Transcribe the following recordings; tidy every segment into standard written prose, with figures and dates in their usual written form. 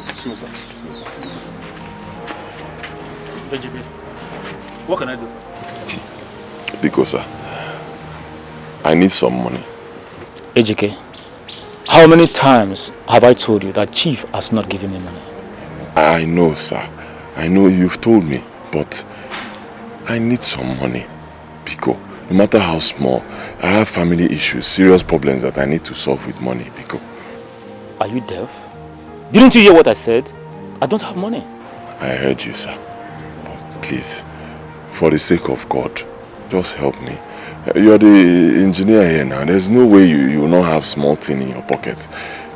Excuse me, sir. Edochie, what can I do? Because, sir, I need some money. Edochie, how many times have I told you that Chief has not given me money? I know, sir. I know you've told me, but I need some money. Because no matter how small, I have family issues, serious problems that I need to solve with money, Because. Are you deaf? Didn't you hear what I said? I don't have money. I heard you, sir. But please, for the sake of God, just help me. You're the engineer here now. There's no way you will not have small thing in your pocket.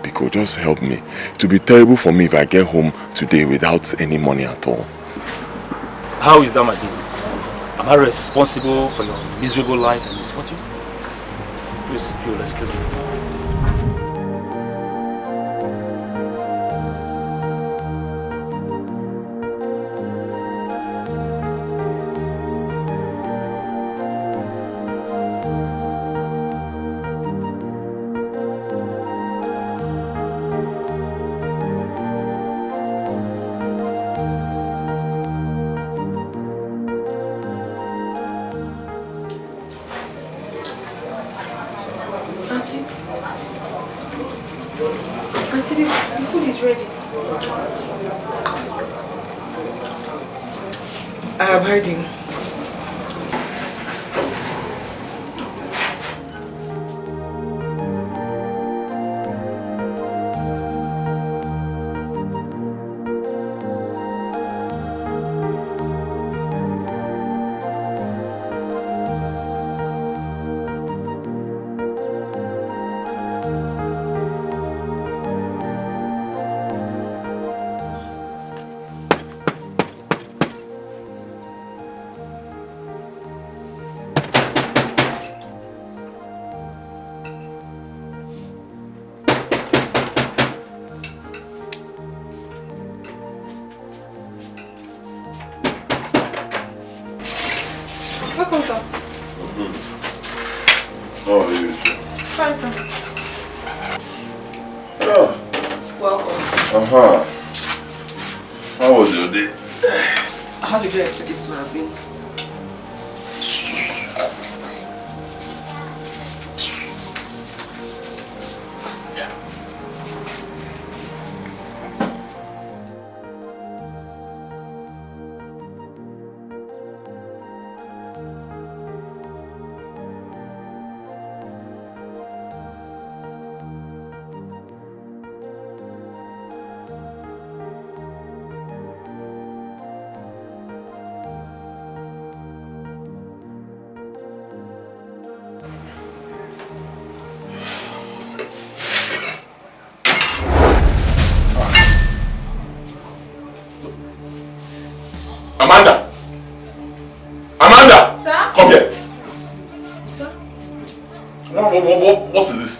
Because just help me. It will be terrible for me if I get home today without any money at all. How is that my business? Am I responsible for your miserable life and misfortune? Please, you'll excuse me. I have heard you. How was your day? How did you expect it to have been? What is this?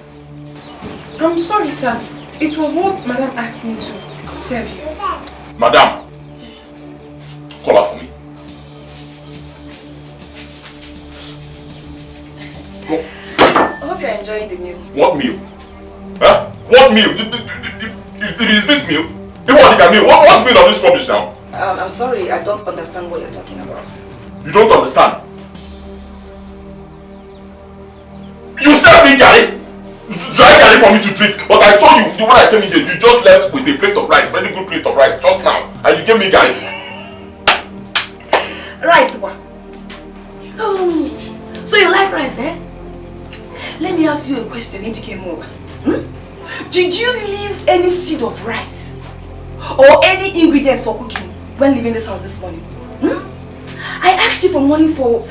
I'm sorry, sir. It was what Madam asked me to serve you. Madam, call her for me. Go. I hope you're enjoying the meal. What meal? Huh? What meal? Is this meal? Meal? What's meal of this rubbish now? I'm sorry, I don't understand what you're talking about. You don't understand? You served me garri, dry garri for me to drink, but I saw you, when I came in here, you just left with a plate of rice, very good plate of rice, just now, and you gave me garri. Rice, what? Oh, so you like rice, eh? Let me ask you a question, Etiko more. Did you leave any seed of rice or any ingredients for cooking when leaving this house this morning? I asked you for money for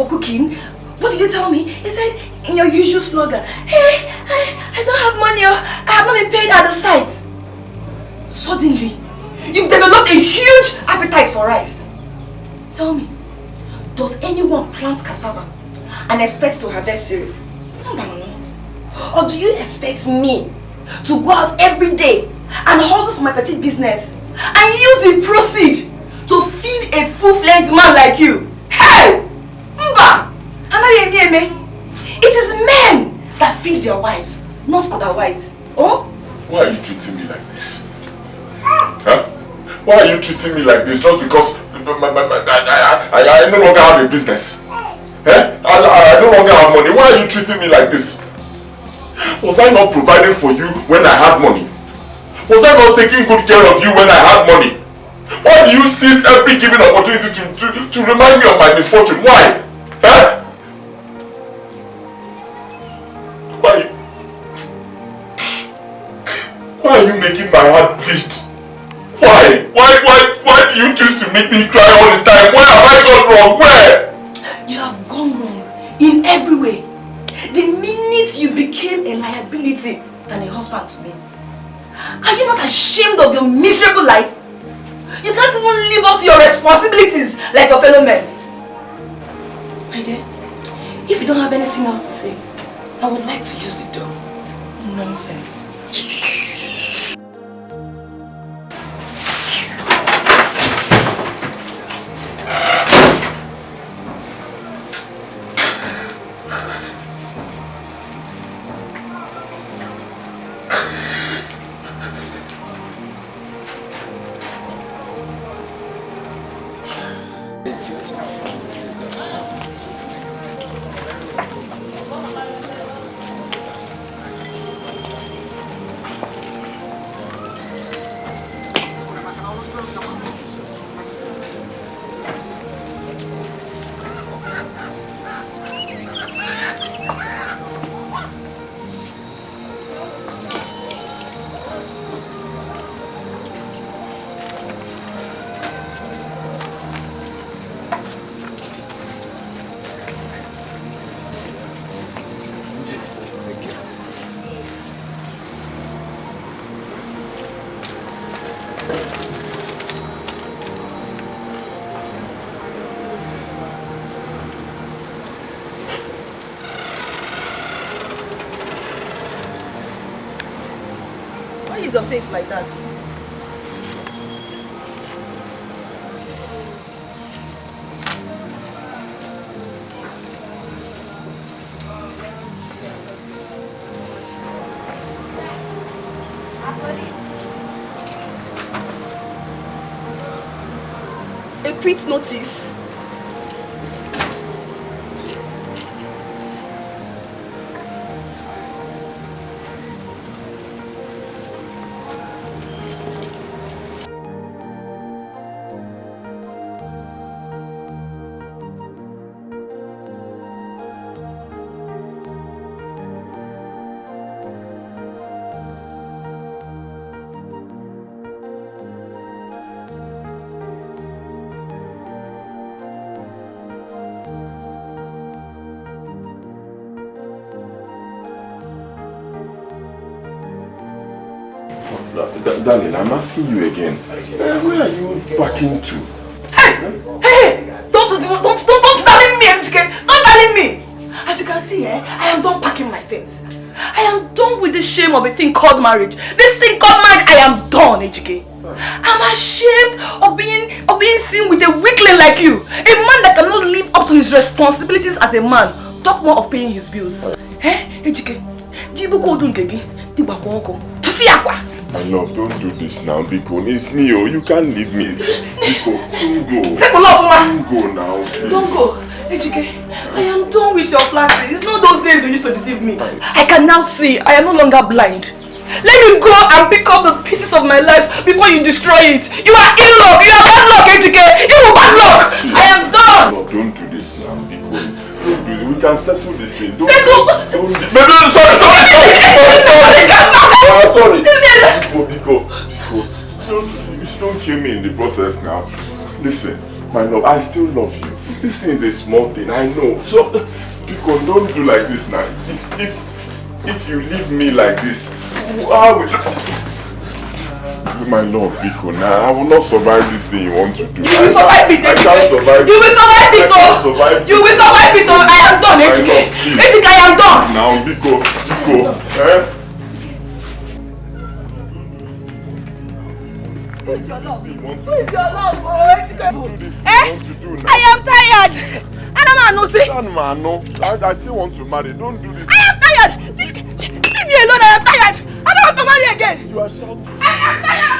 cooking. What did you tell me? He said, in your usual slogan, hey, I don't have money, I have not been paid at the site. Suddenly, you've developed a huge appetite for rice. Tell me, does anyone plant cassava and expect to harvest cereal? Or do you expect me to go out every day and hustle for my petty business and use the proceeds to feed a full-fledged man like you? Hey! Mba! It is men that feed their wives, not otherwise. Oh? Why are you treating me like this? Why are you treating me like this just because I no longer have a business? Eh? I no longer have money. Why are you treating me like this? Was I not providing for you when I had money? Was I not taking good care of you when I had money? Why do you seize every given opportunity to remind me of my misfortune? Why? Eh? Why are you making my heart bleed? Why? Why do you choose to make me cry all the time? Where have I gone wrong? Where? You have gone wrong in every way. The minute you became a liability than a husband to me. Are you not ashamed of your miserable life? You can't even live up to your responsibilities like your fellow men. My dear, if you don't have anything else to say, I would like to use the door. Nonsense. Your face like that. A quit notice. Darling, I'm asking you again. Where are you packing to? Hey! Don't darling me, Edochie! Don't darling me! As you can see, I am done packing my things. I am done with the shame of a thing called marriage. This thing called marriage, I am done, Edochie. I'm ashamed of being seen with a weakling like you. A man that cannot live up to his responsibilities as a man. Talk more of paying his bills. Edochie, my love, don't do this now, Biko. It's me, oh. You can't leave me. Biko, don't go. Don't go now, please. Don't go. Edochie, I am done with your flattery. It's not those days you used to deceive me. I can now see I am no longer blind. Let me go and pick up the pieces of my life before you destroy it. You are in luck. You are bad luck, Edochie. You are bad luck. I am done. No, don't do this now, Biko. Don't do this. We can settle this thing. Don't, settle? Sorry. Biko. Don't kill me in the process now. Listen, my love, I still love you. This thing is a small thing, I know. So, Biko, don't do like this now. If you leave me like this, how will... My love, Biko, now I will not survive this thing you want to do. You will survive it, I can't survive it. You will survive it, though. You will survive it, though. I am done, Edochie. Edochie, I am done. Now, Biko, Who is your love? Who is your love? I am tired. I still want to marry. Don't do this. I am tired. Leave me alone. I am tired. I don't want to marry again. You are shouting. I am tired.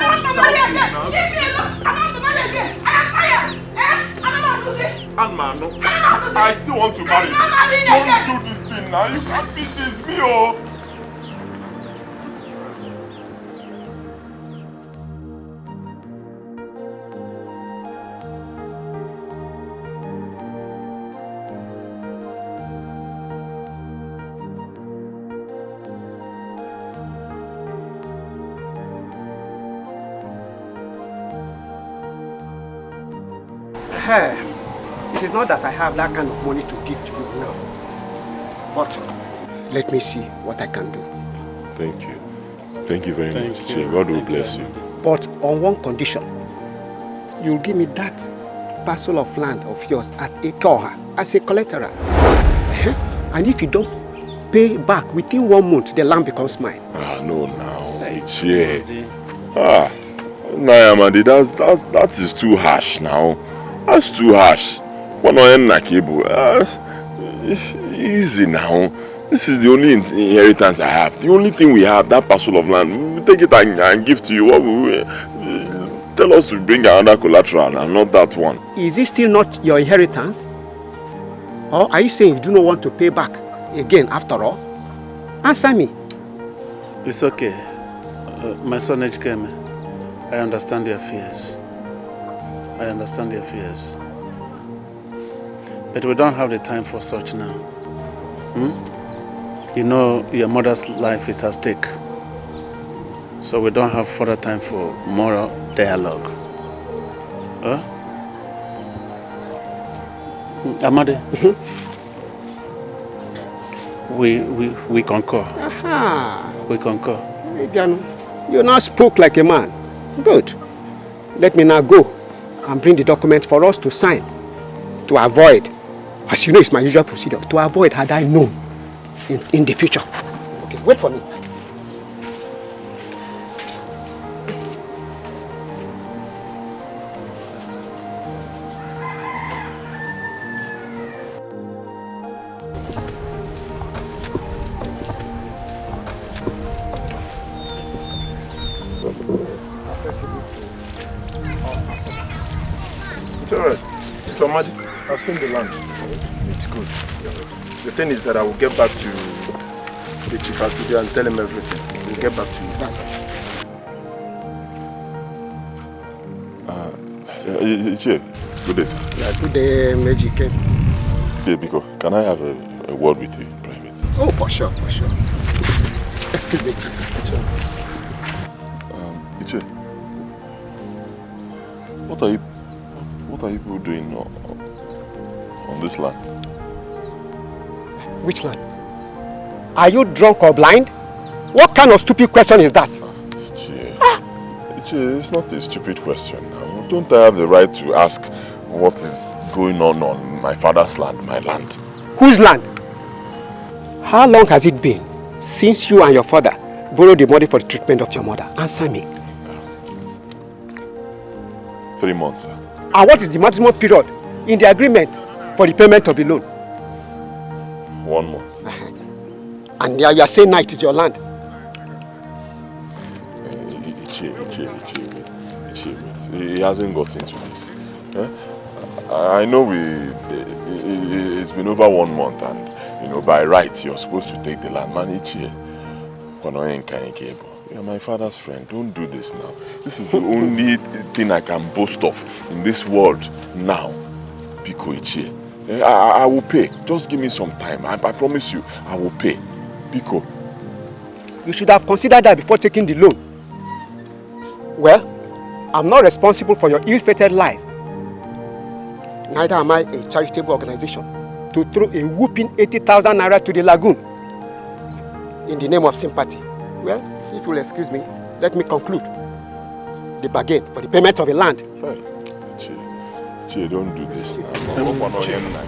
Alma, no. I still want to marry. Don't do this thing now. You can't fix this, me, oh. It is not that I have that kind of money to give to you now. But let me see what I can do. Thank you. Thank you very much, Ichie. God will bless you. But on one condition. You'll give me that parcel of land of yours at Etiko as a collateral. And if you don't pay back within 1 month, the land becomes mine. No, now. Ichie. Amadi, that is too harsh now. That's too harsh. Easy now. This is the only inheritance I have. The only thing we have, that parcel of land. We take it and give to you. What we tell us to bring another collateral and not that one. Is it still not your inheritance? Or are you saying you do not want to pay back again after all? Answer me. It's okay. My son Dikeh, I understand your fears. I understand your fears. But we don't have the time for such now. You know your mother's life is at stake. So we don't have further time for moral dialogue. Amade, we concur. We concur. You now spoke like a man. Good. Let me now go and bring the document for us to sign. To avoid, as you know it's my usual procedure, to avoid had I known in the future. Okay, wait for me. It's alright. It's your magic. I've seen the land. It's good. The thing is that I will get back to the chief today and tell him everything. We'll get back to you. Ichie, good day, sir. Yeah, good day, Dikeh. Biko, can I have a word with you in private? Oh, for sure, for sure. Excuse me. Ichie, what are you people doing on this land? Which land? Are you drunk or blind? What kind of stupid question is that? Ichie, it's not a stupid question now. Don't I have the right to ask what is going on my father's land, my land? Whose land? How long has it been since you and your father borrowed the money for the treatment of your mother? Answer me. 3 months, sir. And what is the maximum period in the agreement for the payment of the loan? 1 month. And now you are saying now it is your land. Ichie, he hasn't got into this. I know it's been over 1 month and, you know, by right you're supposed to take the land. Man, Ichie, you're my father's friend. Don't do this now. This is the only thing I can boast of in this world now. Biko Ichie. I will pay. Just give me some time. I promise you, I will pay. Biko. You should have considered that before taking the loan. Well, I'm not responsible for your ill-fated life. Neither am I a charitable organization to throw a whooping 80,000 naira to the lagoon in the name of sympathy. Well, if you will excuse me, let me conclude the bargain for the payment of the land. Hey, Ichie, don't do this now.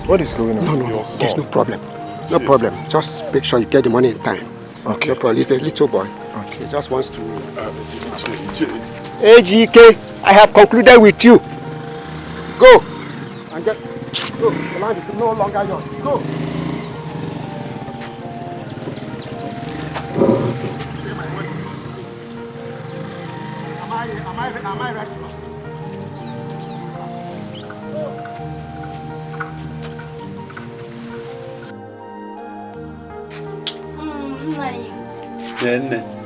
What is going on? No, there's no problem. No problem. Just make sure you get the money in time. Okay. No problem. He's a little boy. Okay. He just wants to... Dikeh, I have concluded with you. Go. And get... Go. The land is no longer yours. Go. Am I Am I right?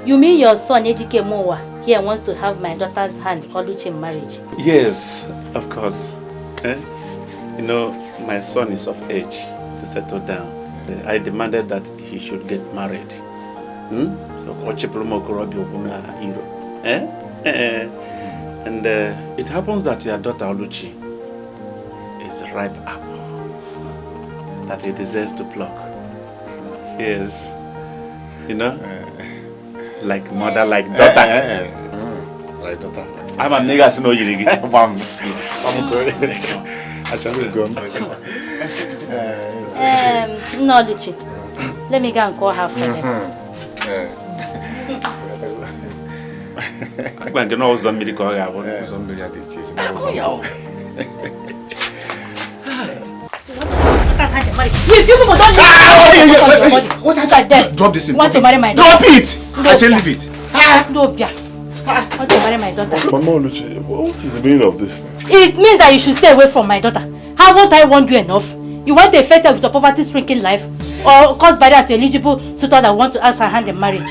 You mean your son Ejike Mowa here wants to have my daughter's hand Oluchi in marriage? Yes, of course. You know, my son is of age to settle down. I demanded that he should get married. So, and it happens that your daughter Oluchi is a ripe apple that he deserves to pluck. Yes, you know, like mother, like daughter. Like daughter. I'm a nigga, so no you. No, Oluchi. Let me go and call her for them. I'm going to know somebody call her. If you people don't What I drop this in. Want to marry my daughter? daughter? Drop it! I say leave it. No, Bia. Want to marry my daughter? Mama Oluchi, what is the meaning of this? It means that you should stay away from my daughter. Haven't I warned you enough? You want to affect her with your poverty-stricken life? Or cause barrier to eligible suitor that want to ask her hand in marriage?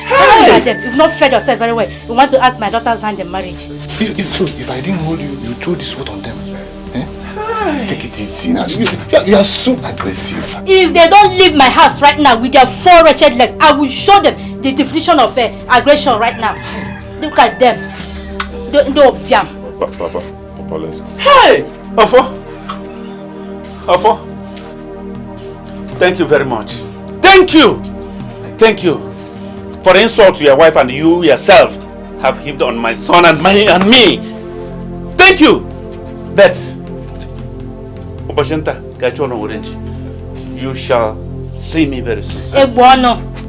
You've not fed yourself very well. You want to ask my daughter's hand in marriage? If I didn't hold you, you threw this foot on them. Take it easy now. You are so aggressive. If they don't leave my house right now with their 4 wretched legs, I will show them the definition of aggression right now. Look at them. No, Piam. Papa, let's go. Hey! Afo. Thank you very much. Thank you for the insult to your wife, and you yourself have heaped on my son and me. Thank you. But you shall see me very soon.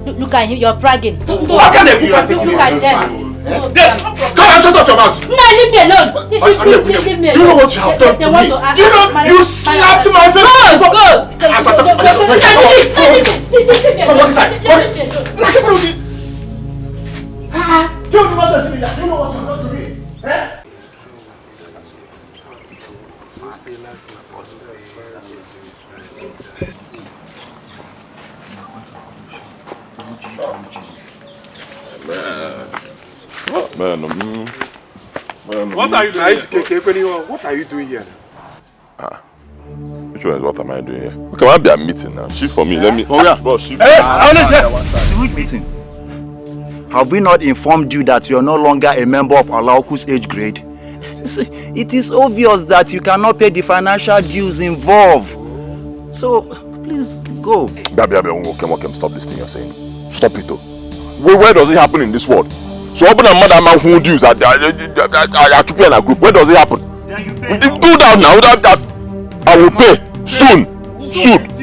Look at him, you're bragging. How can they look at them. Come and shut up your mouth! No, leave me alone. Leave me alone. Do you know what you have done to me? Do you know you slapped my face? Go! Come on inside. Do you know what you have done to me? What are you doing here? What are you doing here? Which one is what am I doing here? Okay, might be a meeting now. Shift for me. Let me. Oh yeah. Boss, shift. Which meeting? Have we not informed you that you are no longer a member of Alaoku's age grade? It is obvious that you cannot pay the financial dues involved. So, please go. Okay, stop this thing you're saying. Stop it though. Where does it happen in this world? So open a mother man who dues at a group. Where does it happen? Do that now. That I will pay soon.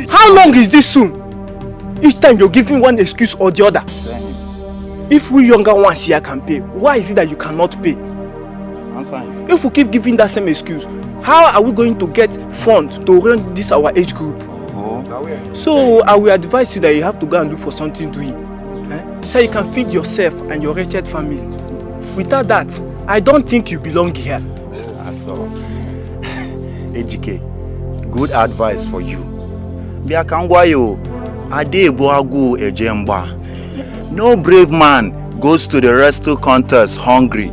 How long is this soon? Each time you're giving one excuse or the other. If we younger ones here can pay, why is it that you cannot pay? If we keep giving that same excuse, how are we going to get funds to run this our age group? So I will advise you that you have to go and look for something to eat. So you can feed yourself and your wretched family. Without that, I don't think you belong here. That's all. Ejike, good advice for you. No brave man goes to the wrestle contest hungry.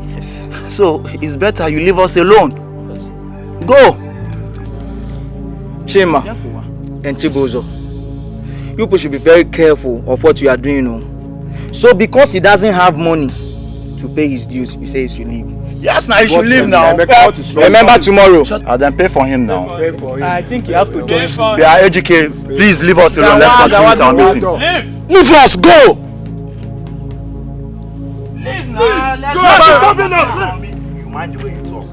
So it's better you leave us alone. Go! Shema and Chibozo, you people should be very careful of what you are doing. So because he doesn't have money to pay his dues, you say he should leave. Yes, now he should leave now. Remember tomorrow. I'll then pay for him now. I think you have to join. They are educated. Please leave us alone. Let's continue with our meeting. Leave us, go! Leave now. Let's go. You mind the way you talk.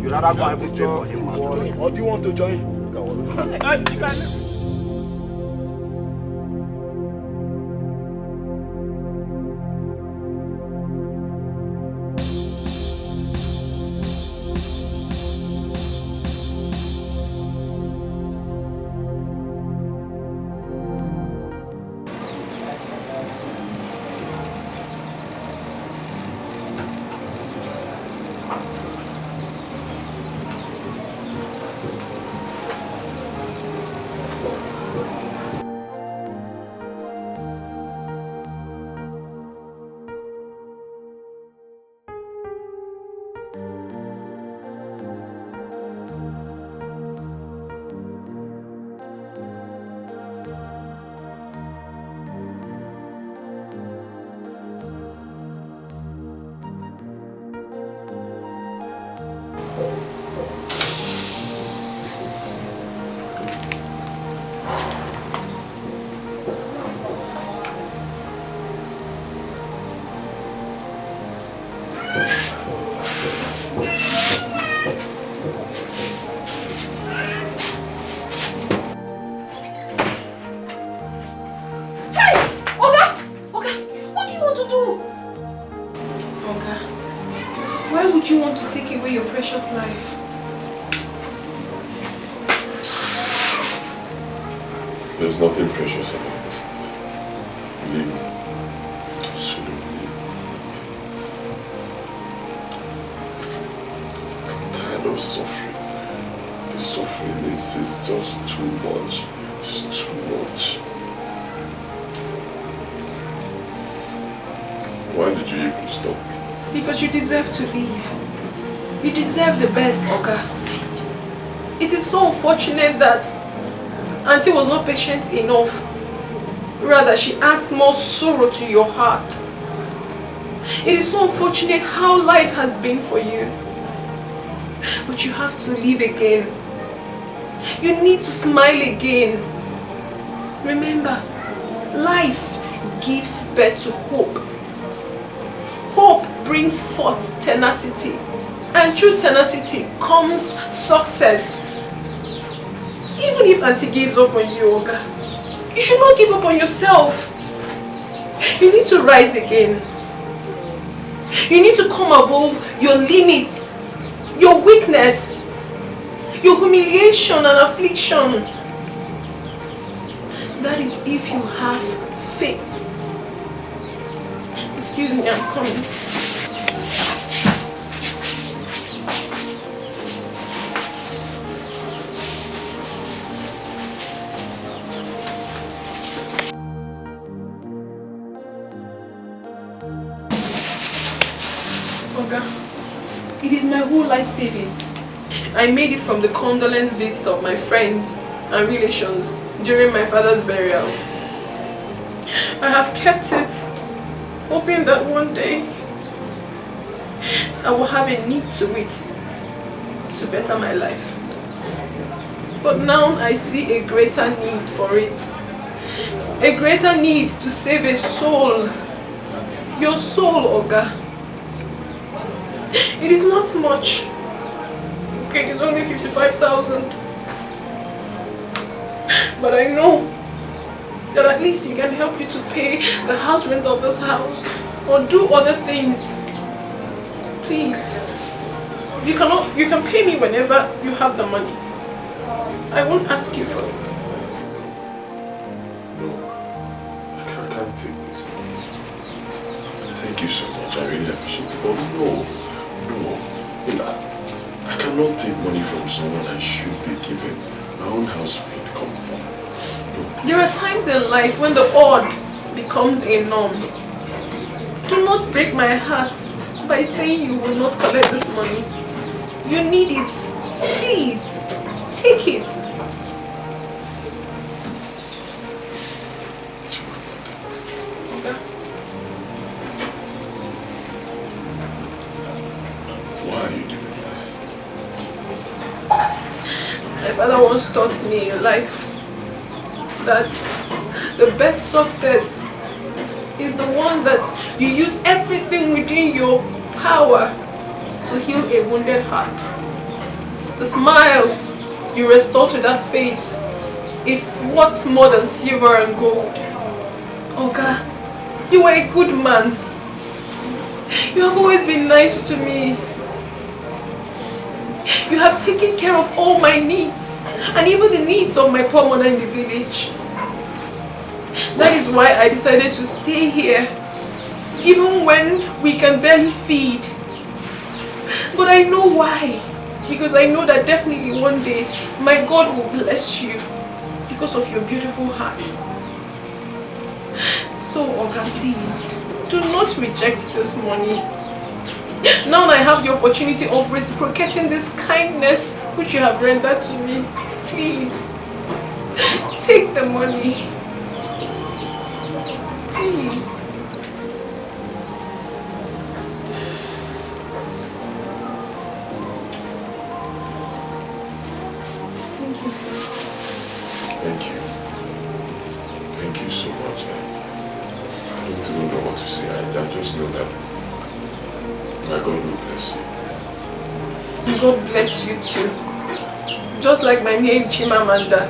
You'd rather go and pay for him. Or do you want to join? Why would you want to take away your precious life? There's nothing precious about this life. Believe me. Absolutely nothing. I'm tired of suffering. The suffering is just too much. It's too much. Why did you even stop me? Because you deserve to leave. You deserve the best, Oga. It is so unfortunate that Auntie was not patient enough. Rather, she adds more sorrow to your heart. It is so unfortunate how life has been for you. But you have to live again. You need to smile again. Remember, life gives birth to hope. Hope brings forth tenacity. And through tenacity comes success. Even if Auntie gives up on you, Oga, you should not give up on yourself. You need to rise again. You need to come above your limits, your weakness, your humiliation and affliction. That is if you have faith. Excuse me, I'm coming. It is my whole life savings. I made it from the condolence visit of my friends and relations during my father's burial. I have kept it, hoping that one day I will have a need to it to better my life. But now I see a greater need for it. A greater need to save a soul. Your soul, Oga. It is not much. It is only 55,000. But I know that at least it can help you to pay the house rent of this house or do other things. Please. You can pay me whenever you have the money. I won't ask you for it. No, I can't take this. Thank you so much. I really appreciate it. But no. I cannot take money from someone I should be given. My own housemate, come on. No. There are times in life when the odd becomes a norm. Do not break my heart by saying you will not collect this money. You need it. Please, take it. My father once taught me in life that the best success is the one that you use everything within your power to heal a wounded heart. The smiles you restore to that face is what's more than silver and gold. Oga, you are a good man. You have always been nice to me. You have taken care of all my needs and even the needs of my poor mother in the village. That is why I decided to stay here, even when we can barely feed. But I know why. Because I know that definitely one day my God will bless you because of your beautiful heart. So, Oga, please, do not reject this money. Now I have the opportunity of reciprocating this kindness which you have rendered to me. Please, take the money. Please. Thank you, sir. Thank you. Thank you so much. I don't even know what to say. I just know that my God will bless you. God bless you too. Just like my name Chimamanda,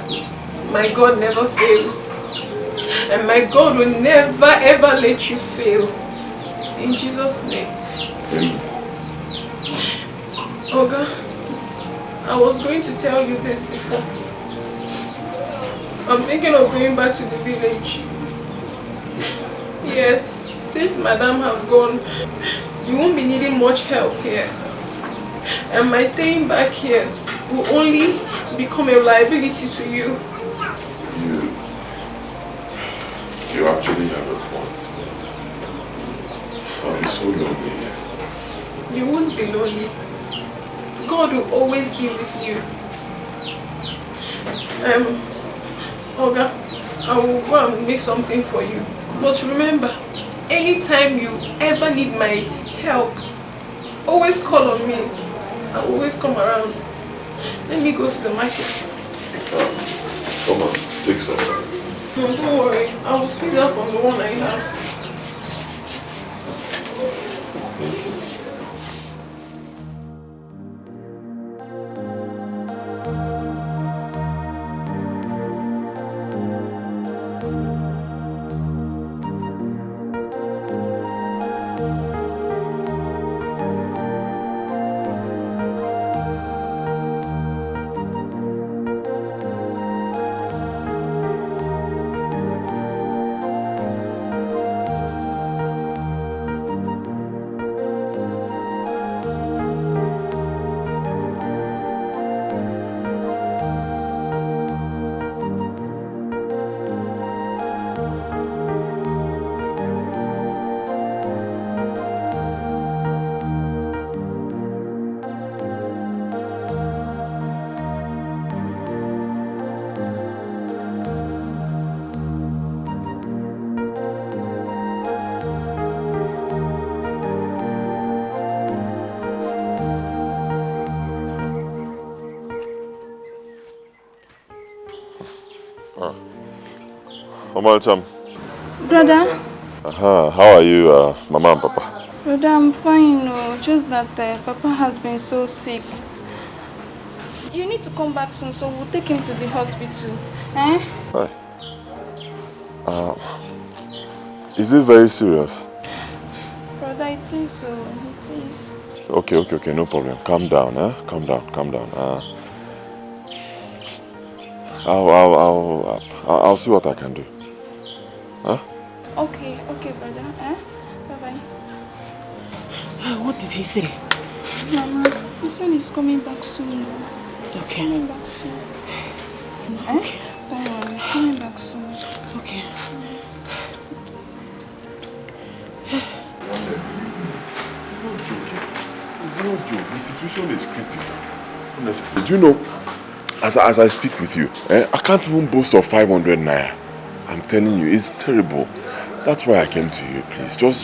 my God never fails. And my God will never ever let you fail. In Jesus' name. Amen. Oga, I was going to tell you this before. I'm thinking of going back to the village. Yes, since Madam have gone, you won't be needing much help here. And my staying back here will only become a liability to you. You actually have a point. I'll be so lonely here. You won't be lonely. God will always be with you. Oga, I will go and make something for you. But remember, anytime you ever need my help, always call on me. I'll always come around. Let me go to the market. Come on, take some. No, don't worry. I will squeeze out from the one I have. Brother? How are you, Mama and Papa? Brother, I'm fine, no. Just that Papa has been so sick. You need to come back soon, so we'll take him to the hospital. Eh? Hi. Is it very serious? Brother, it is so. It is. Okay, no problem. Calm down, eh? Calm down. I'll see what I can do. Huh? Okay, brother. Eh? Bye-bye. What did he say? Mama, he said he's coming back soon. He's coming back soon. Okay. Don't worry, he's coming back soon. Okay. It's no joke. The situation is critical. Honestly, do you know, as I speak with you, I can't even boast of 500 naira. I'm telling you, it's terrible. That's why I came to you, please. Just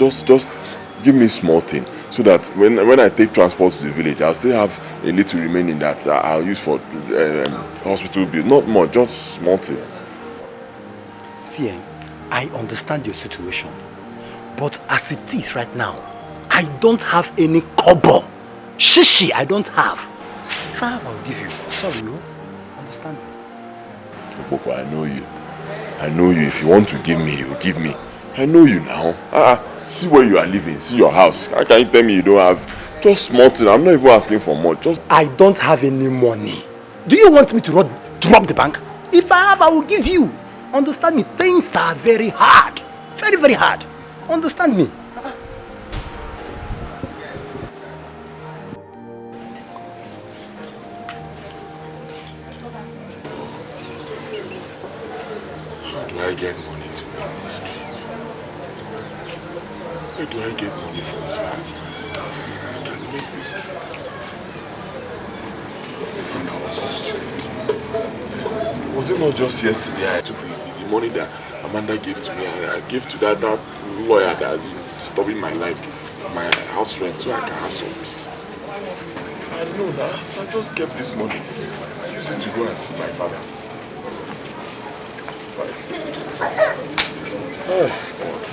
give me a small thing so that when I take transport to the village, I'll still have a little remaining that I'll use for hospital bill. Not much, just small thing. See, I understand your situation, but as it is right now, I don't have any kobo. Shishi, I don't have. If I have, I'll give you. Sorry, you understand me? Boko, I know you. I know you. If you want to give me, you give me. I know you now. See where you are living. See your house. How can you tell me you don't have just small thing? I'm not even asking for much. I don't have any money. Do you want me to rob the bank? If I have, I will give you. Understand me? Things are very hard. Very, very hard. Understand me? How do I get money to make this trip? Where do I get money from, sir? I can make this trip. I was so stupid. Was it not just yesterday I took the money that Amanda gave to me? I gave to that lawyer that stopping my life for my house rent so I can have some peace. I know that. I just kept this money. I used it to go and see my father. Oh, God.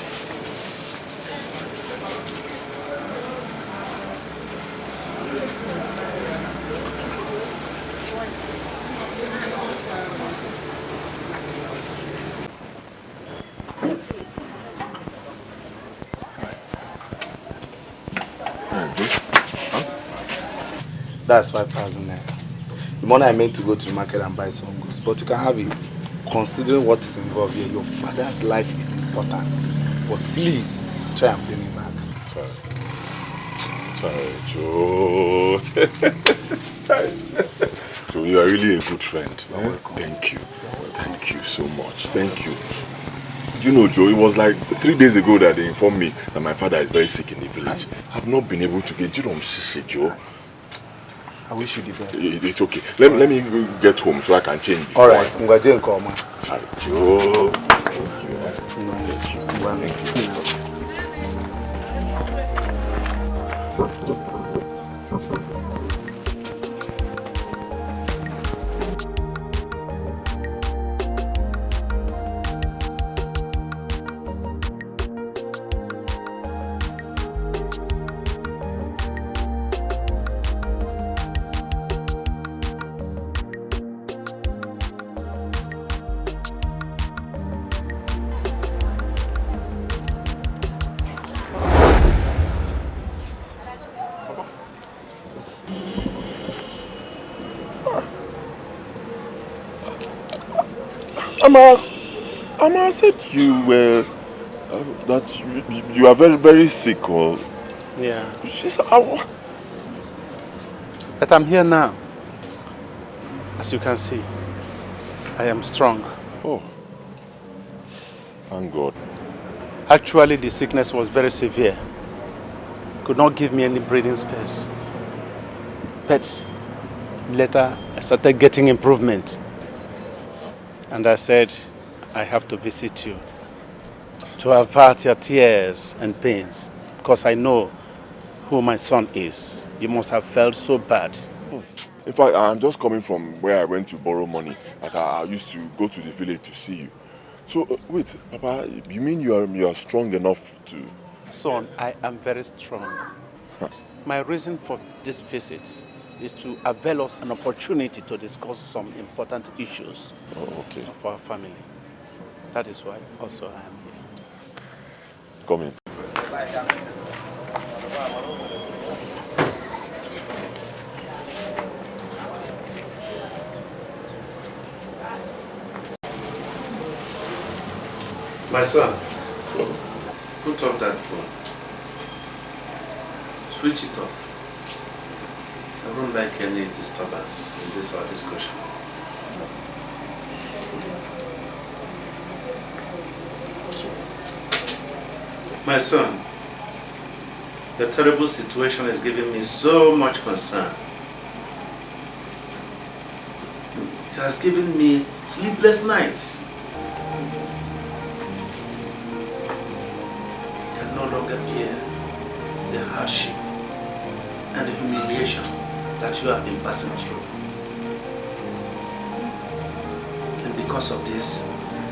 That's 5,000 naira. The money I meant to go to the market and buy some goods, but you can have it. Considering what is involved here, your father's life is important. But please, try and pay me back. Sorry, Joe. So you are really a good friend. Thank you. Thank you so much. Thank you. You know, Joe, it was like 3 days ago that they informed me that my father is very sick in the village. I've not been able to get Joe. I wish you the best. It's okay. Let me get home so I can change. Alright, I'm going to call, man. Sorry, Joe. Thank you. Ama said you were that you are very, very sick, or yeah. She said, but I'm here now. As you can see, I am strong. Oh, thank God. Actually, the sickness was very severe. Could not give me any breathing space. But later, I started getting improvement. And I said, I have to visit you to avert your tears and pains, because I know who my son is. You must have felt so bad. In fact, I'm just coming from where I went to borrow money. That I used to go to the village to see you. So, wait, Papa, you mean you are strong enough to... Son, I am very strong. Huh. My reason for this visit is to avail us an opportunity to discuss some important issues of our family. That is why also I am here. Come in. My son, put off that phone. Switch it off. I don't like any disturbance in this our discussion. My son, the terrible situation is giving me so much concern. It has given me sleepless nights. I can no longer bear the hardship and the humiliation that you have been passing through. And because of this,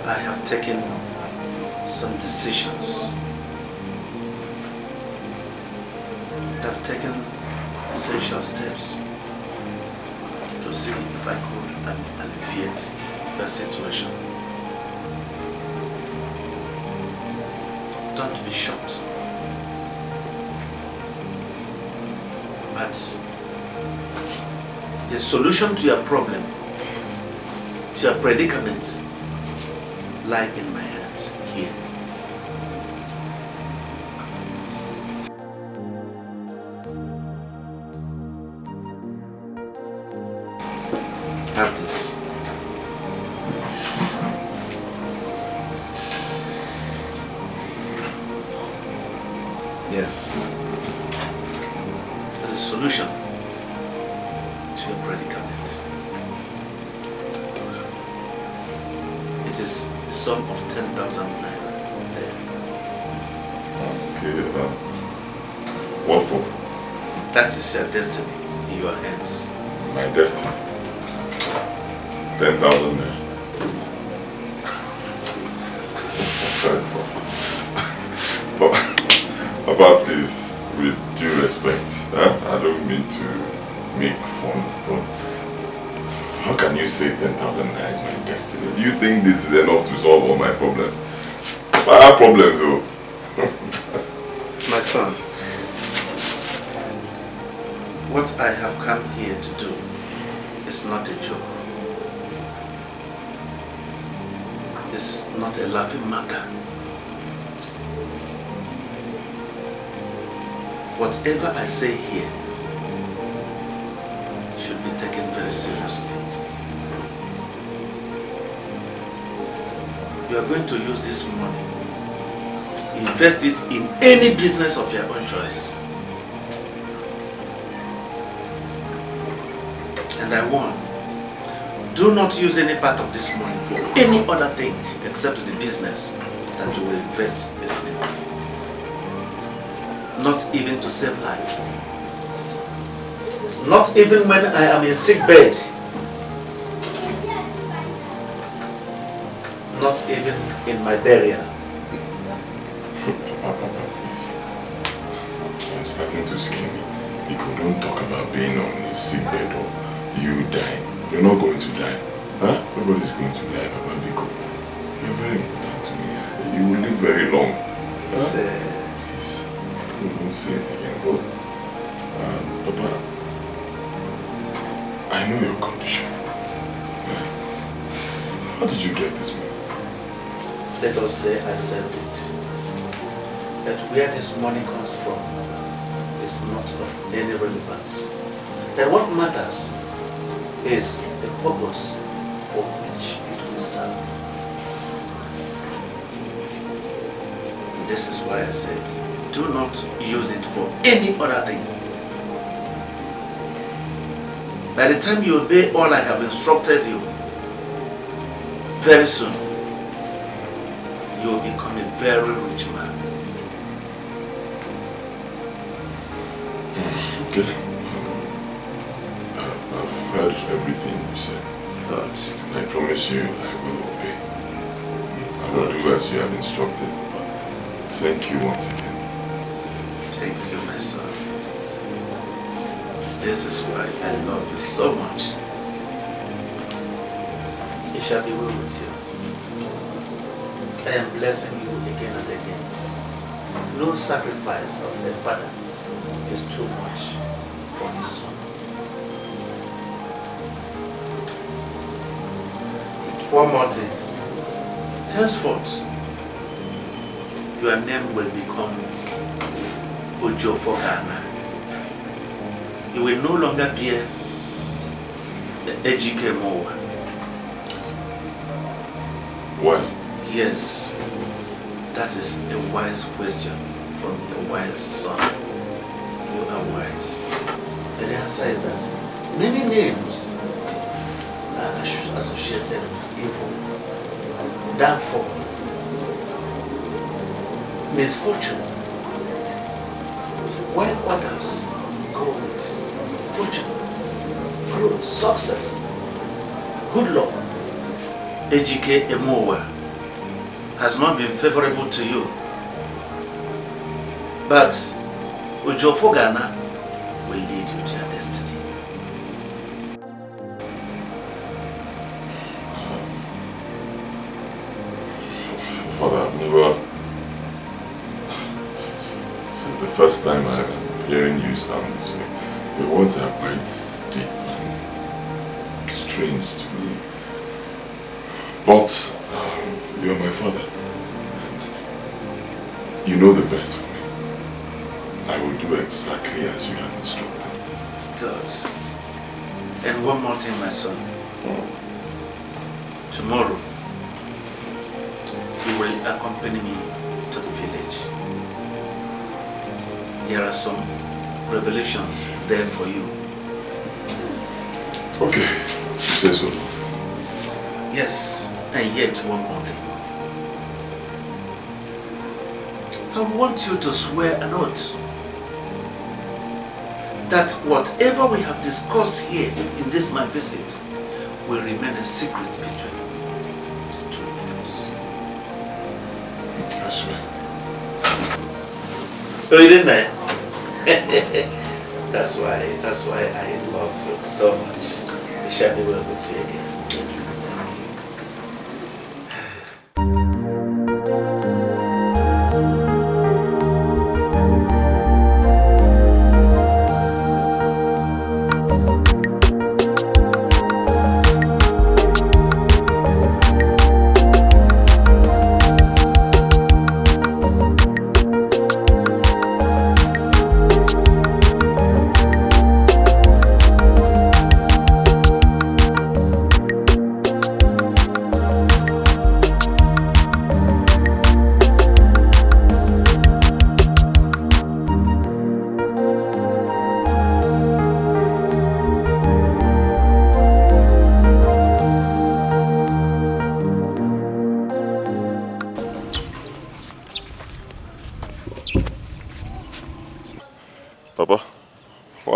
I have taken some decisions. I've taken essential steps to see if I could alleviate the situation. Don't be shocked. But the solution to your problem, to your predicament, lie in my hands here. Have this. Yes. As a solution to your predicament. It is the sum of 10,000 naira there. Okay, what for? That is your destiny in your hands. My destiny? 10,000 naira. Papa, please, with due respect, I don't mean to make fun, but how can you say 10,000 naira is my destiny? Do you think this is enough to solve all my problems? I have problems though. My son, What I have come here to do is not a joke. It's not a laughing matter. Whatever I say here should be taken very seriously. You are going to use this money, invest it in any business of your own choice. And I warn, do not use any part of this money for any other thing except the business that you will invest it in. Not even to save life. Not even when I am in sick bed. Not even in my burial. Papa, please. I'm starting to scare me. Because don't talk about being on a sick bed or you dying. You're not going to die. Huh? Nobody's going to die, Papa Biko. You're very important to me. You will live very long. Please, please, don't say it again. But, Papa, I know your condition. How did you get this money? let us say I saved it. That where this money comes from is not of any relevance. That what matters is the purpose for which it will serve. This is why I said, do not use it for any other thing. By the time you obey all I have instructed you, very soon, you will become a very rich man. Okay. I've heard everything you said. But I promise you I will obey. I will do as you have instructed. Thank you once again. Thank you, my son. This is why I love you so much. It shall be well with you. I am blessing you again and again. No sacrifice of a father is too much for his son. One more thing. Henceforth, your name will become Ojo Fogana. You will no longer bear the Dikeh more. Why? Yes, that is a wise question from a wise son. You are wise. And the answer is that many names are associated with evil, downfall, misfortune, while others go with fortune, growth, success, good luck. Dikeh Emowa has not been favorable to you, but Ojo Fogana will lead you to your destiny. Father, I've never... This is the first time I'm hearing you sound this way. Your words are quite deep and strange to me. But you are my father. And you know the best for me. I will do exactly as you have instructed. Good. And one more thing, my son. Tomorrow, you will accompany me to the village. There are some revelations there for you. Okay, you say so. Yes, and yet one more thing. I want you to swear an oath that whatever we have discussed here in this my visit will remain a secret between the two of us. That's right. Oh, you didn't know? That's why I love you so much. We shall be well with you again. Thank you.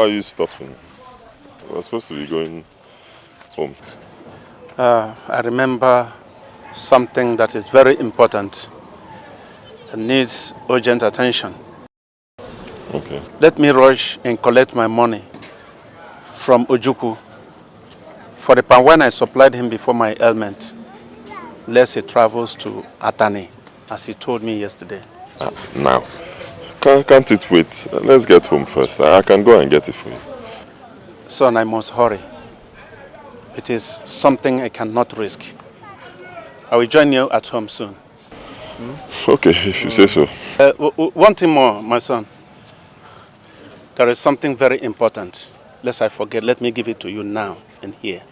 are you stopping? We're supposed to be going home. I remember something that is very important and needs urgent attention. Okay. Let me rush and collect my money from Ojukwu for the pan when I supplied him before my ailment, lest he travels to Atani, as he told me yesterday. Now, can't it wait? Let's get home first. I can go and get it for you. Son, I must hurry. It is something I cannot risk. I will join you at home soon. Okay, if you say so. One thing more, my son. There is something very important. Lest I forget, let me give it to you now and here.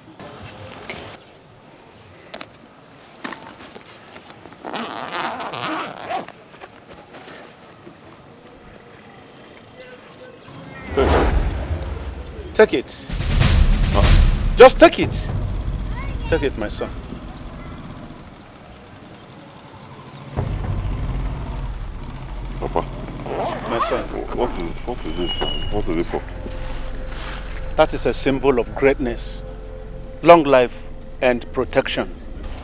Take it. Just take it. Take it, my son. Papa. My son. What is this? What is it for? That is a symbol of greatness, long life and protection.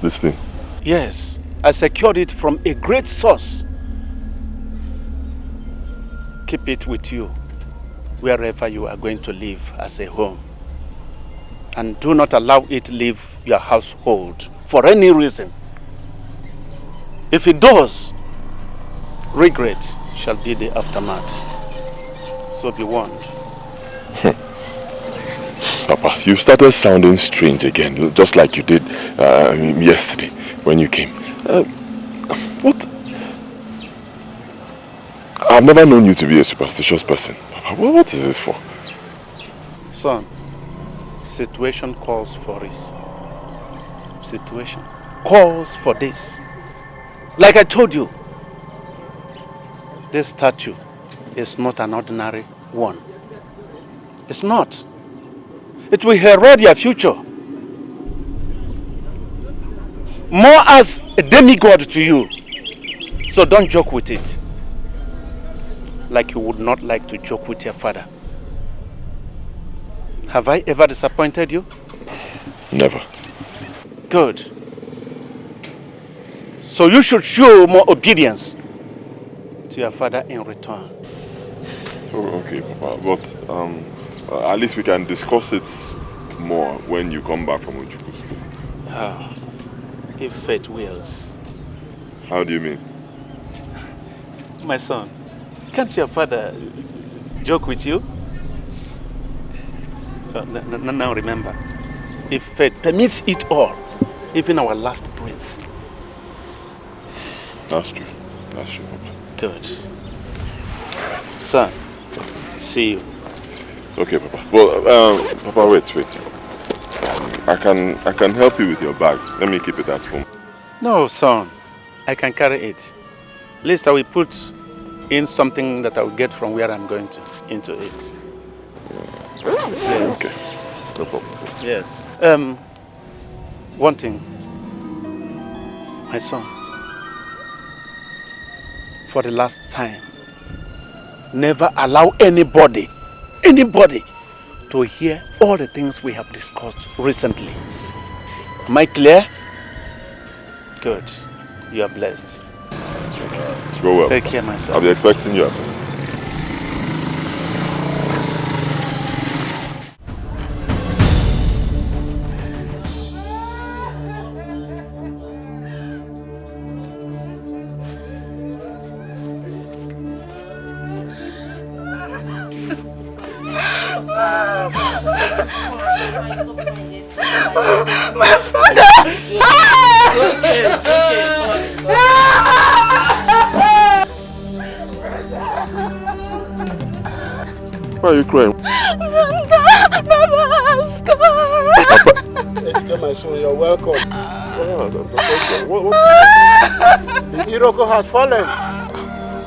This thing? Yes. I secured it from a great source. Keep it with you wherever you are going to live as a home. And do not allow it leave your household for any reason. If it does, regret shall be the aftermath. So be warned. Papa, you started sounding strange again, just like you did yesterday when you came. What? I've never known you to be a superstitious person. Papa, what is this for? Son, situation calls for this. Situation calls for this. Like I told you, this statue is not an ordinary one. It's not. It will herald your future. More as a demigod to you. So don't joke with it. Like you would not like to joke with your father. Have I ever disappointed you? Never. Good. So you should show more obedience to your father in return. Oh, okay, Papa. But at least we can discuss it more when you come back from Ojuku's place. If fate wills. How do you mean? My son, can't your father joke with you? Now remember, if fate permits it all, even our last breath. That's true. That's true, Papa. Good. Son, see you. Okay, Papa. Well, Papa, wait. I can help you with your bag. Let me keep it at home. No, son. I can carry it. At least I will put in something that I will get from where I'm going to into it. Yes. Okay. No problem. Yes. One thing. My son. For the last time, never allow anybody to hear all the things we have discussed recently. Am I clear? Good. You are blessed. Go well. Take care, my son. I'll be expecting you at home. My father! Why are you crying? Baba has Tell my son, you're welcome. What? Iroko has fallen.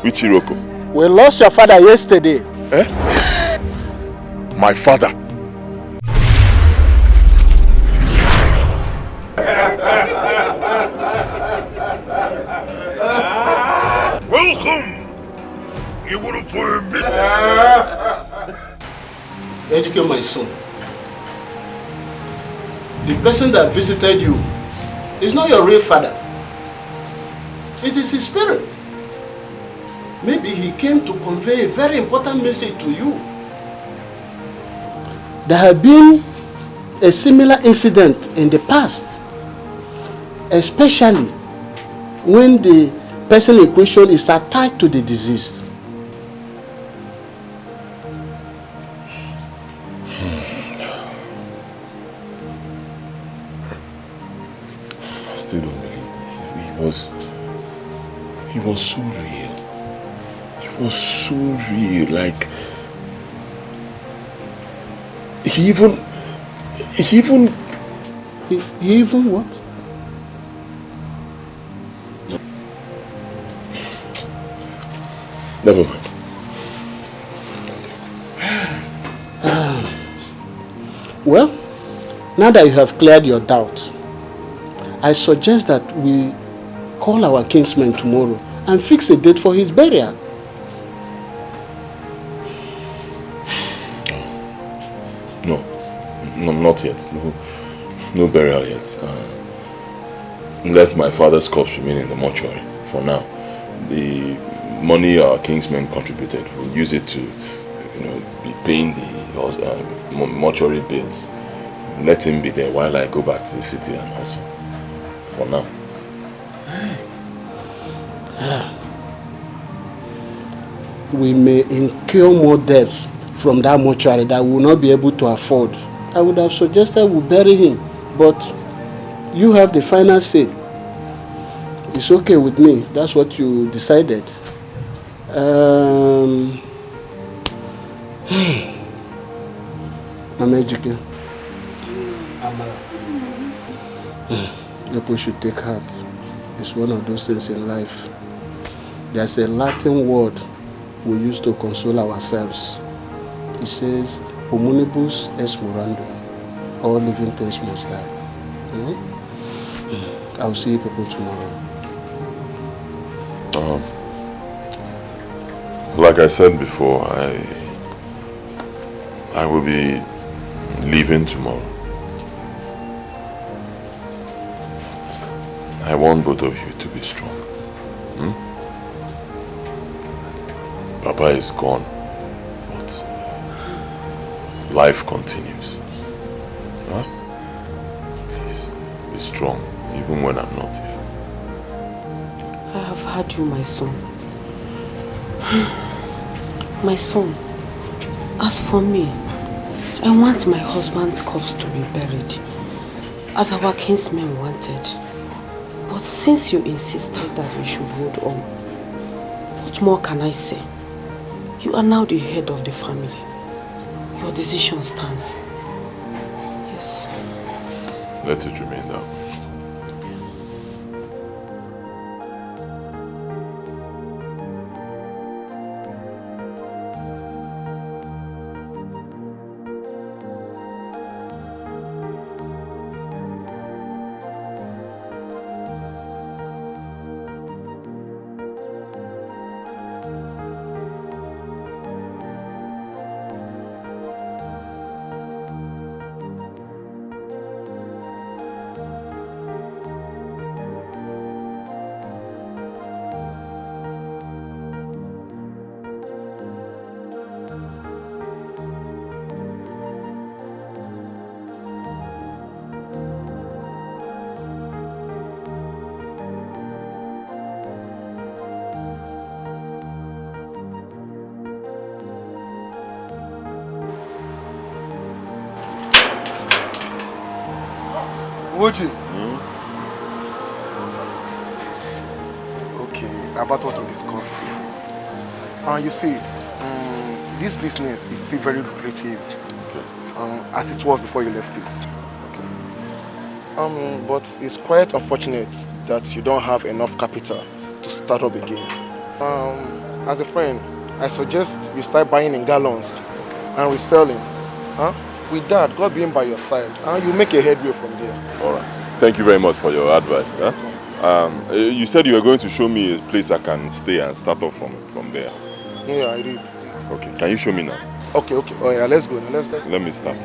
Which Iroko? We lost your father yesterday. Eh? My father? Welcome! You would have fired me. Edochie, my son, the person that visited you is not your real father. It is his spirit. Maybe he came to convey a very important message to you. There have been a similar incident in the past, especially when the person in question is attached to the disease. I still don't believe this. He was so real. He was so real. Like, he even what? Never mind. Well, now that you have cleared your doubt, I suggest that we call our kinsman tomorrow and fix a date for his burial. No, not yet. No burial yet. Let my father's corpse remain in the mortuary for now. The money our kingsmen contributed, we'll use it to, be paying the mortuary bills. Let him be there while I go back to the city and hustle. For now. We may incur more debts from that mortuary that we will not be able to afford. I would have suggested we bury him, but you have the final say. It's okay with me. That's what you decided. Mama Ejike. People should take heart. It's one of those things in life. There's a Latin word we use to console ourselves. It says, homunibus est morandum. All living things must die. I'll see you people tomorrow. Like I said before, I will be leaving tomorrow. I want both of you to be strong. Papa is gone, but life continues. Huh? Please, be strong, even when I'm not here. I have heard you, my son. My son, as for me, I want my husband's corpse to be buried, as our kinsmen wanted. But since you insisted that we should hold on, what more can I say? You are now the head of the family. Your decision stands. Yes. Let it remain that way. Oji. Okay, about what to discuss. You see, this business is still very lucrative, as it was before you left it. Okay. But it's quite unfortunate that you don't have enough capital to start up again. As a friend, I suggest you start buying in gallons and reselling. With that, God being by your side, you make a headway from there. All right. Thank you very much for your advice. You said you were going to show me a place I can stay and start off from there. Yeah, I did. Okay. Can you show me now? Okay. Oh yeah, let's go. Let's go. Let me start.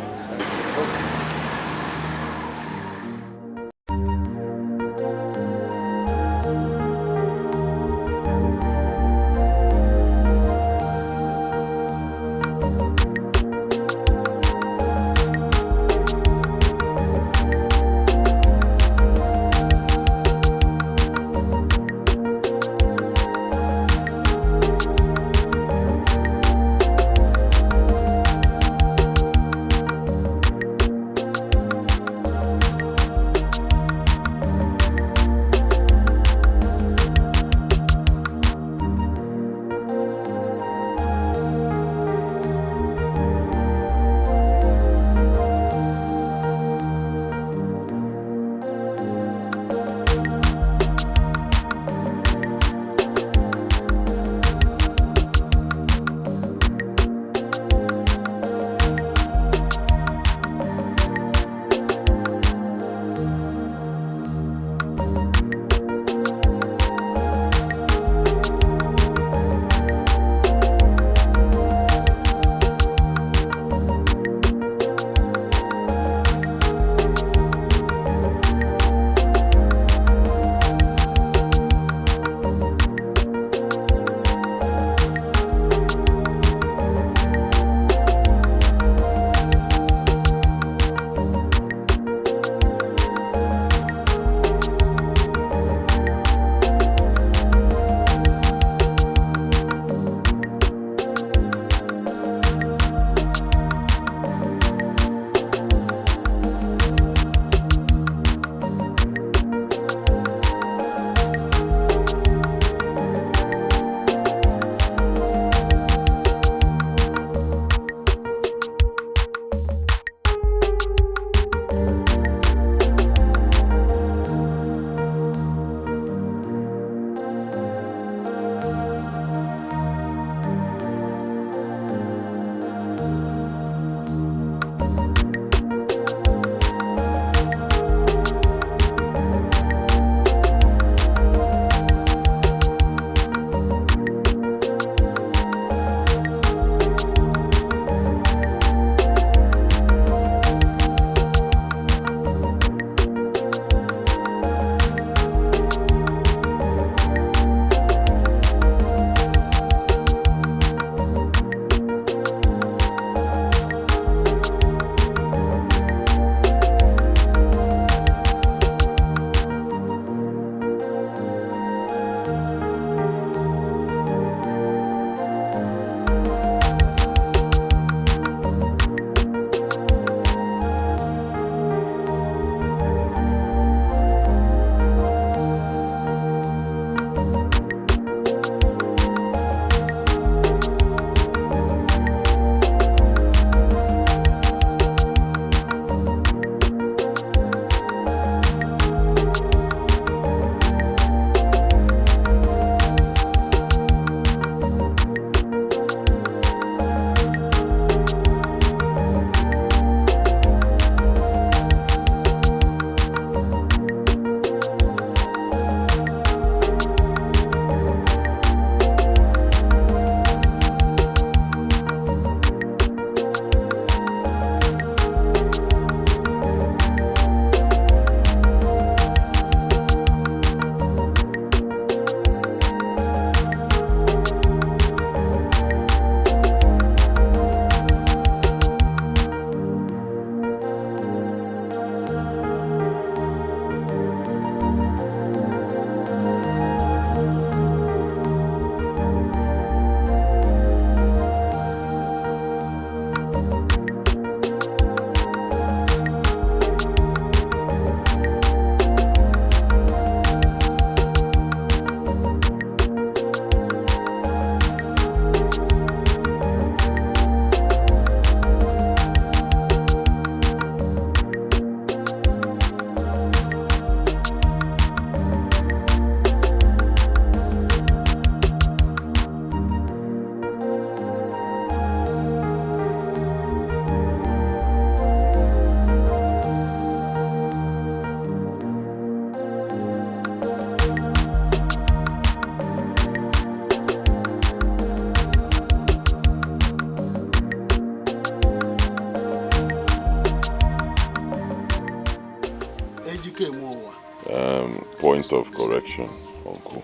Point of correction, Uncle.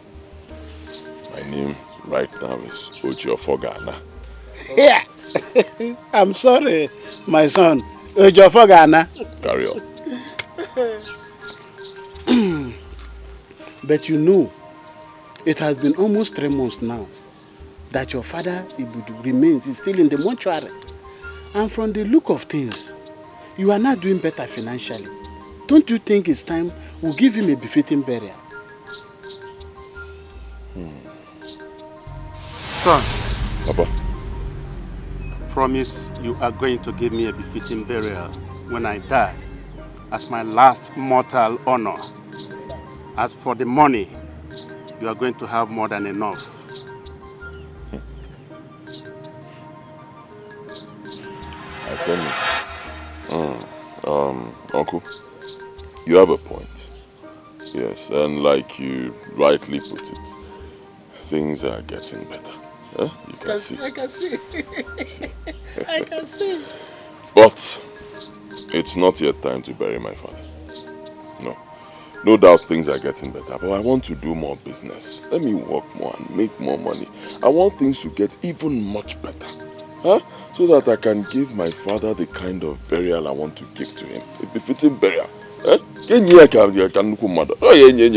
My name right now is Ojiofogana. Yeah. I'm sorry, my son. Ojiofogana. Carry on. But you know, it has been almost 3 months now that your father Ibudu remains still in the mortuary. And from the look of things, you are not doing better financially. Don't you think it's time we give him a befitting burial? Son. Papa. Promise you are going to give me a befitting burial when I die as my last mortal honor. As for the money, you are going to have more than enough. I promise. Uncle, you have a point. Yes, and like you rightly put it, things are getting better. Huh? You can see. I can see. I can see. But it's not yet time to bury my father. No. No doubt things are getting better, but I want to do more business. Let me work more and make more money. I want things to get even much better. Huh? So that I can give my father the kind of burial I want to give to him. A befitting burial. Huh?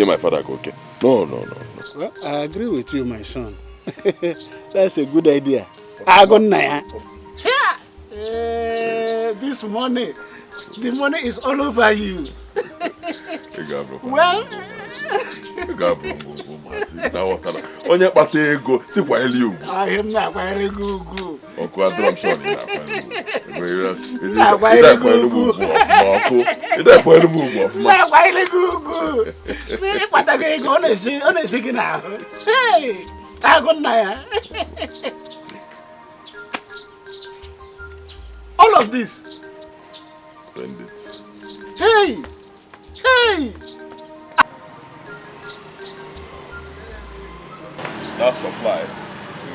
My father, okay? No. Well, I agree with you, my son. That's a good idea. This money, the money is all over you. Well, onye kpata ego sikwa eli ugwu. I'm not quite good. Ọkụ adọrọ shọ ni all of this. Spend it. Hey! That supply to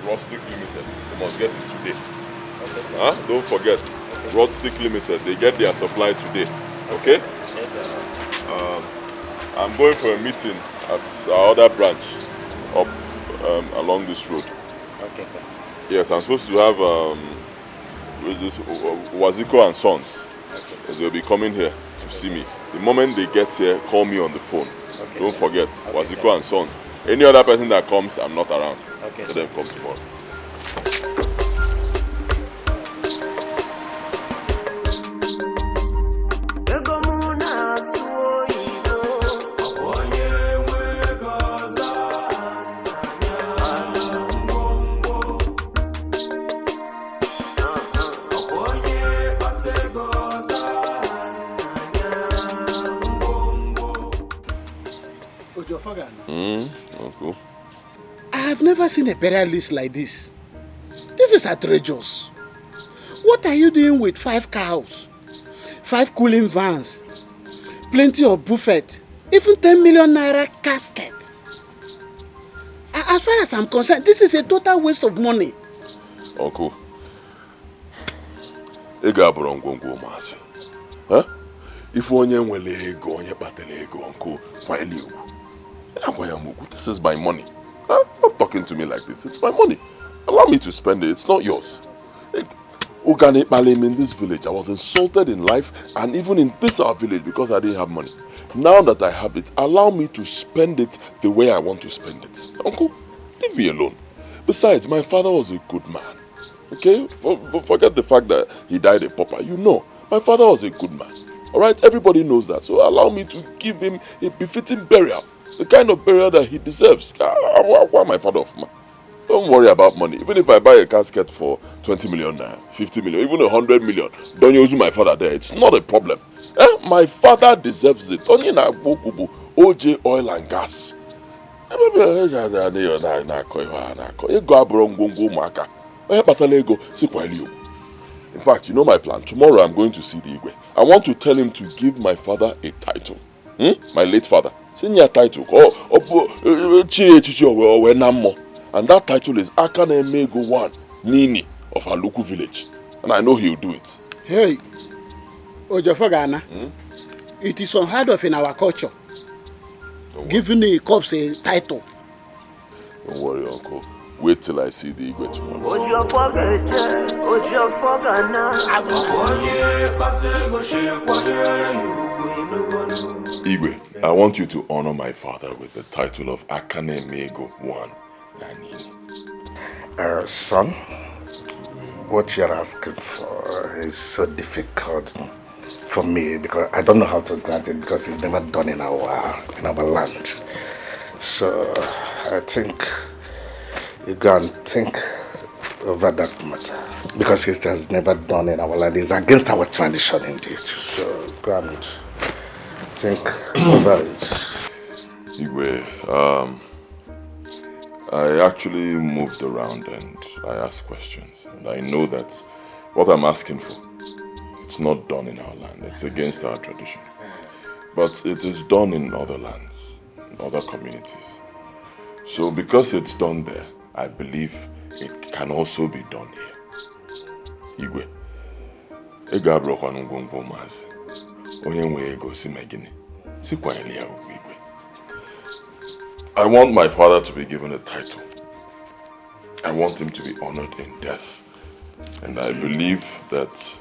Rustic Limited, they must get it today. Huh? Don't forget, Rustic Limited, they get their supply today. Okay? Yes, sir. I'm going for a meeting at our other branch up along this road. Okay, sir. Yes, I'm supposed to have Waziko and Sons. Okay. They'll be coming here to see me. The moment they get here, call me on the phone. Okay, don't forget, Waziko sir. And Sons. Any other person that comes, I'm not around. Okay, let them come tomorrow. Uncle. I have never seen a burial list like this. This is outrageous. What are you doing with 5 cows, 5 cooling vans, plenty of buffet, even 10 million naira casket? As far as I'm concerned, this is a total waste of money. Uncle, if onye nwele ego, onye patele ego, uncle, this is my money. Stop talking to me like this. It's my money. Allow me to spend it. It's not yours. In this village, I was insulted in life and even in this our village because I didn't have money. Now that I have it, allow me to spend it the way I want to spend it. Uncle, leave me alone. Besides, my father was a good man. Okay? Forget the fact that he died a pauper. You know, my father was a good man. Alright? Everybody knows that. So allow me to give him a befitting burial. The kind of burial that he deserves. Why my father of man? Don't worry about money. Even if I buy a casket for 20 million, 50 million, even 100 million, don't use my father there. It's not a problem. My father deserves it. Only na OJ oil and gas. In fact, you know my plan. Tomorrow I'm going to see the Igwe. I want to tell him to give my father a title. My late father. Senior title. And that title is Akane Mego 1 Nini of Aluku village. And I know he'll do it. Hey, Ojofogana, It is unheard of in our culture. Giving the corpse a title. Don't worry, Uncle. Wait till I see the Igwe tomorrow. Igwe, I want you to honor my father with the title of Akane Mego One Nanini. Son, what you're asking for is so difficult for me because I don't know how to grant it because it's never done in our land. So I think you go and think over that matter because it has never done in our land. It's against our tradition indeed. So go and think over it. Igwe, I actually moved around and I asked questions. And I know that what I'm asking for, it's not done in our land. It's against our tradition. But it is done in other lands, in other communities. So because it's done there, I believe it can also be done here. Igwe, I want my father to be given a title. I want him to be honored in death. And I believe that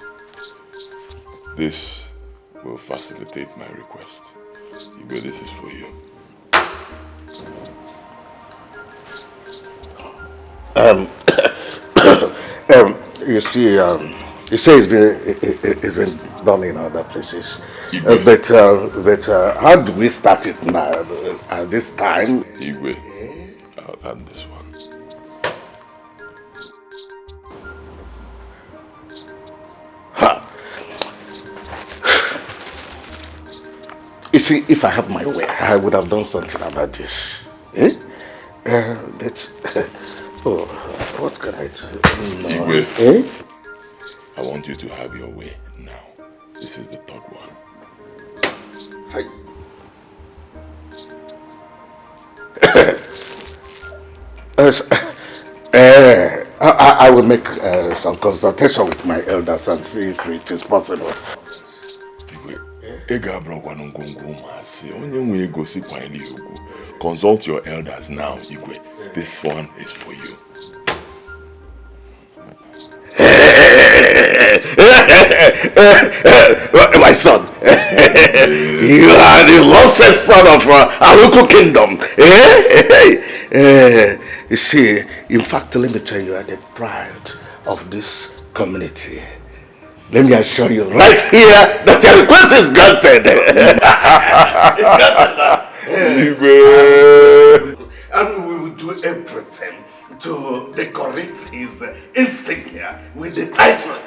this will facilitate my request. Igwe, this is for you. You see, you say it's been done in other places. But how do we start it now? At this time? Igwe, I'll add this one. You see, if I have my way, I would have done something about this. Eh? Oh, what can I do? Igwe, I want you to have your way now. This is the third one. I will make some consultation with my elders and see if it is possible. Consult your elders now, Igwe. This one is for you. My son, you are the lostest son of Aruku Kingdom. You see, in fact, let me tell you, you are the pride of this community. Let me assure you right here that your request is granted. It's granted now. And we will do everything to decorate his insignia with the title.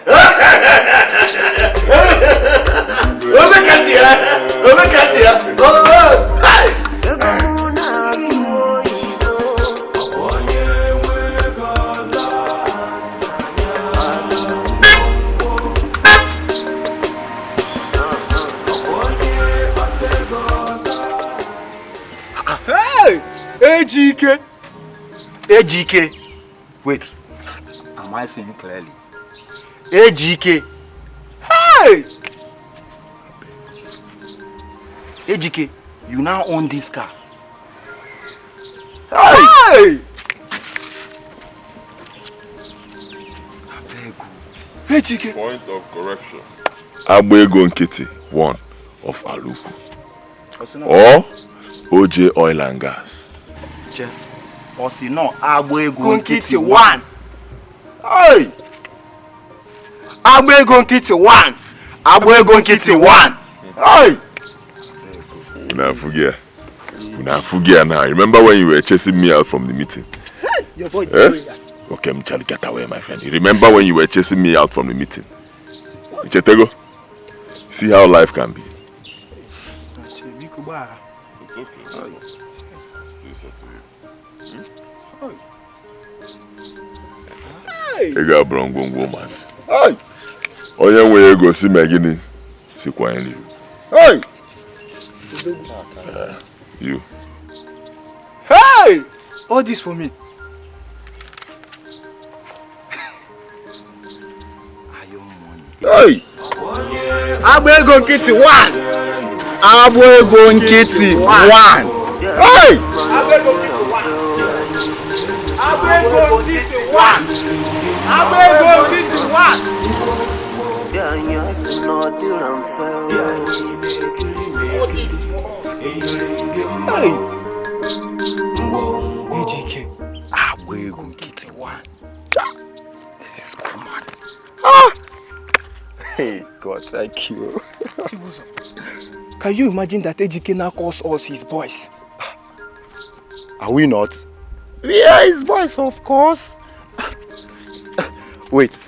Dikeh! Dikeh! Wait, am I seeing clearly? Dikeh! Hey! Dikeh, you now own this car. Hey! Dikeh! Point of correction. Agbego Nkiti, one of Aluku. Or OJ Oil and Gas. Osino Agbego Nkiti, one. Hey! Agbego Nkiti, one. Agbego Nkiti, one. Hey! Una forget now. Remember when you were chasing me out from the meeting? Hey, your boy. Okay, Charlie, get away, my friend. You remember when you were chasing me out from the meeting? Chetego, see how life can be. It's okay. Still said to you. Hey! Ega brongo womas. Hey! Oye we go see Megini. See quietly. Hey! You. Hey! All this for me. Hey! Agbego Nkiti, one. Abwego Nkiti 1. Hey! Abwego Nkiti 1. Abwego Nkiti 1. Hey! Dikeh. Abwego Nkiti 1. This is common. Ah! Hey, God, thank you. Can you imagine that Dikeh now calls us his boys? Are we not? We are his boys, of course. Wait,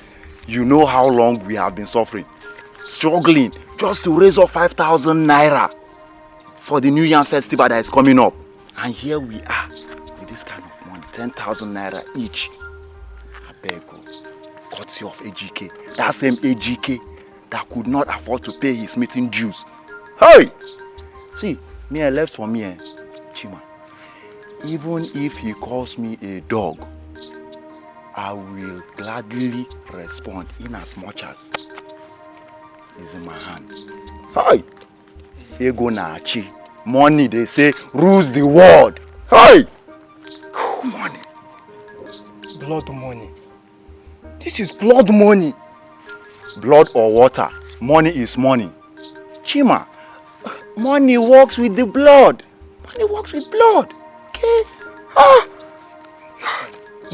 you know how long we have been suffering, struggling just to raise up 5,000 naira for the New Year festival that is coming up. And here we are with this kind of money, 10,000 naira each. I beg you, courtesy of Dikeh, that same Dikeh that could not afford to pay his meeting dues. Hey! See, me I left for me, Chima. Even if he calls me a dog, I will gladly respond in as much as is in my hand. Hey! Ego na achi. Money, they say, rules the world. Hey! Cool money. Blood money. This is blood money. Blood or water, money is money. Chima, money works with the blood. Money works with blood. Okay? Ah!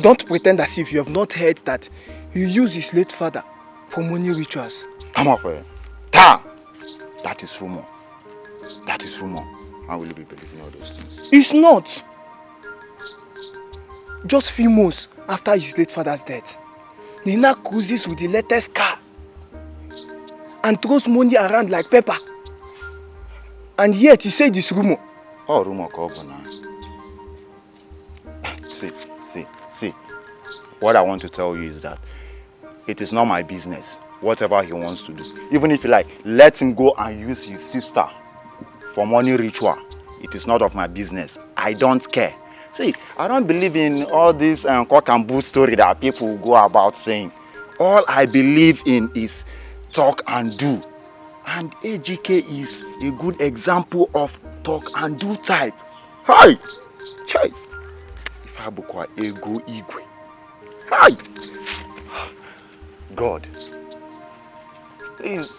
Don't pretend as if you have not heard that he used his late father for money rituals. Come on, friend. Ta! That is rumor. That is rumor. How will you be believing all those things? It's not. Just few months after his late father's death, he now cruises with the latest car and throws money around like pepper. And yet he said this rumor. Oh, rumor cover now. See. What I want to tell you is that it is not my business. Whatever he wants to do. Even if he like, let him go and use his sister for money ritual. It is not of my business. I don't care. See, I don't believe in all this cock and bull story that people go about saying. All I believe in is talk and do. And Dikeh is a good example of talk and do type. Hi! Chai! If I bukwa ego igwe. Hi! God, please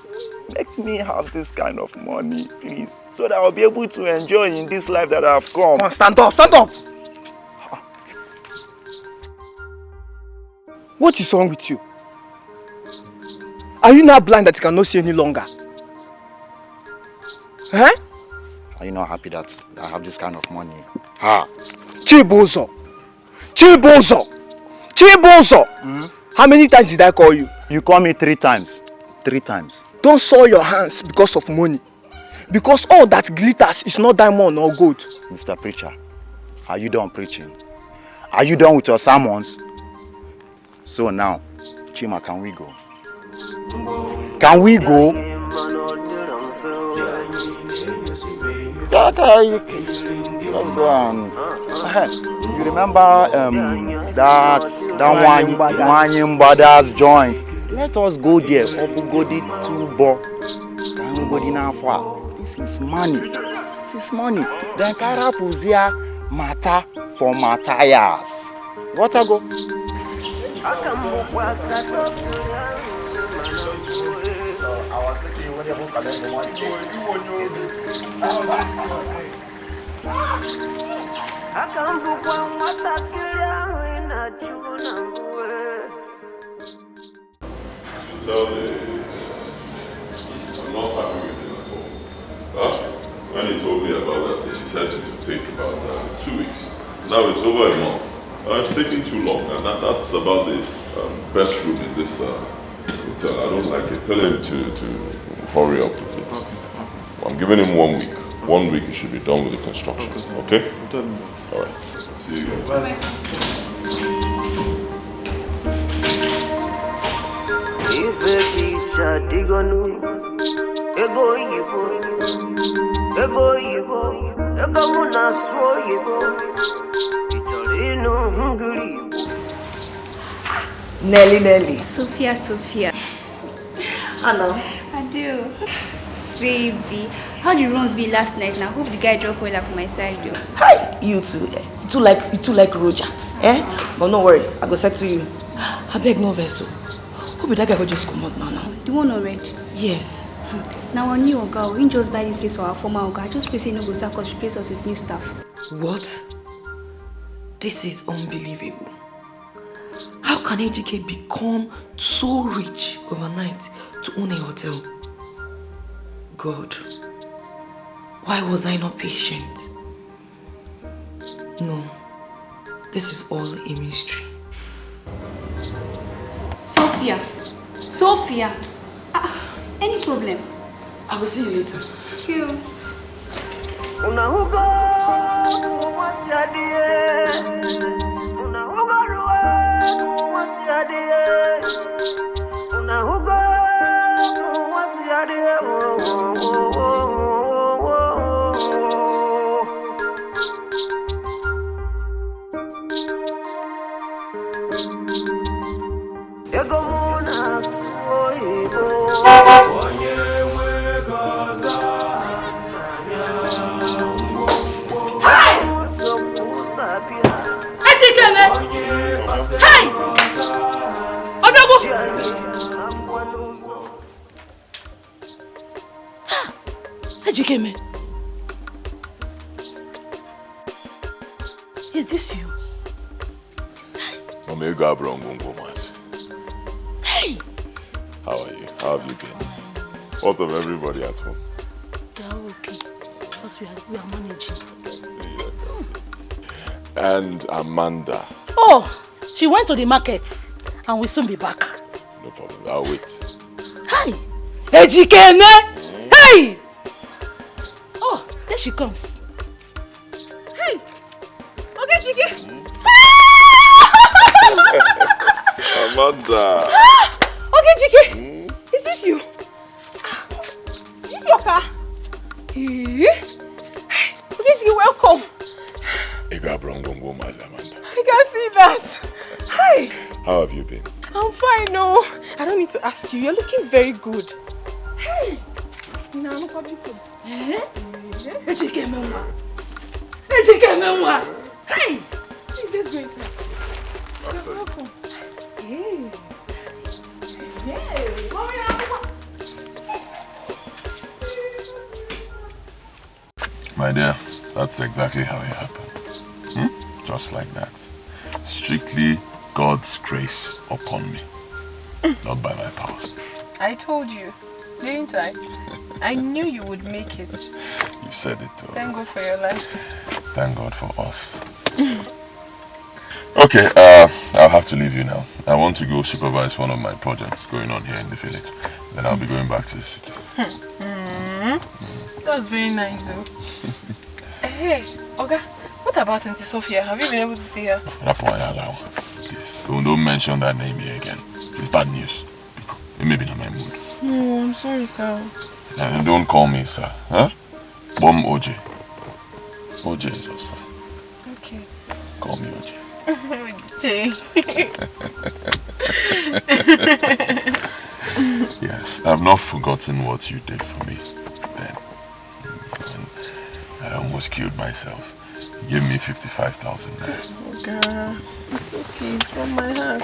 make me have this kind of money, please, so that I'll be able to enjoy in this life that I've come. Come on, stand up, stand up! What is wrong with you? Are you now blind that you cannot see any longer? Huh? Are you not happy that I have this kind of money? Ha! Chibozo! Chibozo! Chibozo! How many times did I call you? You call me 3 times. 3 times. Don't soil your hands because of money. Because all that glitters is not diamond or gold. Mr. Preacher, are you done preaching? Are you done with your sermons? So now, Chima, can we go? Can we go? Let's go and... You remember that Wanyim Brothers joint? Let us go there. This is money. This is money. Then Kaira Puzia Mata for Matthias. What I go? I was thinking when you look at them, Tell the I'm not happy with him at all. When he told me about that, he said it would take about 2 weeks. Now it's over a month. It's taking too long, and that's about the best room in this hotel. I don't like it. Tell him to hurry up with it. I'm giving him 1 week. 1 week he should be done with the construction. Okay? All right. See you guys. If a teacher digonu, ego yibo, ego muna so yibo, itorino hungry. Nelly. Sophia. Hello. I do. Baby, how did runs be last night now? Hope the guy dropped well up my side though. Hi, you too. You too like Roger. But don't worry, I go settle you. I beg no vessel. Hope that guy will just come out now. The one already? Yes. Now our new Oga, we didn't just buy this place for our former Oga. Just pray say no go sack us, replace us with new staff. What? This is unbelievable. How can Dikeh become so rich overnight to own a hotel? God, why was I not patient? No, this is all a mystery. Sophia, any problem? I will see you later. Thank you. Hey! Odogo! Ejikeme. Is this you? Omega Brongongo Mas. Hey! How are you? How have you been? What of everybody at home? They are okay. Because we are managing. And Amanda. Oh, she went to the market and will soon be back. No problem, I'll wait. Hi! Ejikeme! Hey! Oh, there she comes. Hey! Okay, Chike! Amanda! Okay, Chike! Is this you? Is this your car? Okay, Chike, welcome. Amanda. I can see that. Hi. How have you been? I'm fine, no. I don't need to ask you. You're looking very good. Hey. No, no public food. Ejikeme. Hey. Please, let's go inside. You're welcome. Hey. Hey. My dear, that's exactly how it happened. Just like that. Strictly God's grace upon me. Not by my power. I told you, didn't I? I knew you would make it. You said it too. Thank God for your life. Thank God for us. Okay, I'll have to leave you now. I want to go supervise one of my projects going on here in the village. Then I'll be going back to the city. That's very nice though. Hey, Oga. What about Auntie Sophia? Have you been able to see her? Please, don't mention that name here again. It's bad news. It may be in my mood. No, I'm sorry, sir. And don't call me sir. Huh? Bom OJ. OJ is just fine. Okay. Call me OJ. OJ. Yes, I've not forgotten what you did for me then. I almost killed myself. Give me 55,000 naira. Oh God, it's okay, it's from my heart.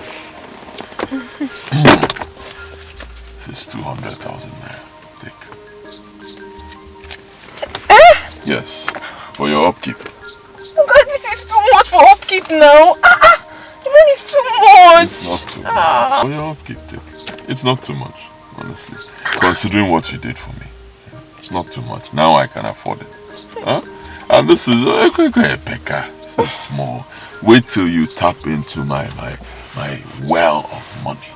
This is 200,000 naira. Take. Yes, for your upkeep. Oh God, this is too much for upkeep now. The money is too much. It's not too much. For your upkeep, take. It's not too much, honestly. Considering what you did for me. It's not too much. Now I can afford it. Huh? And this is Pekka. This is small. Wait till you tap into my well of money.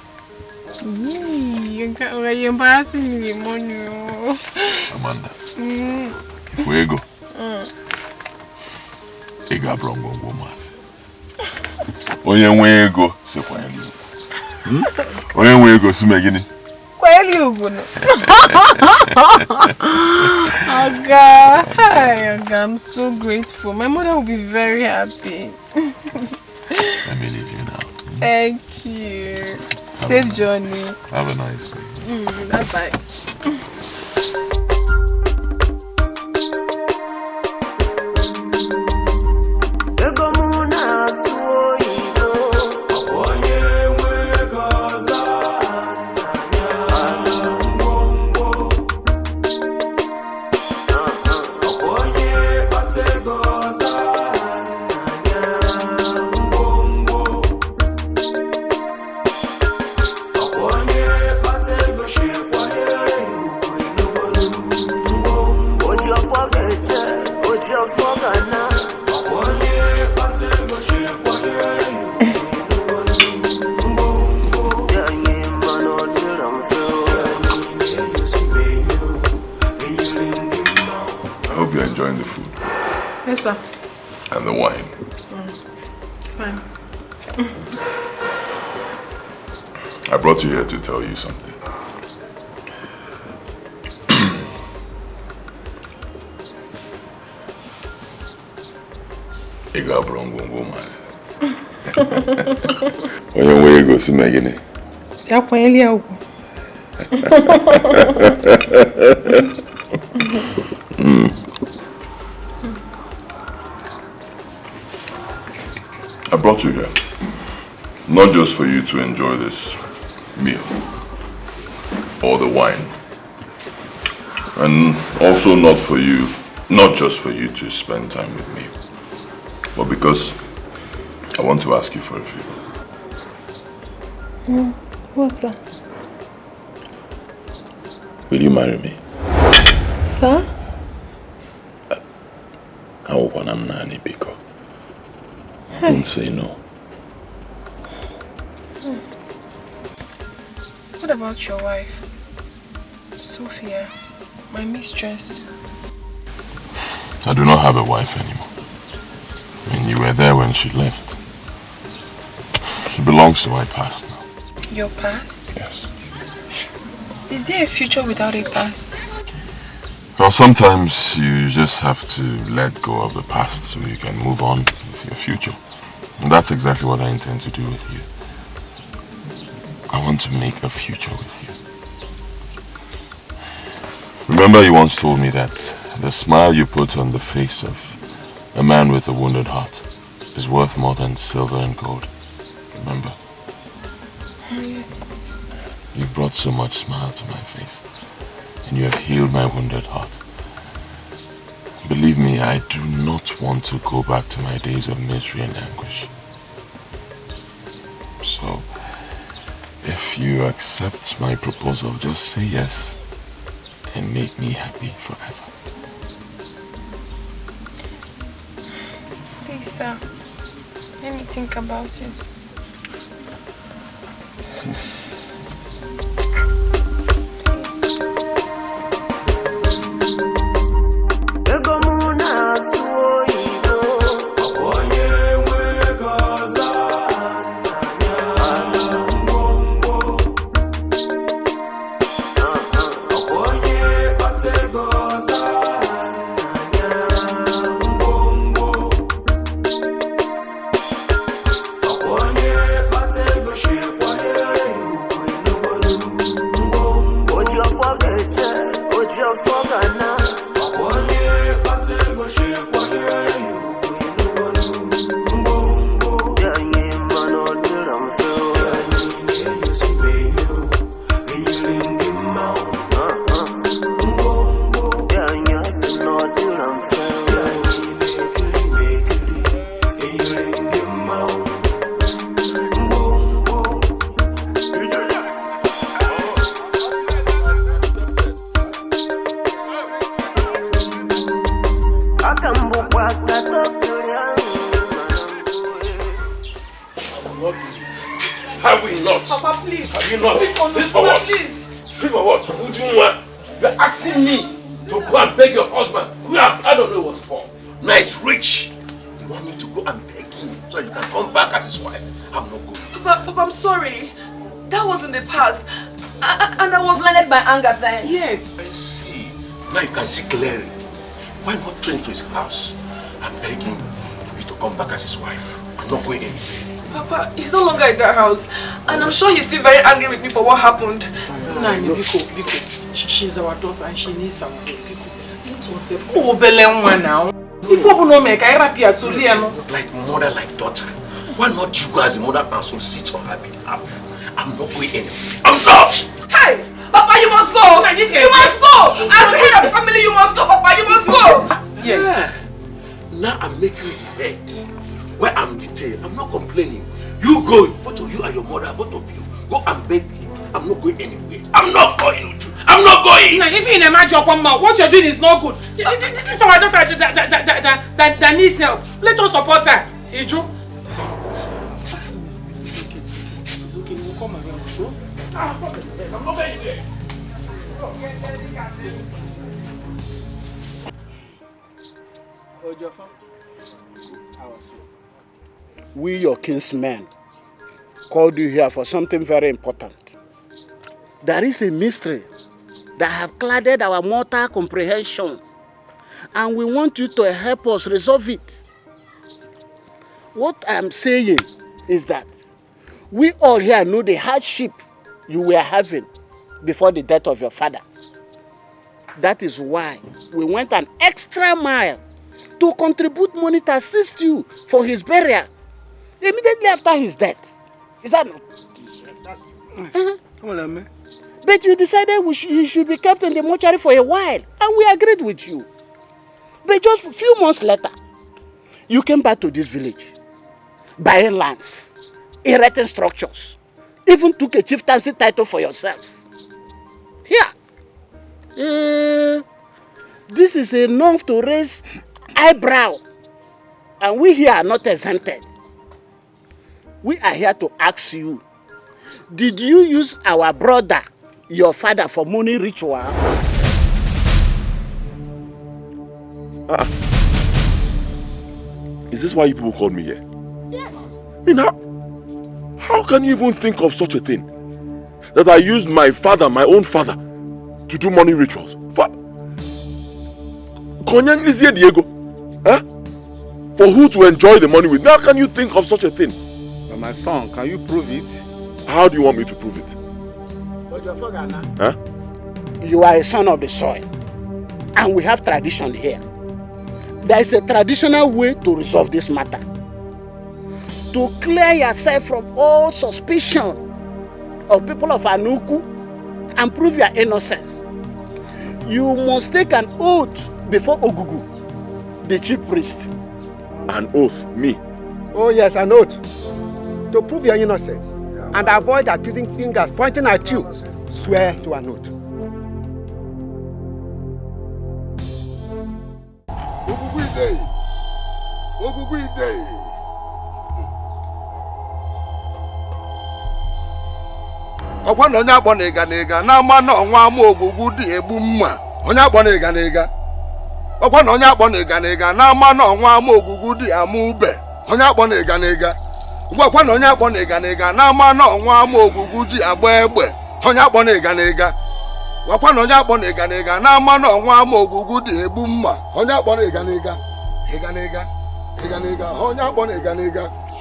You're embarrassing me with money. Amanda. If we go. Ega brongo mas. Onye nwe ego se kwanyelu. Onye nwe ego se megini. Kwanyelu ugono. Oga, hi Oga, I'm so grateful. My mother will be very happy. Let me leave you now. Thank you. Safe journey. Have a nice day. Bye bye. enjoying the food? Yes, sir. And the wine? Fine. I brought you here to tell you something. You got wrong, When you go to Megane? I brought you here, not just for you to enjoy this meal or the wine, and also not just for you to spend time with me, but because I want to ask you for a favor. What's that? Will you marry me? Sir? I want to marry Etiko. Don't say no. What about your wife? Sophia, my mistress. I do not have a wife anymore. I mean, you were there when she left. She belongs to my past now. Your past? Yes. Is there a future without a past? Well, sometimes you just have to let go of the past so you can move on with your future. And that's exactly what I intend to do with you. I want to make a future with you. Remember you once told me that the smile you put on the face of a man with a wounded heart is worth more than silver and gold. Remember? Yes. You've brought so much smile to my face, and you have healed my wounded heart. Believe me, I do not want to go back to my days of misery and anguish. So, if you accept my proposal, just say yes and make me happy forever. Please, sir. Let me think about it. Anger then. Yes. I see. Now you can see clearly. Why not train to his house? I'm begging for you to come back as his wife. I'm not going anywhere. Papa, he's no longer in that house. And I'm sure he's still very angry with me for what happened. Nani, Biko. She's our daughter and she needs some help. Biko. It was a poor one now. If you don't make I like mother, like daughter. Why not you guys, mother and son, sit on her behalf? I'm not going anywhere. I'm not! Hey! Papa, you must go! You must go! As the head of the family, you must go, Papa, you must go! Yes. Yeah. Now I'm making the head where I'm the tail. I'm not complaining. You go, both of you and your mother, both of you, go and beg him. I'm not going anywhere. I'm not going with you. I'm not going! Now, if you imagine what you're doing is not good. This is our daughter that needs help. Let us support her. It's true. It's okay, we'll come around. I'm not going there. We, your kinsmen, called you here for something very important. There is a mystery that have clouded our mortal comprehension, and we want you to help us resolve it. What I'm saying is that we all here know the hardship you were having before the death of your father. That is why we went an extra mile to contribute money to assist you for his burial immediately after his death. Is that not? Come on, man. But you decided he should be kept in the mortuary for a while, and we agreed with you. But just a few months later, you came back to this village, buying lands, erecting structures, even took a chieftaincy title for yourself. Here, this is enough to raise eyebrow, and we here are not exempted. We are here to ask you, did you use our brother, your father, for money ritual? Is this why you people called me here? Yes. I mean, how can you even think of such a thing? That I used my father, my own father, to do money rituals? Diego? Huh? For who to enjoy the money with? How can you think of such a thing? But my son, can you prove it? How do you want me to prove it? Huh? You are a son of the soil, and we have tradition here. There is a traditional way to resolve this matter. To clear yourself from all suspicion of people of Anuku and prove your innocence, you must take an oath before Ogugu, the chief priest. An oath? Me? Oh yes, an oath. To prove your innocence and avoid accusing fingers pointing at you, swear to an oath. Ọkwa na onye akpọ na-ega na-ama na ọnwa ama ogwugwu dị egbu mma. Onye akpọ na-ega ọkwa na onye akpọ na-ega na-ama na ọnwa ama ogwugwu dị ama ube. Onye akpọ na-ega ọkwa na onye akpọ na-ega na-ama na ọnwa ama ogwugwu dị agba egbe. Onye akpọ na-ega ọkwa na onye akpọ na-ega na-ama na ọnwa ama ogwugwu dị egbu mma. Onye akpọ na-ega onye akpọ na-ega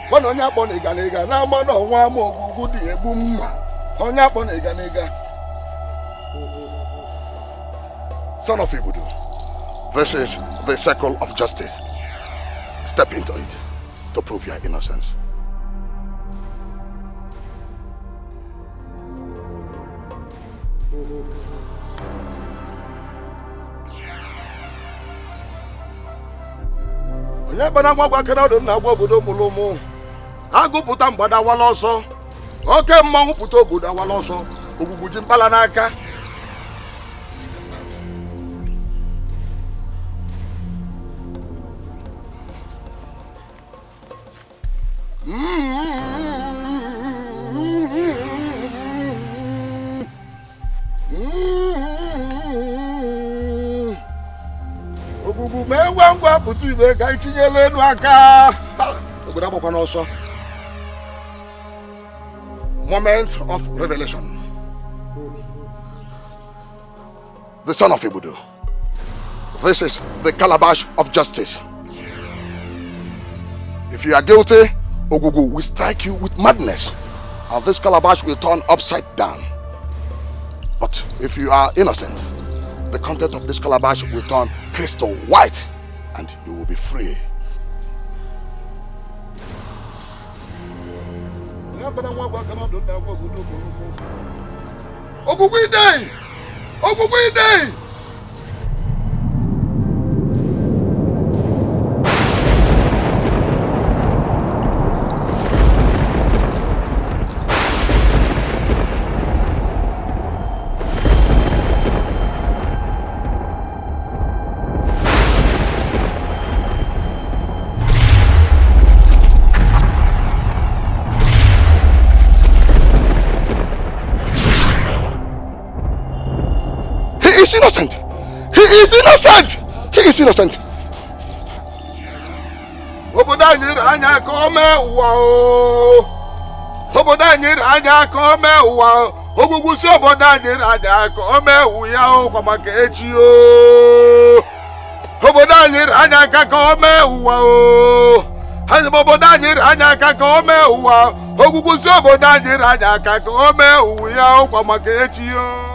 ọkwa na onye akpọ na-ega na-ama na ọnwa ama ogwugwu dị egbu mma. Onye akpọ na-ega Son of Ibudu, this is the circle of justice. Step into it to prove your innocence. Onye gbana gwagwa kena ọdụ na-agwa obodo mụlụmụ. Agụpụta mgbada wala ọsọ. Oke mmanwụ pụta obodo awala ọsọ. Ogbugbu ji mkpala n'aka. Ogbugbu ma ngwa ngwa pụta ibe ka itinyela enu aka. Obodo agbakwa n'ọsọ. Moment of revelation. The son of Ibudu. This is the calabash of justice. If you are guilty, Ogugu will strike you with madness, and this calabash will turn upside down. But if you are innocent, the content of this calabash will turn crystal white, and you will be free. Ogugwide! Ogugwide! He is innocent. He is innocent. He is innocent. obodo anyị anya ka o mee ụwa o. Obodo anyị anya ka o mee ụwa ogwugwu si obodo anyị anya ka o mee ụwa ya o kwa maka echi o. Obodo anyị anya ka o mee ụwa o. Obodo anyị anya ka o mee ụwa ogwugwu si obodo anyị anya ka o mee ụwa ya o kwa maka echi o.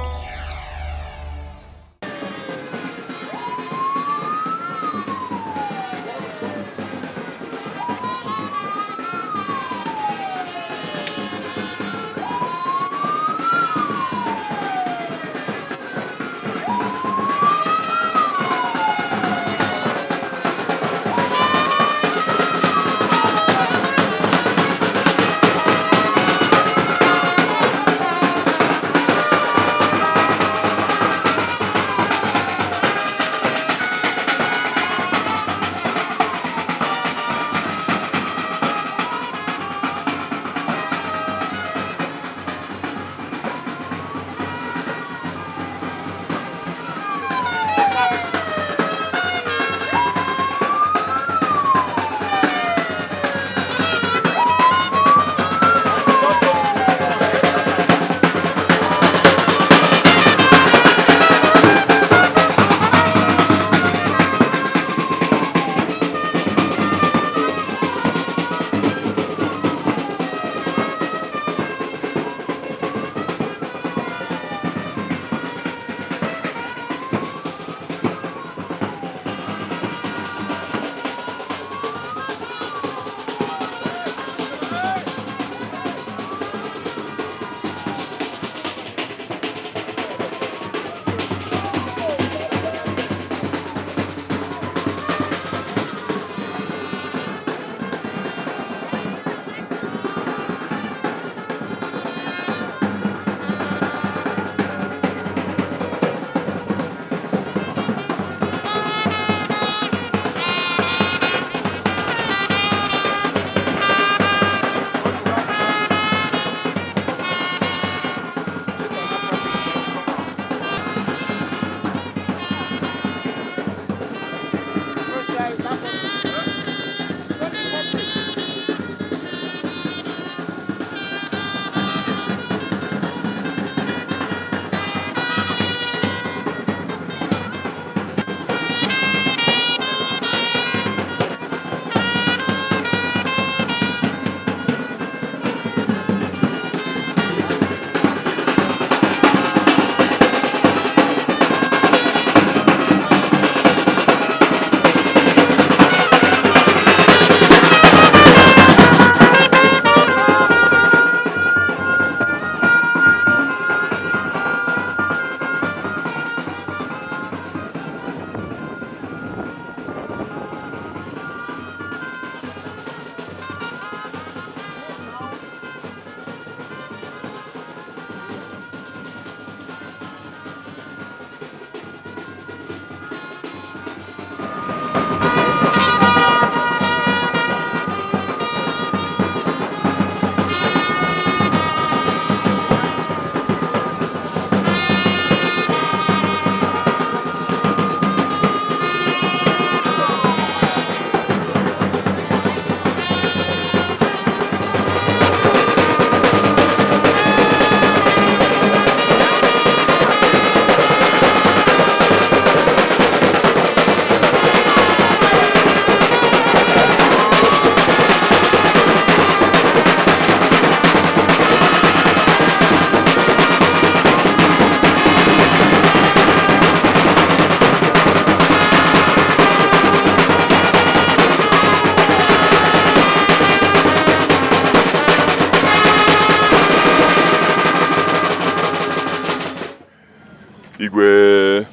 Igwe,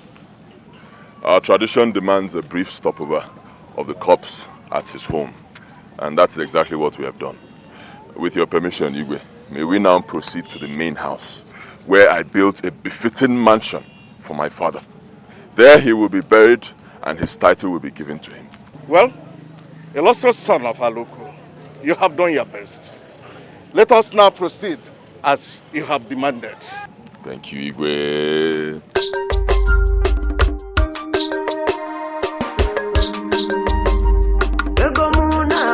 our tradition demands a brief stopover of the corpse at his home, and that's exactly what we have done. With your permission, Igwe, may we now proceed to the main house, where I built a befitting mansion for my father. There he will be buried, and his title will be given to him. Well, illustrious son of Aluku, you have done your best. Let us now proceed as you have demanded. Thank you, Igwe. Ego muna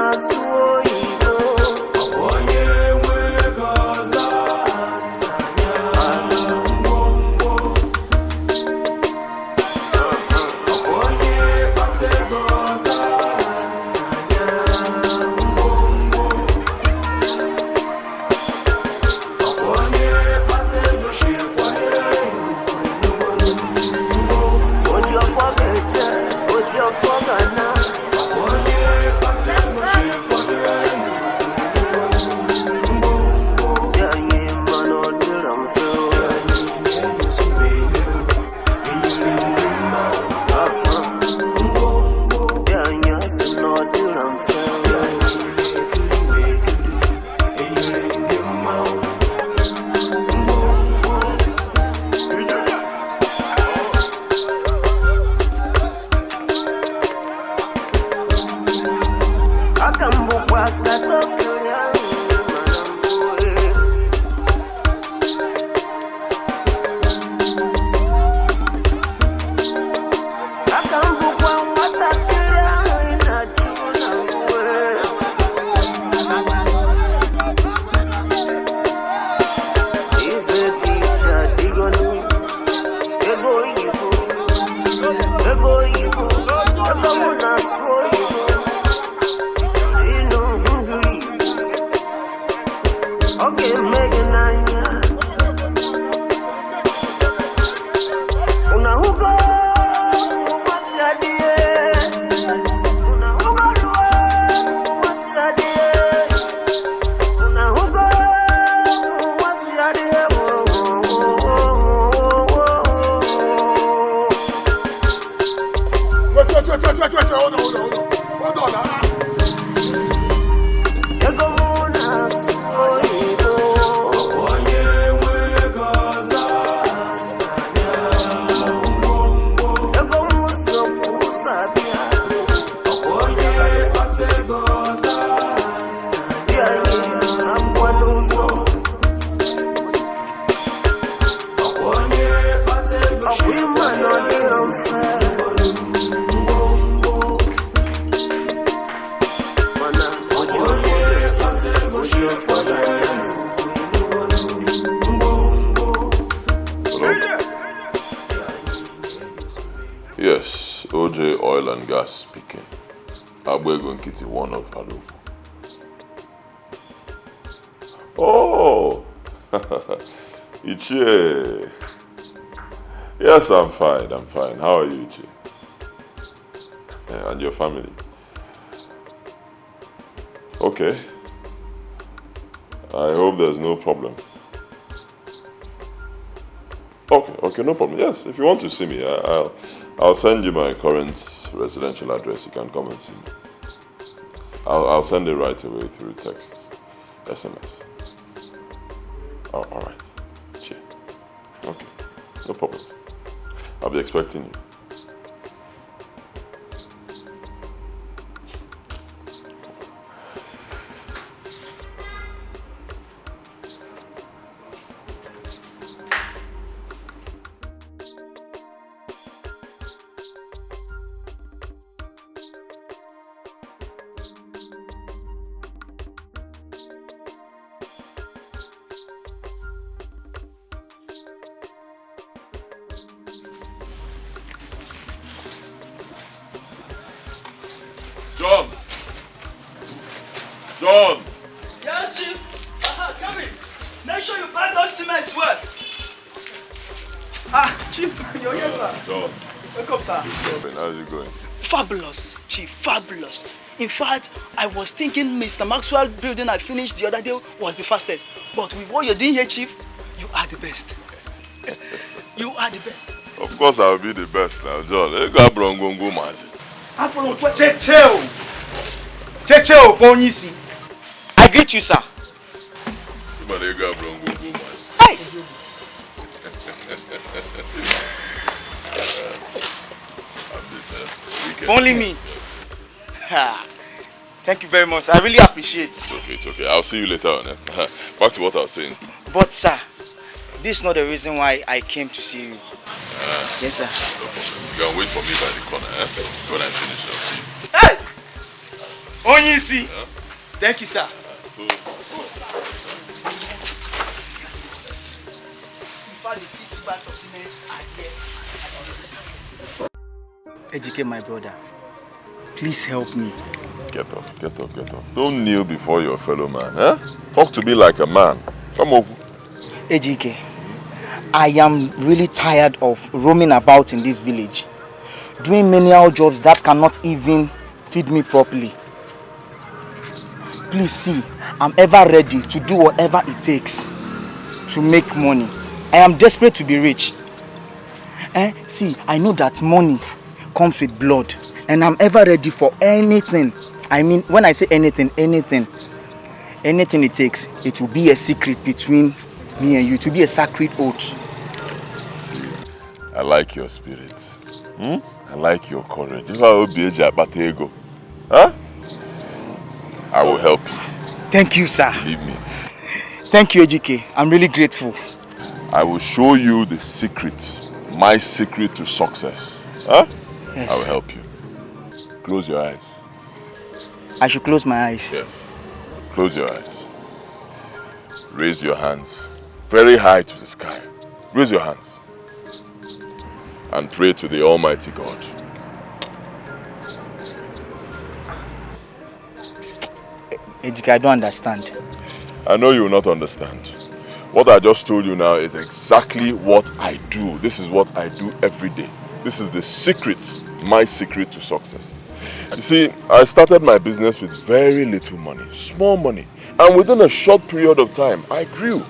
Hold on. Yes, OJ Oil and Gas speaking. Abwego Nkiti, one of Halu. Oh, Ichie. Yes, I'm fine. How are you, Ichie? Yeah, and your family? Okay. I hope there's no problem. Okay, no problem. Yes, if you want to see me, I'll send you my current residential address. You can come and see me. I'll send it right away through text, SMS. Oh, all right. Cheers. Okay, no problem. I'll be expecting you. John! Yes, Chief. Come in. Make sure you pack those cements well. Chief, you're here, sir. John. Welcome, sir. How's it going? Fabulous, Chief, fabulous. In fact, I was thinking Mr. Maxwell building I finished the other day was the fastest. But with what you're doing here, Chief, you are the best. You are the best. Of course I'll be the best now, John. Checheo, Ponyisi. I greet you, sir. Hey! Only me. Thank you very much. I really appreciate it. It's okay. I'll see you later on. Back to what I was saying. But, sir, this is not the reason why I came to see you. Yes, sir. No problem. You can wait for me by the corner. When I finish, I'll see you. Hey! Onyisi. Thank you, sir. Educate my brother. Please help me. Get up. Don't kneel before your fellow man. Talk to me like a man. Come over. Ejike, I am really tired of roaming about in this village, doing menial jobs that cannot even feed me properly. Please see, I'm ever ready to do whatever it takes to make money. I am desperate to be rich. See, I know that money comes with blood, and I'm ever ready for anything. I mean, when I say anything it takes, it will be a secret between me and you, to be a sacred oath. I like your spirit. I like your courage. If I would be a batego, I will help you. Thank you, sir. Believe me. Thank you, Ejike. I'm really grateful. I will show you the secret, my secret to success. Yes. I will help you. Close your eyes. I should close my eyes? Yeah. Close your eyes. Raise your hands very high to the sky. Raise your hands. And pray to the Almighty God. Ejike, I don't understand. I know you will not understand. What I just told you now is exactly what I do. This is what I do every day. This is the secret, my secret to success. You see, I started my business with very little money, small money. And within a short period of time, I grew.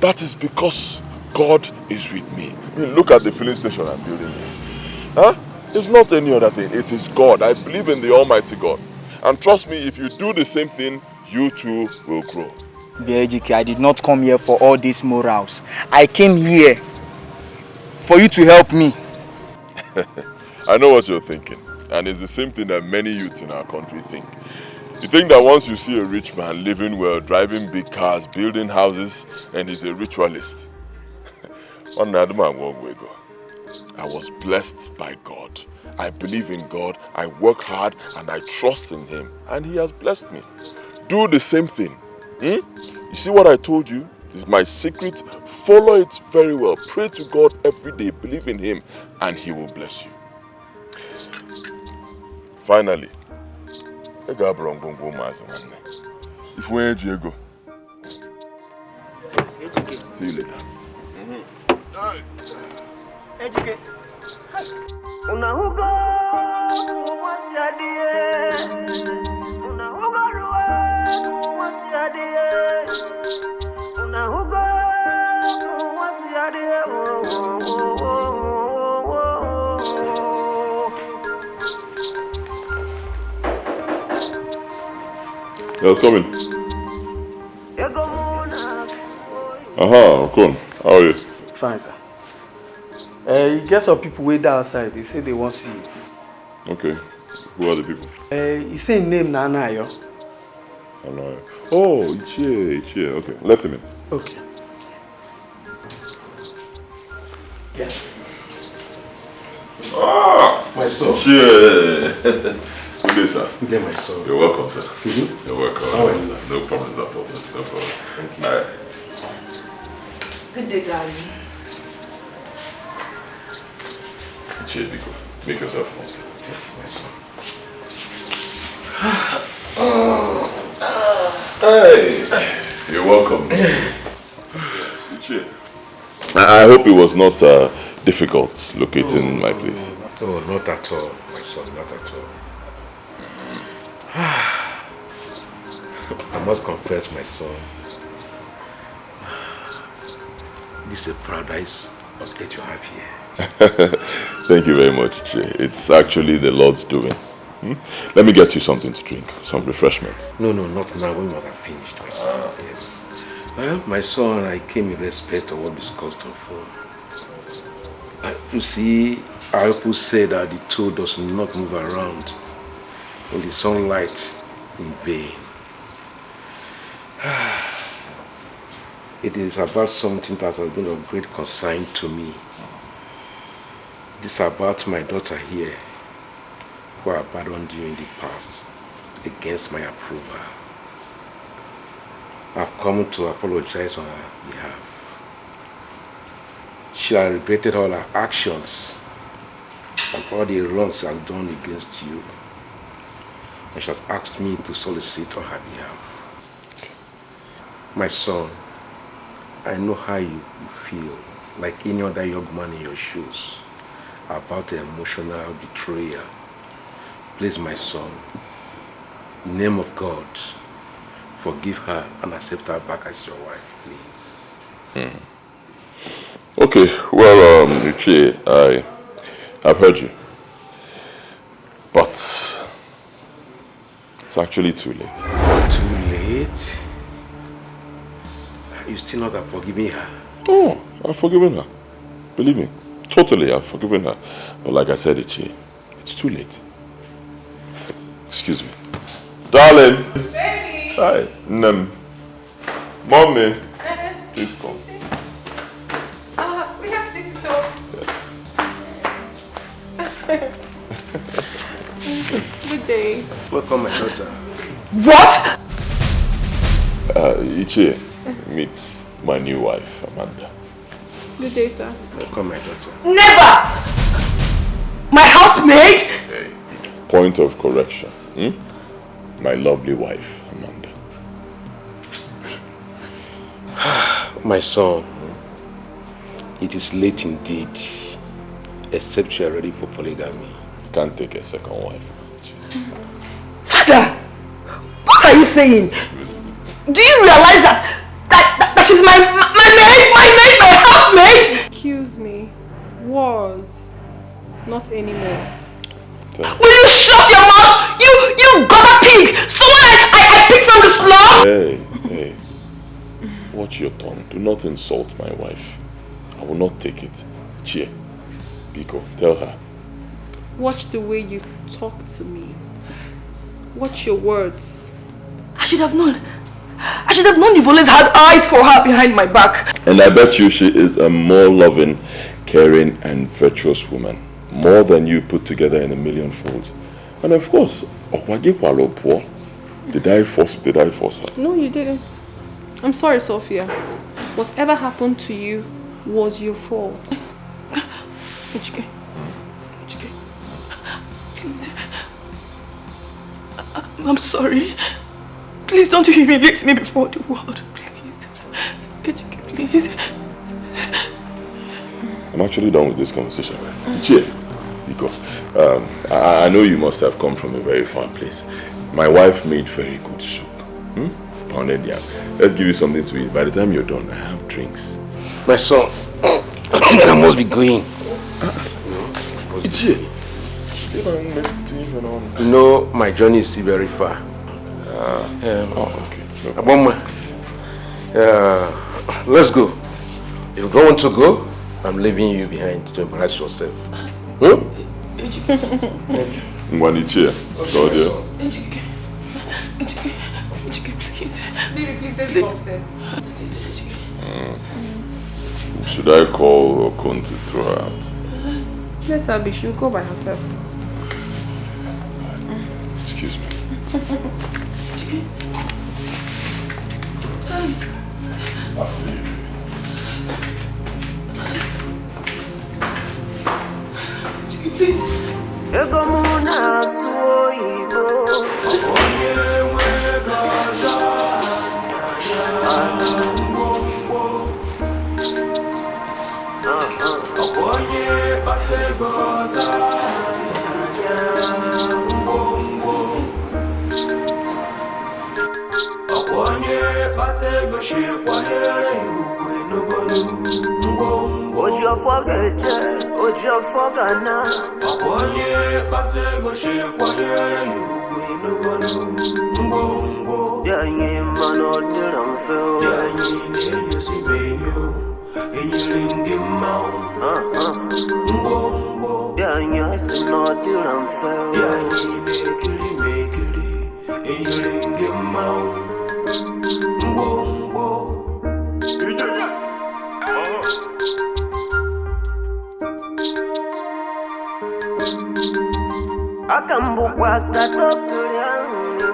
That is because God is with me. I mean, look at the filling station I'm building here. It's not any other thing. It is God. I believe in the Almighty God. And trust me, if you do the same thing, you too will grow. Dikeh, I did not come here for all these morals. I came here for you to help me. I know what you're thinking. And it's the same thing that many youths in our country think. You think that once you see a rich man living well, driving big cars, building houses, and he's a ritualist. I was blessed by God. I believe in God, I work hard, and I trust in Him. And He has blessed me. Do the same thing. You see what I told you? This is my secret. Follow it very well. Pray to God every day. Believe in Him, and He will bless you. Finally, if we go, see you later. Unahugo wasiadie, unahugo ruwe wasiadie, unahugo wasiadie. Yeah, come in. Aha, Okon, how are you? Fine, sir. You get some people way down outside. They say they want to see you. Okay. Who are the people? He say name Nanayo. Anayo. Oh, Ichie. Okay, let him in. Okay. Yeah. Ah, my son. Ichie. Good day, sir. Good day, my son. You're welcome, sir. Mm-hmm. You're welcome. All right, sir. No problems at all, sir. No problem. Thank you. All right. Good day, darling. Ichie, Biko, make yourself comfortable. My son. Hey, you're welcome. Yes, Ichie. I hope it was not difficult locating my place. Oh, not at all, my son, not at all. I must confess, my son, this is a paradise that you have here. Thank you very much, Ichie. It's actually the Lord's doing. Let me get you something to drink, some refreshments. No, not now. We must have finished, my son. Yes. Well, my son, I came in respect of what we discussed on phone. You see, our people say that the toe does not move around in the sunlight in vain. It is about something that has been of great concern to me. It is about my daughter here, who abandoned you in the past against my approval. I've come to apologize on her behalf. She has regretted all her actions and all the wrongs she has done against you. And she has asked me to solicit on her behalf. My son, I know how you feel, like any other young man in your shoes, about the emotional betrayal. Please, my son, in the name of God, forgive her and accept her back as your wife, please. Okay, well, Ichie, I've heard you. But it's actually too late. Too late? You still not have forgiven her? Oh, I've forgiven her. Believe me. Totally, I've forgiven her. But like I said, Ichie, it's too late. Excuse me. Darling. Baby. Hi. Mommy. Please come. We have visitors. Good day. Welcome, my daughter. What? Ichie, meet my new wife, Amanda. Good day, sir. Welcome, my daughter. Never! My housemaid? Hey, point of correction. My lovely wife, Amanda. My son, it is late indeed, except you are ready for polygamy. Can't take a second wife. Father! What are you saying? Do you realize that she's my housemate? Excuse me. Was. Not anymore. Will you shut your mouth? You gutter pig! Someone I picked from the slum! Hey. Watch your tongue. Do not insult my wife. I will not take it. Cheer. Biko, tell her. Watch the way you talk to me. Watch your words. I should have known. You've always had eyes for her behind my back. And I bet you she is a more loving, caring and virtuous woman. More than you put together in a million folds. And of course, did I force her? No, you didn't. I'm sorry, Sophia. Whatever happened to you was your fault. Dikeh, please. I'm sorry. Please don't humiliate me before the world. Please. Dikeh, please. I'm actually done with this conversation. Cheer. Because I know you must have come from a very far place. My wife made very good soup. Pounded yam. Let's give you something to eat. By the time you're done, I have drinks. My son, I think I must be going. You know, my journey is still very far. Okay. Let's go. If you don't want to go, I'm leaving you behind to embarrass yourself. One chair. Go there. Dikeh, please. Baby, please, let's go upstairs. Should I call Okon to throw her out? Let her be. She'll go by herself. Excuse me. Please. Ojo forget, ojo forgana. Akwanye batego shikwanye yukwinugonu mbombo. Yanyi mano dilamfeo. Yanyi ne yusibenyo. Inyilingi mau. Mbombo. Yanyi asino dilamfeo. Yanyi mekili. Inyilingi mau. Mbombo. Akambukwa katokulya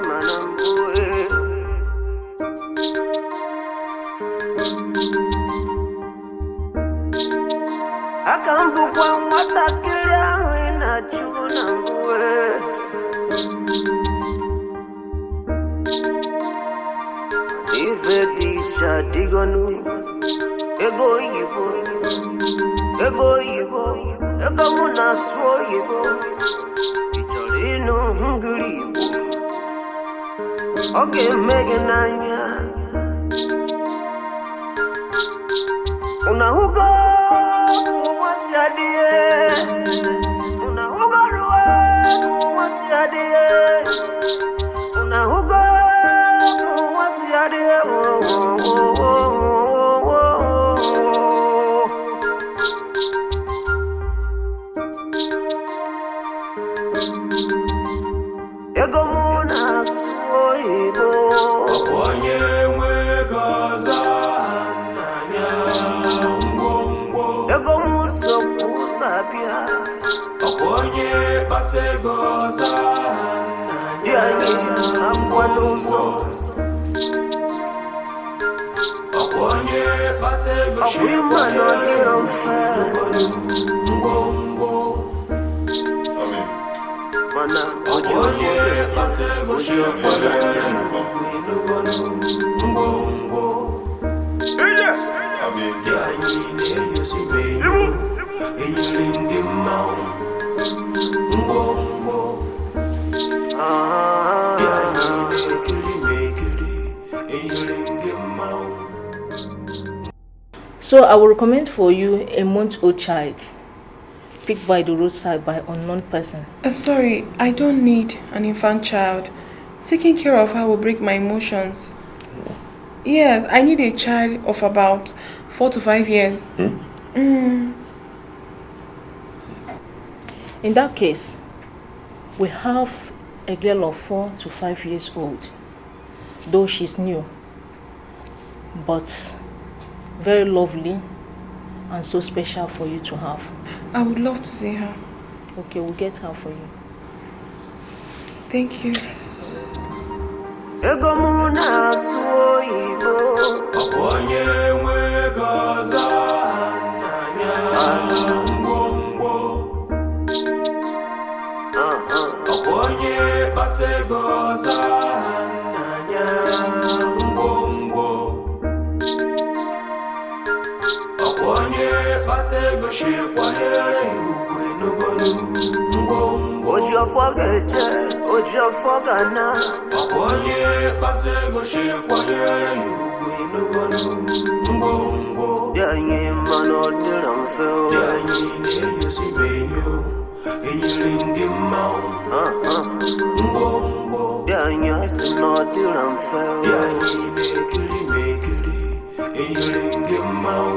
manambue. Akambukwa matakilya inachuna mbue. Ife ticha digonu. Ego yibo. Ego munaswo yibo. Ino ngribu. Okay, megenanya. Unahugo wasiadie. Unahugo wasiadie. Unahugo wasiadie. So I will recommend for you a month-old child. picked by the roadside by unknown person. Sorry, I don't need an infant child. Taking care of her will break my emotions. Yes, I need a child of about 4 to 5 years. In that case, we have a girl of 4 to 5 years old, though she's new, but very lovely and so special for you to have. I would love to see her. Okay, we'll get her for you. Thank you. Ojo forget, ojo forgana. Oye, batego she kwanyere you Danye mano diram feel. Danye ne you see benyo. Enyilingi mau. Danye sino diram feel. Danye ne kili. Enyilingi mau.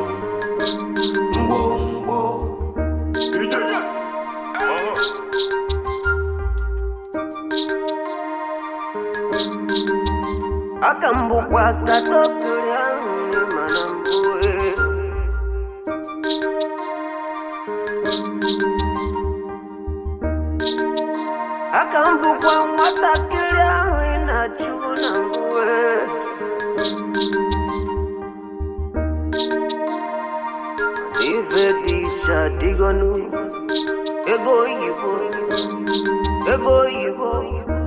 Akambukwa katokulia manambue. Akambukwa matakilia inachuna mbue. Ife dicha digonu. Ego yibo. Ego yibo.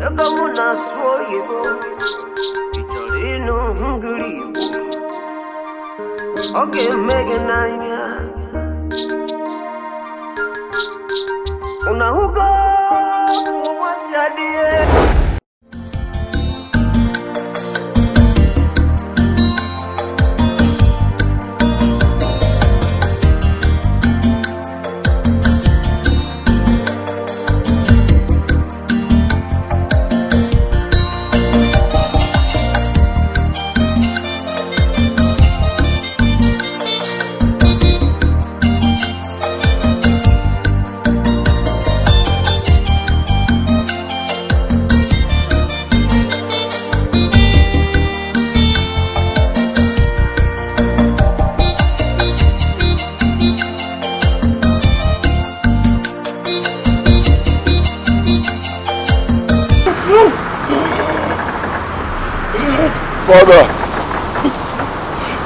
Ego muna suo yibo. Ino ngribu oge megenanya una hugo wasiadie.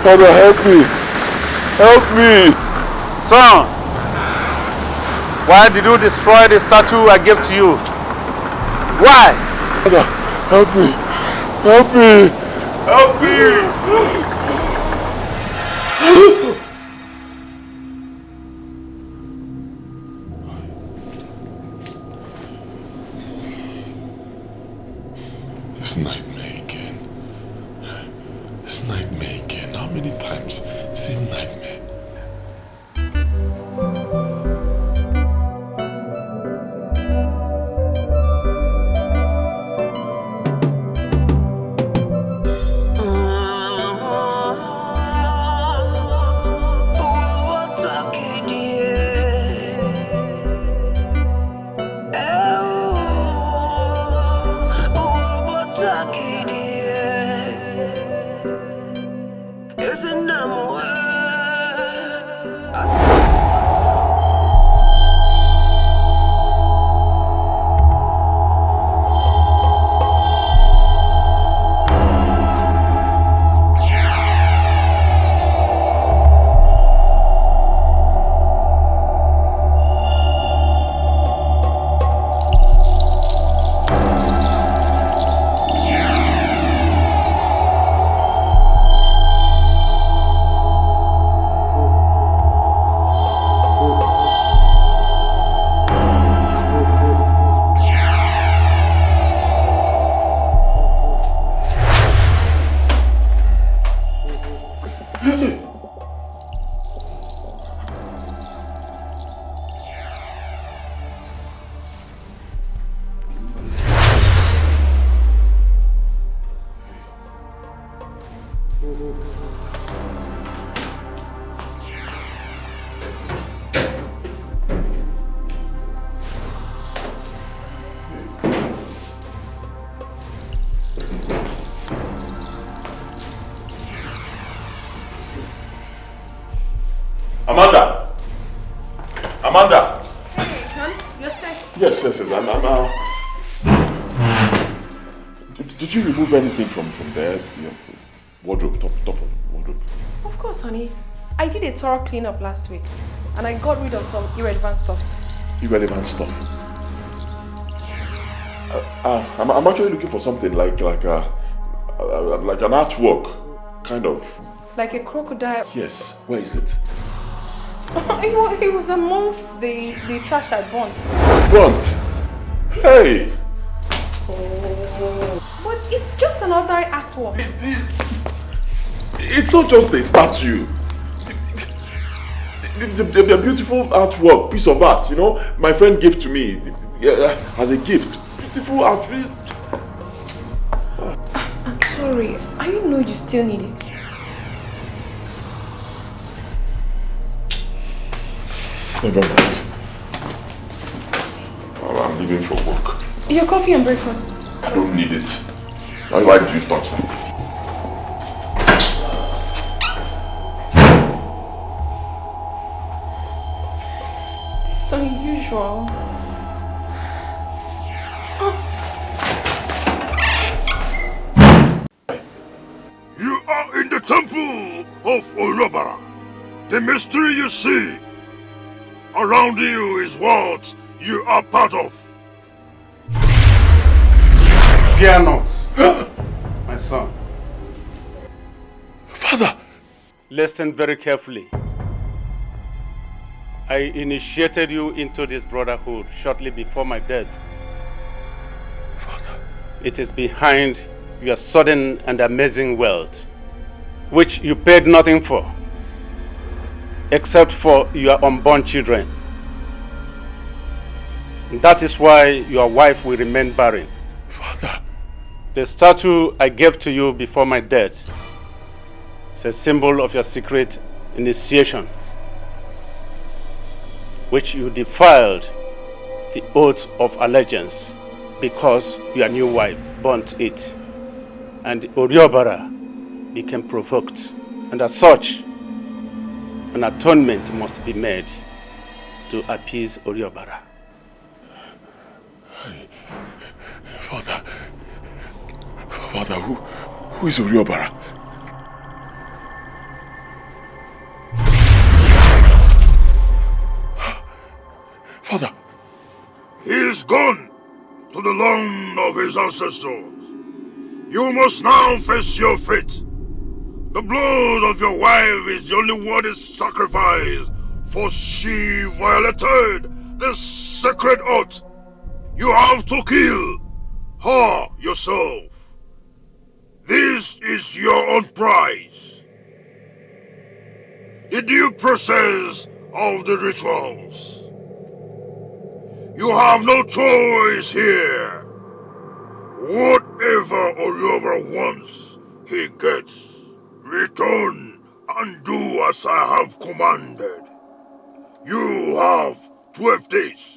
Father, help me. Help me. Son, why did you destroy the statue I gave to you? Why? Father, help me. Help me. Help me. This nightmare again. This nightmare again. How many times? Same nightmare. Isn't that Amanda! Amanda! Hey, hon, you're set. Yes. Did you remove anything from there? Your wardrobe, top of wardrobe? Of course, honey. I did a thorough cleanup last week, and I got rid of some irrelevant stuff. Irrelevant stuff? I'm actually looking for something like an artwork, kind of. Like a crocodile. Yes. Where is it? It was amongst the trash I burnt. Burnt? Hey! But it's just an ordinary artwork. It's not just a statue. It's a beautiful artwork, piece of art, you know. My friend gave to me as a gift. Beautiful art. I'm sorry. I know you still need it. Never mind. Well, I'm leaving for work. Your coffee and breakfast. I don't need it. Why did you touch that? It's unusual. You are in the temple of Olobara. The mystery you see around you is what you are part of. Fear not, my son. Father! Listen very carefully. I initiated you into this brotherhood shortly before my death. Father. It is behind your sudden and amazing wealth, which you paid nothing for, except for your unborn children. That is why your wife will remain barren. Father. The statue I gave to you before my death is a symbol of your secret initiation, which you defiled the oath of allegiance because your new wife burnt it, and Oriobara became provoked, and as such, an atonement must be made to appease Oriobara. Father, who is Oriobara? Father. He is gone to the land of his ancestors. You must now face your fate. The blood of your wife is the only worthy sacrifice, for she violated the sacred oath. You have to kill her yourself. This is your own prize. The due process of the rituals. You have no choice here. Whatever Oriobara wants, he gets. Return and do as I have commanded. You have 12 days.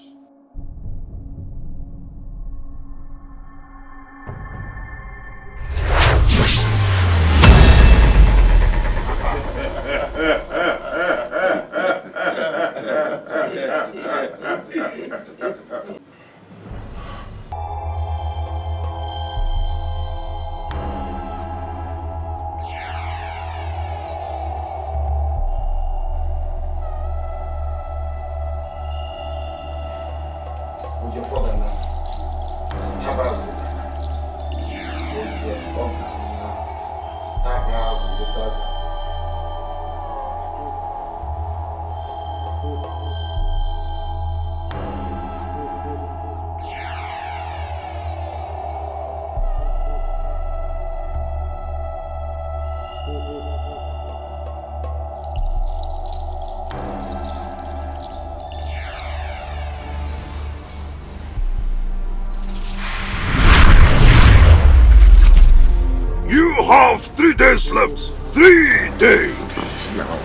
You have 3 days left. 3 days. Please now.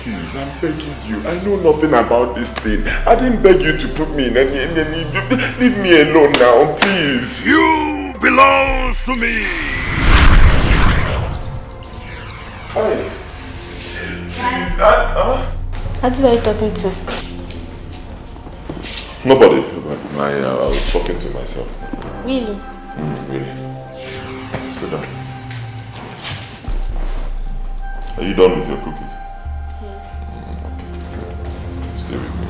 Please, I'm begging you. I know nothing about this thing. I didn't beg you to put me in any... Leave me alone now, please. You belong to me. Hey. Please, Who are you talking to? Nobody. I was talking to myself. Really? Really. Sit down. Are you done with your cookies? Yes. Okay. Stay with me.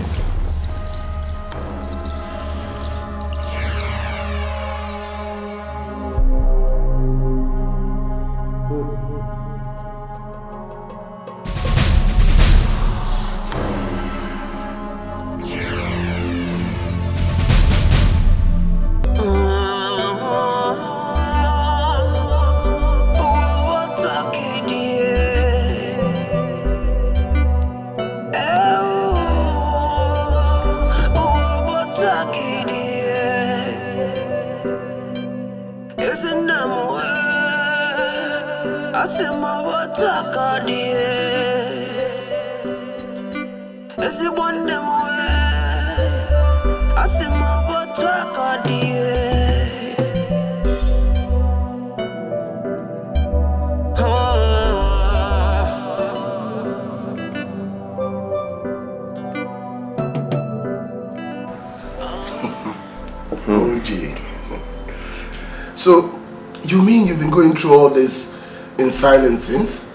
So, you mean you've been going through all this in silence since?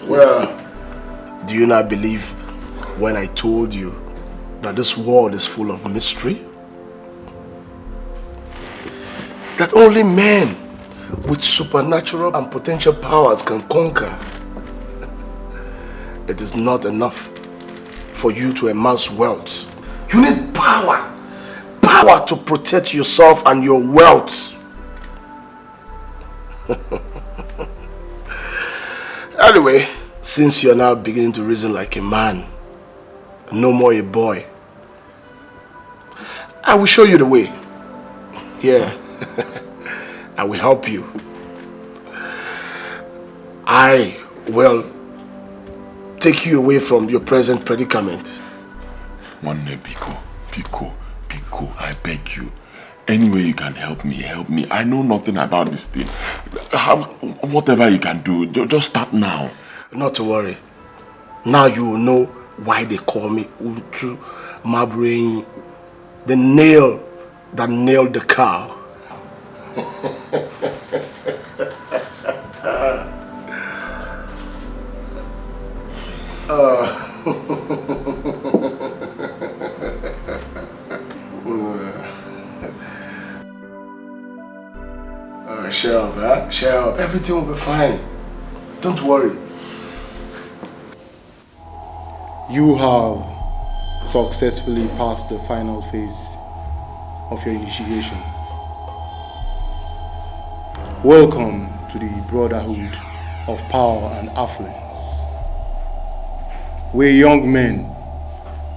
Well, do you not believe when I told you that this world is full of mystery? That only men with supernatural and potential powers can conquer. It is not enough for you to amass wealth. You need power. Power to protect yourself and your wealth. Anyway, since you're now beginning to reason like a man, no more a boy, I will show you the way. Here, I will help you. I will take you away from your present predicament. One day, Biko, I beg you. Any way you can help me. I know nothing about this thing. Whatever you can do, just start now. Not to worry. Now you will know why they call me Utu Mabrain, the nail that nailed the cow. Shut up. Everything will be fine. Don't worry. You have successfully passed the final phase of your initiation. Welcome to the brotherhood of power and affluence, where young men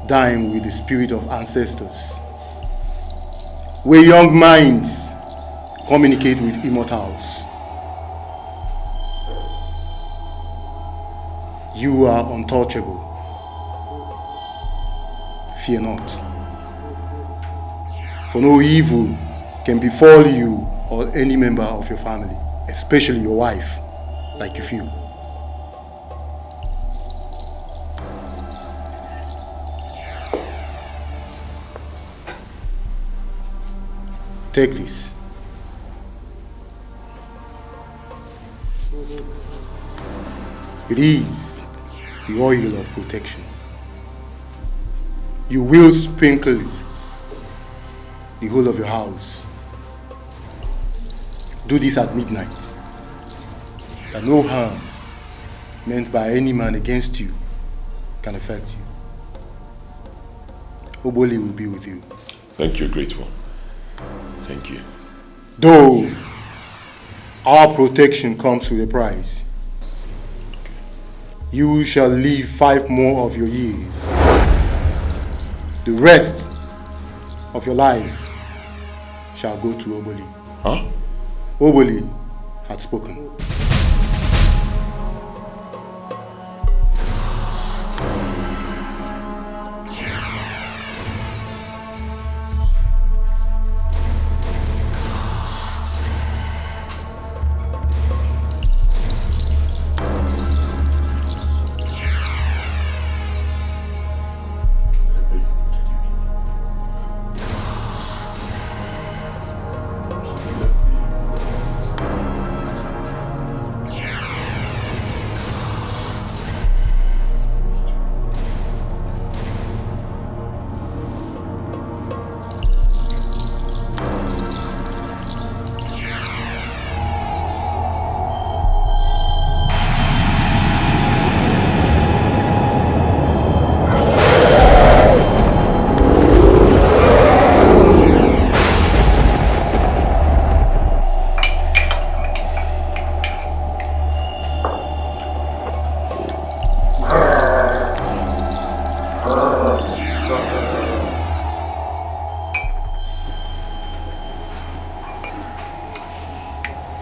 dine with the spirit of ancestors, where young minds communicate with immortals. You are untouchable. Fear not. For no evil can befall you or any member of your family, especially your wife, like you feel. Take this. It is the oil of protection. You will sprinkle it the whole of your house. Do this at midnight, that no harm meant by any man against you can affect you. Oboli will be with you. Thank you, great one. Thank you. Though our protection comes with a price, you shall live 5 more of your years. The rest of your life shall go to Oboli. Huh? Oboli had spoken.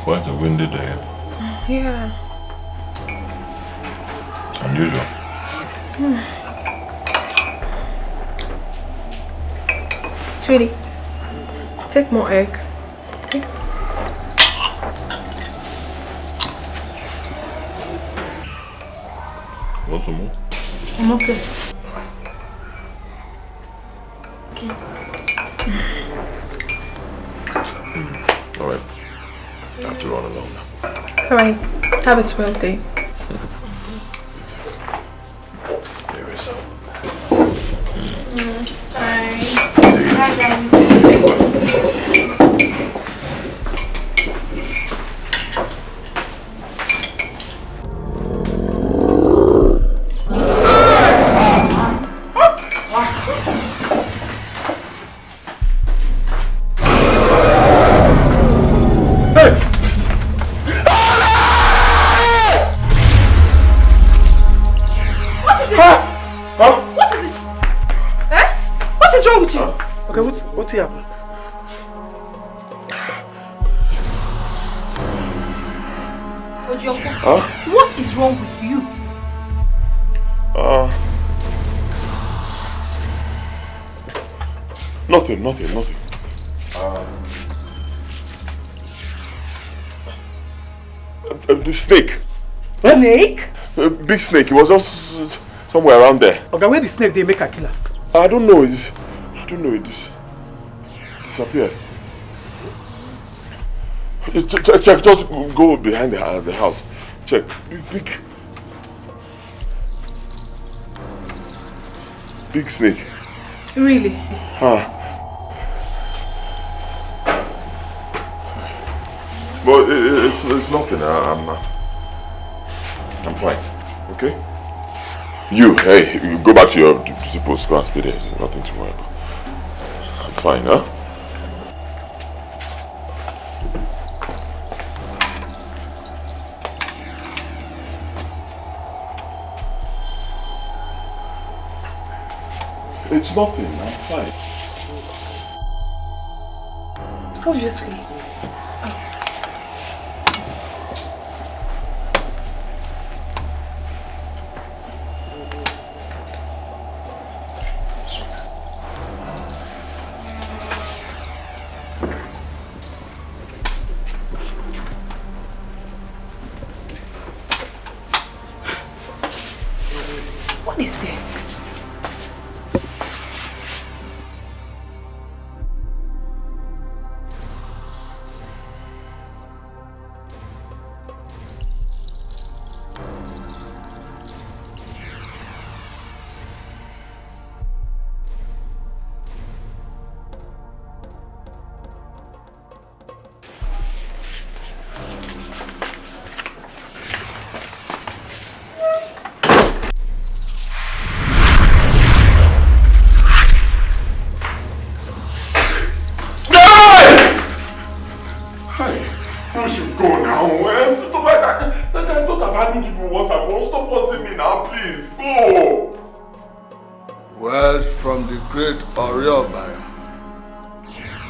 Quite a windy day. Yeah. It's unusual. Sweetie, take more egg. Okay. Want some more? I'm okay. Okay. All right. I have to run along now. All right. Have a swell day. There is. Bye. What happened? Ojoko, Huh? what is wrong with you? Nothing. The snake. Snake? A big snake. It was just somewhere around there. Okay, where the snake they make a killer? I don't know. It disappeared. Check. Just go behind the house. Check. Big snake. Really? Huh. But it's nothing. I'm fine. Okay? You go back to your post class stay there. There's nothing to worry about. I'm fine, huh? It's nothing. I'm fine. Obviously. What is this?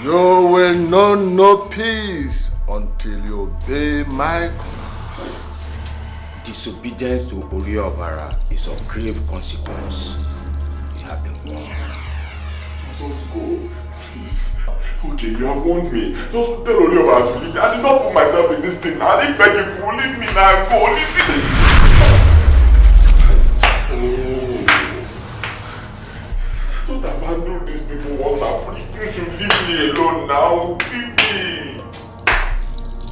You will know no peace until you obey my command. Disobedience to Oriobara is of grave consequence. You have been warned. Just go, please. Okay, you have warned me. Just tell Oriobara to leave me. I did not put myself in this thing. I didn't beg you to leave me now. Go, leave me. Don't abandon these people once I'm free. You should leave me alone now. Leave me.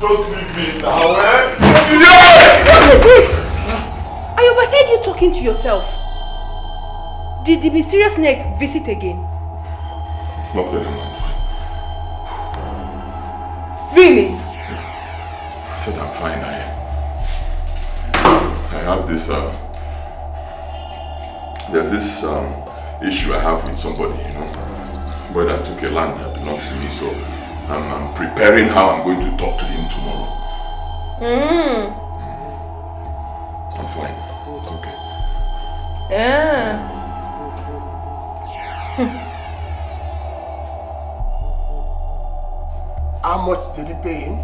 Just leave me now, eh? Yeah! What is it? I overheard you talking to yourself. Did the mysterious snake visit again? Nothing, I'm fine. Really? I said I'm fine. I have this, there's this, issue I have with somebody, you know. Boy that took a land that belongs to me, so I'm preparing how I'm going to talk to him tomorrow. I'm fine. It's okay. Yeah. How much did he pay him?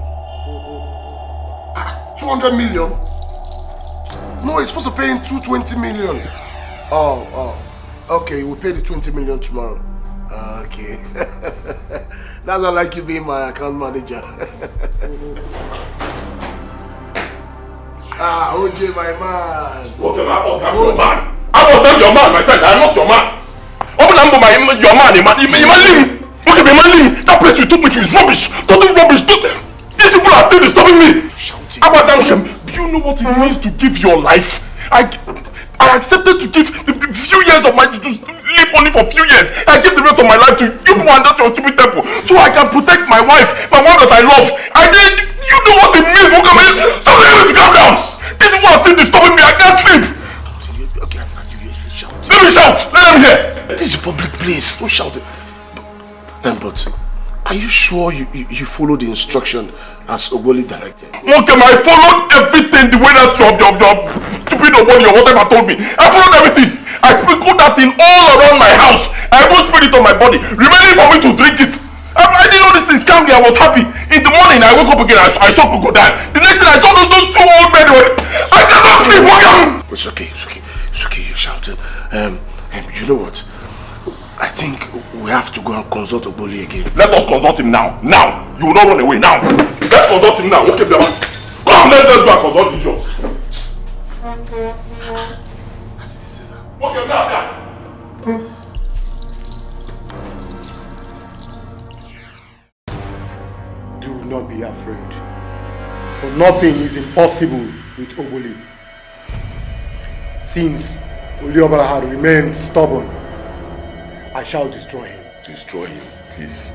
200 million? No, he's supposed to pay him 220 million. Oh. Okay, we'll pay the 20 million tomorrow. Okay. That's not like you being my account manager. OJ, my man. Okay, I was not your man. I was not your man, my friend. I'm not your man. Open up your man, man. Okay, man, that place you took me to is rubbish. Total rubbish. These people are still disturbing me. Shouting. Do you know what it means to give your life? I accepted to give the few years of my to live only for a few years. I give the rest of my life to you and that your stupid temple, so I can protect my wife, my one that I love. I did. You know what it means? Stop letting me calm down. These people are still disturbing me. I can't sleep. Okay, shout. Let me shout. Let them hear. This is a public place. Don't shout it. But are you sure you followed the instruction as Ogboli directed? Okay, I followed everything the way that your stupid Ogboli or whatever told me. I followed everything. I sprinkled that thing all around my house. I even sprayed it on my body, remaining for me to drink it. I did all these things calmly. I was happy. In the morning, I woke up again. I saw people die. The next thing I saw those two old men. I cannot sleep. It's okay. You're shouting. You know what? I think we have to go and consult Ogboli again. Let us consult him now. Now. You will not run away. Now. Let's consult him now. Okay, Baba. Come, let's go and consult the judge. Okay, now. Do not be afraid. For nothing is impossible with Ogboli. Since Oliobala had remained stubborn, I shall destroy him. Destroy him, please.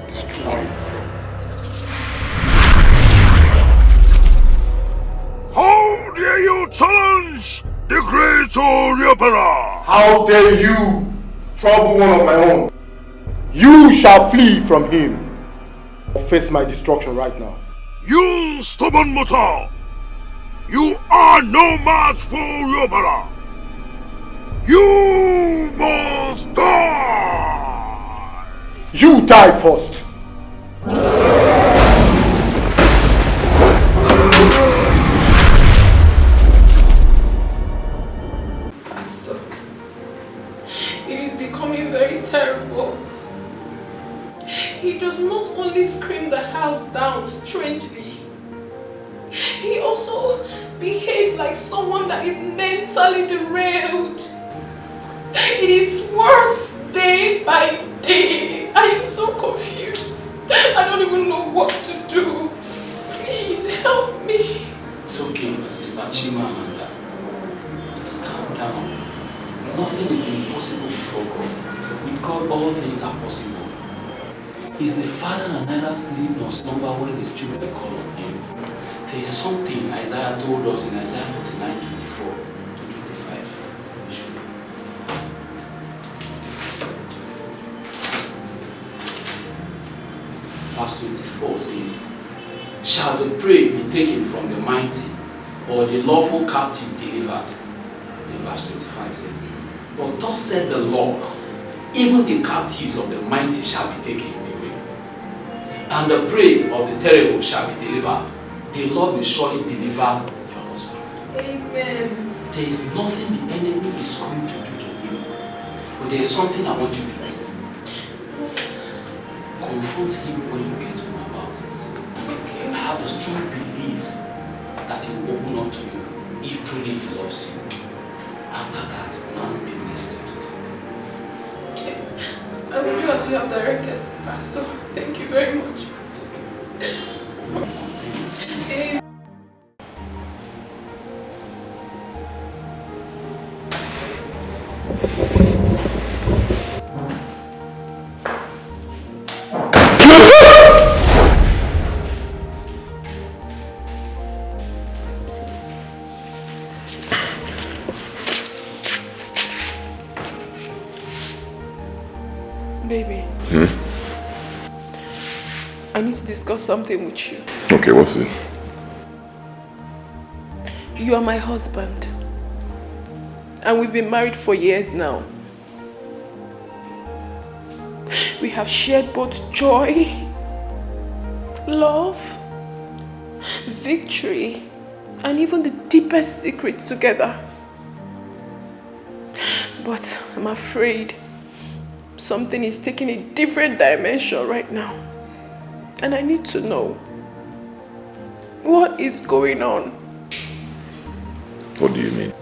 Destroy him. How dare you challenge the great Oliobala? How dare you trouble one of my own? You shall flee from him or face my destruction right now. You stubborn mortal! You are no match for Oliobala! You must die! You die first! Pastor, it is becoming very terrible. He does not only scream the house down strangely, he also behaves like someone that is mentally derailed. It is worse day by day. I am so confused. I don't even know what to do. Please help me. It's okay, Sister Chima Amanda. Just calm down. Nothing is impossible before God. With God, all things are possible. He's the Father that neither sleep nor slumber when his children call on him. There is something Isaiah told us in Isaiah 49:24 to 25. Verse 24 says, shall the prey be taken from the mighty, or the lawful captive delivered? And verse 25 says, but thus said the Lord, even the captives of the mighty shall be taken away, and the prey of the terrible shall be delivered. The Lord will surely deliver your husband. Amen. There is nothing the enemy is going to do to him, but there is something I want you to do. Confront him when you get home about it. Okay. I have a strong belief that he will open up to you if truly he loves you. After that, none will be next step to take. Okay. I will do as you have directed, Pastor. Thank you very much. It's okay. Baby. I need to discuss something with you. Okay, what's it? You are my husband. And we've been married for years now. We have shared both joy, love, victory, and even the deepest secrets together. But I'm afraid something is taking a different dimension right now. And I need to know what is going on. What do you mean?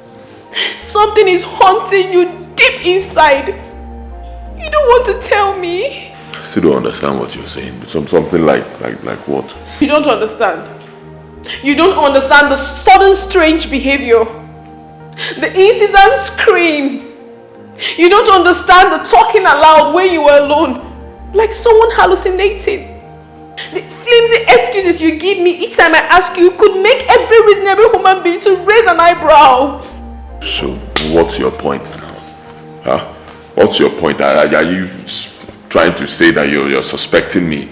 Something is haunting you deep inside. You don't want to tell me. I still don't understand what you're saying. Something like what? You don't understand. You don't understand the sudden strange behavior. The incessant scream. You don't understand the talking aloud when you were alone. Like someone hallucinating. The flimsy excuses you give me each time I ask you could make every reasonable human being to raise an eyebrow. So, what's your point now? Huh? What's your point? Are you trying to say that you're suspecting me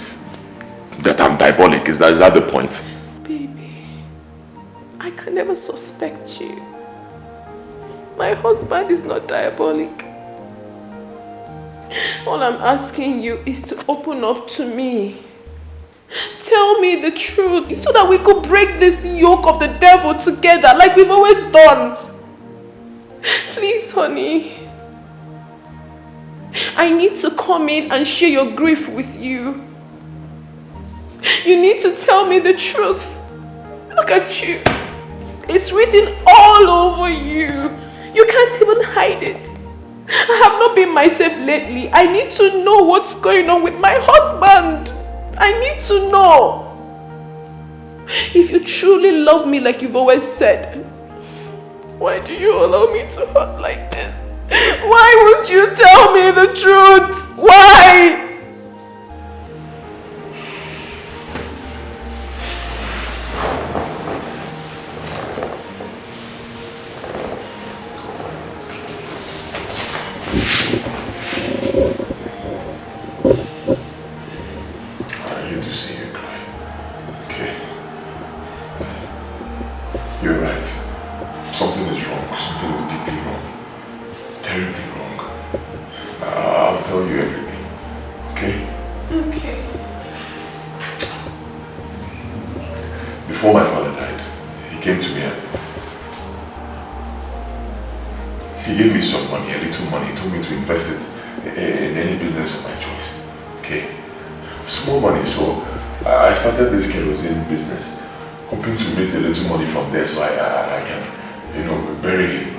that I'm diabolic? Is that the point? Baby, I can never suspect you. My husband is not diabolic. All I'm asking you is to open up to me. Tell me the truth so that we could break this yoke of the devil together like we've always done. Please, honey. I need to come in and share your grief with you. You need to tell me the truth. Look at you. It's written all over you. You can't even hide it. I have not been myself lately. I need to know what's going on with my husband. I need to know. If you truly love me like you've always said, why do you allow me to hurt like this? Why won't you tell me the truth? Why? I hate to see you cry. Okay? You're right. Something is wrong. Something is deeply wrong. Terribly wrong. I'll tell you everything. Okay? Okay. Before my father died, he came to me and he gave me some money, a little money. He told me to invest it in any business of my choice. Okay? Small money, so I started this kerosene business, hoping to raise a little money from there so I can, bury him.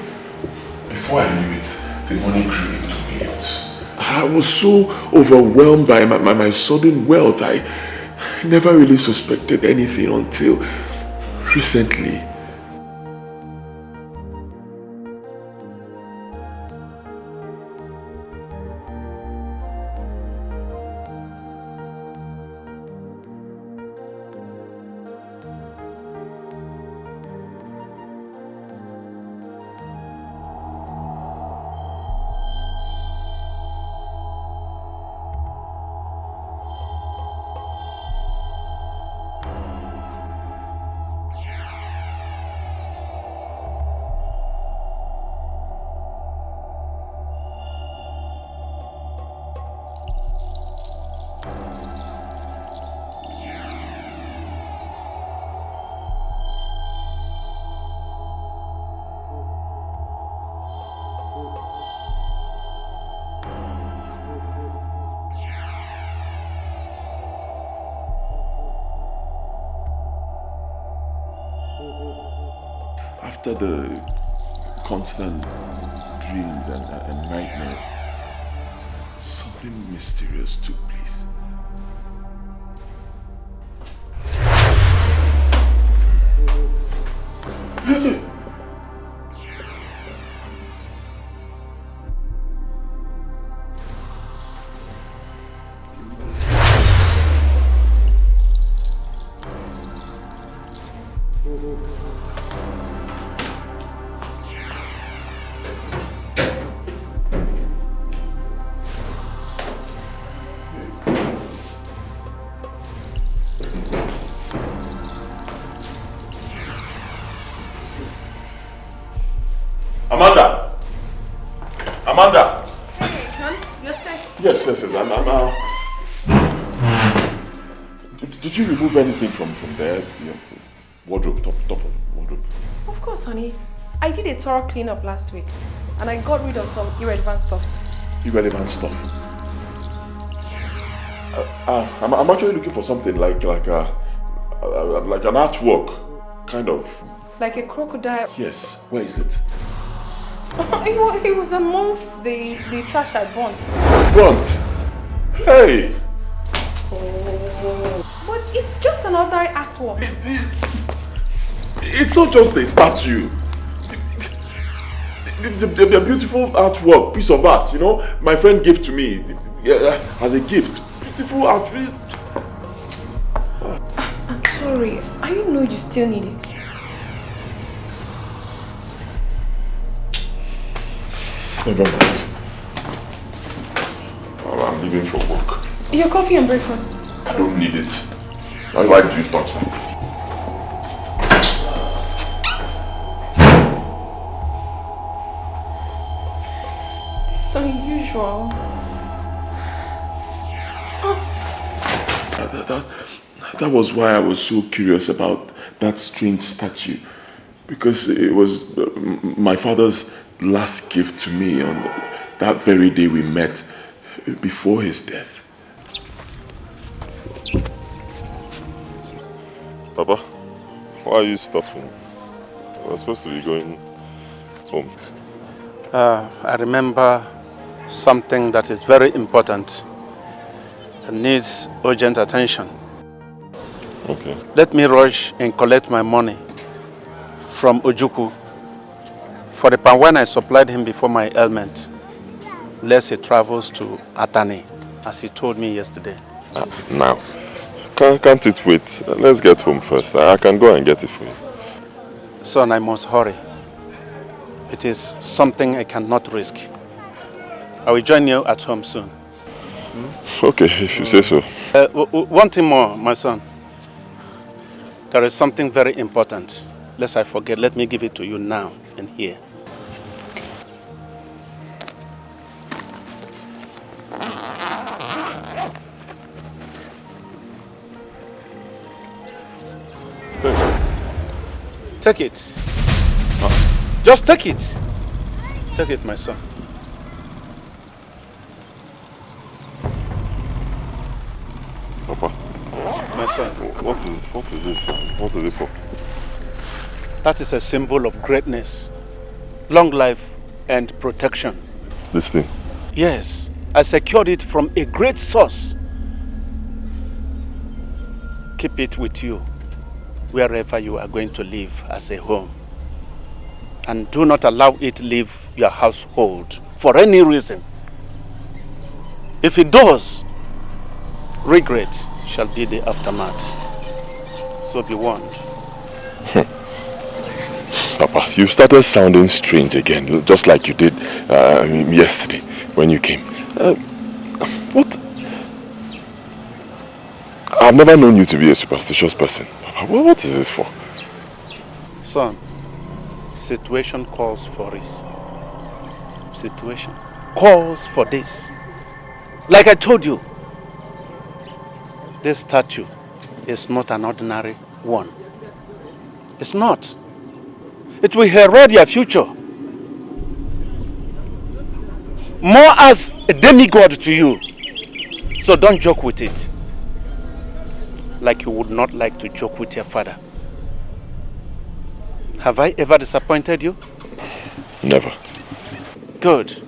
Before I knew it, the money grew into millions. I was so overwhelmed by my sudden wealth. I never really suspected anything until recently. After the constant dreams and nightmares, something mysterious took place. Yes. Did you remove anything from there? Your wardrobe, top of wardrobe? Of course, honey. I did a thorough cleanup last week, and I got rid of some irrelevant stuff. Irrelevant stuff? I'm actually looking for something like an artwork, kind of. Like a crocodile. Yes. Where is it? It was amongst the trash I burnt. Burnt? Hey! But it's just an ordinary artwork. It's not just a statue. It's a beautiful artwork, piece of art, you know. My friend gave to me as a gift. Beautiful art. I'm sorry. I know you still need it. Never mind. Well, I'm leaving for work. Your coffee and breakfast. I don't need it. Why did you touch that? It's unusual. That was why I was so curious about that strange statue. Because it was my father's last gift to me on that very day we met before his death. Papa, why are you stopping? We're supposed to be going home. I remember something that is very important and needs urgent attention. Okay. Let me rush and collect my money from Ojukwu for the pan when I supplied him before my ailment, lest he travels to Atani, as he told me yesterday. Now, can't it wait? Let's get home first. I can go and get it for you. Son, I must hurry. It is something I cannot risk. I will join you at home soon. Okay, if you say so. One thing more, my son. There is something very important. Lest I forget, let me give it to you now and here. Take it. Just take it. Take it, my son. Papa. My son. What is this? What is it for? That is a symbol of greatness, long life and protection. This thing? Yes. I secured it from a great source. Keep it with you wherever you are going to live as a home. And do not allow it leave your household for any reason. If it does, regret shall be the aftermath. So be warned. Papa, you started sounding strange again, just like you did yesterday when you came. What? I've never known you to be a superstitious person. Papa, what is this for? Son, situation calls for this. Situation calls for this. Like I told you, this statue is not an ordinary one. It's not. It will herald your future. More as a demigod to you. So don't joke with it. Like you would not like to joke with your father. Have I ever disappointed you? Never. Good.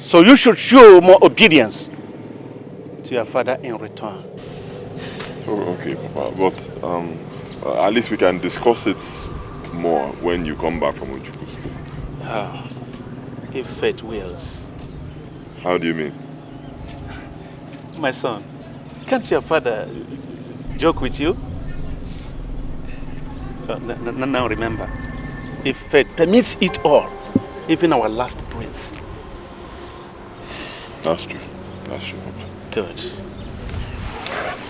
So you should show more obedience to your father in return. Oh, okay, Papa. But at least we can discuss it more when you come back from Ojukwu. Ah, if fate wills. How do you mean? My son, can't your father joke with you? Now remember, if fate permits it all, even our last breath. That's true. That's true, Papa. Good.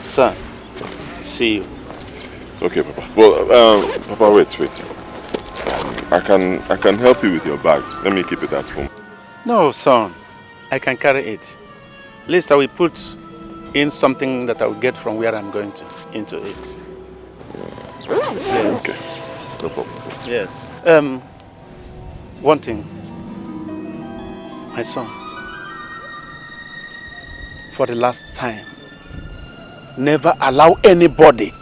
Son, see you. Okay, Papa. Well, Papa, wait. I can help you with your bag. Let me keep it at home. No, son. I I can carry it. At least I will put in something that I will get from where I'm going to into it. Yes. Okay. No problem. Yes. One thing. My son. For the last time, never allow anybody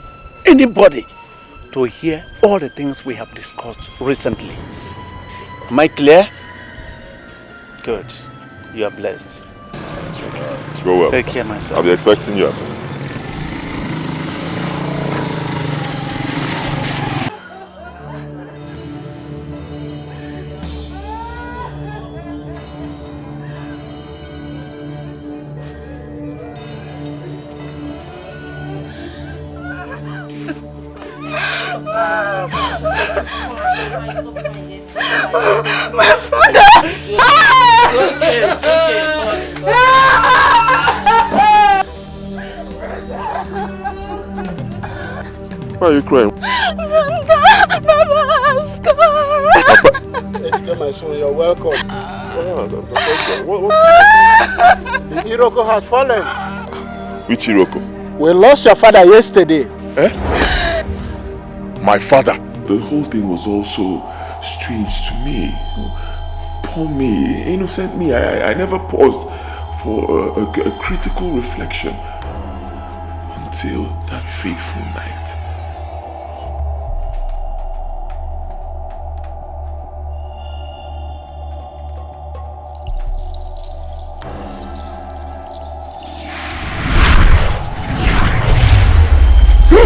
to hear all the things we have discussed recently. Am I clear? Good. You are blessed. Go well. Take care, my son. I'll be expecting you at home. My father! Why are you crying? Baba has gone. Etiko, my son, you're welcome. What? Iroko has fallen. Which Iroko? We lost your father yesterday. Eh? My father? The whole thing was also strange to me. Poor me, innocent me. I never paused for a critical reflection until that fateful night.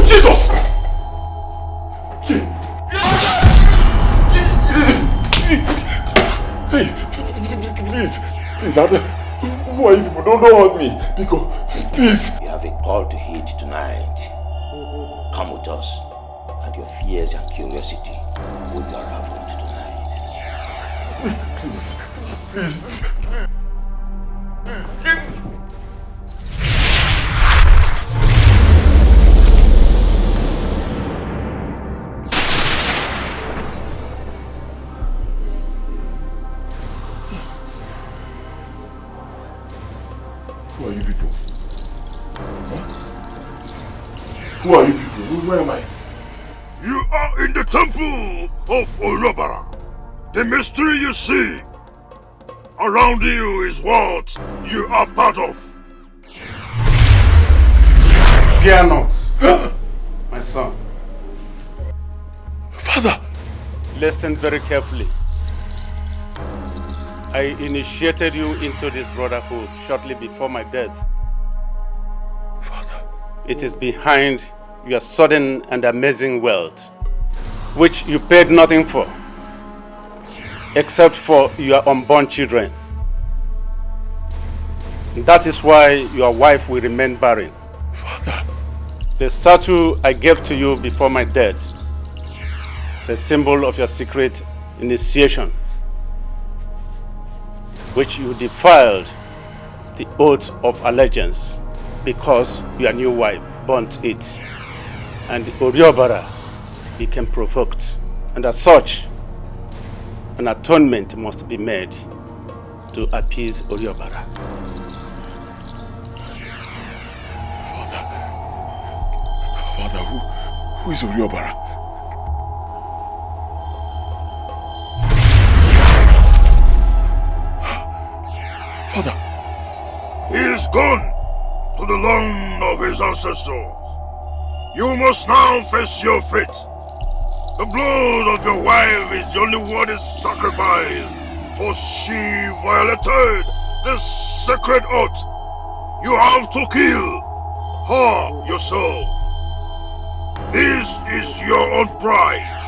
Jesus! Hey, please, who are you people? Don't hurt me. Because, please. You have a call to heed tonight. Come with us, and your fears and curiosity will be unraveled tonight. Please. Who are you people? What? Who are you people? Where am I? You are in the temple of Olobara. The mystery you see around you is what you are part of. Fear not, my son. Father! Listen very carefully. I initiated you into this brotherhood shortly before my death. Father. It is behind your sudden and amazing wealth, which you paid nothing for, except for your unborn children. That is why your wife will remain barren. Father. The statue I gave to you before my death is a symbol of your secret initiation, which you defiled the oath of allegiance because your new wife burnt it, and the Oriobara became provoked, and as such, an atonement must be made to appease Oriobara. Father, who is Oriobara? Father. He is gone to the land of his ancestors. You must now face your fate. The blood of your wife is the only one is sacrificed, for she violated the sacred oath. You have to kill her yourself. This is your own prize.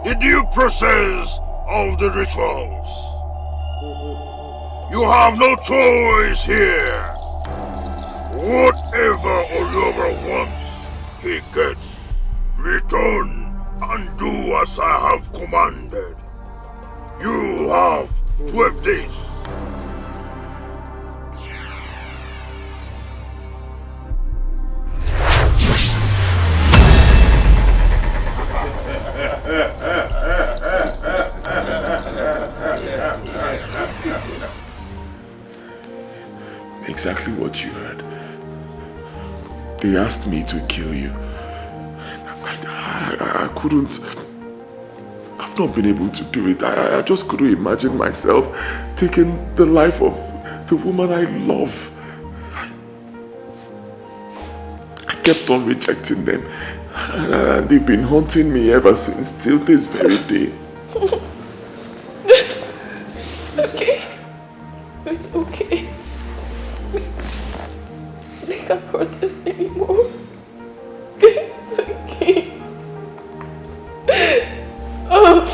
The due process of the rituals. You have no choice here. Whatever Oliver wants, he gets. Return and do as I have commanded. You have 12 days. exactly what you heard. They asked me to kill you. I couldn't. I've not been able to do it. I just couldn't imagine myself taking the life of the woman I love. I kept on rejecting them. And they've been haunting me ever since, till this very day. Okay. It's okay. They can't hurt us anymore. It's okay. Oh.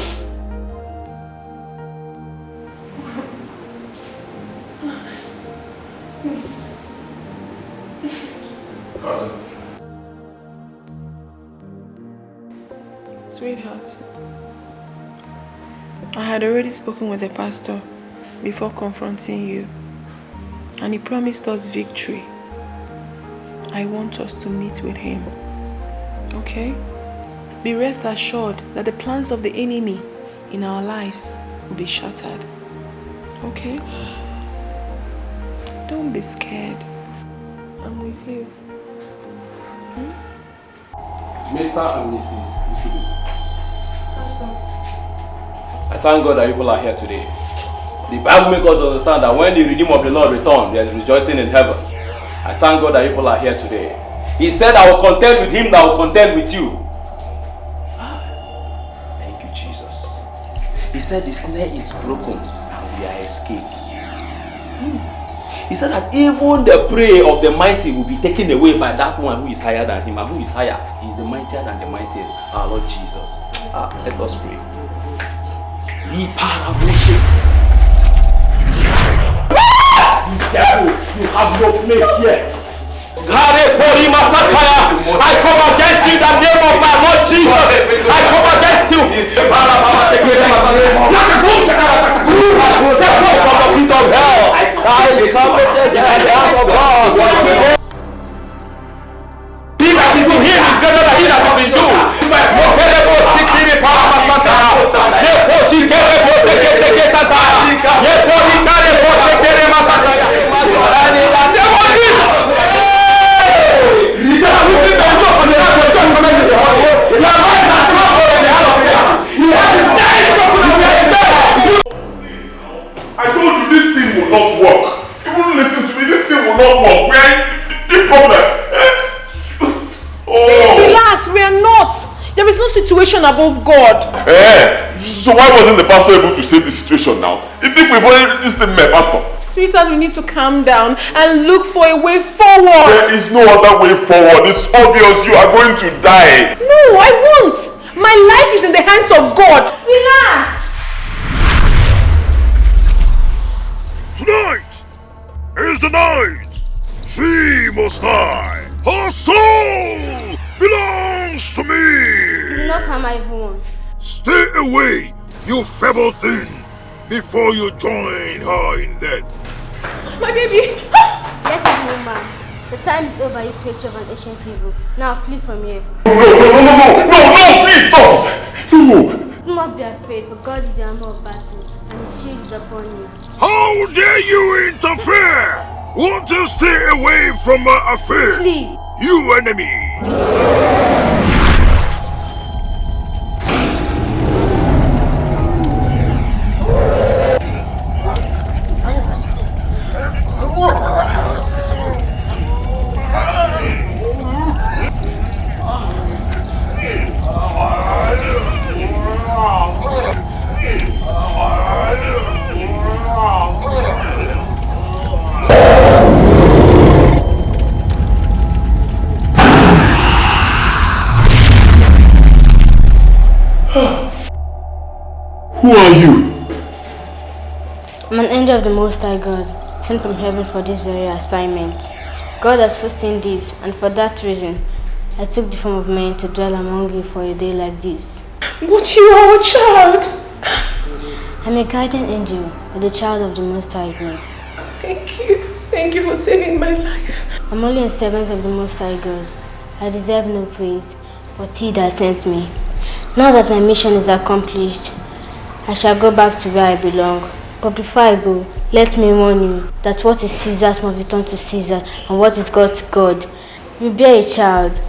Sweetheart, I had already spoken with the pastor before confronting you, and he promised us victory. I want us to meet with him, okay? Be rest assured that the plans of the enemy in our lives will be shattered, okay? Don't be scared. I'm with you. Mr. and Mrs. Etiko, I thank God that you people are here today. The Bible makes us understand that when the Redeemer of the Lord returns, there is rejoicing in heaven. I thank God that you people are here today. He said, I will contend with him that will contend with you. Thank you, Jesus. He said the snare is broken and we are escaped. He said that even the prey of the mighty will be taken away by that one who is higher than him. And who is higher? He is the mightier than the mightiest, our Lord Jesus. Let us pray. You devil, you have no place here. I come against you in the name of my Lord Jesus. I come against you. Get out from the pit of hell. I come against the hands of God. He that is in him is greater than he that is in you. I told you this thing will not work. You wouldn't listen to me. This thing will not work. We are in deep problem. Relax, we are not. There is no situation above God. So why wasn't the pastor able to save the situation now? If we've already this thing, my pastor. Sweetheart, we need to calm down and look for a way forward. There is no other way forward. It's obvious you are going to die. No, I won't. My life is in the hands of God. Relax. Tonight is the night. She must die. Her soul belongs to me. You do not harm my woman. Stay away, you feeble thing, before you join her in death. My baby! Let it be, woman. The time is over, you creature of an ancient evil. Now flee from here. No, please stop! No! Do not be afraid, for God is your armor of battle, and his shield is upon you. How dare you interfere? Want to stay away from my affair? Flee! You enemy! Who are you? I'm an angel of the Most High God, sent from heaven for this very assignment. God has foreseen this, and for that reason, I took the form of man to dwell among you for a day like this. But you are a child. I'm a guardian angel, but the child of the Most High God. Thank you. Thank you for saving my life. I'm only a servant of the Most High God. I deserve no praise, but he that sent me. Now that my mission is accomplished, I shall go back to where I belong, But before I go, let me warn you that what is Caesar's must return to Caesar, and what is God to God. You bear a child,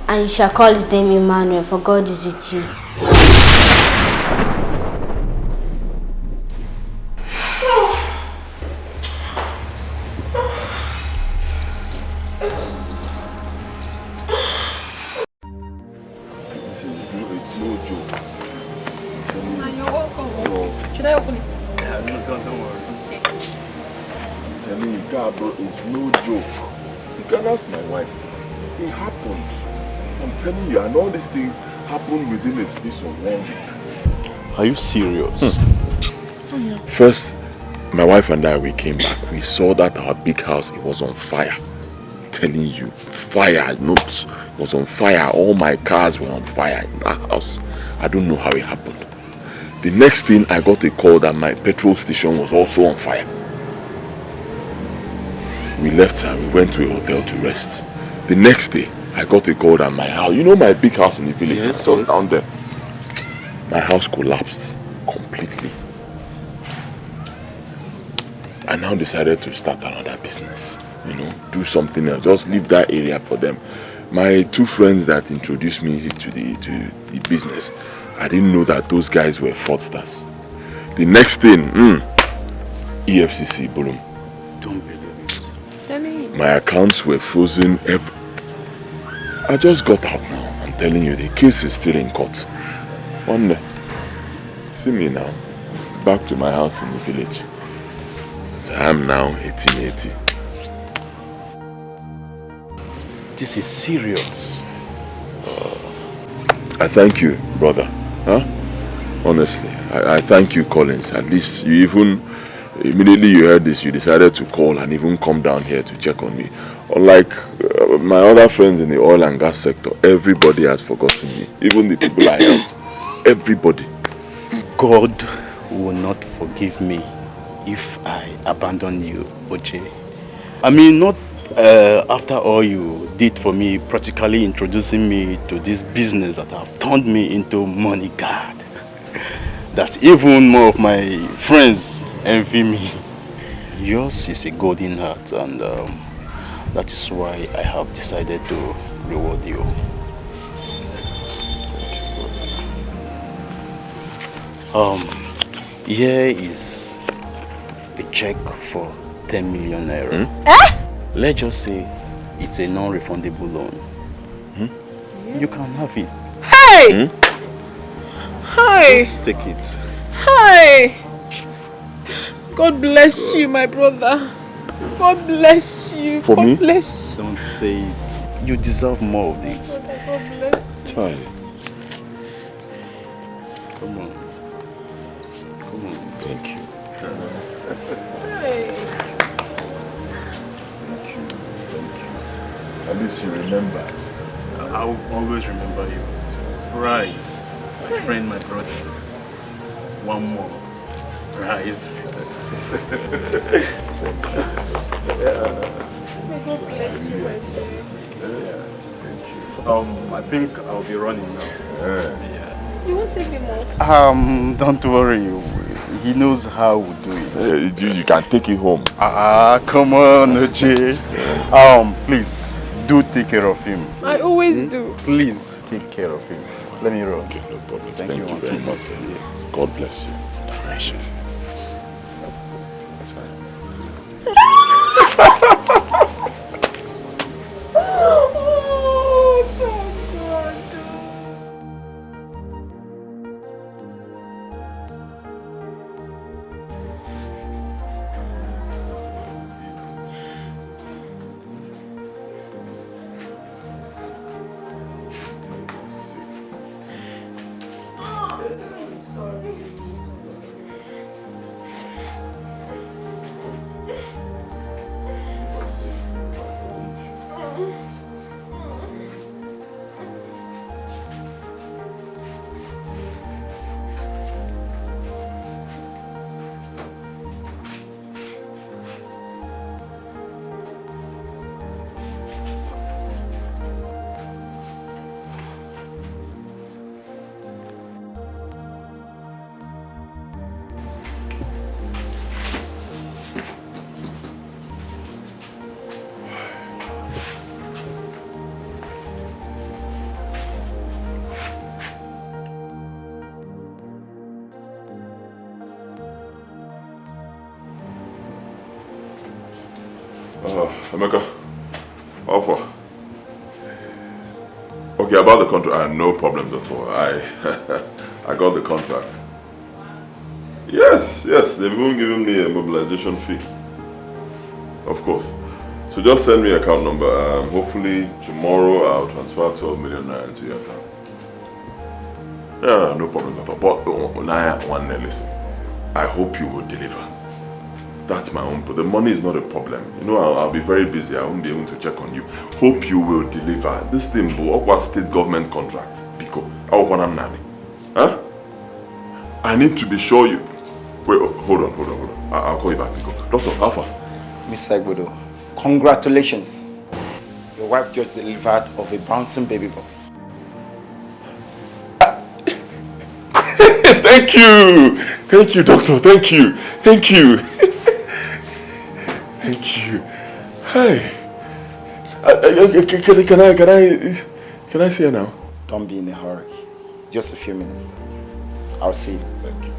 and you shall call his name Emmanuel, for God is with you. It's no joke. You're welcome. Should I open it? Yeah, no, don't worry. I'm telling you, God, bro, it's no joke. You can ask my wife. It happened. I'm telling you, and all these things happened within a space of 1 week. Are you serious? First, my wife and I, we came back. We saw that our big house, it was on fire. I'm telling you, fire, it was on fire. All my cars were on fire in that house. I don't know how it happened. The next thing, I got a call that my petrol station was also on fire. We left and we went to a hotel to rest. The next day, I got a call that my house, you know my big house in the village, yes. down there. My house collapsed completely. I now decided to start another business, you know, do something else, just leave that area for them. My 2 friends that introduced me to the business, I didn't know that those guys were fraudsters. The next thing, EFCC, boom. Don't believe it. My accounts were frozen. I just got out now. I'm telling you, the case is still in court. One day, see me now, back to my house in the village. So I'm now 1880. This is serious. I thank you, brother. Huh? Honestly, I thank you, Collins. At least you immediately you heard this, you decided to call and even come down here to check on me. Unlike my other friends in the oil and gas sector, everybody has forgotten me. Even the people I helped. Everybody. God will not forgive me if I abandon you, Oche. I mean, not after all you did for me, practically introducing me to this business that have turned me into money god. That even more of my friends envy me. Yours is a golden heart, and that is why I have decided to reward you. Here is a check for 10 million naira. Let's just say it's a non-refundable loan. You can have it. Hey! Hi! Just take it. Hi! God bless you, my brother. God bless you. For God me? bless you. Don't say it. You deserve more of this. God bless you. Charlie. Come on. Come on. Thank you. Hey. At least you remember. I will always remember you. Rise, my friend, my brother. One more. Rise. May God bless you, my dear. I think I'll be running now. You won't take him off? Don't worry. He knows how we do it. You can take it home. Come on, Oche. Please, do take care of him. I always do. Please, take care of him. Let me run. Okay, no problem. Thank you very much. God bless you. Gracious. Emeka, offer. Okay, about the contract, no problems at all. I got the contract. Yes, they've even given me a mobilization fee. Of course. So just send me an account number. Hopefully tomorrow I'll transfer 12 million naira into your account. Yeah, no problems at all. But Naya, listen. I hope you will deliver. That's my own, but the money is not a problem. You know, I'll be very busy. I won't be able to check on you. Hope you will deliver. This thing, what state government contract? Because huh? I need to be sure you. Wait, hold on. I'll call you back, Pico. Doctor, Alpha. Mr. Igbodo, congratulations. Your wife just delivered of a bouncing baby boy. Thank you, doctor. Thank you. Thank you. Hi. Can I see her now? Don't be in a hurry. Just a few minutes. I'll see you. Thank you.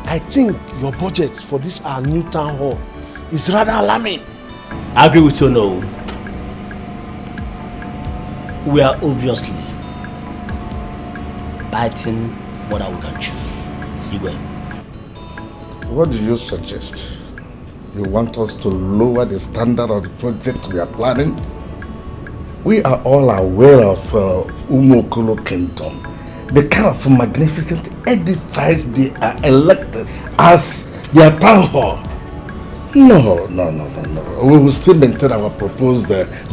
I think your budget for this our new town hall is rather alarming. I agree with you, no. We are obviously biting more than we can chew. Igwe. What do you suggest? You want us to lower the standard of the project we are planning? We are all aware of Umokolo Kingdom, the kind of magnificent edifice they are elected as their town hall. No. We will still maintain our proposed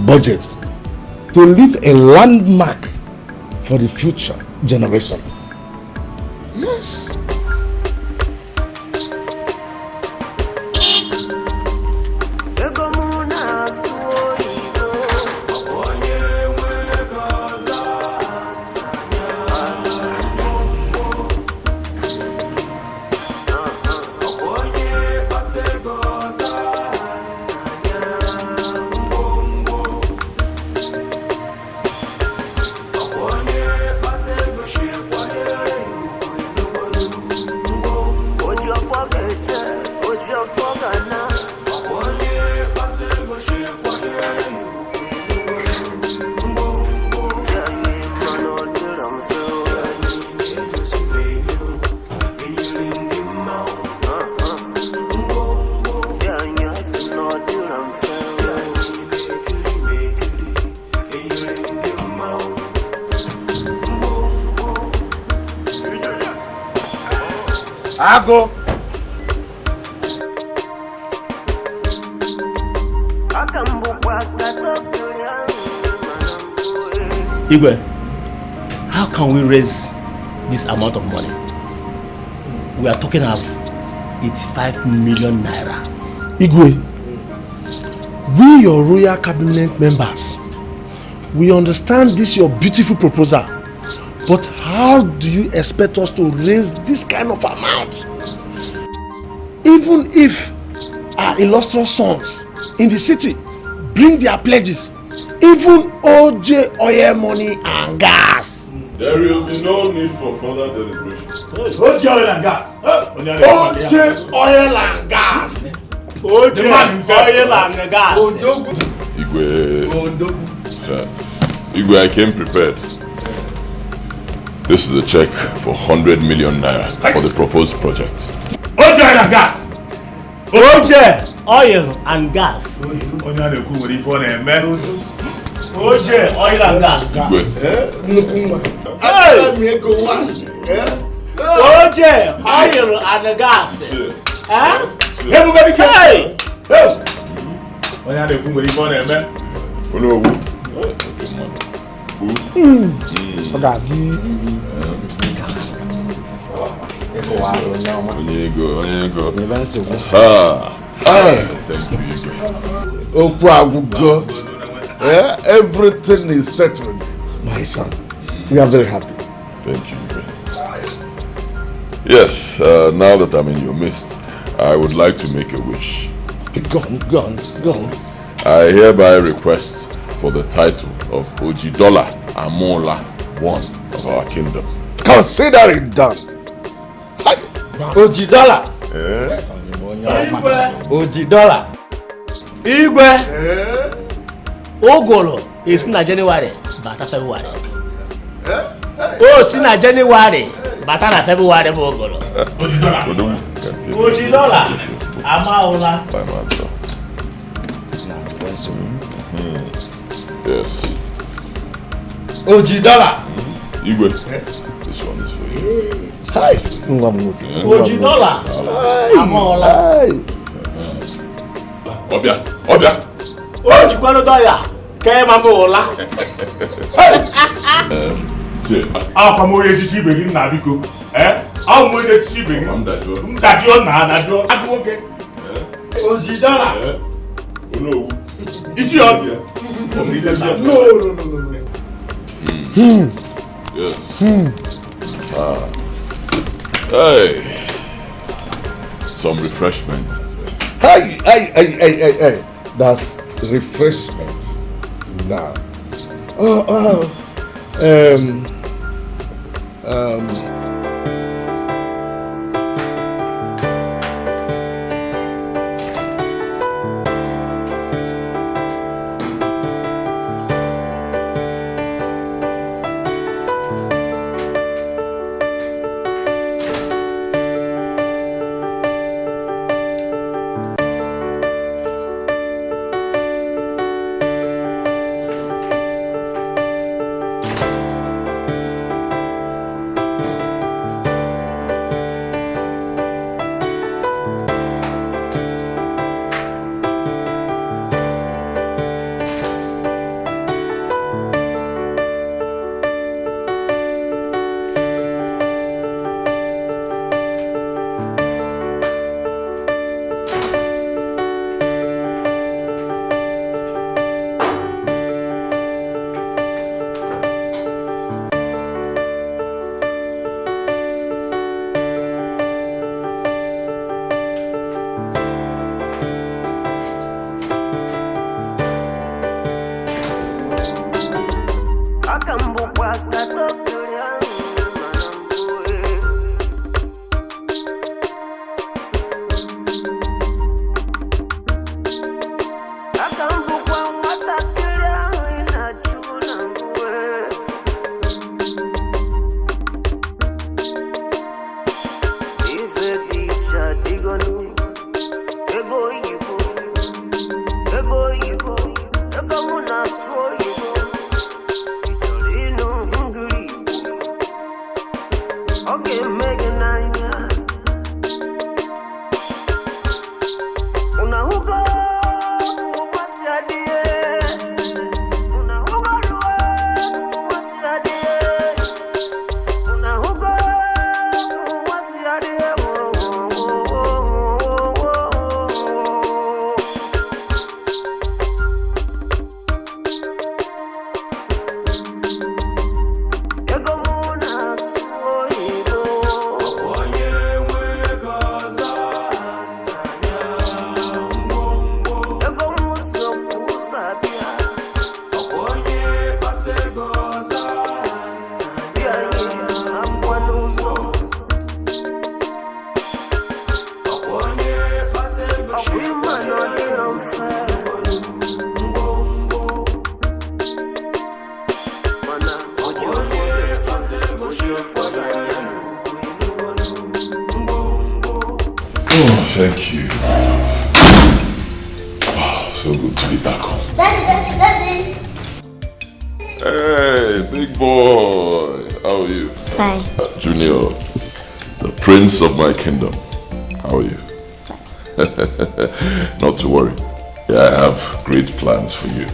budget to leave a landmark for the future generation. Yes. Ago. Igwe, how can we raise this amount of money? We are talking of 85 million naira. Igwe, we your royal cabinet members, we understand this your beautiful proposal, but how do you expect us to raise this kind of amount? Even if our illustrious sons in the city bring their pledges, even OJ oil money and gas. There will be no need for further deliberation. OJ oil and gas. OJ oil and gas. OJ oil and gas. Igwe, I came prepared. This is a check for 100 million naira for the proposed project. OJ oil and gas. OJ oil and gas. OJ oil and gas. Hey! OJ oil and gas. Everybody hey! Thank you. Everything is settled. My son, we are very happy. Thank you. Yes, now that I'm in your midst, I would like to make a wish. Go on. I hereby request for the title of Ojidola Amola I of our kingdom. Consider it done. Ojidola. Ojidola. Igwe. Ogolo. It's not January, but February. Oh, it's not January, but February. $40. Amaola. By myself. Yes. $40. Igwe. This one is for you. Hi. $40. Amaola. Obia. $40. Kaya mamola. Apa mo ye sisi begin na biko. How mo ye sisi begin? Ndadio na ndadio. Aduoke. $40. No. It's your idea. No. Yes. Hey. Some refreshments. Hey. That's refreshment. Now. Thank you. Wow, so good to be back home. Daddy. Hey, big boy. How are you? Fine. Junior, the prince of my kingdom. How are you? Not to worry. Yeah, I have great plans for you.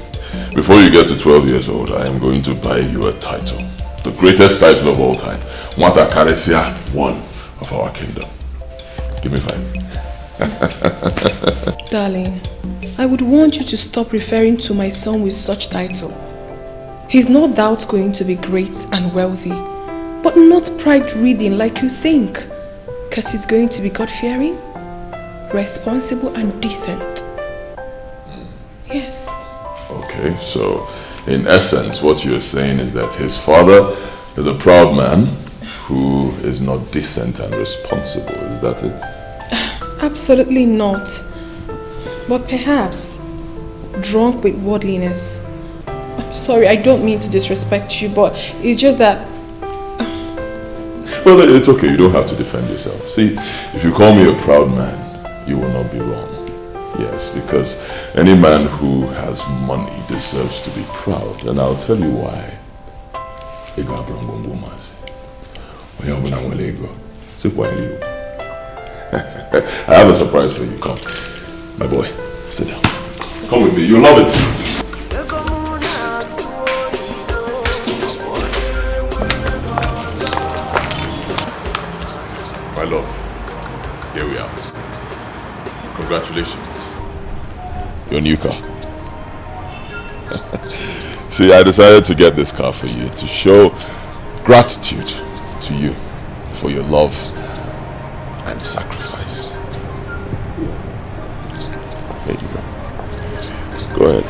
Before you get to 12 years old, I am going to buy you a title. The greatest title of all time. Mwata Karesia, one of our kingdom. Give me 5. Darling, I would want you to stop referring to my son with such title. He's no doubt going to be great and wealthy, but not pride-ridden like you think. Because he's going to be God-fearing, responsible and decent. Yes. Okay, so in essence, what you're saying is that his father is a proud man who is not decent and responsible. Is that it? Absolutely not. But perhaps drunk with worldliness. Sorry, I don't mean to disrespect you, but it's just that... Well, it's okay. You don't have to defend yourself. See, if you call me a proud man, you will not be wrong. Yes, because any man who has money deserves to be proud. And I'll tell you why. I have a surprise for you. Come. My boy, sit down. Come with me. You'll love it. My love, here we are. Congratulations. Your new car. See, I decided to get this car for you to show gratitude to you for your love and sacrifice. There you go. Go ahead.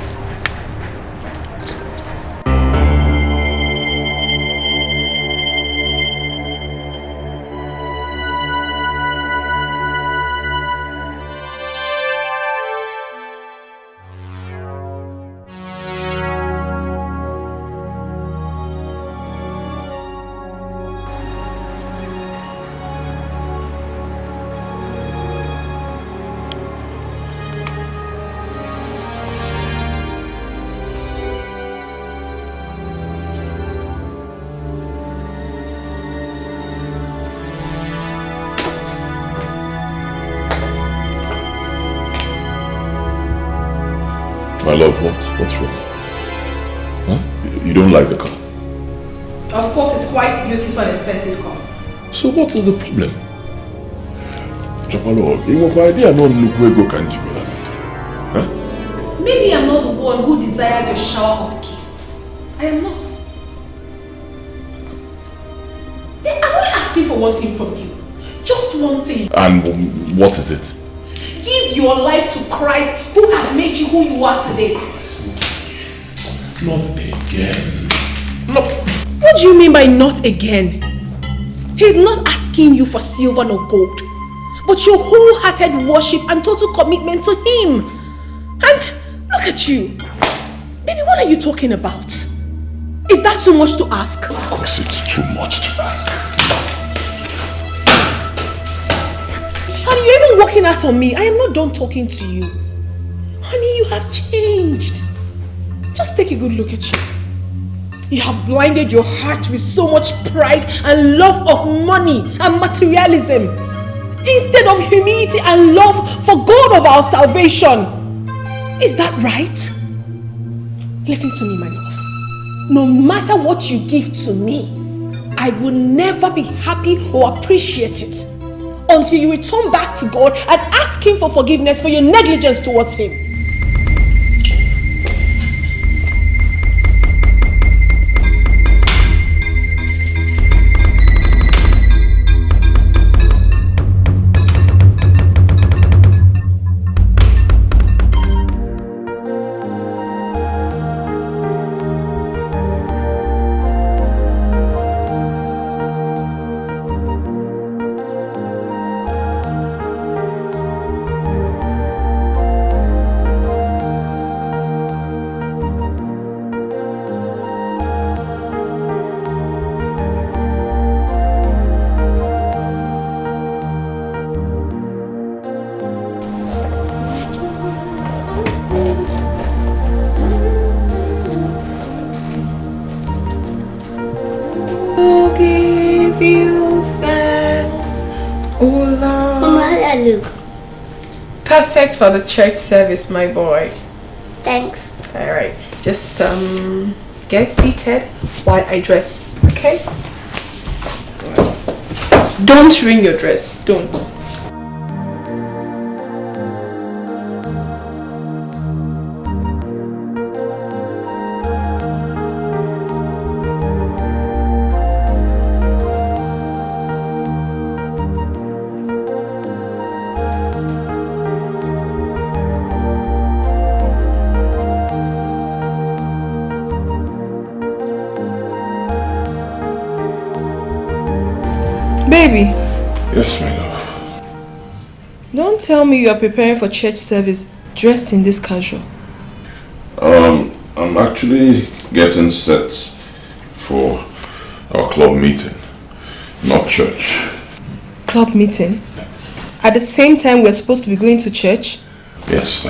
My love, what's wrong? Huh? You don't like the car? Of course, it's quite beautiful and expensive car. So what is the problem? Maybe I'm not the one who desires a shower of gifts. I am not. I'm only asking for one thing from you. Just one thing. And what is it? Give your life to Christ who has made you who you are today. Not again. No. What do you mean by not again? He's not asking you for silver nor gold, but your wholehearted worship and total commitment to him. And look at you. Baby, what are you talking about? Is that too much to ask? Of course it's too much to ask. Honey, you're even walking out on me. I am not done talking to you. Honey, you have changed. Just take a good look at you. You have blinded your heart with so much pride and love of money and materialism, instead of humility and love for God of our salvation. Is that right? Listen to me, my love. No matter what you give to me, I will never be happy or appreciate it until you return back to God and ask him for forgiveness for your negligence towards him. Perfect for the church service, my boy. Thanks. Alright, just get seated while I dress, okay? Don't wring your dress, don't. Baby. Yes, my love. Don't tell me you are preparing for church service dressed in this casual. I'm actually getting set for our club meeting, not church. Club meeting? At the same time we're supposed to be going to church? Yes,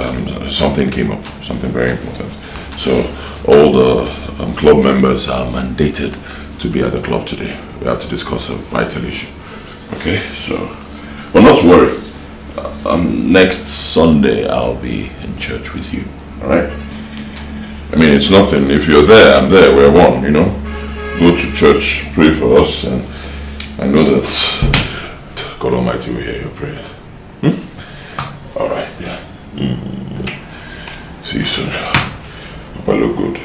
something came up, something very important. So all the club members are mandated to be at the club today. We have to discuss a vital issue. Okay, so, but not to worry. Next Sunday I'll be in church with you. All right? I mean, it's nothing. If you're there, I'm there. We're one. You know. Go to church, pray for us, and I know that God Almighty will hear your prayers. All right. Yeah. See you soon. Hope I look good.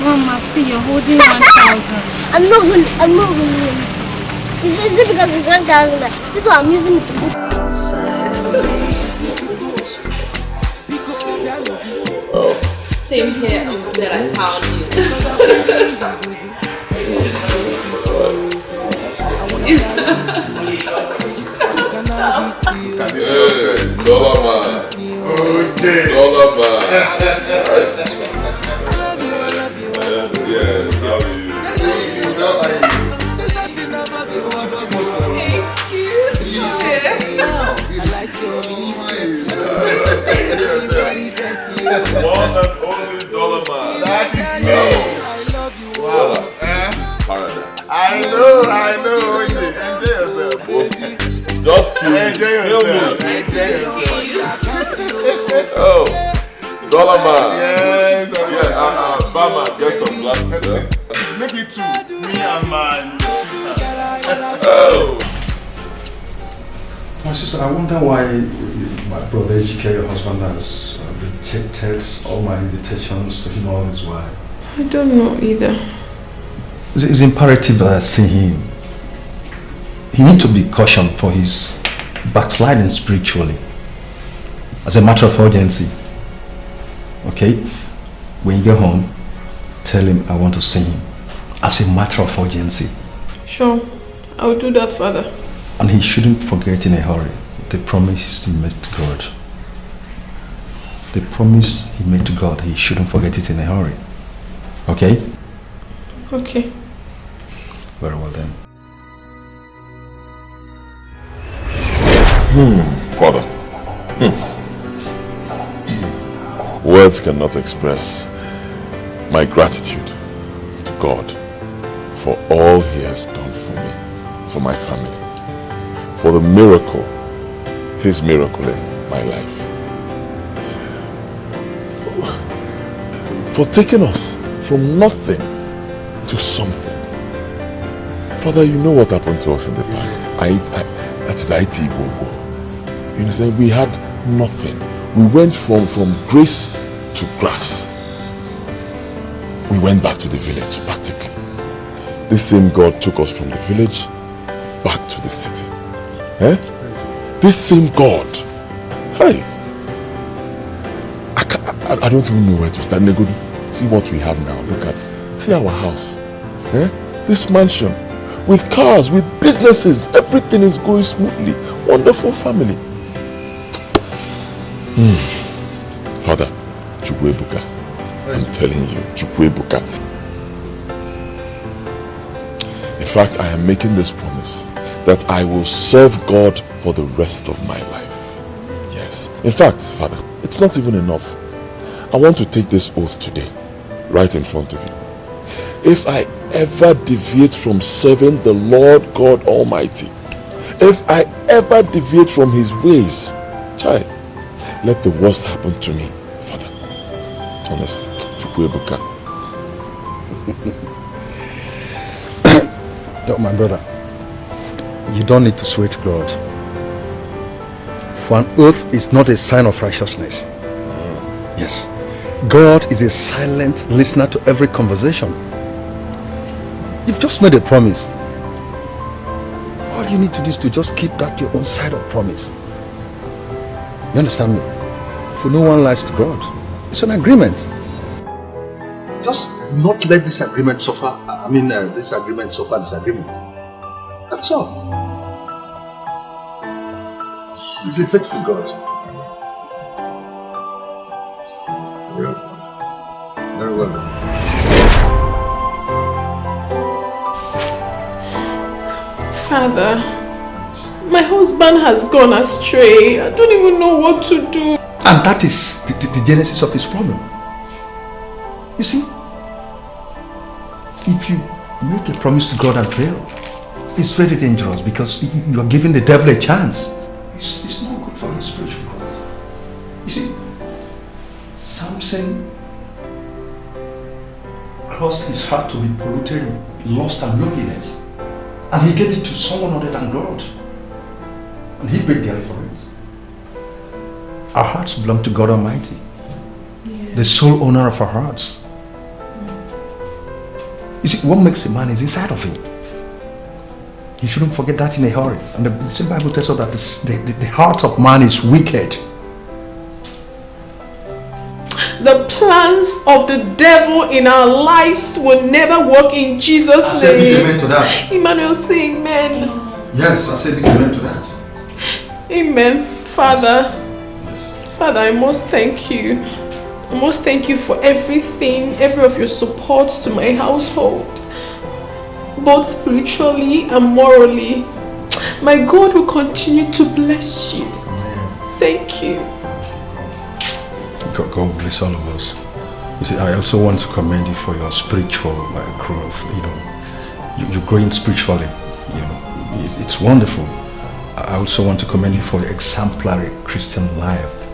Mama, see you're holding 1,000. I'm not going to. Is it because it's 1,000? This is what I'm using it to do. Same here, Uncle, that I found you. One and only dollar man. That is me. Wow. It's paradise. I know. Enjoy yourself. Just kill me. Enjoy yourself. Oh, dollar man. Yes. Yeah, barman, get some glasses. Make it two. Me and my Oh. My sister, I wonder why my brother Dikeh, your husband, has rejected all my invitations to him all his while. I don't know either. It's imperative that I see him. He needs to be cautioned for his backsliding spiritually. As a matter of urgency. Okay? When you get home, tell him I want to see him as a matter of urgency. Sure, I'll do that, Father. And he shouldn't forget in a hurry the promise he made to God. The promise he made to God, he shouldn't forget it in a hurry. Okay? Okay. Very well then. Father. Yes. Words cannot express my gratitude to God for all he has done for me, for my family, for the miracle, his miracle in my life. For taking us from nothing to something. Father, you know what happened to us in the past. That is Etiko. You understand? We had nothing. We went from grace to grass. We went back to the village, practically. This same God took us from the village back to the city. Eh? This same God. Hey! I don't even know where to stand. See what we have now. Look at. See our house. Eh? This mansion. With cars, with businesses. Everything is going smoothly. Wonderful family. Father, Chukwebuka. I'm telling you, Chukwebuka. In fact, I am making this promise that I will serve God for the rest of my life. Yes. In fact, Father, it's not even enough. I want to take this oath today, right in front of you. If I ever deviate from serving the Lord God Almighty, if I ever deviate from his ways, child, let the worst happen to me, Father. Honest. Chukwebuka. No, my brother, you don't need to swear to God. For an oath is not a sign of righteousness. Yes. God is a silent listener to every conversation. You've just made a promise. All you need to do is to just keep that your own side of promise. You understand me? For no one lies to God. It's an agreement. Just do not let this agreement suffer. This agreement suffer disagreement. That's all. He's a faithful God. Very well done. Father, my husband has gone astray. I don't even know what to do. And that is the genesis of his problem. You see, if you make a promise to God and fail, it's very dangerous because you are giving the devil a chance. It's not good for his spiritual growth. You see, Samson caused his heart to be polluted with lust and loneliness. And he gave it to someone other than God. And he paid dearly for it. Our hearts belong to God Almighty. Yeah. The sole owner of our hearts. You see, what makes a man is inside of him. You shouldn't forget that in a hurry. And the same Bible tells us that the heart of man is wicked. The plans of the devil in our lives will never work in Jesus' name. I said big amen to that. Emmanuel, say amen. Yes, I said big amen to that. Amen. Father, Father, I must thank you. I must thank you for everything, every of your support to my household, both spiritually and morally. My God will continue to bless you. Thank you. God bless all of us. You see, I also want to commend you for your spiritual growth. You're growing spiritually. It's wonderful. I also want to commend you for your exemplary Christian life.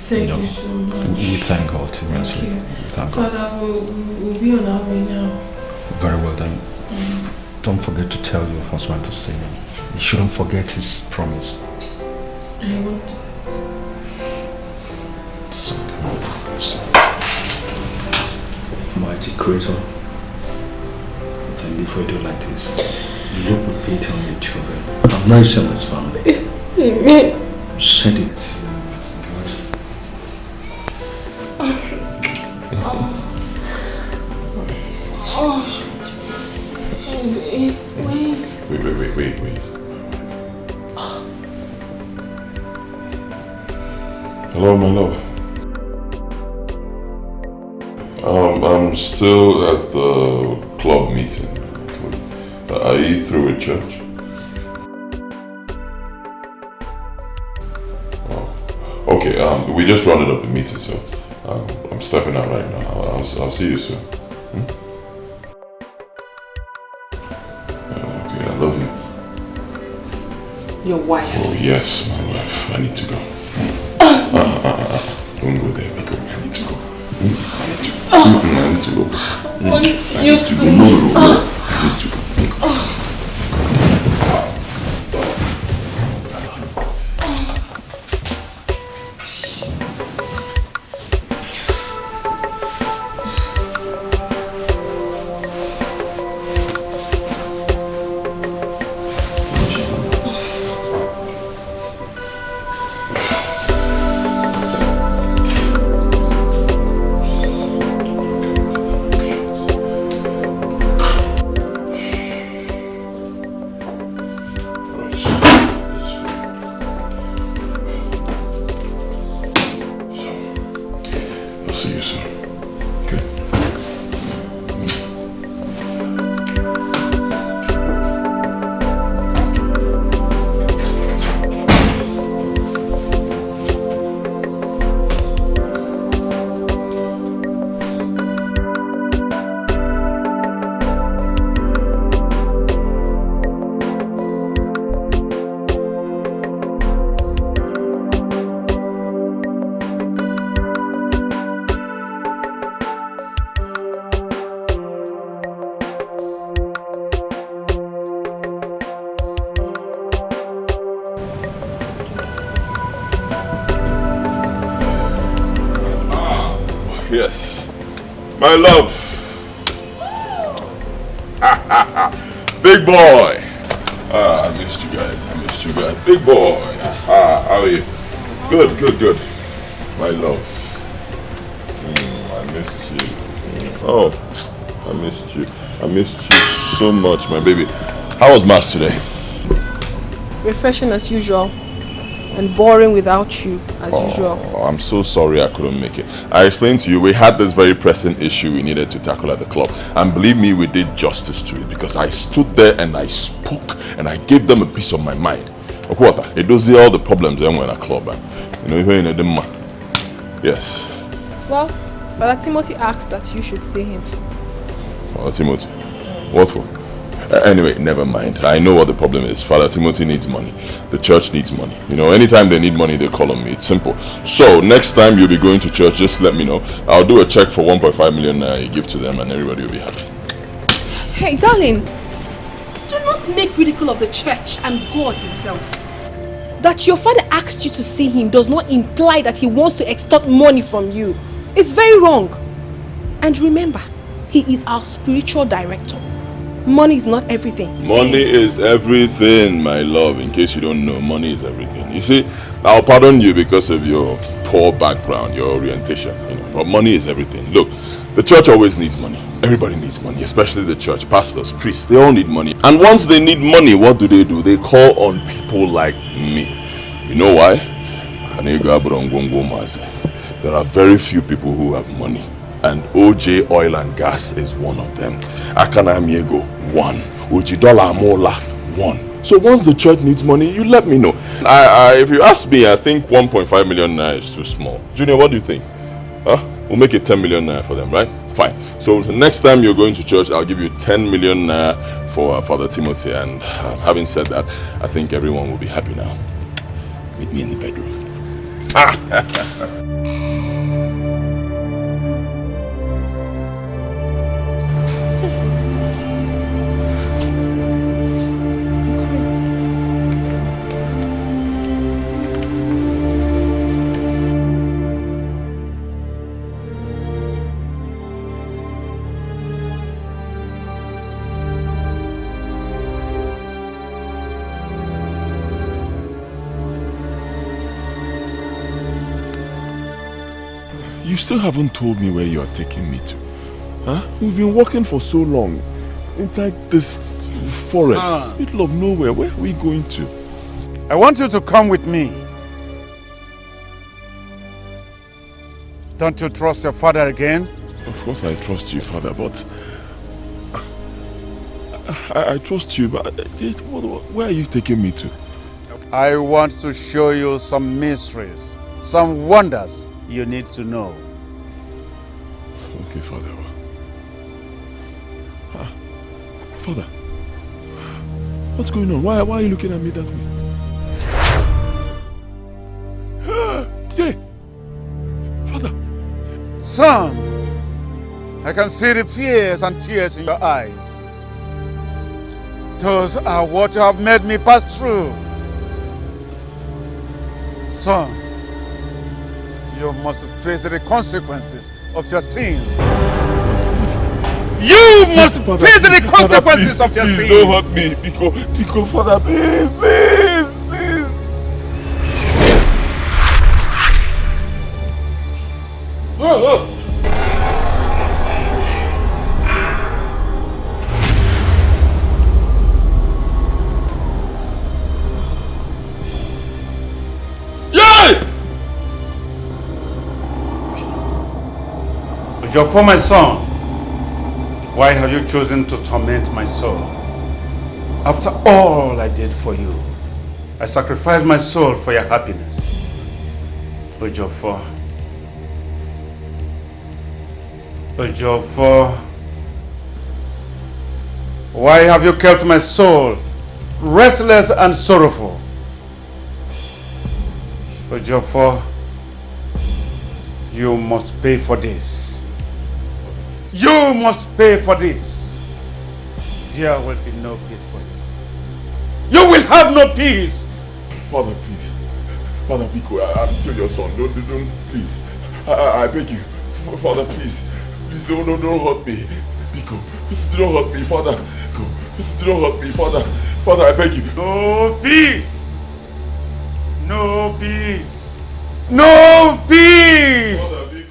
Thank you so much. We thank God immensely. Thank God. Father, we'll be on our way now. Very well done. Don't forget to tell your husband to sing. He shouldn't forget his promise. I won't. Mighty Creator, thank you for doing like this. Look with pity on your children. Have mercy on this family. Amen. Send it. Wait. Hello, my love. I'm still at the club meeting. Are you through with church? Oh, okay. We just rounded up the meeting, so I'm stepping out right now. I'll see you soon. Okay, I love you. Your wife? Oh yes, my wife. I need to go. Don't go there, because I need to go. I need to go. I need to go. No. I need to go. Yes. My love. Big boy. I missed you guys. Big boy. How are you? Good. My love. I missed you. Oh, I missed you. I missed you so much, my baby. How was Mass today? Refreshing as usual. And boring without you, as usual. I'm so sorry I couldn't make it. I explained to you, we had this very pressing issue we needed to tackle at the club. And believe me, we did justice to it because I stood there and I spoke and I gave them a piece of my mind. What? It does all the problems when we're in a club. You know, yes. Well, Brother Timothy asked that you should see him. Father Timothy? What for? Anyway, never mind. I know what the problem is. Father Timothy needs money. The church needs money. You know, anytime they need money, they call on me. It's simple. So, next time you'll be going to church, just let me know. I'll do a check for 1.5 million you give to them and everybody will be happy. Hey, darling. Do not make ridicule of the church and God himself. That your father asked you to see him does not imply that he wants to extort money from you. It's very wrong. And remember, he is our spiritual director. Money is not everything. Money is everything, my love. In case you don't know, money is everything. You see, I'll pardon you because of your poor background, your orientation. You know, but money is everything. Look, the church always needs money. Everybody needs money, especially the church. Pastors, priests, they all need money. And once they need money, what do? They call on people like me. You know why? There are very few people who have money. And OJ Oil and Gas is one of them. Akana Miego, one. Ojidola Amola, one. So once the church needs money, you let me know. If you ask me, I think 1.5 million naira is too small. Junior, what do you think? We'll make it 10 million naira for them, right? Fine. So the next time you're going to church, I'll give you 10 million naira for Father Timothy. And having said that, I think everyone will be happy now. Meet me in the bedroom. You still haven't told me where you are taking me to. Huh? We've been walking for so long. inside this forest, middle of nowhere. Where are we going to? I want you to come with me. Don't you trust your father again? Of course I trust you, father, but I trust you, but where are you taking me to? I want to show you some mysteries, some wonders you need to know. Okay, father. Father, what's going on? Why are you looking at me that way? Yeah. Father. Son, I can see the fears and tears in your eyes. Those are what you have made me pass through. Son, you must face the consequences of your sin. You must face the consequences of your sin. Please don't hurt me. Dikeh, father, please. For my son, why have you chosen to torment my soul? After all I did for you, I sacrificed my soul for your happiness. Ojofo, why have you kept my soul restless and sorrowful? Ojofo, you must pay for this. You must pay for this. There will be no peace for you. You will have no peace. Father, please. Father, Dikeh, I'm still your son. Don't, please. I beg you. Father, please. Please don't hurt me. Dikeh, don't hurt me, Father. Don't hurt me, Father. Father, I beg you. No peace. No peace. No peace. Father, Dikeh.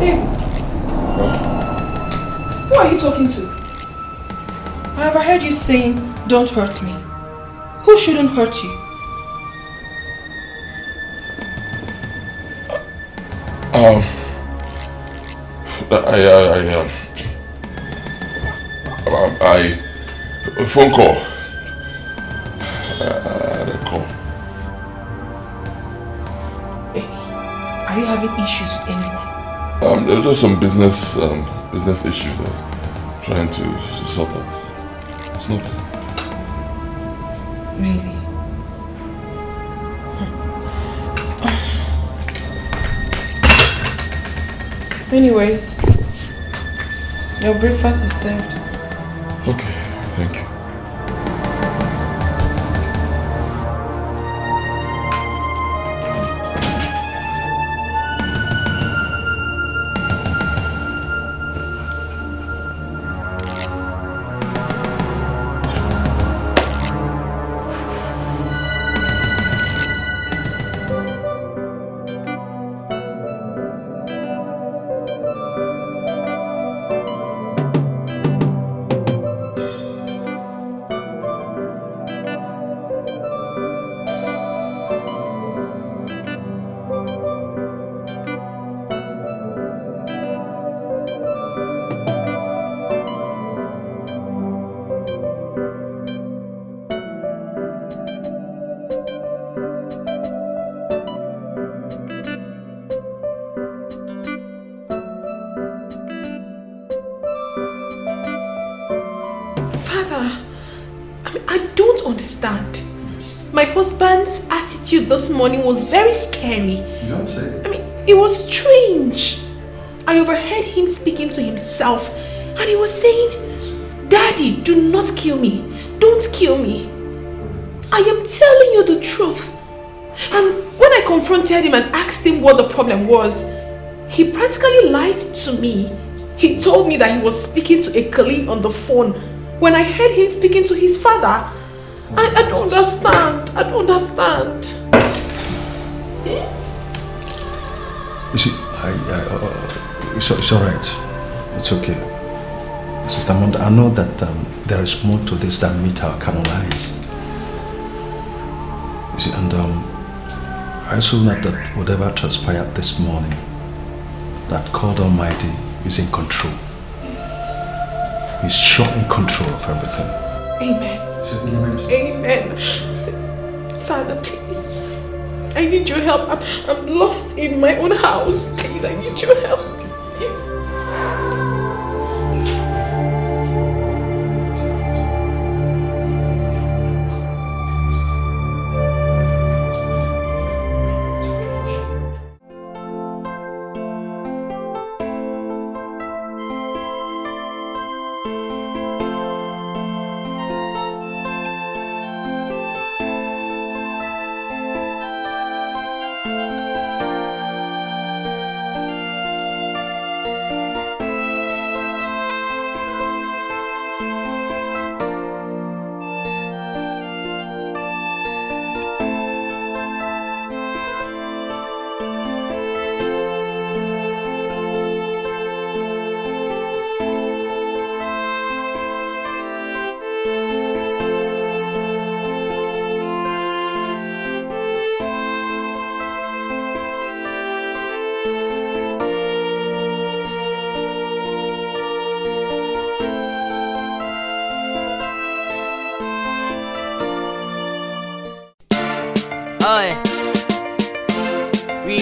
Babe, who are you talking to? I have heard you saying, don't hurt me. Who shouldn't hurt you? A phone call. A call. Baby, are you having issues with anyone? There were just some business issues that I'm trying to sort out. It's nothing. Really? Anyways, your breakfast is served. Okay, thank you. Understand. My husband's attitude this morning was very scary. You don't say. I mean, it was strange. I overheard him speaking to himself and he was saying, Daddy, do not kill me. Don't kill me. I am telling you the truth. And when I confronted him and asked him what the problem was, he practically lied to me. He told me that he was speaking to a colleague on the phone when I heard him speaking to his father. I don't understand. I don't understand. You see, it's all right. It's okay. Sister Amanda, I know that there is more to this than meet our carnal eyes. You see, and I also know that whatever transpired this morning, that God Almighty is in control. Yes. He's sure in control of everything. Amen. Amen. Father, please. I need your help. I'm lost in my own house. Please, I need your help.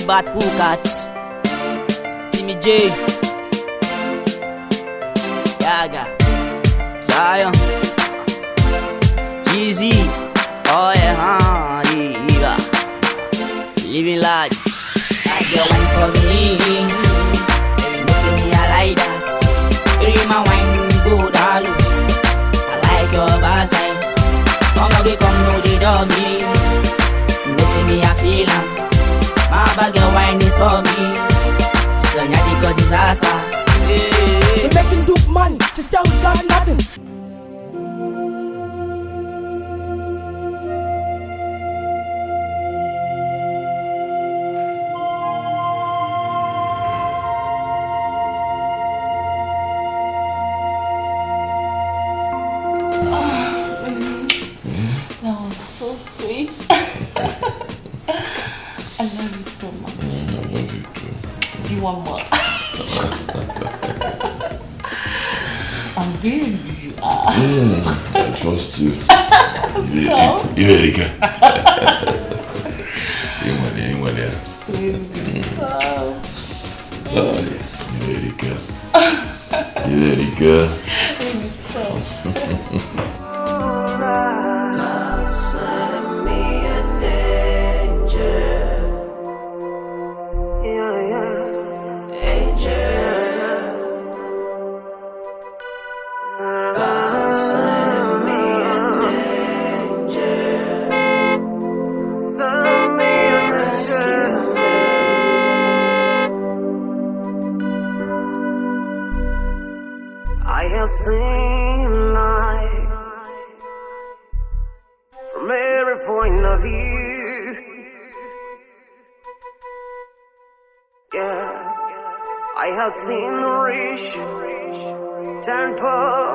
Bad cool cats, Timmy J, Yaga, Zion, Jeezy, oh yeah, living large. I get one for me, you know see me I like that. You my wine go down, I like your backside. Come no they do me, you know see me I feel am. My bag of wine is for me. So yeah, because disaster. They making dope money to sell without nothing. That was so sweet. I love you so much. I love you too. Do you want more? I'm good. You are. I trust you. Stop. You very good. Stop. You very good. You very good. Let me stop. Seen life from every point of view. Yeah, I have seen the rich turn poor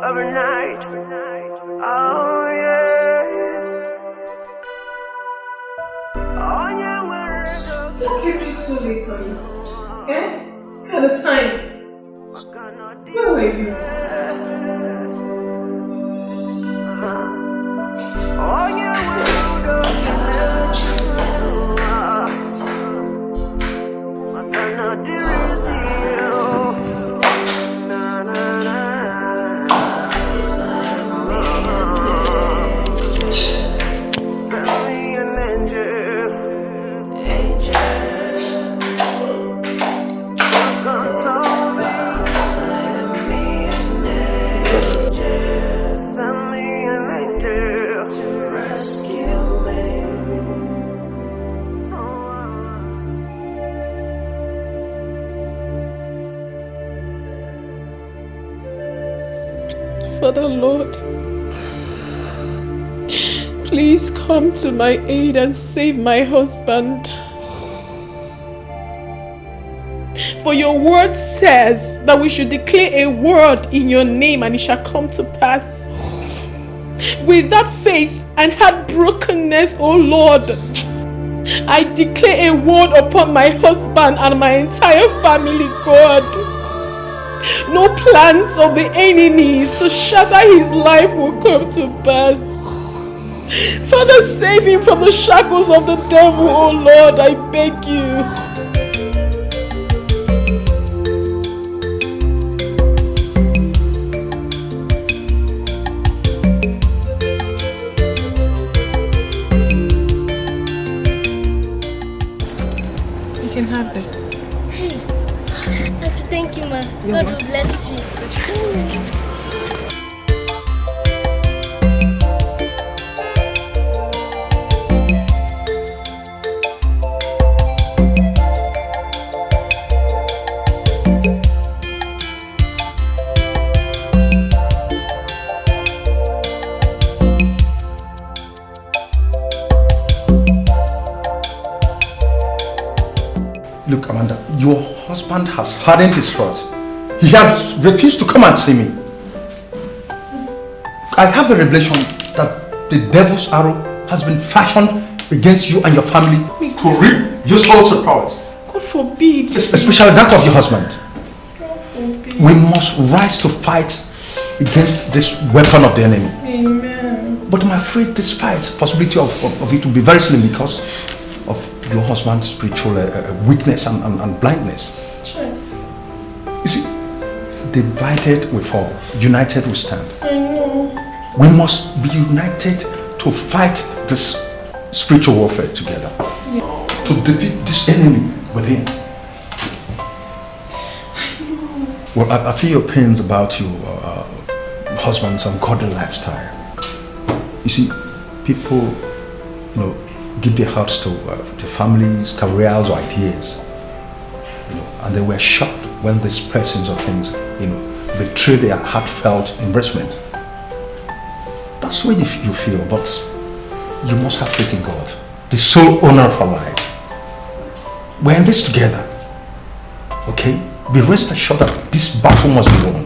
overnight. Oh yeah. Oh yeah, what kept you so late, honey? Eh? Look at the time. Where were you? Father Lord, please come to my aid and save my husband. For your word says that we should declare a word in your name and it shall come to pass. With that faith and heartbrokenness, O Lord, I declare a word upon my husband and my entire family, God. No plans of the enemies to shatter his life will come to pass. Father, save him from the shackles of the devil, O Lord, I beg you. You can have this. Hey, Auntie, thank you, ma. God will bless you. Look, Amanda, your husband has hardened his heart. He has refused to come and see me. I have a revelation that the devil's arrow has been fashioned against you and your family to reap your soul's powers. God forbid. Especially that of your husband. God forbid. We must rise to fight against this weapon of the enemy. Amen. But I'm afraid despite the possibility of it to be very slim because of your husband's spiritual weakness and blindness. Sure. You see, divided we fall, united we stand. I know. We must be united to fight this spiritual warfare together. Yeah. To defeat this enemy within. Well, I feel your pains about your husband's ungodly lifestyle. You see, people, give their hearts to their families, careers, or ideas. And they were shocked when these persons or things, betray their heartfelt investment. That's what you feel, but you must have faith in God, the sole owner of our life. We're in this together, okay? Be rest assured that this battle must be won.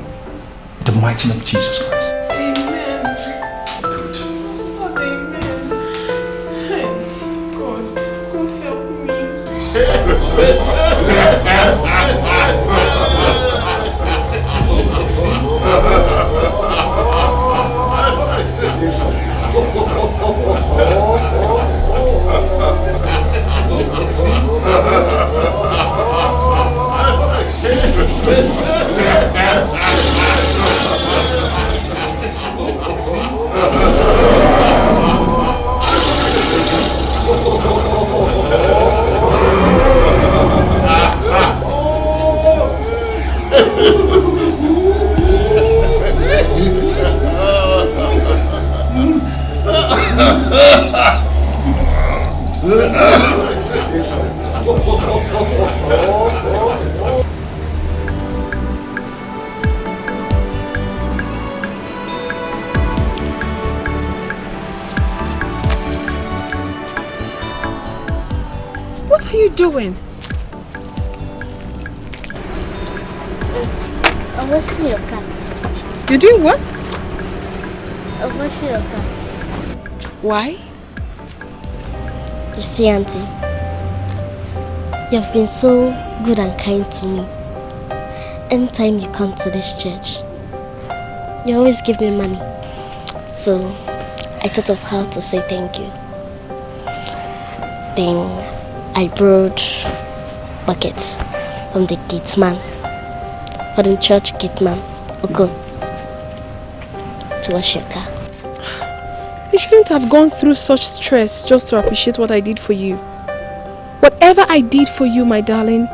In the mighty name of Jesus Christ. What are you doing? I'm washing your car. You're doing what? I'm washing your car. Why? You see, Auntie, you've been so good and kind to me. Anytime you come to this church, you always give me money. So I thought of how to say thank you. Then I borrowed buckets from the gate man, for the church gate man, Oko, to wash your car. You shouldn't have gone through such stress just to appreciate what I did for you. Whatever I did for you, my darling,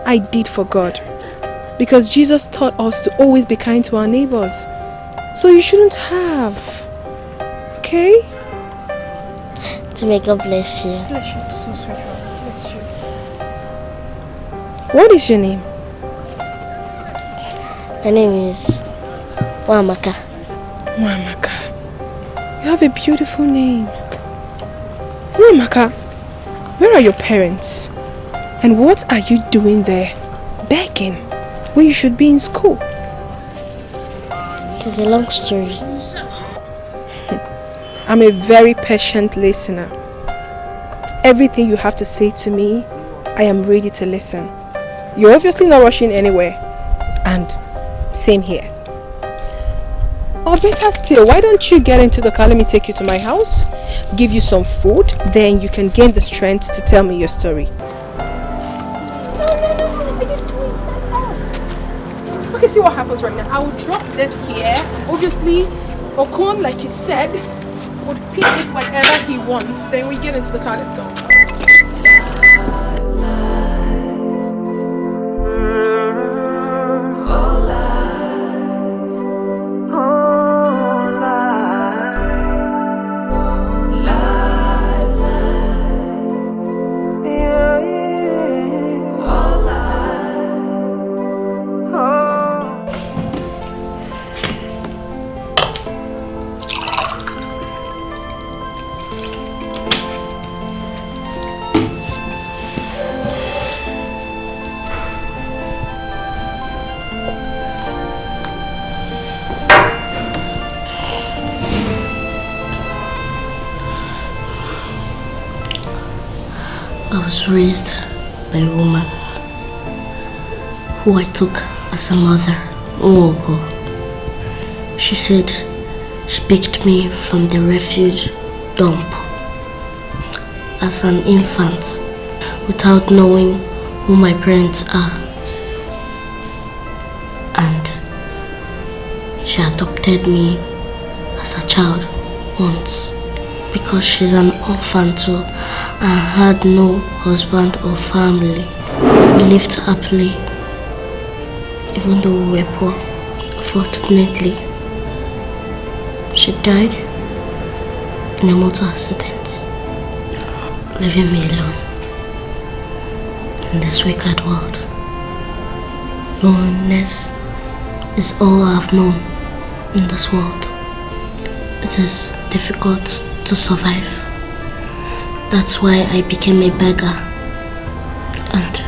I did for God. Because Jesus taught us to always be kind to our neighbors. So you shouldn't have. Okay? To may God bless you. Bless you too, sweetheart. Bless you. What is your name? My name is Wamaka. Wamaka. You have a beautiful name. Wamaka, where are your parents? And what are you doing there? begging when you should be in school? It is a long story. I'm a very patient listener. Everything you have to say to me, I am ready to listen. You're obviously not rushing anywhere. And same here. Or better still, why don't you get into the car? Let me take you to my house, give you some food, then you can gain the strength to tell me your story. Okay, see what happens right now. I will drop this here. Obviously, Okon, like you said, would pick it whenever he wants. Then we get into the car. Let's go. I was raised by a woman who I took as a mother, Nwoko. She said she picked me from the refuge dump as an infant without knowing who my parents are. And she adopted me as a child once because she's an orphan too and had no husband or family. We lived happily, even though we were poor. Unfortunately, she died in a motor accident, leaving me alone in this wicked world. Loneliness is all I've known in this world. It is difficult to survive. That's why I became a beggar, and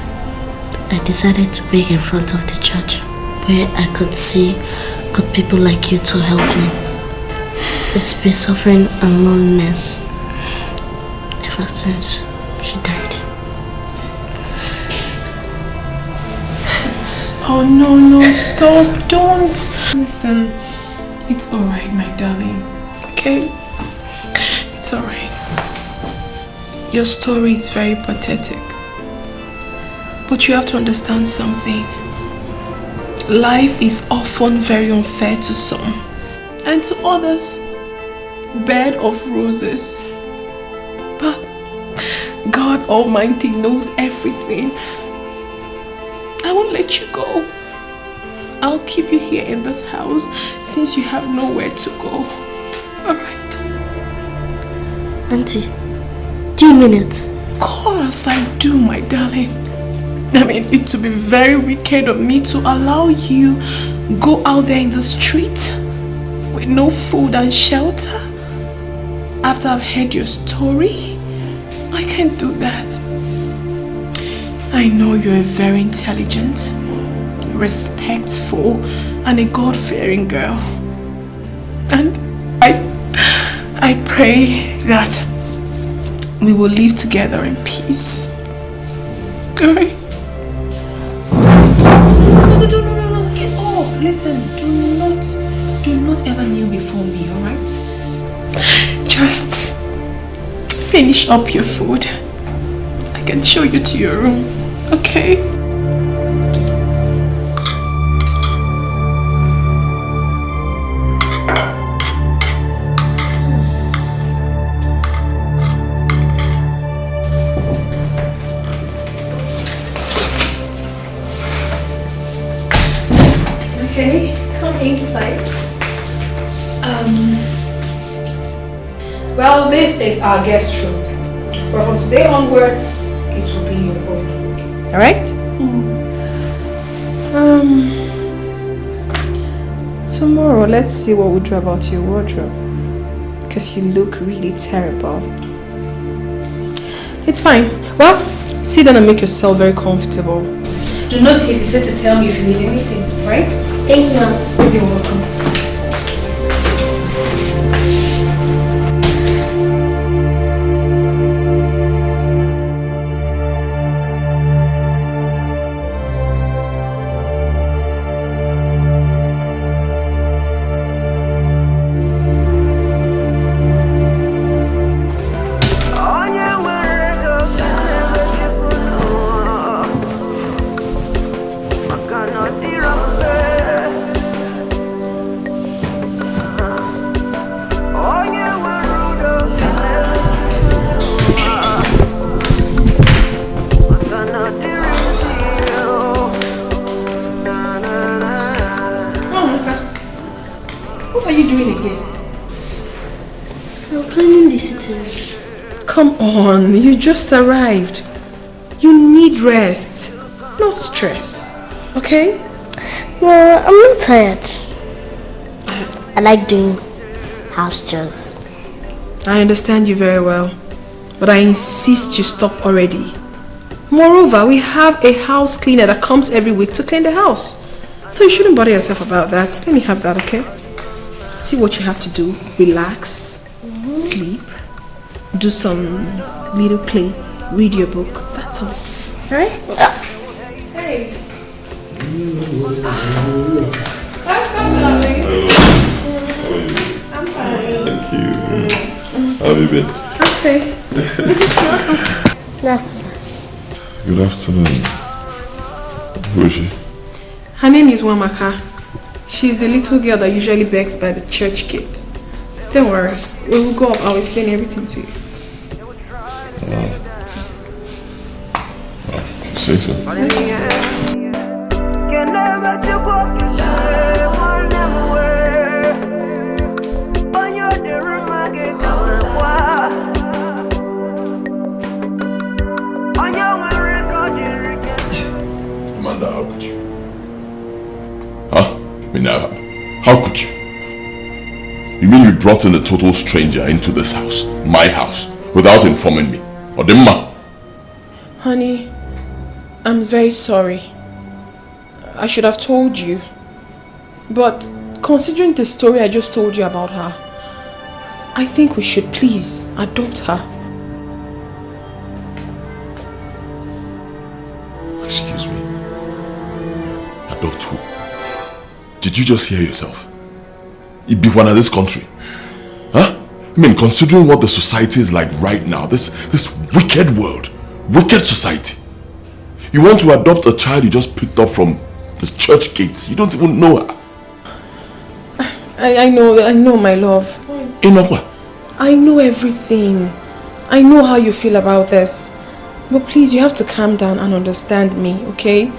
I decided to beg in front of the church where I could see good people like you to help me. It's been suffering and loneliness ever since she died. Oh no, stop, don't. Listen, it's alright, my darling, okay? It's alright. Your story is very pathetic. But you have to understand something. Life is often very unfair to some, and to others, bed of roses. But God Almighty knows everything. I won't let you go. I'll keep you here in this house since you have nowhere to go. Alright? Auntie, do you mean it? Of course I do, my darling. I mean, it would be very wicked of me to allow you go out there in the street with no food and shelter after I've heard your story. I can't do that. I know you're a very intelligent, respectful, and a God-fearing girl. And I pray that we will live together in peace. Alright? No, get up. Listen, do not ever kneel before me, alright? Just finish up your food. I can show you to your room, okay? Okay, come inside. Well, this is our guest room. But from today onwards, it will be your own. Alright? Tomorrow, let's see what we do about your wardrobe. Because you look really terrible. It's fine. Well, sit down and make yourself very comfortable. Do not hesitate to tell me if you need anything, right? Thank you. You're welcome. Come on, you just arrived. You need rest, not stress, okay? Well, I'm not tired. I like doing house chores. I understand you very well, but I insist you stop already. Moreover, we have a house cleaner that comes every week to clean the house. So you shouldn't bother yourself about that. Let me have that, okay? See what you have to do. Relax, sleep, do some little play, read your book. That's all. Alright? Hey. I'm fine. Thank you. How have you been? Okay. Good afternoon. Good afternoon. Who is she? Her name is Wamaka. She's the little girl that usually begs by the church gate. Don't worry. When we go up, I'll explain everything to you. Say so. Amanda, how could you? Huh? How could you? You mean you brought in a total stranger into this house, my house, without informing me? Odemma? Honey, I'm very sorry. I should have told you. But considering the story I just told you about her, I think we should please adopt her. Excuse me. Adopt who? Did you just hear yourself? It be one of this country. Huh? I mean, considering what the society is like right now, this wicked world, wicked society. You want to adopt a child you just picked up from the church gates. You don't even know her. I know, my love. Inokwa. I know everything. I know how you feel about this. But please, you have to calm down and understand me, okay?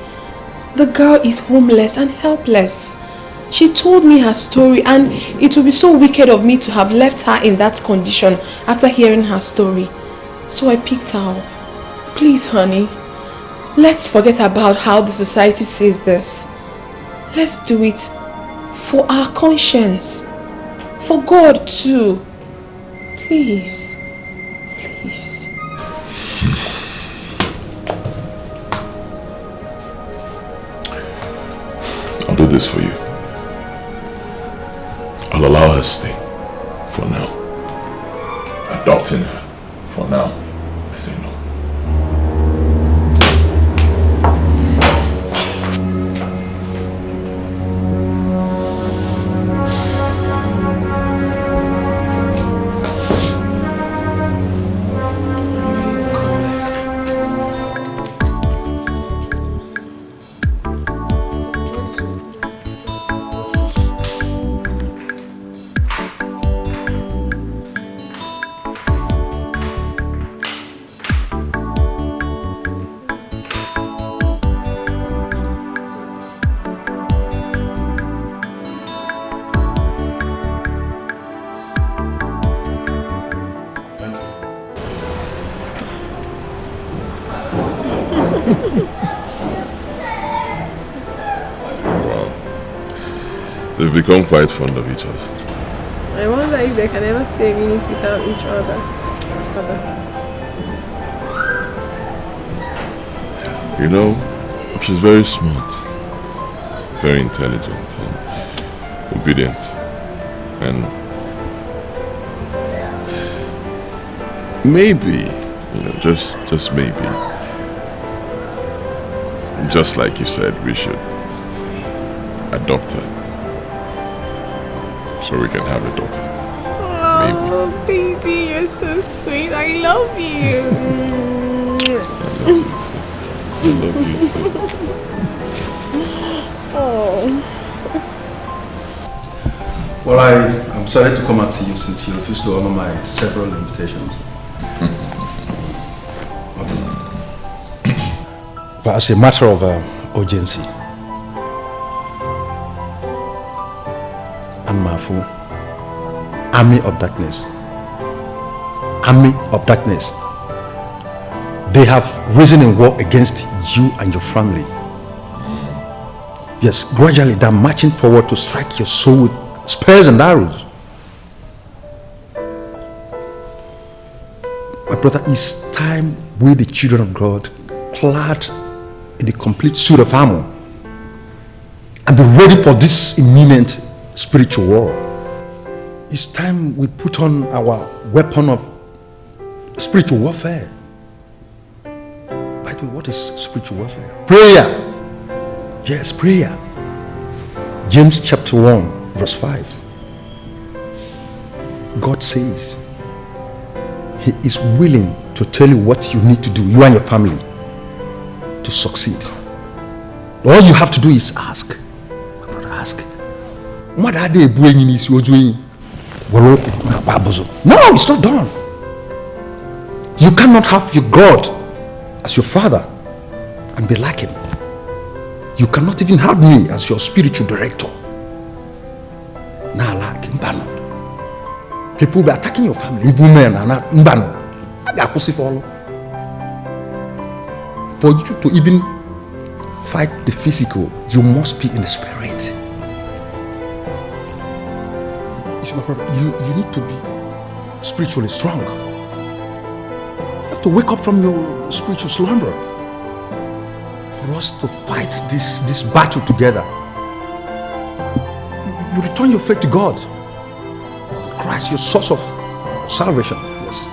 The girl is homeless and helpless. She told me her story, and it would be so wicked of me to have left her in that condition after hearing her story. So I picked her up. Please, honey, let's forget about how the society says this. Let's do it for our conscience. For God too. Please. Please. I'll do this for you. I'll allow her to stay. For now. Adopting her. For now. I say no. They've become quite fond of each other. I wonder if they can ever stay a minute without each other. You know, She's very smart, very intelligent, and obedient, and maybe, just maybe, just like you said, we should adopt her so we can have a daughter. Oh, baby, you're so sweet. I love you. I love you too. Oh. Well, I'm sorry to come and see you since you refused to honor my several invitations. But as a matter of urgency, and Mafu, army of darkness, they have risen in war against you and your family. Yes, gradually they're marching forward to strike your soul with spears and arrows. My brother, it's time we, the children of God, clad in the complete suit of armor and be ready for this imminent spiritual war. It's time we put on our weapon of spiritual warfare. By the way, what is spiritual warfare? Prayer. Yes, prayer. James chapter 1 verse 5. God says He is willing to tell you what you need to do, you and your family, to succeed. All you have to do is ask. My brother, ask. No, it's not done. You cannot have your God as your father and be like him. You cannot even have me as your spiritual director. People will be attacking your family, evil men and mbano. For you to even fight the physical, you must be in the spirit. You need to be spiritually strong. You have to wake up from your spiritual slumber for us to fight this battle together. You return your faith to God. Christ, your source of salvation. Yes.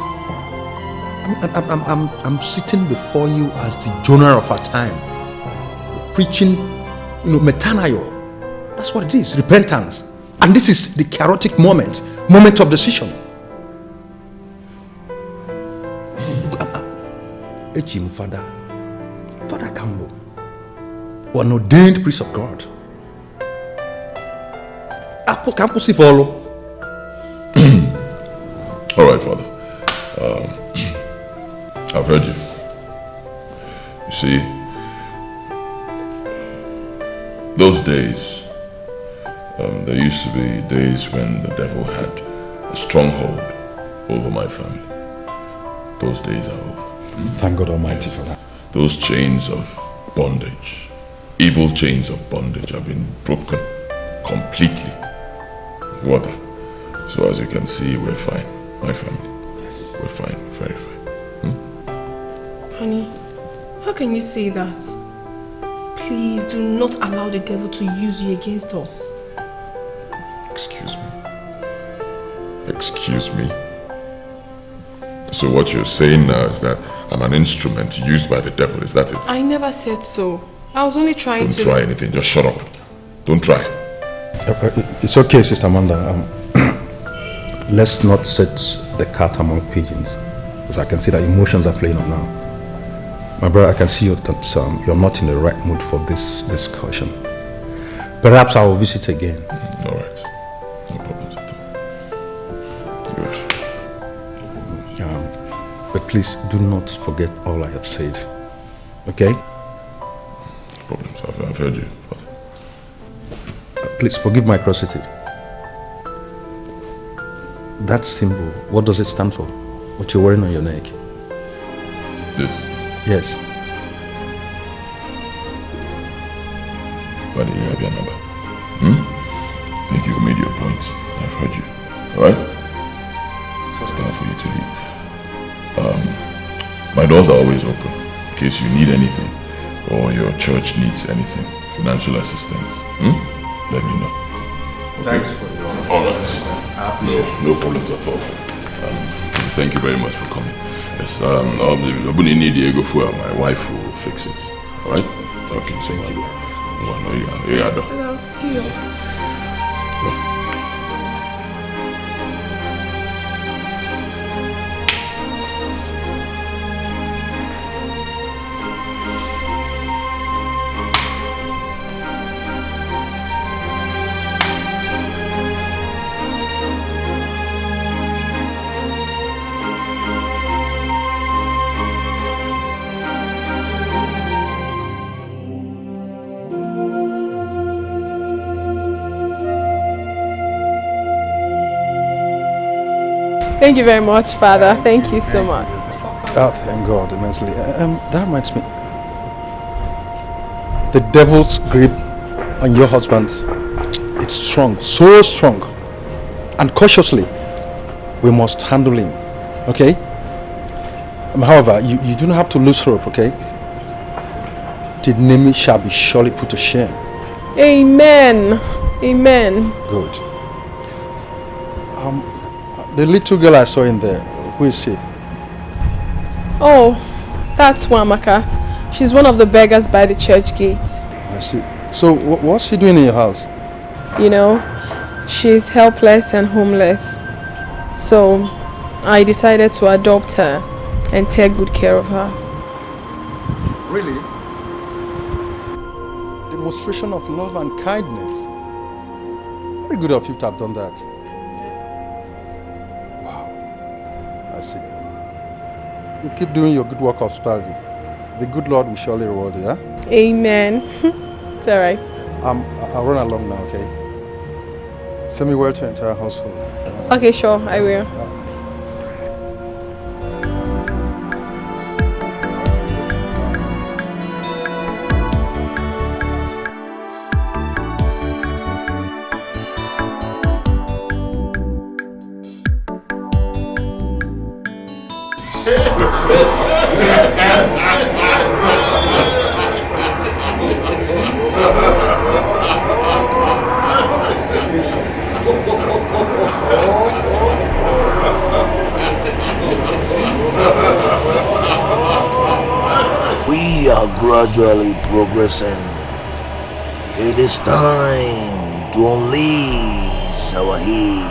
I'm sitting before you as the Jonah of our time, preaching, metanoia. That's what it is, repentance. And this is the chaotic moment of decision. Father Campbell, an ordained priest of God. All right, Father. I've heard you. You see, those days, there used to be days when the devil had a stronghold over my family. Those days are over. Thank God Almighty for that. Those chains of bondage, evil chains of bondage, have been broken completely. Water. So as you can see, we're fine. My family. Yes. We're fine. Very fine. Honey, how can you say that? Please do not allow the devil to use you against us. Excuse me. Excuse me. So what you're saying now is that I'm an instrument used by the devil, is that it? I never said so. I was only trying to... Don't try anything, just shut up. Don't try. It's okay, Sister Amanda. Let's not set the cat among pigeons, because I can see that emotions are flaring up now. My brother, I can see that you're not in the right mood for this discussion. Perhaps I will visit again. All right. No problems at all. Good. But please do not forget all I have said. Okay? No problems. I've heard you, Father. Please forgive my curiosity. That symbol, what does it stand for? What you're wearing on your neck? This? Yes. Father, you have your number. I think you've made your point. I've heard you. Alright? So it's time for you to leave. My doors are always open in case you need anything. or your church needs anything, financial assistance, let me know. Okay? Thanks for your... All right. I appreciate it. No problems at all. Thank you very much for coming. Yes, Ini Edo, my wife will fix it. All right? Okay, thank you. Hello, see you. Thank you very much, Father. Thank you so much. Oh, thank God immensely. That reminds me. The devil's grip on your husband, it's strong, so strong. And cautiously, we must handle him, okay? However, you do not have to lose hope, okay? The enemy shall be surely put to shame. Amen. Amen. Good. The little girl I saw in there, who is she? Oh, that's Wamaka. She's one of the beggars by the church gate. I see. So, what's she doing in your house? You know, she's helpless and homeless. So, I decided to adopt her and take good care of her. Really? Demonstration of love and kindness. Very good of you to have done that. I see. You keep doing your good work of hospitality. The good Lord will surely reward you, yeah? Amen. It's alright. I'll run along now, okay? Send me word to your entire household. Okay, sure, I will. We are gradually progressing. It is time to unleash our heat.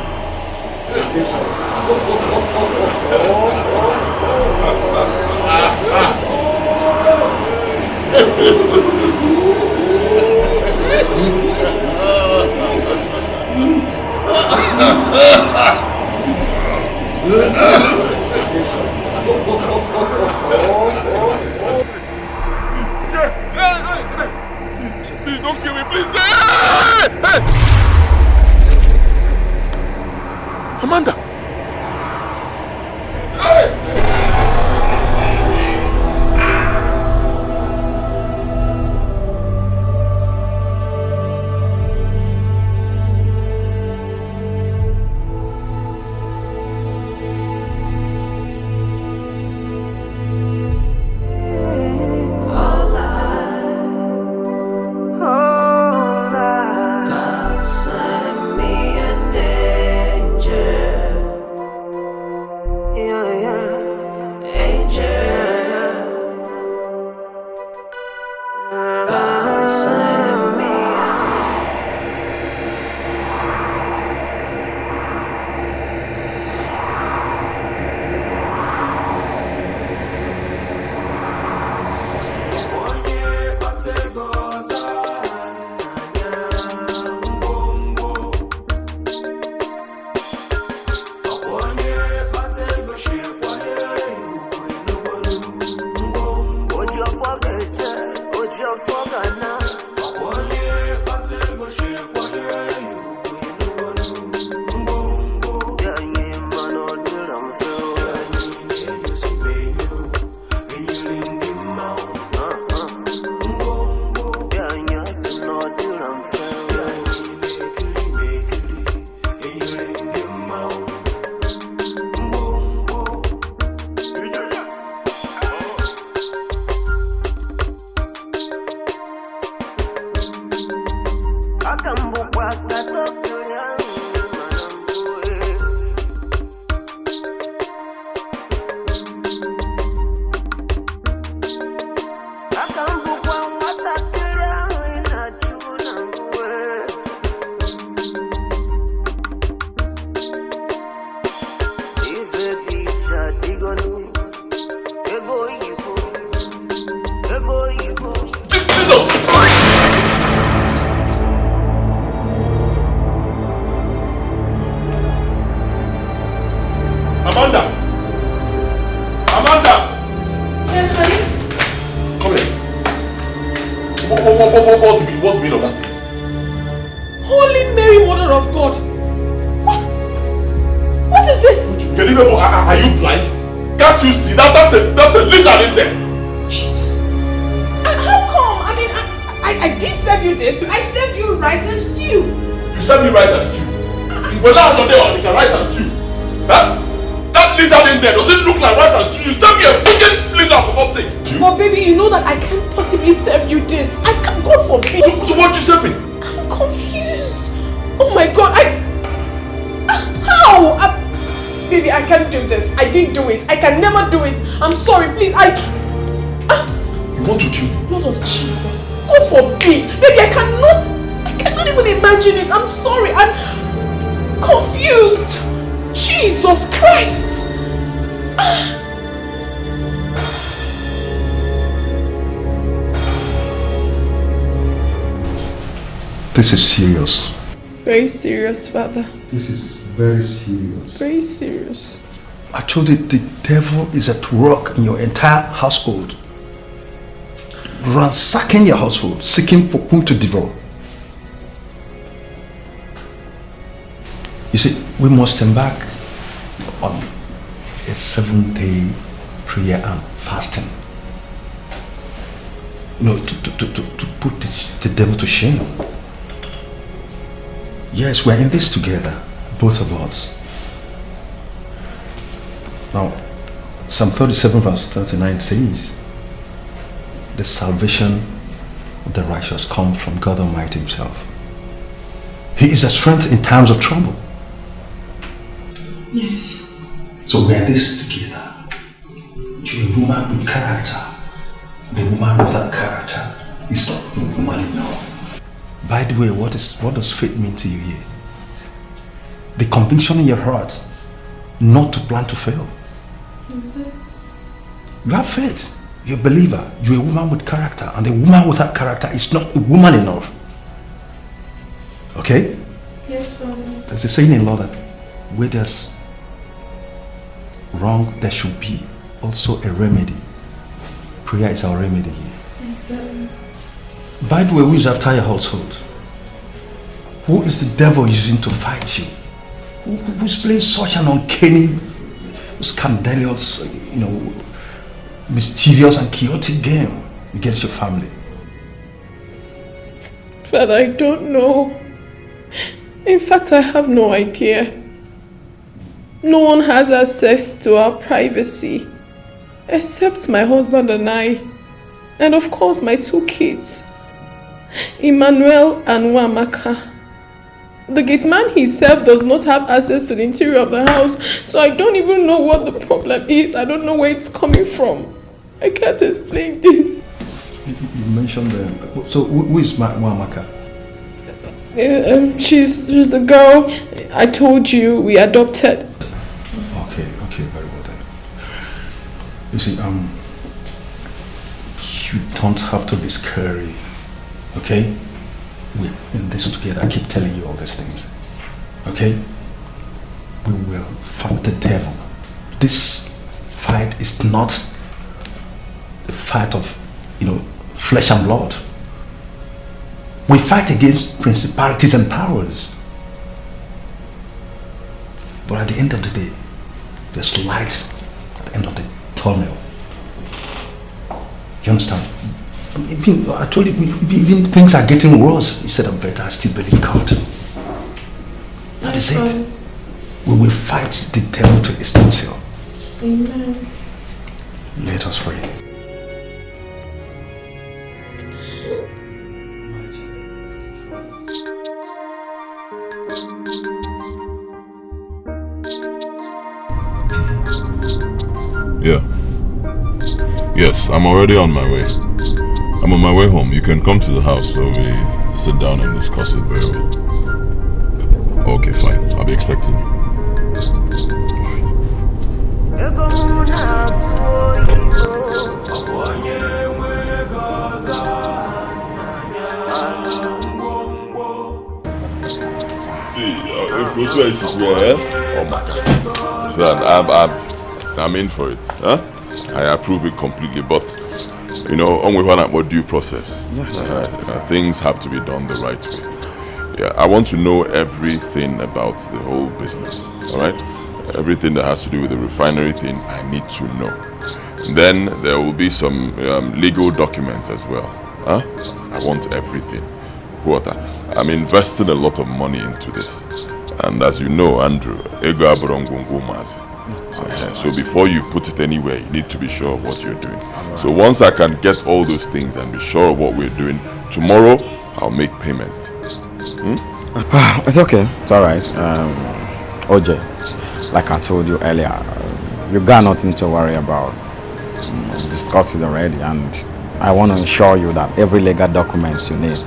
Please don't kill me, please. Hey! Amanda! What's the meaning of that thing? Holy Mary, Mother of God! What is this? Deliverance, are you blind? Can't you see that that's a lizard in there? Jesus. How come? I mean, I did serve you this. I served you rice and stew. You served me rice and stew? Well, now I'm not there, I can rice and stew. Huh? That lizard in there, does it look like rice and stew? You served me a freaking lizard for God's sake. But baby, you know that I can't possibly serve you this. I can't, God forbid. So what did you serve me? I'm confused. Oh my God, how? Baby, I can't do this. I didn't do it. I can never do it. I'm sorry, please. You want to kill me? Lord of Jesus. God forbid. Baby, I cannot even imagine it. I'm sorry. I'm confused. Jesus Christ. This is serious. Very serious, Father. This is very serious. Very serious. I told you the devil is at work in your entire household. Ransacking your household, seeking for whom to devour. You see, we must embark on a 7-day prayer and fasting. You know, to put the devil to shame. Yes, we're in this together, both of us. Now, Psalm 37 verse 39 says, the salvation of the righteous comes from God Almighty Himself. He is a strength in times of trouble. Yes. So we are in this together. To a woman with character. The woman without character is not a woman enough. By the way, what does faith mean to you here? The conviction in your heart not to plan to fail. You have faith. You're a believer. You're a woman with character. And a woman without character is not a woman enough. Okay? Yes, Father. There's a saying in law that where there's wrong, there should be also a remedy. Prayer is our remedy here. Exactly. By the way, who is after your household? Who is the devil using to fight you? Who is playing such an uncanny, scandalous, mischievous and chaotic game against your family? Father, I don't know. In fact, I have no idea. No one has access to our privacy except my husband and I. And of course, my 2 kids, Emmanuel and Wamaka. The gate man himself does not have access to the interior of the house, so I don't even know what the problem is. I don't know where it's coming from. I can't explain this. You mentioned so who is Wamaka? She's the girl I told you we adopted. Okay, very well then. You see, you don't have to be scary, okay? We're in this together. I keep telling you all these things, okay? We will fight the devil. This fight is not a fight of, flesh and blood. We fight against principalities and powers. But at the end of the day, there's light at the end of the tunnel. You understand? I told you, even things are getting worse instead of better. I still believe God. That is it. We will fight the devil to his tail. Amen. Let us pray. Yeah. Yes, I'm already on my way. I'm on my way home. You can come to the house so we sit down and discuss it very well. Okay, fine. I'll be expecting you. See, if you try to swear, oh my God. I'm in for it. Huh? I approve it completely, but You know, only one about due process. Things have to be done the right way. Yeah, I want to know everything about the whole business. All right, everything that has to do with the refinery thing, I need to know. Then there will be some legal documents as well. Huh? I want everything. What? I'm investing a lot of money into this, and as you know, Andrew, so before you put it anywhere, you need to be sure of what you're doing. Right. So once I can get all those things and be sure of what we're doing, tomorrow I'll make payment. It's okay. It's all right. OJ, like I told you earlier, you got nothing to worry about. Discussed it already, and I want to ensure you that every legal documents you need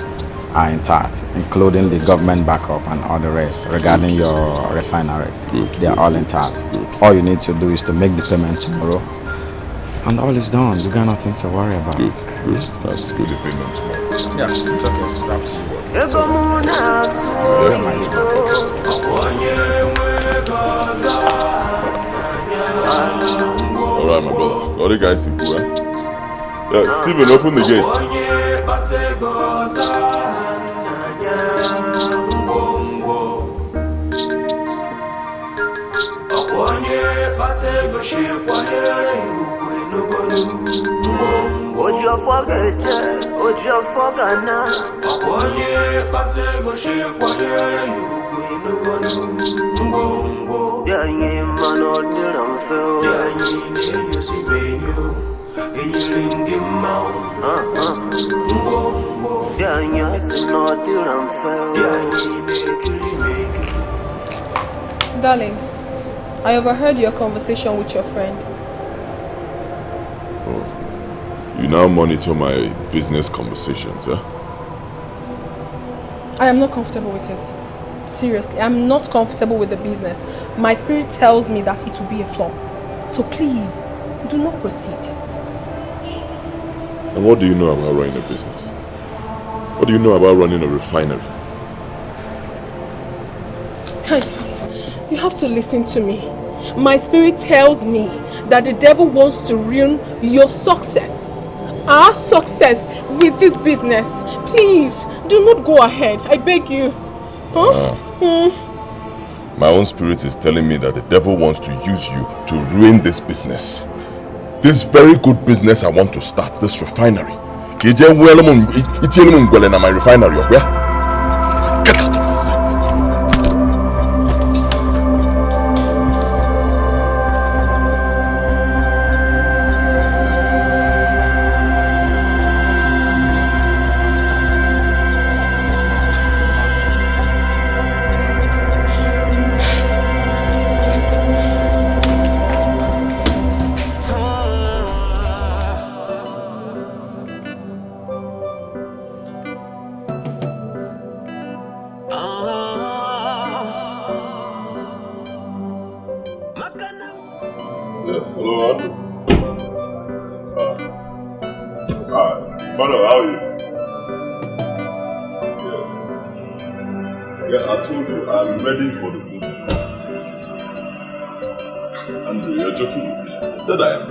are intact, including the government backup and all the rest regarding your refinery. They are all intact. All you need to do is to make the payment tomorrow, and all is done. You got nothing to worry about. Good. That's good. The payment tomorrow. Yeah, it's okay. That's all right, my brother. All the guys in cool, Yeah, Stephen, open the gate. Darling, I overheard your conversation with your friend. Oh, you now monitor my business conversations, huh? I am not comfortable with it. Seriously, I'm not comfortable with the business. My spirit tells me that it will be a flop. So please, do not proceed. And what do you know about running a business? What do you know about running a refinery? You have to listen to me. My spirit tells me that the devil wants to ruin your success. Our success with this business. Please, do not go ahead. I beg you. Huh? My own spirit is telling me that the devil wants to use you to ruin this business. This very good business I want to start, this refinery. My refinery, get out of my sight. I am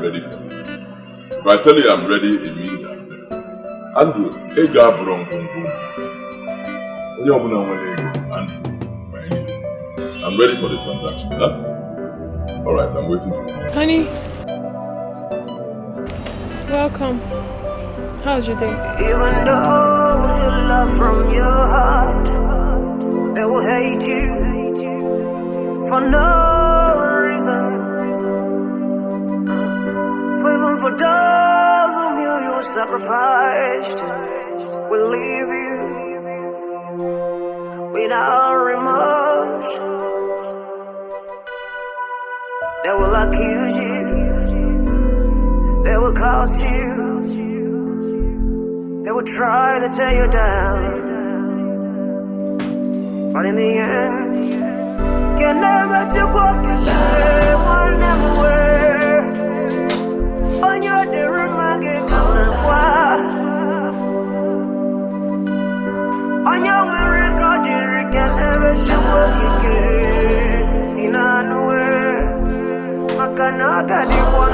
ready for this business. If I tell you I'm ready, it means I'm ready. Andrew, I'm ready for the transaction. Huh? Alright, I'm waiting for you. Honey, welcome. How's your day? Even those you love from your heart, they will hate you for no reason. Even for those whom you sacrificed, will leave you without remorse. They will accuse you, they will curse you, they will try to tear you down. But in the end, can never you walk away, one never way. On your dear mage come on your record, you can never walk again. In a way, I cannot get you one.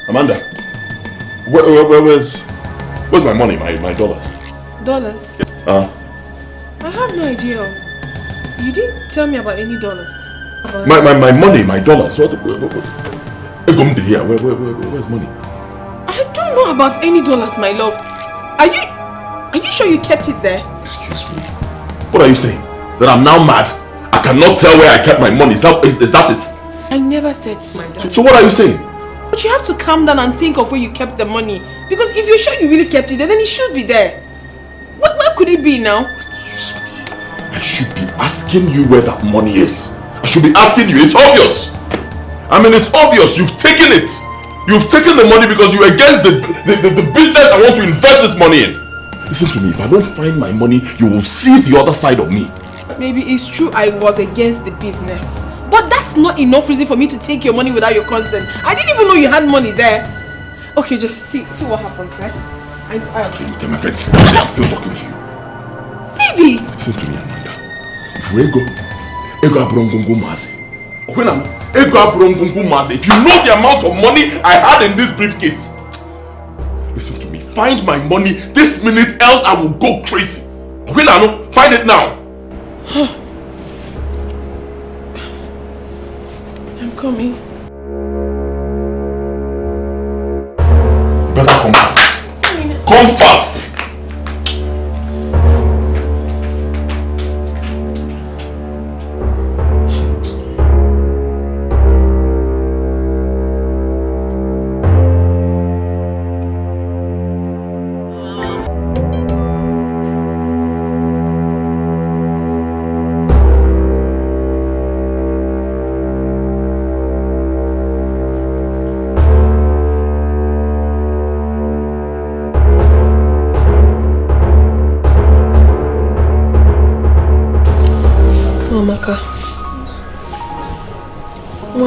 Amanda, where's my money, my dollars? Dollars? Yes. I have no idea. You didn't tell me about any dollars. My money, my dollars. Where's money? I don't know about any dollars, my love. Are you sure you kept it there? Excuse me. What are you saying? That I'm now mad? I cannot tell where I kept my money. Is that it? I never said so. So what are you saying? But you have to calm down and think of where you kept the money. Because if you're sure you really kept it there, then it should be there. Where could it be now? I should be asking you where that money is. I should be asking you. It's obvious. I mean, it's obvious. You've taken it. You've taken the money because you're against the business I want to invest this money in. Listen to me. If I don't find my money, you will see the other side of me. Maybe it's true I was against the business. But that's not enough reason for me to take your money without your consent. I didn't even know you had money there. Okay, just see what happens, eh? Tell my friend, I'm still talking to you. Baby! Listen to me, Amanda. If we ego abrongungu mazi. If you know the amount of money I had in this briefcase, listen to me. Find my money this minute, else I will go crazy. Find it now. I'm coming. You better come fast. Come fast.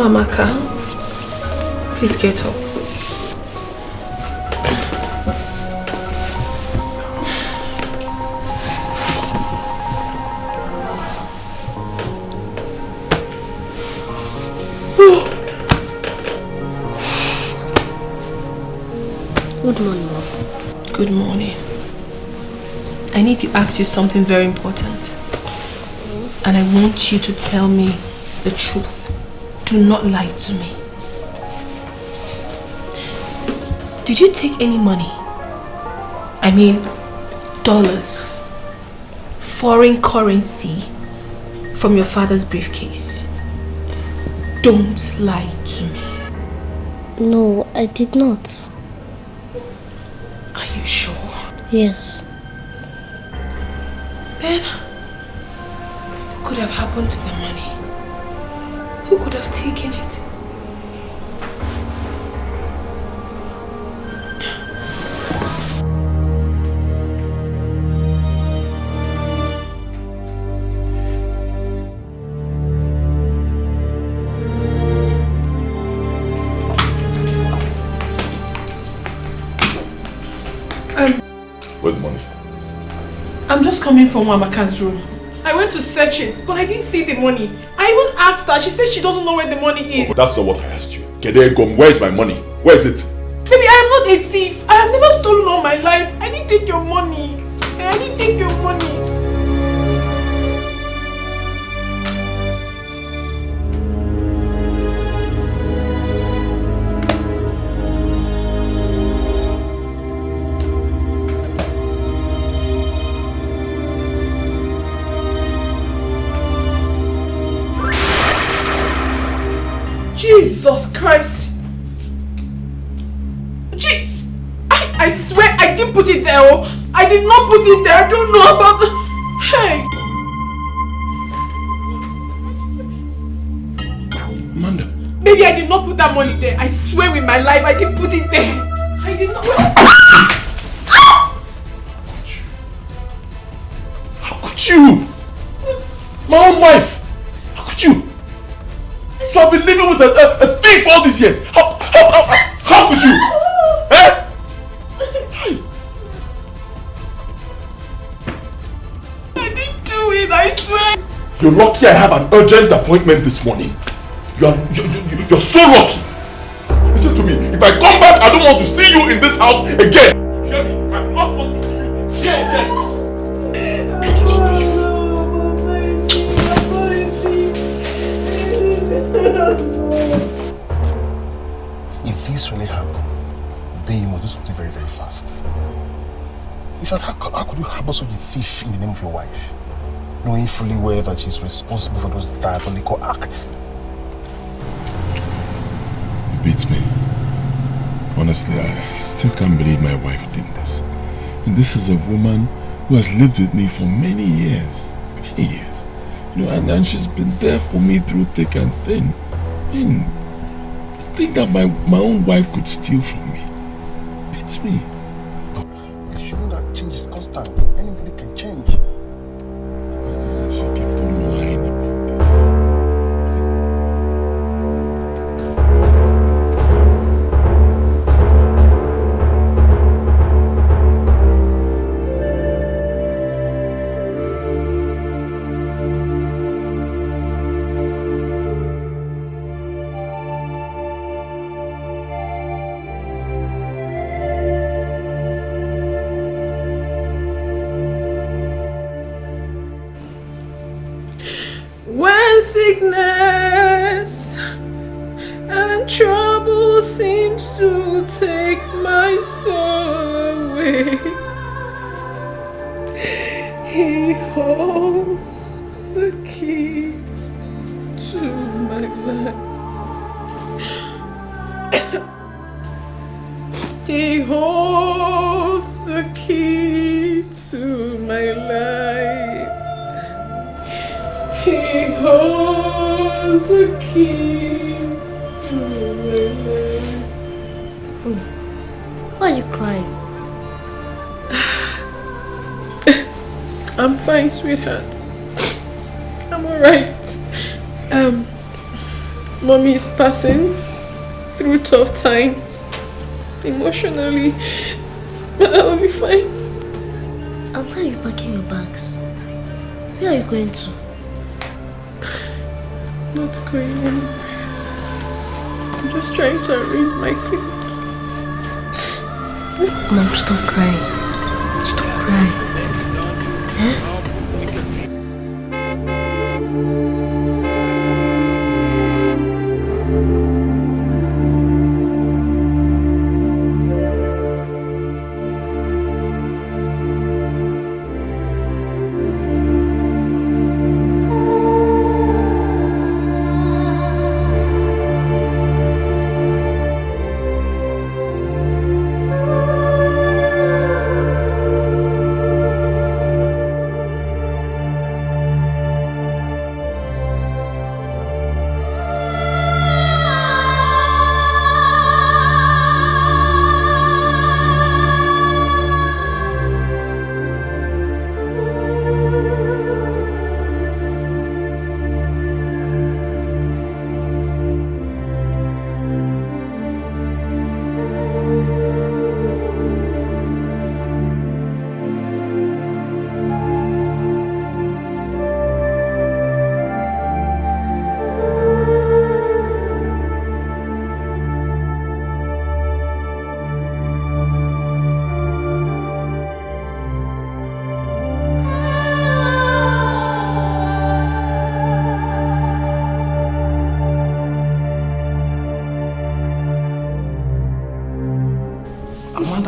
Amaka, please get up. Good morning, Mom. Good morning. I need to ask you something very important. And I want you to tell me the truth. Do not lie to me. Did you take any money? I mean, dollars, foreign currency from your father's briefcase? Don't lie to me. No, I did not. Are you sure? Yes. Then, what could have happened to the money? Who could have taken it? Where's the money? I'm just coming from Amaka's room. I went to search it, but I didn't see the money. I even asked her. She said she doesn't know where the money is. Oh, but that's not what I asked you. Kedegom, where is my money? Where is it? Baby, I am not a thief. I have never stolen all my life. I didn't take your money. I didn't take your money. Jesus Christ! Gee, I swear I didn't put it there. Oh. I did not put it there. I don't know about the... Hey! Amanda. Baby, I did not put that money there. I swear with my life I didn't put it there. I did not... could you? My own wife. How could you? So I've been living with a thief all these years. How could you? Eh? I didn't do it, I swear. You're lucky I have an urgent appointment this morning. You're so lucky. Listen to me. If I come back, I don't want to see you in this house again. Hear me? I do not want to see you here again. If this really happened, then you must do something very, very fast. In fact, how could you harbor such a thief in the name of your wife, knowing fully well that she's responsible for those diabolical acts? It beats me. Honestly, I still can't believe my wife did this. And this is a woman who has lived with me for many years. Many years. You know, and she's been there for me through thick and thin. I mean, think that my own wife could steal from me. Beats me. You should know that change is constant. Anybody can change. She kept on lying about When sickness and trouble seems to take my soul away, He holds the key to my life. He holds the key to my life. He holds the key to my life. Why are you crying? I'm fine, sweetheart. I'm alright. Mommy is passing through tough times emotionally, but I'll be fine. And why are you packing your bags? Where are you going to? Not going anywhere. I'm just trying to arrange my things. Mom, stop crying. Stop crying. Eh?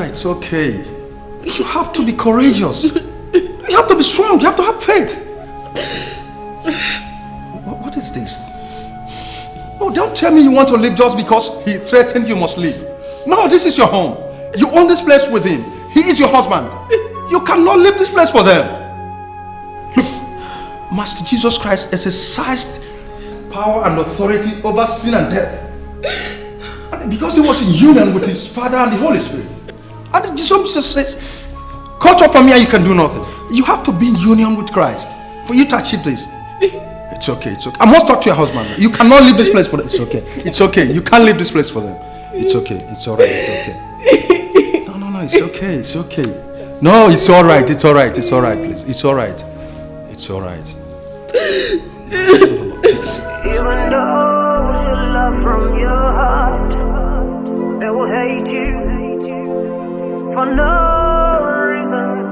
It's okay. You have to be courageous. You have to be strong. You have to have faith. What is this? No, don't tell me you want to leave just because he threatened you must leave. No, this is your home. You own this place with him. He is your husband. You cannot leave this place for them. Look, Master Jesus Christ exercised power and authority over sin and death. And because he was in union with his Father and the Holy Spirit. And Jesus says, cut off from here, you can do nothing. You have to be in union with Christ for you to achieve this. It's okay, it's okay. I must talk to your husband. You cannot leave this place for them. It's okay. It's okay. You can't leave this place for them. It's okay. It's alright. It's okay. No. It's okay. It's okay. No, it's alright. It's alright. It's alright, please. It's alright. It's alright. Even those you love from your heart, they will hate you for no reason.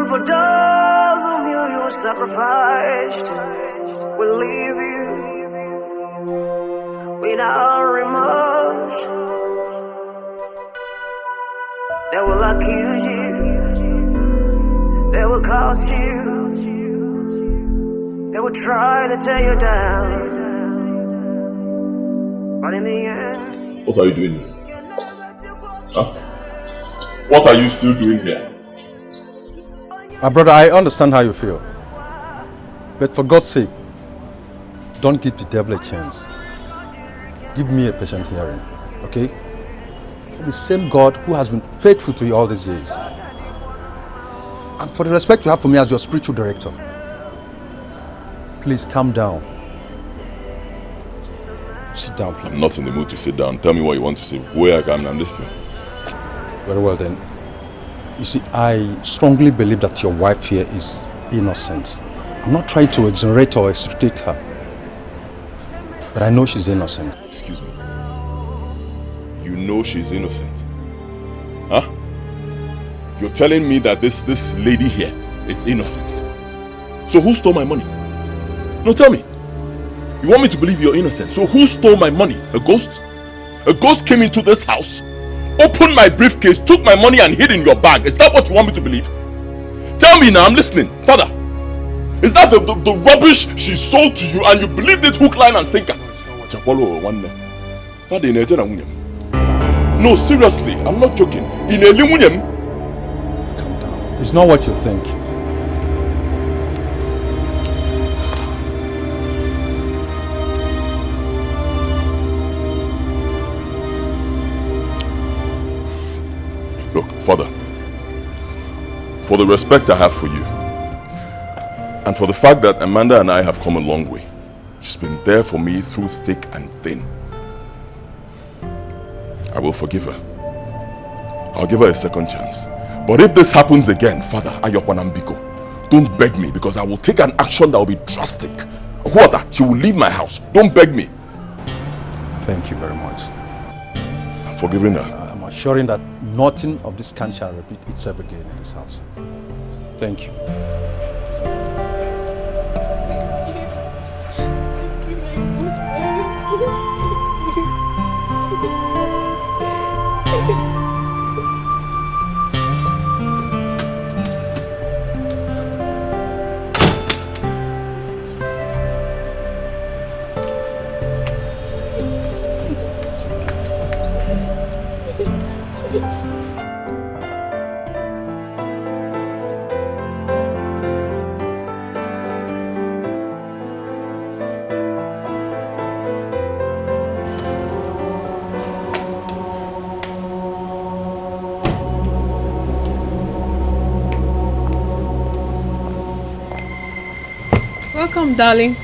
For those whom you sacrificed will leave you without remorse. They will accuse you, they will curse you, they will try to tear you down, but in the end, what are you doing here? Huh? What are you still doing here? Brother, I understand how you feel. But for God's sake, don't give the devil a chance. Give me a patient hearing, okay? For the same God who has been faithful to you all these days. And for the respect you have for me as your spiritual director. Please calm down. Sit down, please. I'm not in the mood to sit down. Tell me what you want to say. Where I am, I'm listening. Very well then. You see, I strongly believe that your wife here is innocent. I'm not trying to exonerate or extricate her, but I know she's innocent. Excuse me. You know she's innocent? Huh? You're telling me that this lady here is innocent? So who stole my money? No, tell me. You want me to believe you're innocent? So who stole my money? A ghost? A ghost came into this house, opened my briefcase, took my money and hid in your bag. Is that what you want me to believe? Tell me now, I'm listening. Father, is that the rubbish she sold to you and you believed it hook, line and sinker? Father, no, seriously, I'm not joking. Calm down. It's not what you think. Look, Father, for the respect I have for you, and for the fact that Amanda and I have come a long way, she's been there for me through thick and thin, I will forgive her. I'll give her a second chance. But if this happens again, Father, Ayokwanambiko, don't beg me, because I will take an action that will be drastic. She will leave my house. Don't beg me. Thank you very much. I'm forgiving her. I'm assuring that nothing of this kind shall repeat itself again in this house. Thank you. Welcome, darling.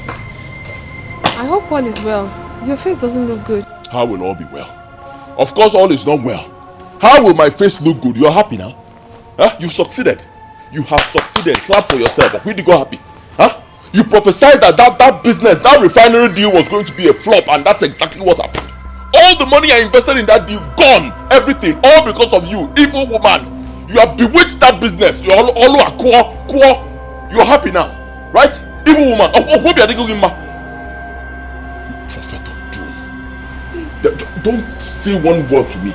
I hope all is well. Your face doesn't look good. How will all be well? Of course all is not well. How will my face look good? You're happy now? Huh? You've succeeded. You have succeeded. Clap for yourself. Where did you go happy? Huh? You prophesied that business, that refinery deal was going to be a flop, and that's exactly what happened. All the money I invested in that deal, gone. Everything. All because of you, evil woman. You have bewitched that business. You're all You're happy now. Right? Evil woman. You prophet of doom. Don't say one word to me.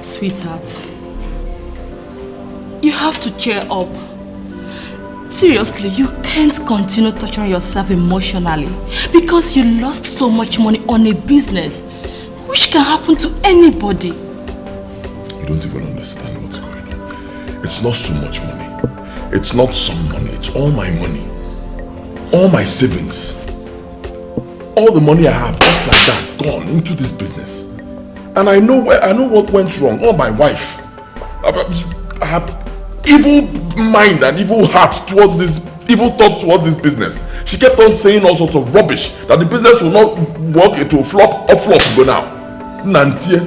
Sweetheart, you have to cheer up. Seriously, you can't continue torturing yourself emotionally because you lost so much money on a business which can happen to anybody. You don't even understand what's going on. It's not so much money. It's not some money. It's all my money. all my savings, all the money I have, just like that, gone into this business. And I know what went wrong. Oh, my wife. I have evil mind and evil heart towards this, evil thoughts towards this business. She kept on saying all sorts of rubbish, that the business will not work, it will flop, or flop go now. Nantie.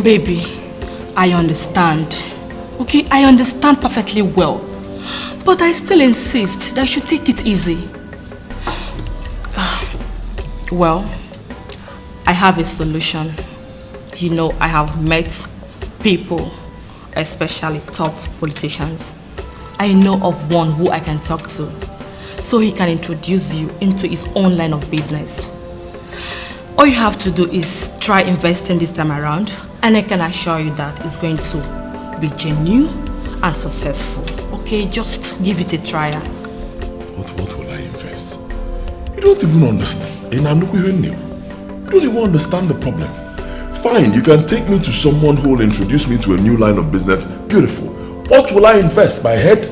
Baby, I understand. Okay, I understand perfectly well. But I still insist that you should take it easy. Well, I have a solution. You know, I have met people, especially top politicians. I know of one who I can talk to, so he can introduce you into his own line of business. All you have to do is try investing this time around, and I can assure you that it's going to be genuine and successful. Okay, just give it a try. What will I invest? You don't even understand. You don't even understand the problem. Fine, you can take me to someone who will introduce me to a new line of business. Beautiful. What will I invest? My head?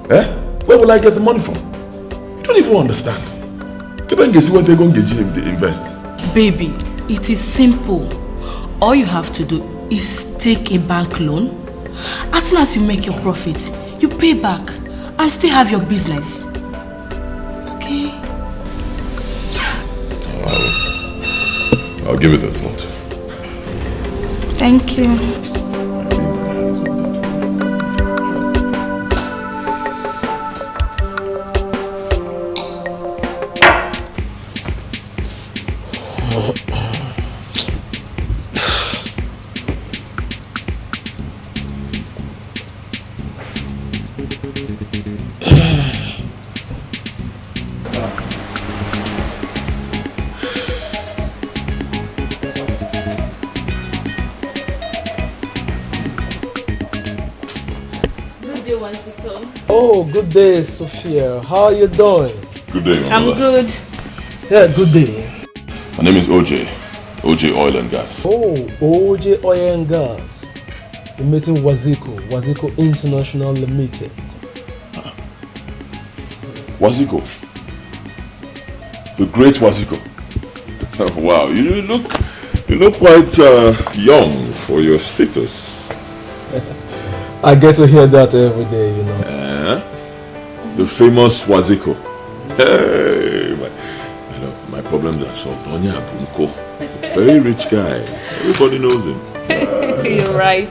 Where will I get the money from? You don't even understand. When they're going to invest. Baby, it is simple. All you have to do is take a bank loan. As soon as you make your profit, you pay back and still have your business. Okay? I'll give it a thought. Thank you. Oh, good day, Sophia. How are you doing? Good day, my I'm brother. good. Yeah, good day. My name is OJ. OJ Oil and Gas. Oh, OJ Oil and Gas. You're meeting Waziko International Limited. Waziko. The great Waziko. Wow, you look quite young for your status. I get to hear that every day, you know. The famous Waziko. Hey, my problems are solved. Onya Abunko. Very rich guy. Everybody knows him. You're right.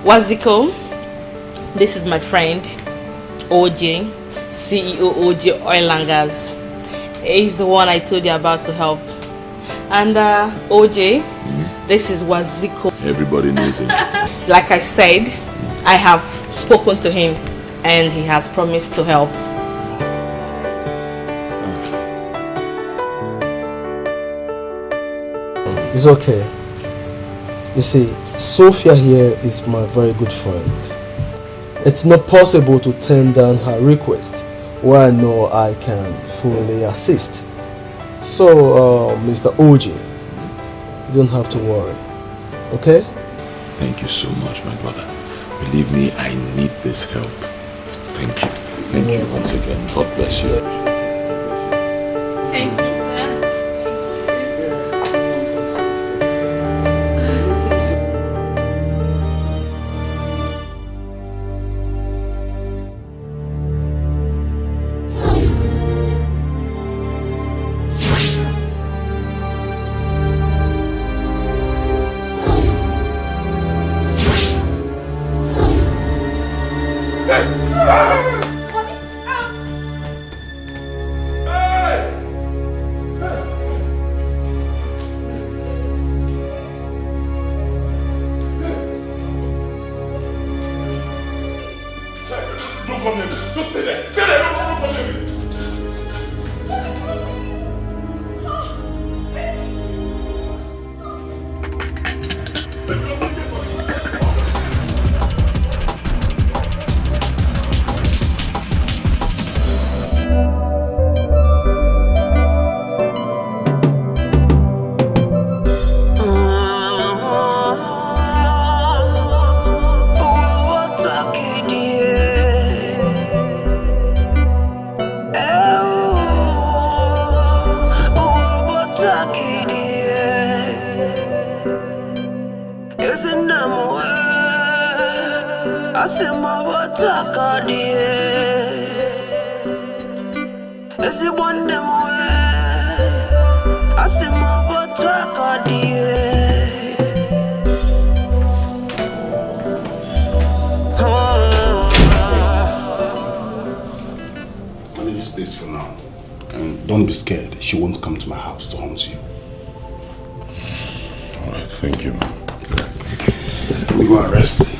Waziko, this is my friend, OJ, CEO OJ Oil and Gas. He's the one I told you about to help. And OJ, this is Waziko. Everybody knows him. Like I said, I have spoken to him and he has promised to help. It's okay. You see, Sophia here is my very good friend. It's not possible to turn down her request where I know I can fully assist. So, Mr. OJ, you don't have to worry. Okay? Thank you so much, my brother. Believe me, I need this help. Thank you. Thank you once again. God bless you. Thank you. Talking Is it one them way? I see more but talk all Manage this place for now. And don't be scared. She won't come to my house to haunt you. Alright, thank you, man. Let me go and rest.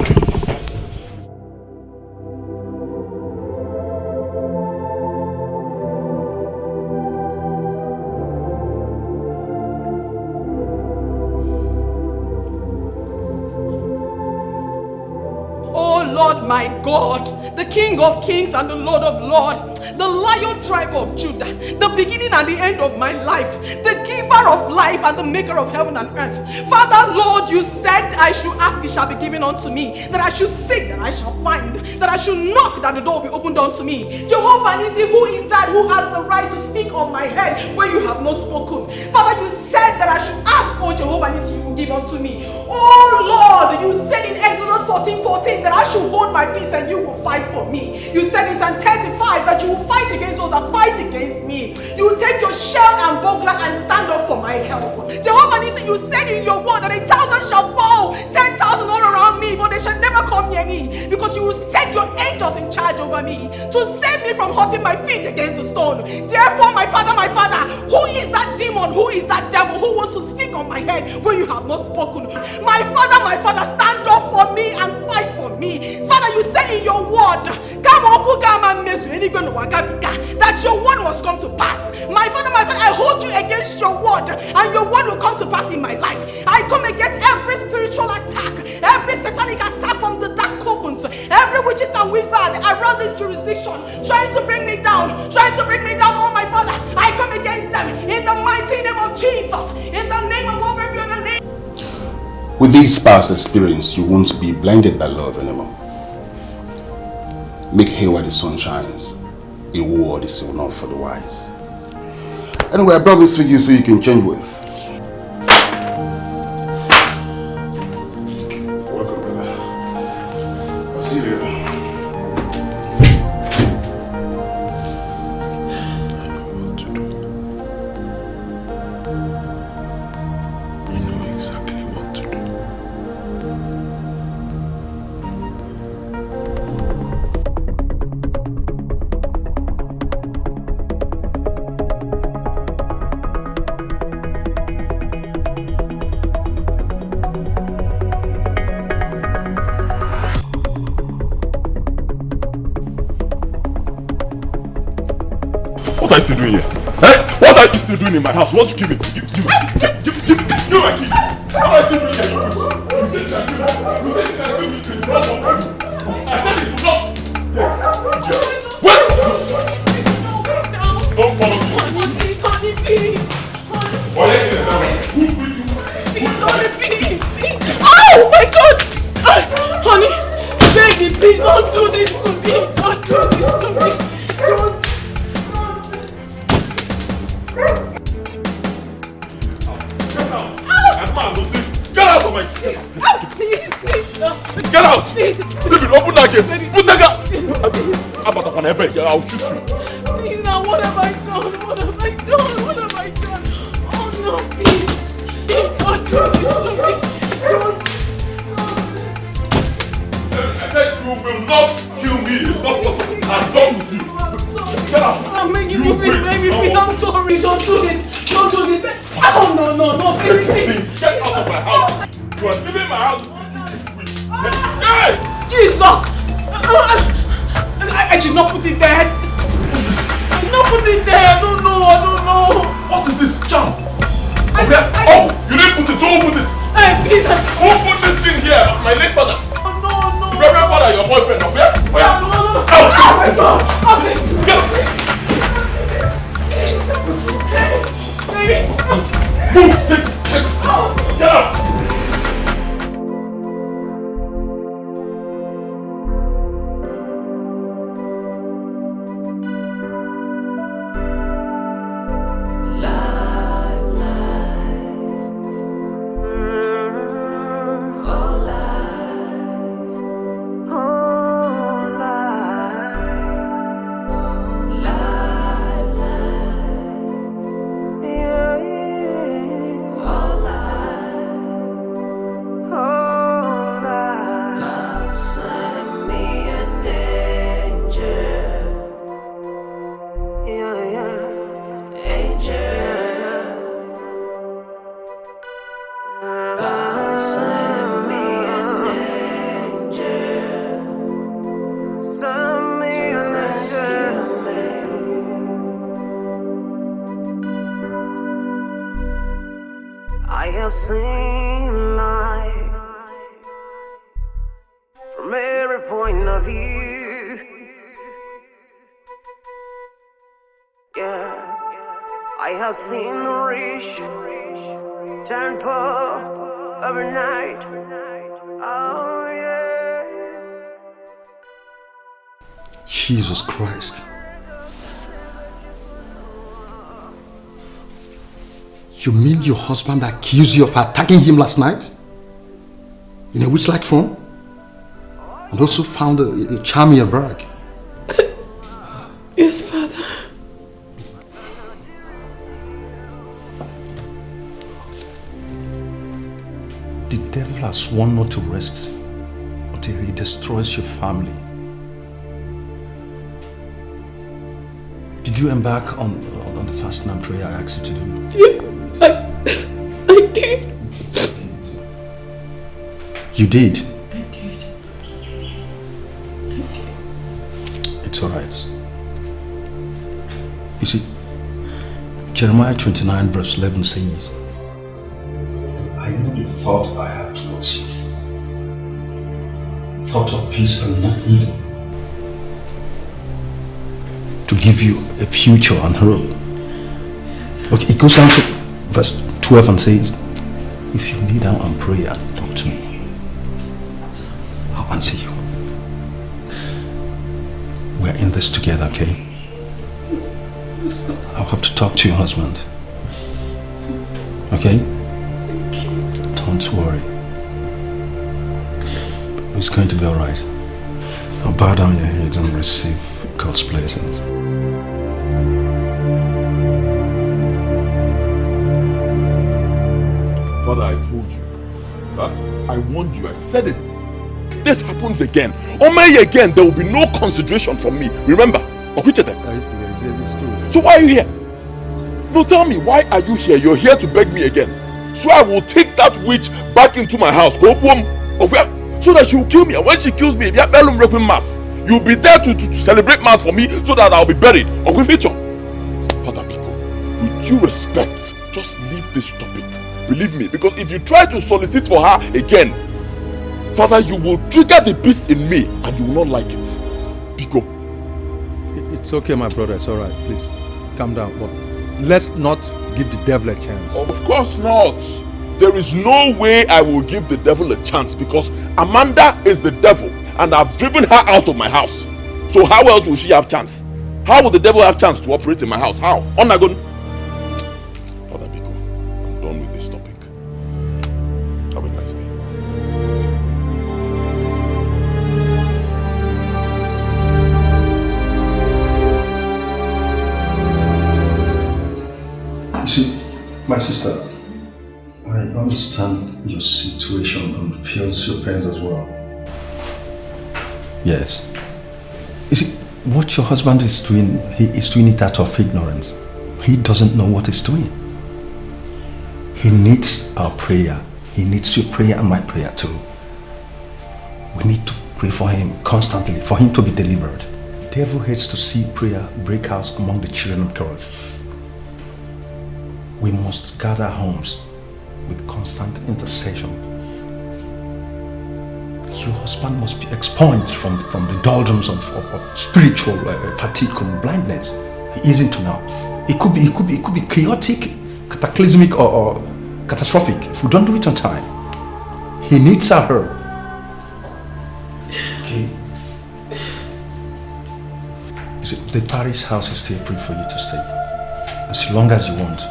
My God, the King of Kings and the Lord of Lords, the Lion tribe of Judah, the beginning and the end of my life, the giver of life and the maker of heaven and earth. Father, Lord, you said I should ask, it shall be given unto me, that I should seek, that I shall find, that I should knock, that the door will be opened unto me. Jehovah Nissi, who is that who has the right to speak on my head when you have not spoken? Father, you said that I should ask, oh Jehovah Nissi, you will give unto me. Oh Lord, you said in Exodus 14:14 that I should hold my peace and you will fight for me. You said in Psalm 35 that you will fight against those that fight against me. You will take your shield and buckler and stand up for my help. Jehovah Nissi, you said in your word that 1,000 shall fall, 10,000 all around me, but they shall never come near me, because you will set your angels in charge over me to save me from hurting my feet against the stone. Therefore, my Father, who is that demon, who is that devil who wants to speak on my head when you have not spoken? My Father, stand up for me and fight for me. Father, you said in your word that your word must come to pass. My Father, I hold you against your word, and your word will come to pass in my life. I come against every spiritual attack, every satanic attack from the dark covens, every witches and wizard around this jurisdiction, trying to bring me down, oh my Father. I come against them in the mighty name of Jesus, in the name above every other name. With this past experience, you won't be blinded by love anymore. Make hay while the sun shines. A word is not for the wise. Anyway, I brought this for you so you can change with. Welcome, brother. I'll see you later. What are you still doing here? Eh? What are you still doing in my house? You want to kill me? Give my key. What are you still doing here? I said it, no. What? Don't follow me. Honey, please. Oh my God! Honey, baby, please don't do this to me. Don't do this to me. Don't. Get out of my... Please, no. Get out! Please. Stephen, open that gate. Put that gate. I'll shoot you. Please, now, what have I done? What have I done? Oh no, please. Don't do this to me. Don't. I said you will not kill me. It's not possible. I'm done with you. Get out. I'm making you please, baby. Please, I'm sorry. Don't do this. Don't do this. Oh no, please. Get out of my house. You are leaving my house. Hey! Jesus! I should not put it there. What's this? I should not put it there. I don't know. What is this? Jam! Oh, you didn't put it. Who put it? Hey, please. Who put this thing here? My late father. Oh, no. The reverend father, your boyfriend. Okay? No. Out! Oh my God! Get out! Baby! Move! Get out! Oh, life. seen life from every point of view. Yeah, I have seen the rich turn poor overnight. Oh yeah. Jesus Christ. You mean your husband accused you of attacking him last night? In a witch-like form? And also found a charm in your bag? Yes, Father. The devil has sworn not to rest until he destroys your family. Did you embark on the fasting and prayer I asked you to do? Yeah, I did. You did? I did. It's alright. You see, Jeremiah 29 verse 11 says, I know the thought I have towards you. Thought of peace and not evil. To give you a future and hope. Okay, it goes down to verse 12 and says, if you kneel down and pray and talk to me, I'll answer you. We're in this together, okay? I'll have to talk to your husband. Okay? Don't worry. It's going to be alright. Now bow down your heads and receive God's blessings. Father, I told you. I warned you. I said it. If this happens again, or may again, there will be no consideration from me. Remember? So why are you here? No, tell me, why are you here? You're here to beg me again. So I will take that witch back into my house. So that she will kill me. And when she kills me, you'll be there to celebrate mass for me so that I'll be buried. Father Biko, with due respect, just leave this topic. Believe me, because if you try to solicit for her again, Father, you will trigger the beast in me and you will not like it. Biko. It's okay, my brother. It's alright. Please, calm down. But let's not give the devil a chance. Of course not. There is no way I will give the devil a chance because Amanda is the devil and I've driven her out of my house. So how else will she have chance? How will the devil have chance to operate in my house? How? Onagon. Father Biko, I'm done with this topic. Have a nice day. You see, my sister, I understand your situation and feels your pain as well. Yes. You see, what your husband is doing, he is doing it out of ignorance. He doesn't know what he's doing. He needs our prayer. He needs your prayer and my prayer too. We need to pray for him constantly, for him to be delivered. The devil hates to see prayer break out among the children of God. We must guard our homes with constant intercession. Your husband must be expunged from the doldrums of spiritual fatigue and blindness. He isn't now. It could be chaotic, cataclysmic, or catastrophic if we don't do it on time. He needs our help. Okay. You see, the parish house is still free for you to stay as long as you want.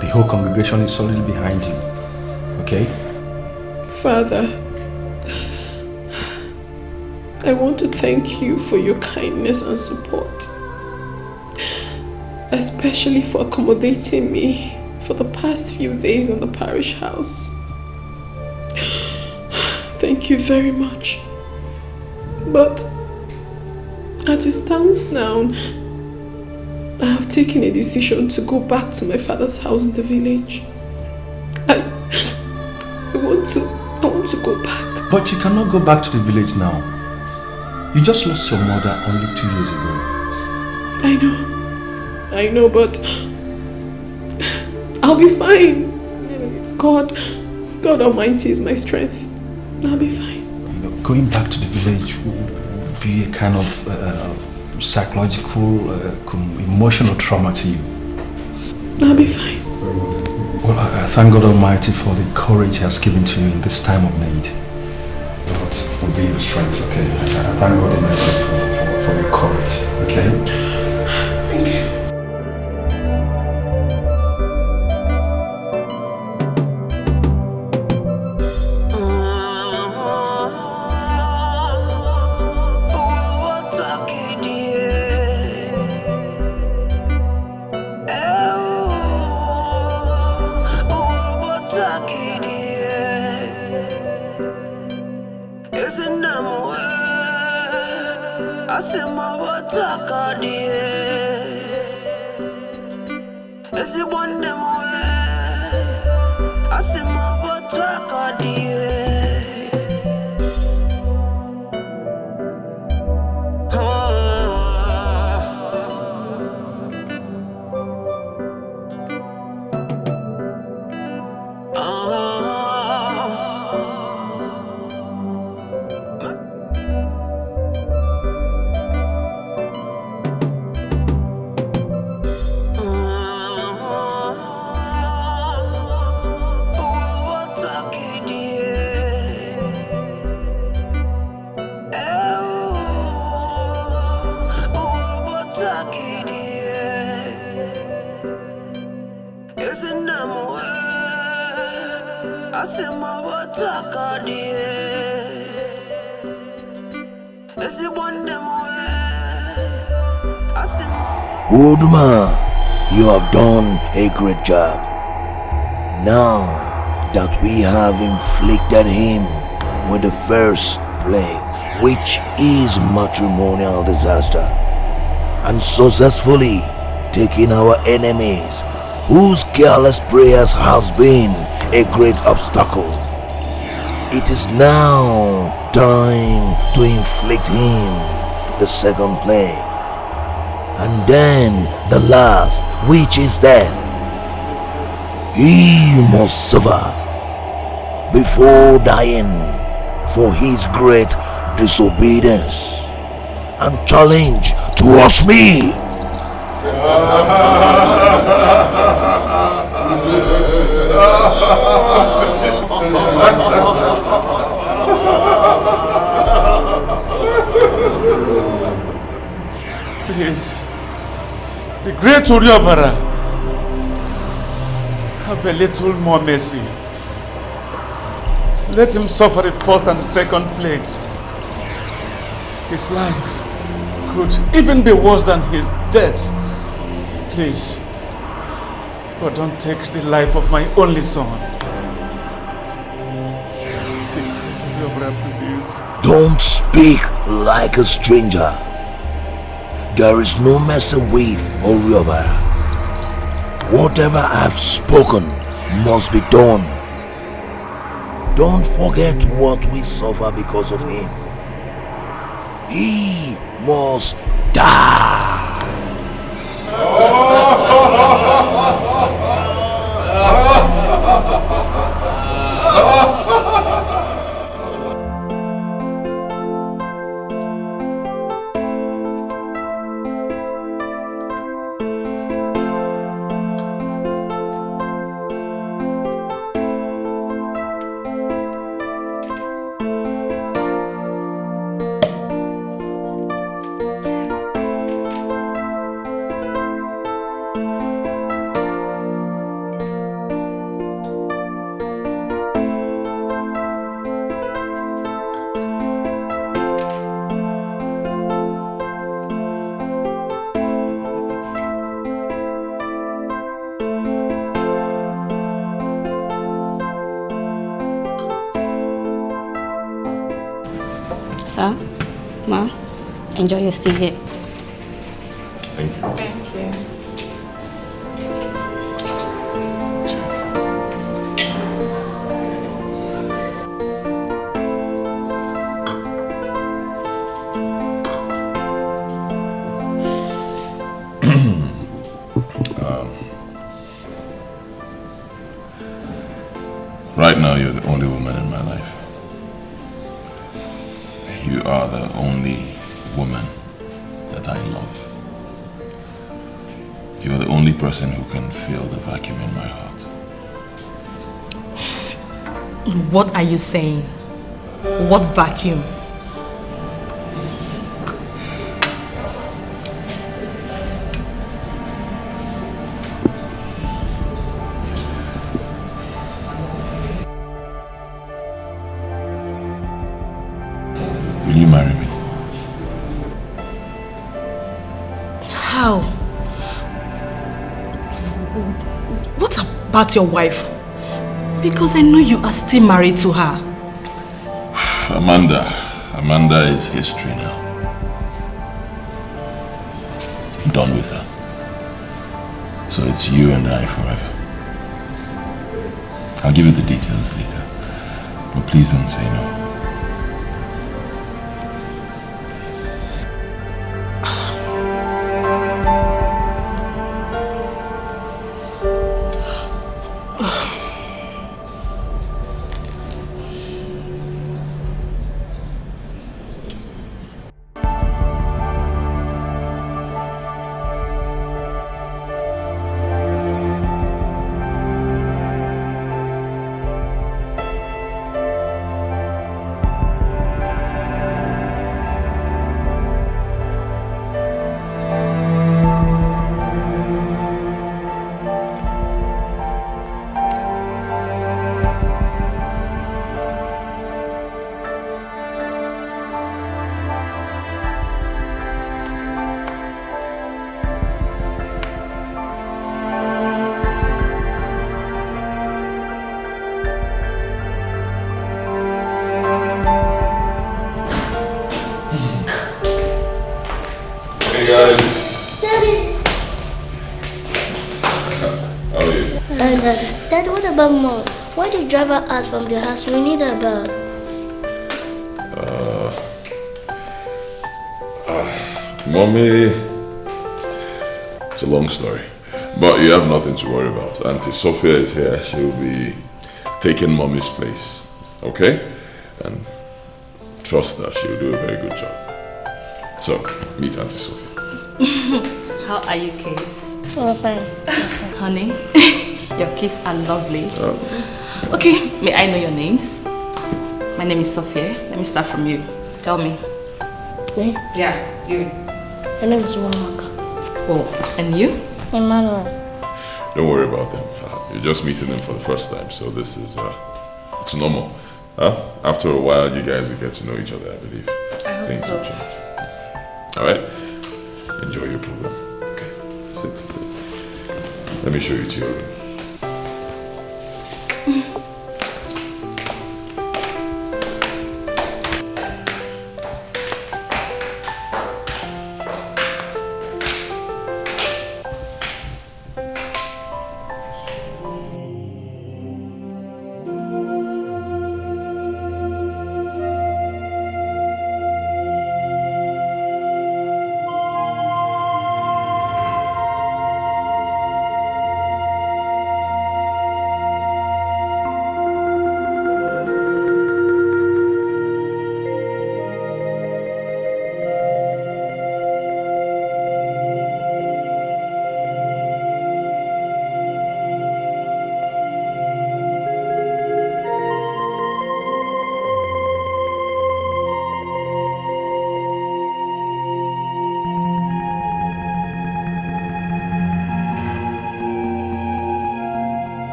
The whole congregation is solidly behind you. Okay? Father, I want to thank you for your kindness and support, especially for accommodating me for the past few days in the parish house. Thank you very much. But as it stands now, I have taken a decision to go back to my father's house in the village. I want to go back. But you cannot go back to the village now. You just lost your mother only 2 years ago. I know, but I'll be fine. God Almighty is my strength. I'll be fine. You know, going back to the village will be a kind of psychological, emotional trauma to you. I'll be fine. Well, I thank God Almighty for the courage He has given to you in this time of need. Lord will be your strength, okay? I thank God Almighty for your courage, okay? Thank you. Woodman, you have done a great job. Now that we have inflicted him with the first plague, which is matrimonial disaster, and successfully taken our enemies, whose careless prayers has been a great obstacle, it is now time to inflict him the second plague. And then the last, which is death. He must suffer before dying for his great disobedience and challenge towards me. Please, the great Uriobara, have a little more mercy. Let him suffer the first and the second plague. His life could even be worse than his death. Please, but don't take the life of my only son. Please. Don't speak like a stranger. There is no mercy with Uriobara. Whatever I've spoken must be done. Don't forget what we suffer because of him. He must die. Sir, Ma, enjoy your stay here. Thank you. Thank you. Right now, you're the only woman in my life. You are the only woman that I love. You're the only person who can fill the vacuum in my heart. What are you saying? What vacuum? Will you marry me? How? What about your wife? Because I know you are still married to her. Amanda is history now. I'm done with her. So it's you and I forever. I'll give you the details later. But please don't say no. Dad, what about Mom? Why did you drive her out from the house? We need her back. Mommy, it's a long story, but you have nothing to worry about. Auntie Sophia is here. She'll be taking Mommy's place, okay? And trust her, she'll do a very good job. So, meet Auntie Sophia. How are you, kids? Oh, fine. Honey, your kids are lovely. Okay, may I know your names? My name is Sophia. Let me start from you. Tell me. Me? Yeah, you. My name is Wamaka. Oh, and you? Emmanuel. Don't worry about them. You're just meeting them for the first time, so this is, it's normal. After a while, you guys will get to know each other, I believe. I hope Things so. will change. Alright? Enjoy your program. Okay, sit. Let me show you to your room.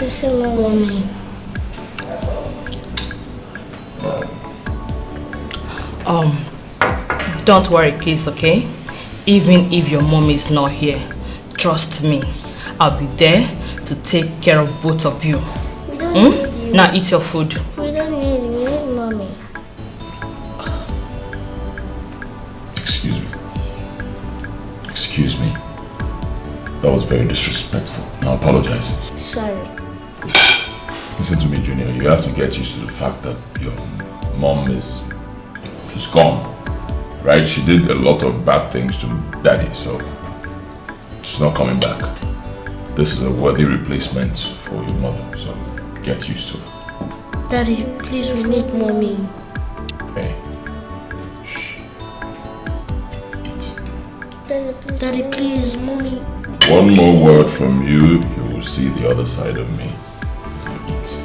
Kiss him, Mommy. Don't worry, kids, okay? Even if your mom is not here, trust me, I'll be there to take care of both of you. We don't need you. Now eat your food. We don't need you. We need Mommy. Excuse me. Excuse me. That was very disrespectful. I apologize. Sorry. Listen to me, Junior. You have to get used to the fact that your mom is gone. Right? She did a lot of bad things to Daddy, so she's not coming back. This is a worthy replacement for your mother, so get used to it. Daddy, please, we need Mommy. Hey. Daddy, please, Mommy. One more word from you, you will see the other side of me. You eat.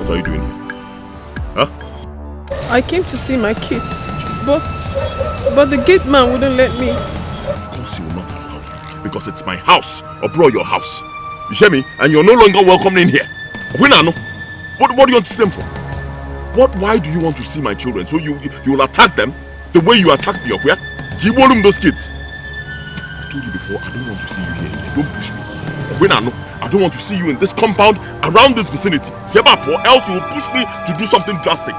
What are you doing here? Huh? I came to see my kids, but the gate man wouldn't let me. Of course he will not allow you, because it's my house, or bro, your house. You hear me? And you're no longer welcome in here. Winano, what do you want to see them for? Why do you want to see my children? So you will attack them the way you attacked me, okay? He won't them those kids. I told you before, I don't want to see you here. Don't push me. Winano, I don't want to see you in this compound, around this vicinity. Or else you will push me to do something drastic.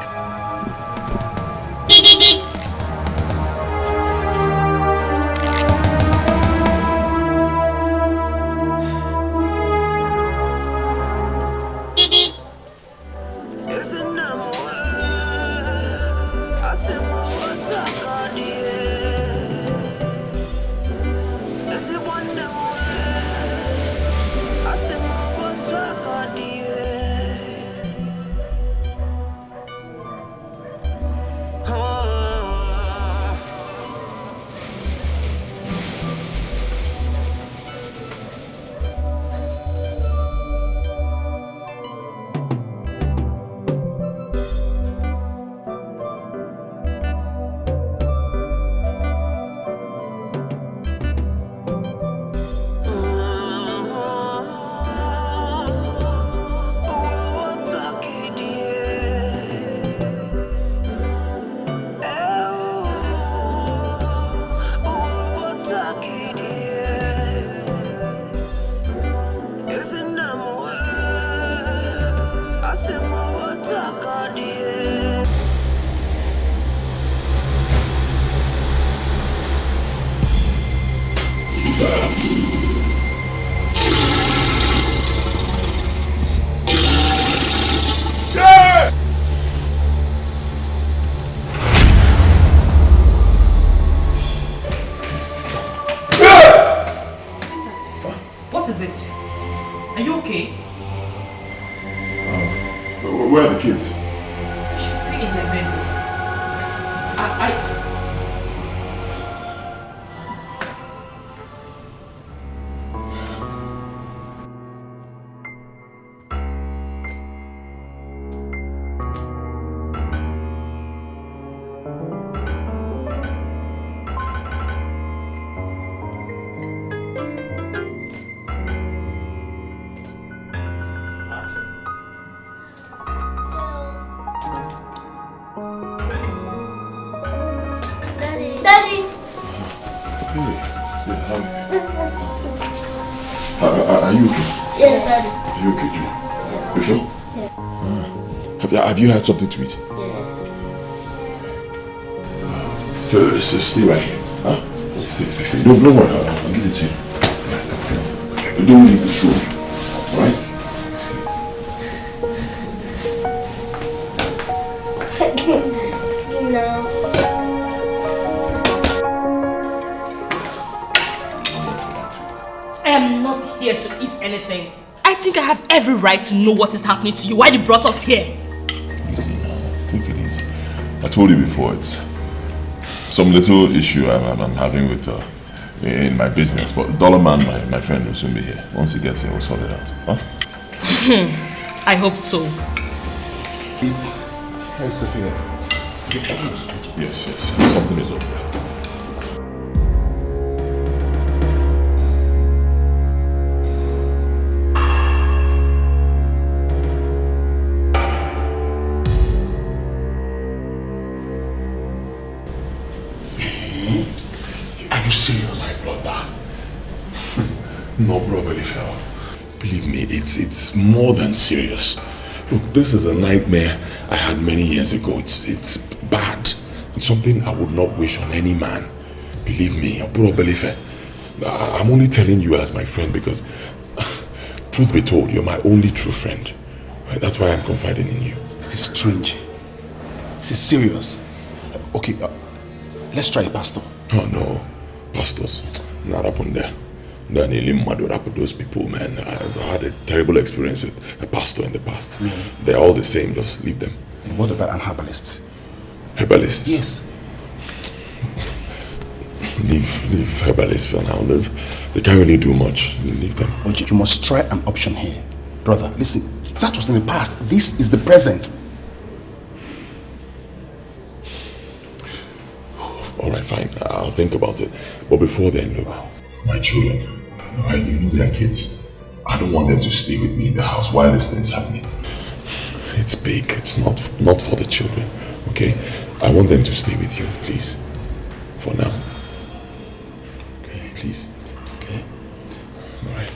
Where are the kids? Should be in the bedroom. Are you okay? Yes, Daddy. Are you okay, Junior? Yeah. You sure? Yeah. Have you had something to eat? Yes. Stay right here. Huh? Stay. Don't worry. I'll give it to you. Don't leave this room. Alright? No. I am not here to eat anything. I think I have every right to know what is happening to you. Why you brought us here? Easy now. Take it easy. I told you before, it's some little issue I'm having with in my business. But Dollar Man, my friend, will soon be here. Once he gets here, we'll sort it out. Huh? I hope so. Hey, Sophia. Yes. Something is up there. Are you serious? My brother. No, bro, Betrayal. Believe me, it's more than serious. Look, this is a nightmare I had many years ago. It's bad. It's something I would not wish on any man. Believe me, bro, Betrayal. I'm only telling you as my friend because, truth be told, you're my only true friend. Right? That's why I'm confiding in you. This is strange. This is serious. Okay, let's try a pastor. Oh no, pastors. Not up on there. Those people, man. I've had a terrible experience with a pastor in the past. They're all the same, just leave them. And what about an herbalist? Herbalist? Yes. Leave herbalists for now. They can't really do much. Leave them. Okay, you must try an option here. Brother, listen, that was in the past. This is the present. Alright, fine. I'll think about it. But before then, look, my children, you know they're kids. I don't want them to stay with me in the house while this thing's happening. It's big. It's not for the children, okay? I want them to stay with you, please. For now. Okay, please. Okay. Alright.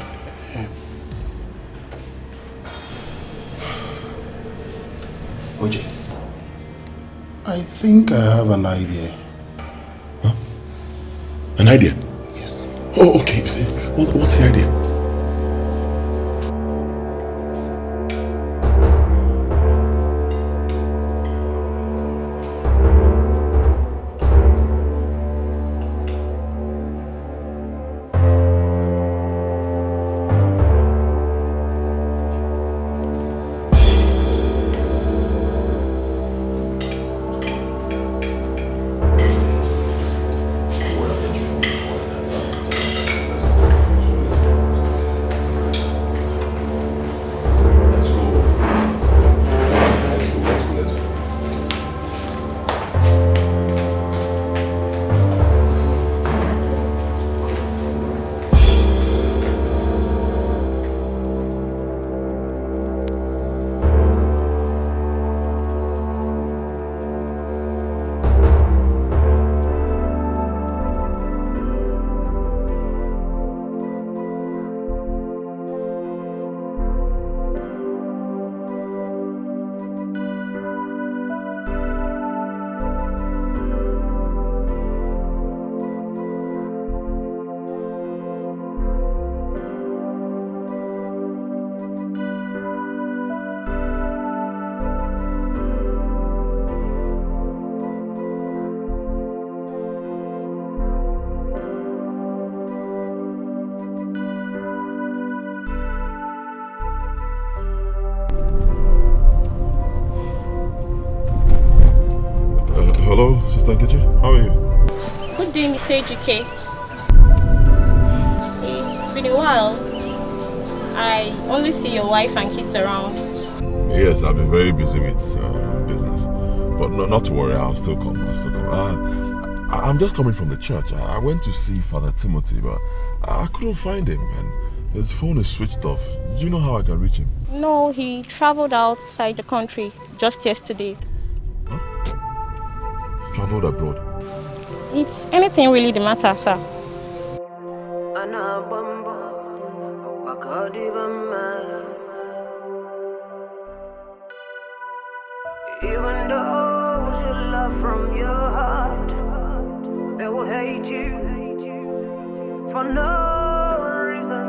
OJ, I think I have an idea. Huh? An idea? Yes. Oh, okay. What's the idea? Hello, Sister Nkechi. How are you? Good day, Mr. Dikeh. It's been a while. I only see your wife and kids around. Yes, I've been very busy with business. But not to worry, I'll still come. I'm just coming from the church. I went to see Father Timothy, but I couldn't find him, and his phone is switched off. Do you know how I can reach him? No, he traveled outside the country just yesterday. Huh? Traveled abroad? It's anything really the matter, sir. Even those you love from your heart, they will hate you for no reason.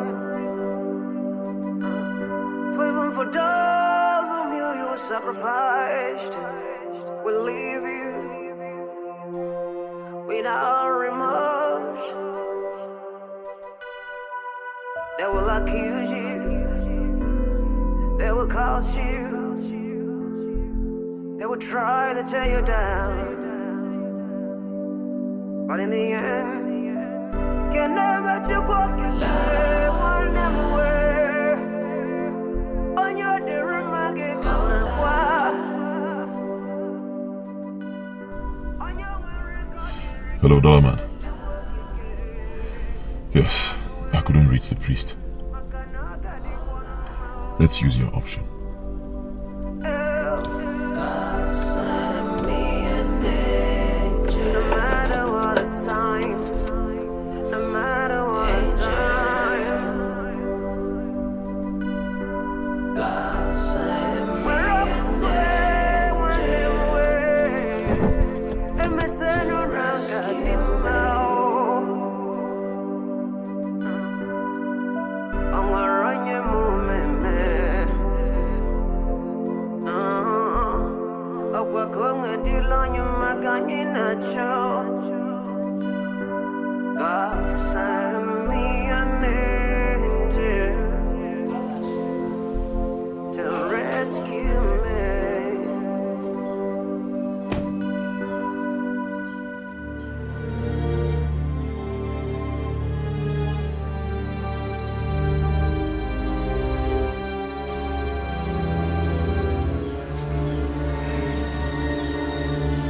For even for those whom you sacrificed, will leave you without remorse. They will accuse you, they will curse you, they will try to tear you down, but in the end, can never you walk your way, one never way. On your dear maggie, come and Hello, Dollar Man. Yes, I couldn't reach the priest. Let's use your option.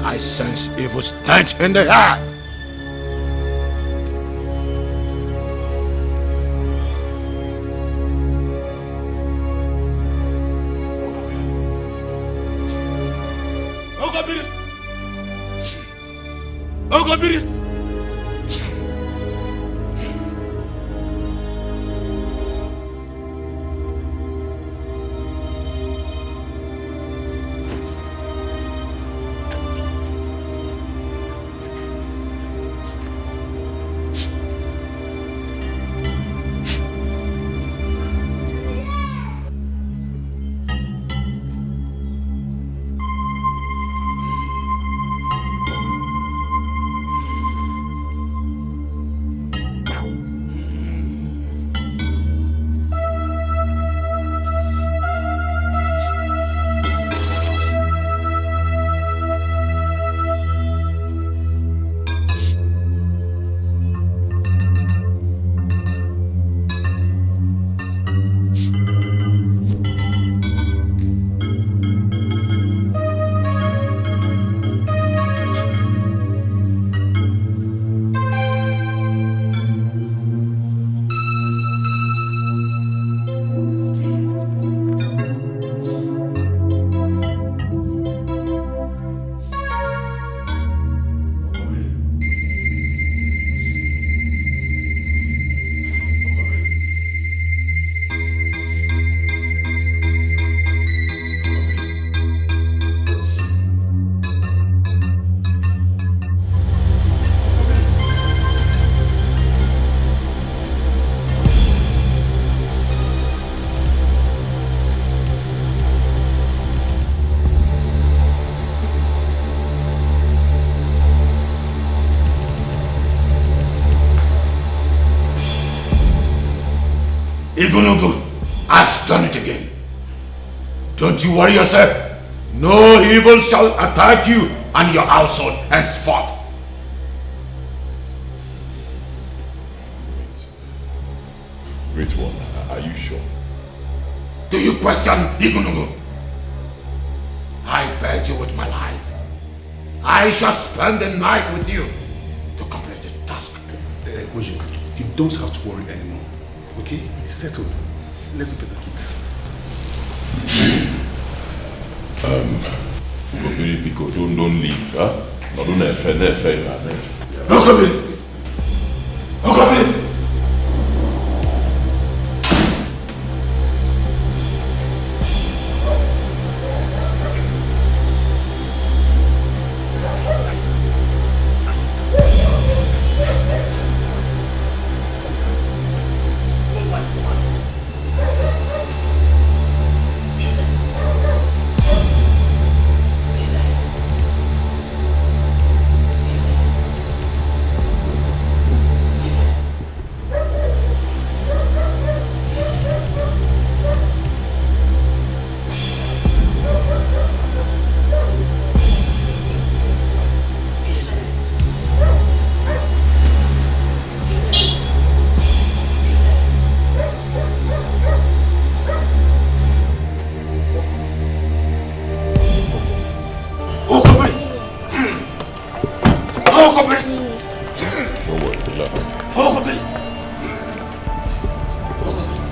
I sense evil stench in the air. Igunugu has done it again. Don't you worry yourself. No evil shall attack you and your household henceforth. Great one, are you sure? Do you question Igunugu? I bet you with my life. I shall spend the night with you to complete the task. Ojo, you don't have to worry anymore. Okay? It's settled. Let's do better kids. Pico, don't leave, huh? No, don't fail.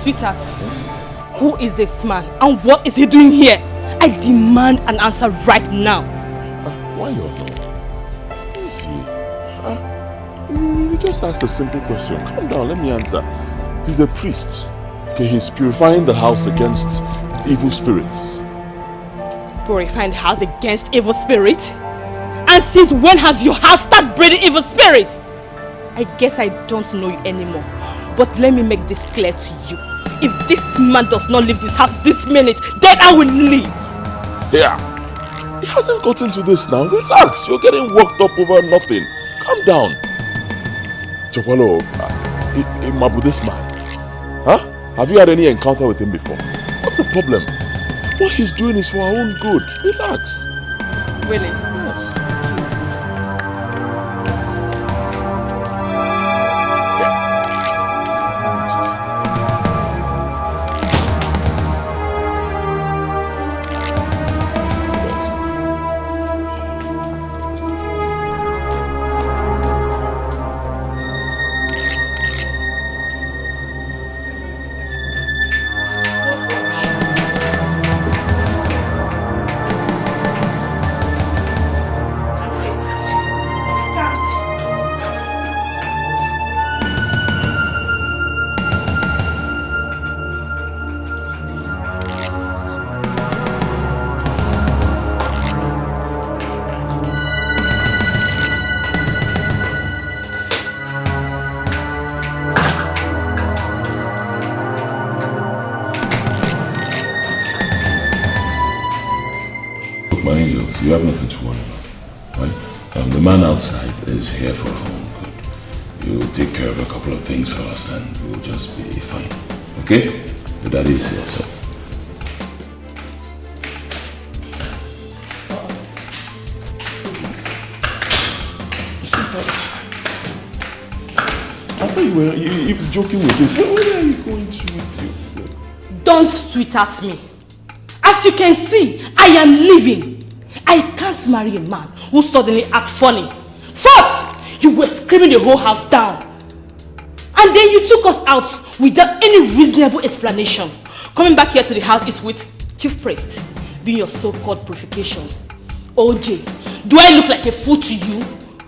Sweetheart, who is this man and what is he doing here? I demand an answer right now. Why you're not? Easy. You just asked a simple question. Calm down, let me answer. He's a priest. Okay, he's purifying the house against evil spirits. Purifying the house against evil spirits? And since when has your house started breeding evil spirits? I guess I don't know you anymore. But let me make this clear to you. If this man does not leave this house this minute, then I will leave. Yeah. He hasn't gotten to this now. Relax. You're getting worked up over nothing. Calm down. Chokwalo, Mabu, this man. Huh? Have you had any encounter with him before? What's the problem? What he's doing is for our own good. Relax. Really? Yes. You have nothing to worry about, right? The man outside is here for our own good. You will take care of a couple of things for us and we'll just be fine, okay? Your daddy is here, so. I thought you were joking with this. Where are you going to with you? Don't sweetheart me. As you can see, I am leaving. I can't marry a man who suddenly acts funny. First, you were screaming the whole house down. And then you took us out without any reasonable explanation. Coming back here to the house is with chief priest doing your so-called purification. OJ, do I look like a fool to you?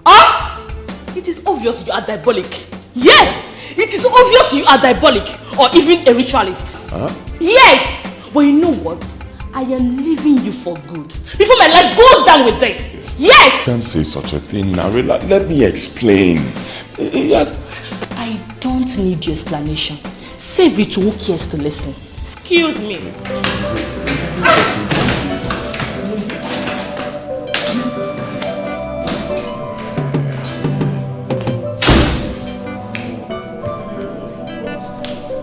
Huh? It is obvious you are diabolic. Yes, it is obvious you are diabolic or even a ritualist. Huh? Yes, but you know what? I am leaving you for good. Before my life goes down with this. Yes! You can't say such a thing now. Let me explain. Yes. I don't need your explanation. Save it to who cares to listen. Excuse me.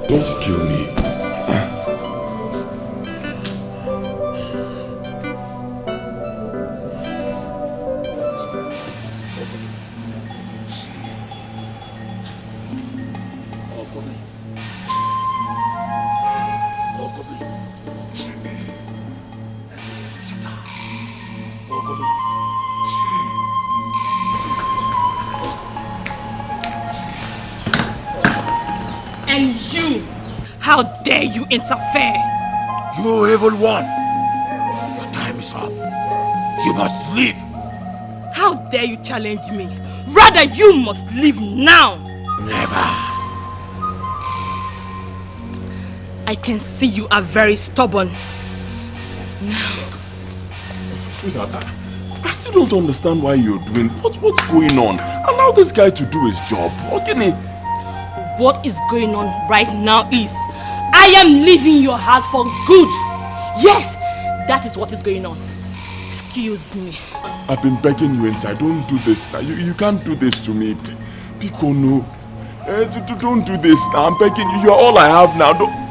Don't kill me. And you, how dare you interfere? You evil one! Your time is up. You must leave. How dare you challenge me? Rather, you must leave now. Never. I can see you are very stubborn. Now. Sweetheart, I still don't understand why you're doing. What's going on? Allow this guy to do his job. What is going on right now is I am leaving your house for good. Yes, that is what is going on. Excuse me. I've been begging you inside. Don't do this now. You can't do this to me. Pico, no. Don't do this now. I'm begging you. You're all I have now. Don't.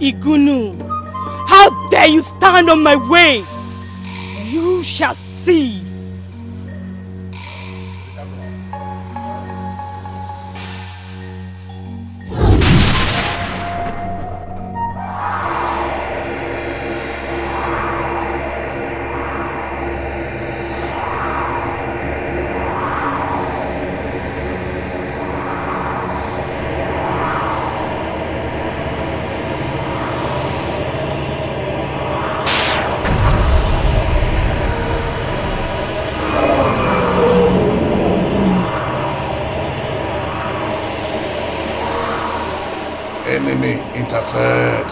Igunu, how dare you stand on my way? You shall see. see. Enemy interfered.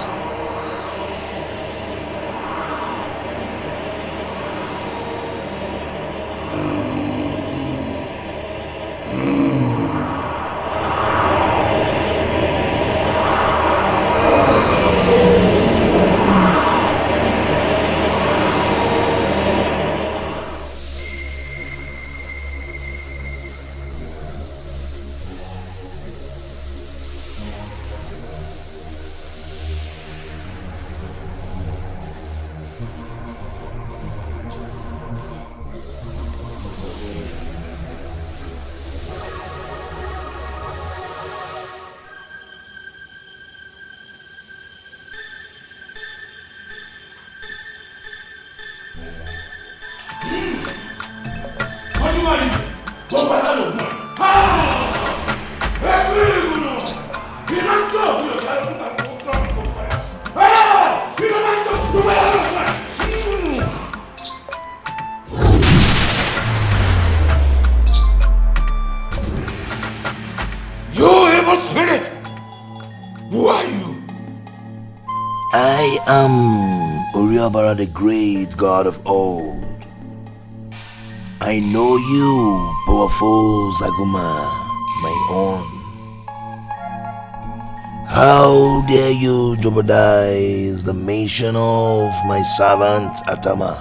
I am Oriabara, the great god of old. I know you, powerful Zaguma, my own. How dare you jeopardize the mission of my servant Atama?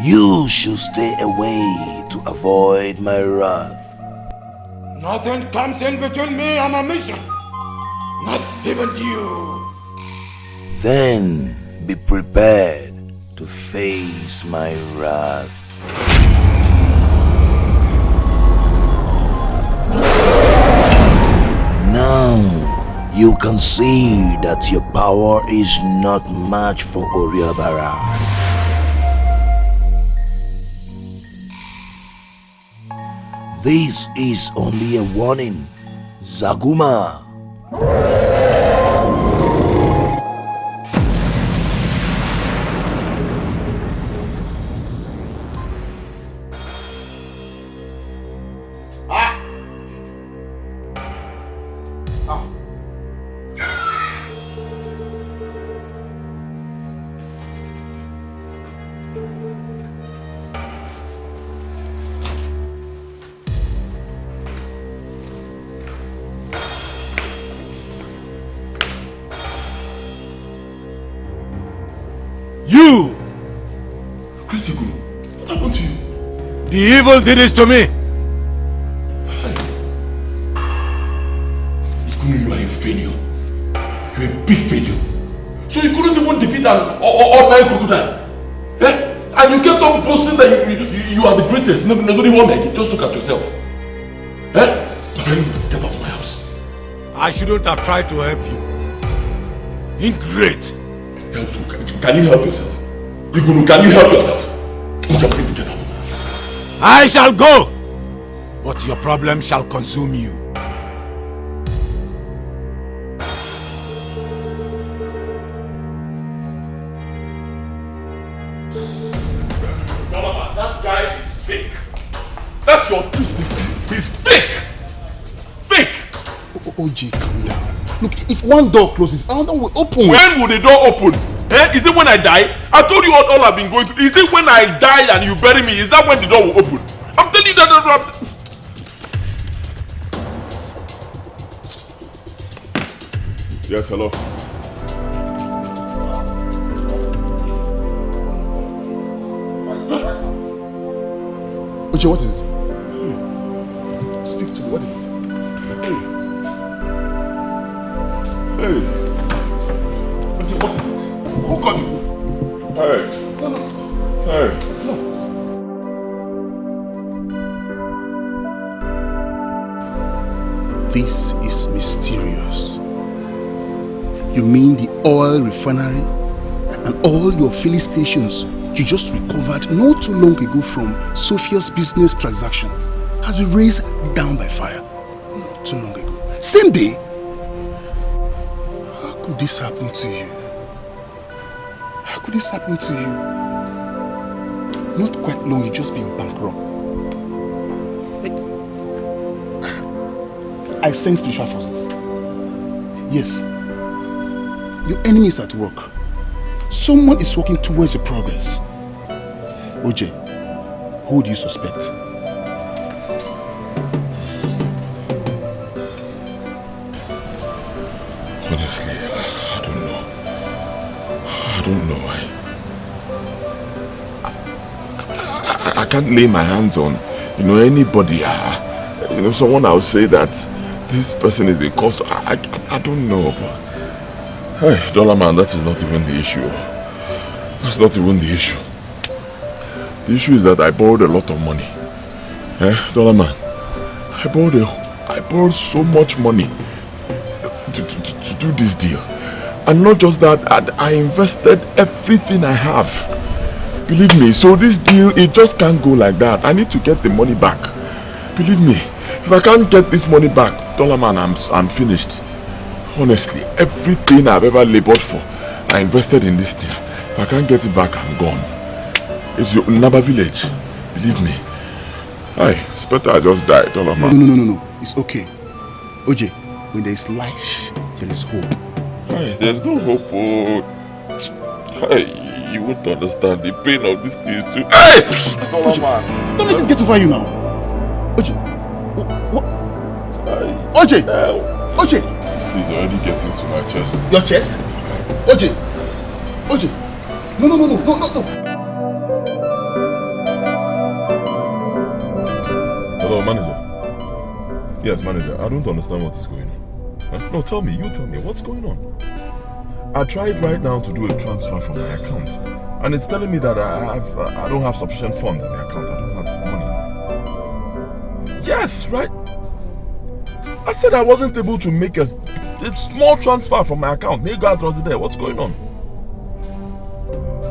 You should stay away to avoid my wrath. Nothing comes in between me and my mission. Not even you. Then be prepared to face my wrath. Now you can see that your power is not much for Oriabara. This is only a warning, Zaguma. You! Etiko, what happened to you? The evil did this to me! Ikunu, you are a failure. You are a big failure. So you couldn't even defeat an ordinary crocodile. Eh? And you kept on boasting that you are the greatest. Nobody won't make it. Just look at yourself. Eh? My friend, get out of my house. I shouldn't have tried to help you. Ingrate! Help you? Can you help yourself? Ikunu, can you help yourself? I'm going to get out of my house. I shall go! But your problem shall consume you. That guy is fake. That's your business. He's fake. Fake. OJ, calm down. Look, if one door closes, another will open. When will the door open? Eh? Is it when I die? I told you all I've been going through. Is it when I die and you bury me? Is that when the door will open? I'm telling you that. Yes, hello. OJ, what is it? Speak to me. What is it? Hey. What is it? Who called you? Hey. No. Hey. No. This is mysterious. You mean the oil refinery and all your filling stations you just recovered not too long ago from Sophia's business transaction has been raised down by fire not too long ago? Same day? How could this happen to you? How could this happen to you? Not quite long, you just been bankrupt. I sense spiritual forces. Yes. Your enemy is at work. Someone is working towards your progress. OJ, who do you suspect? Honestly, I don't know. I don't know. I can't lay my hands on, anybody. Someone I'll say that this person is the cause. I don't know, but hey, Dollar Man, that is not even the issue. That's not even the issue. The issue is that I borrowed a lot of money. Dollar Man, I borrowed so much money to do this deal. And not just that, I invested everything I have. Believe me, so this deal, it just can't go like that. I need to get the money back. Believe me, if I can't get this money back, Dollar Man, I'm finished. Honestly, everything I've ever labored for, I invested in this deal. If I can't get it back, I'm gone. It's your Naba village. Believe me. It's better I just die, Dollar Man. No. It's okay. OJ, when there is life, there is hope. There's no hope. You won't understand the pain of this thing too. Dollar Man. Don't let this get over you now. OJ. What? OJ. OJ. She's already getting to my chest. Your chest? OJ. No. Hello, manager. Yes, manager. I don't understand what is going on. No, tell me. You tell me. What's going on? I tried right now to do a transfer from my account, and it's telling me that I don't have sufficient funds in the account. I don't have money. Yes, right? I said I wasn't able to make a small transfer from my account. May God was there. What's going on?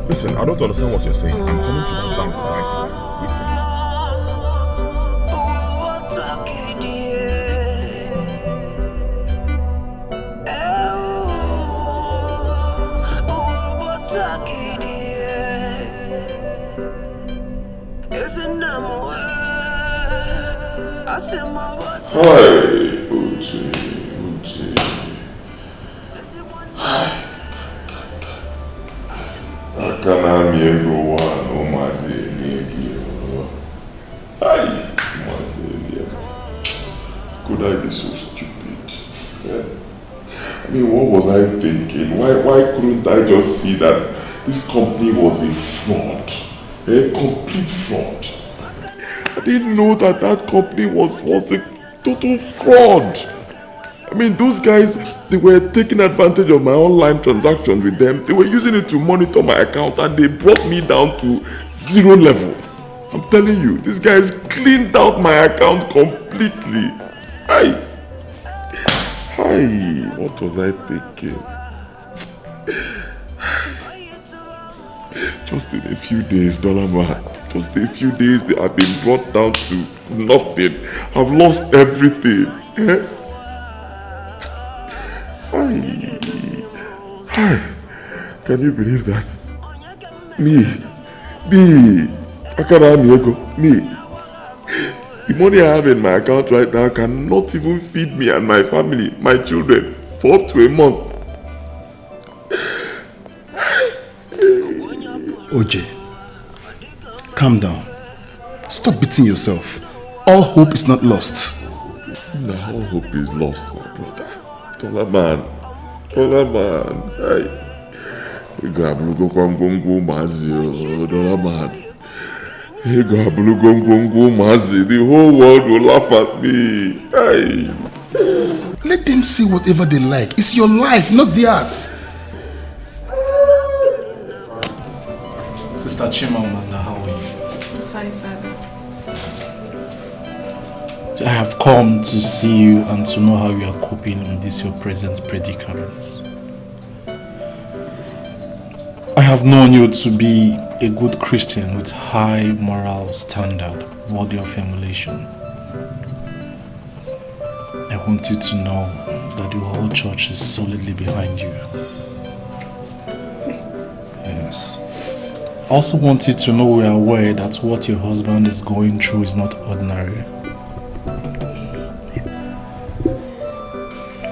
Listen, I don't understand what you're saying. I'm coming to my bank right away. Wait for me. Hi, Uchi. Akana miego wa no mazi negio. Could I be so stupid? I mean, what was I thinking? Why couldn't I just see that this company was a fraud? A complete fraud. I didn't know that company was a total fraud. I mean, those guys, they were taking advantage of my online transactions with them. They were using it to monitor my account, and they brought me down to 0 level. I'm telling you, these guys cleaned out my account completely. What was I thinking? Just in a few days, Dollar Man, just a few days, they have been brought down to nothing. I've lost everything. Can you believe that? Me, the money I have in my account right now cannot even feed me and my family, my children, for up to a month. OJ, calm down. Stop beating yourself. All hope is not lost. The whole hope is lost, my brother. Dollar Man. Dollar Man. The whole world will laugh at me. Let them see whatever they like. It's your life, not theirs. Sister Chimamanda, how are you? Fine, Father. I have come to see you and to know how you are coping in this your present predicament. I have known you to be a good Christian with high moral standard, worthy of emulation. I want you to know that the whole church is solidly behind you. Yes. I also want you to know we are aware that what your husband is going through is not ordinary.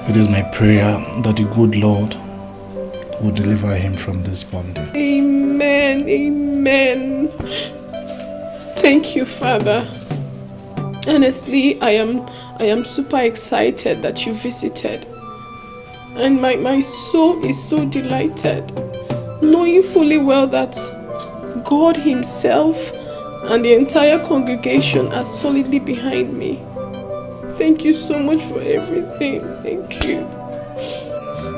It is my prayer that the good Lord will deliver him from this bondage. Amen. Amen. Thank you, Father. Honestly, I am super excited that you visited. And my soul is so delighted, knowing fully well that God Himself and the entire congregation are solidly behind me. Thank you so much for everything. Thank you.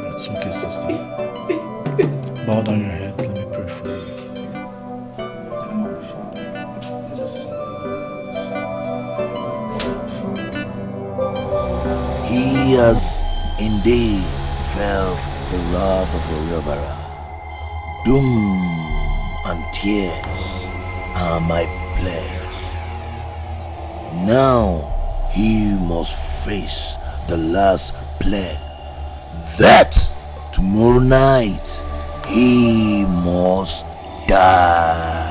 It's okay, sister. Bow down your head. Let me pray for you. He has indeed felt the wrath of the River. Doom and tears are my pledge. Now he must face the last plague. That tomorrow night he must die.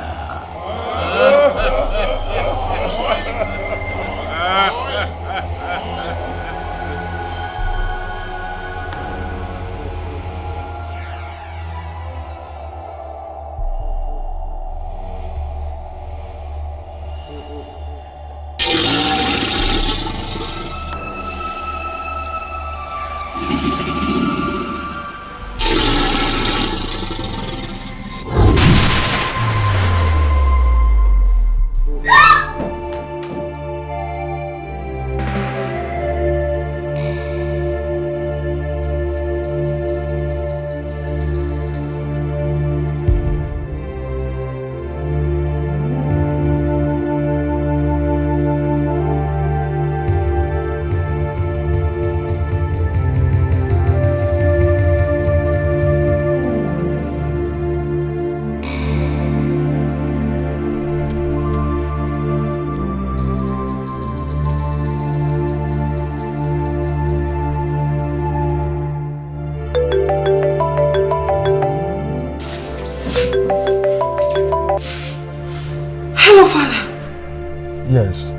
Yes.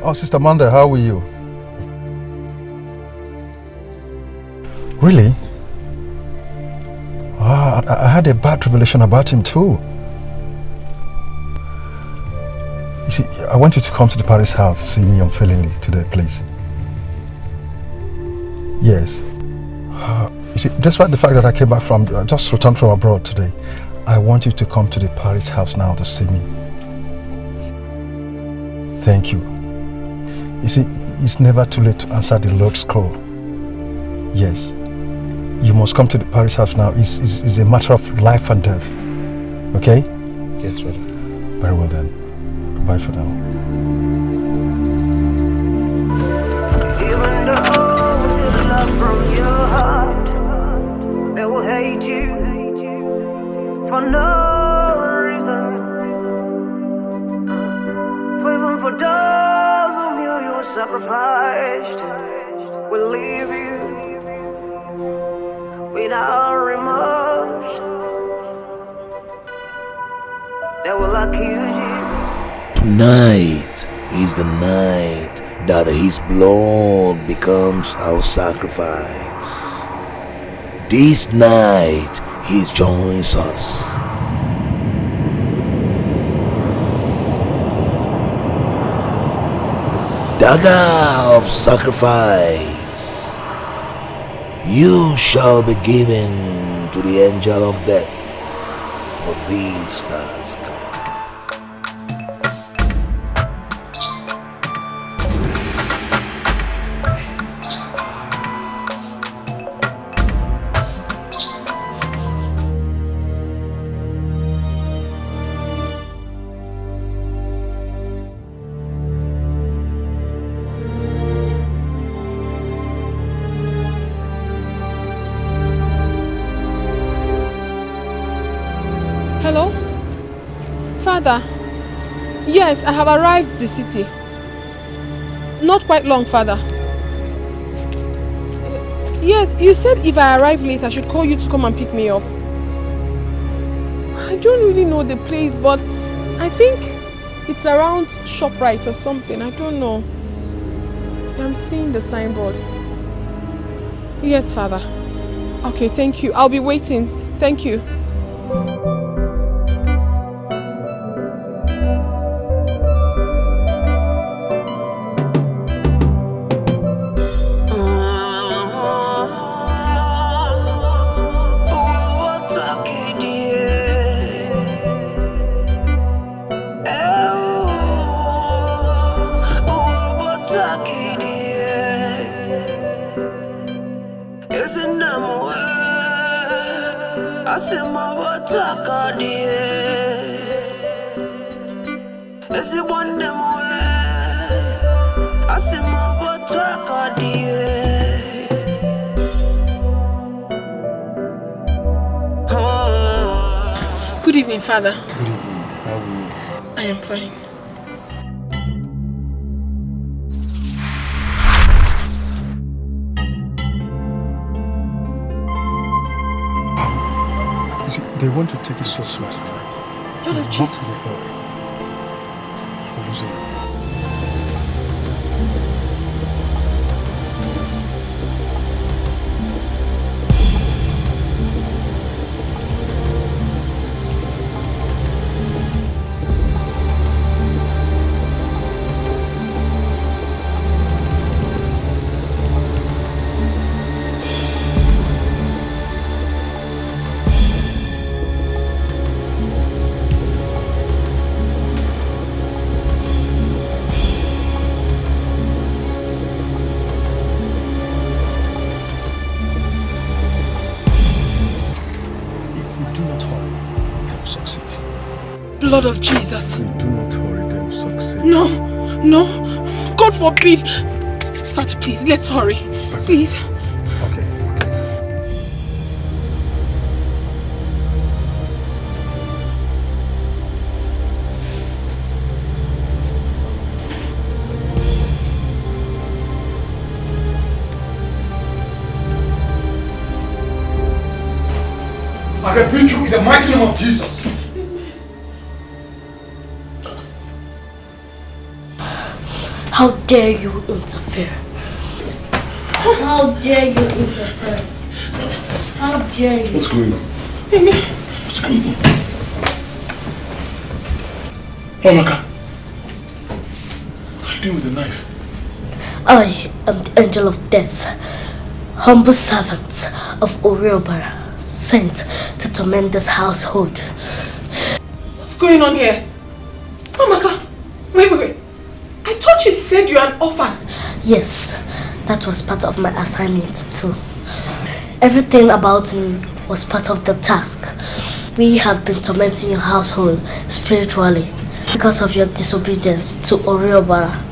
Oh, Sister Amanda, how are you? Really? I had a bad revelation about him too. You see, I want you to come to the parish house, see me unfailingly today, please. Yes. You see, despite the fact that I came back from, just returned from abroad today, I want you to come to the parish house now to see me. Thank you. You see, it's never too late to answer the Lord's call. Yes. You must come to the parish house now. It's a matter of life and death. Okay? Yes, brother. Very well then. Goodbye for now. Even those who love from your heart, they will hate you for no reason. For even for those whom you sacrificed, will leave you without remorse. They will accuse you. Tonight is the night that his blood becomes our sacrifice. This night he joins us. Dagger of sacrifice, you shall be given to the angel of death for this task. Father, yes, I have arrived the city. Not quite long, Father. Yes, you said if I arrive late, I should call you to come and pick me up. I don't really know the place, but I think it's around ShopRite or something. I don't know. I'm seeing the signboard. Yes, Father. Okay, thank you. I'll be waiting. Thank you. Good evening, Father. Good evening. How are you? I am fine. You see, they want to take it so slow. Lord of Jesus. Blood of Jesus. We do not hurry, they will succeed. No, no, God forbid. Father, please, let's hurry. Please. Okay. I rebuke you in the mighty name of Jesus. How dare you interfere? How dare you interfere? How dare you? What's going on? What's going on? Onaka, what are you doing with the knife? I am the angel of death, humble servant of Oriobara, sent to torment this household. What's going on here? Amaka, wait. I thought you said you're an orphan. Yes, that was part of my assignment too. Everything about me was part of the task. We have been tormenting your household spiritually because of your disobedience to Oriobara.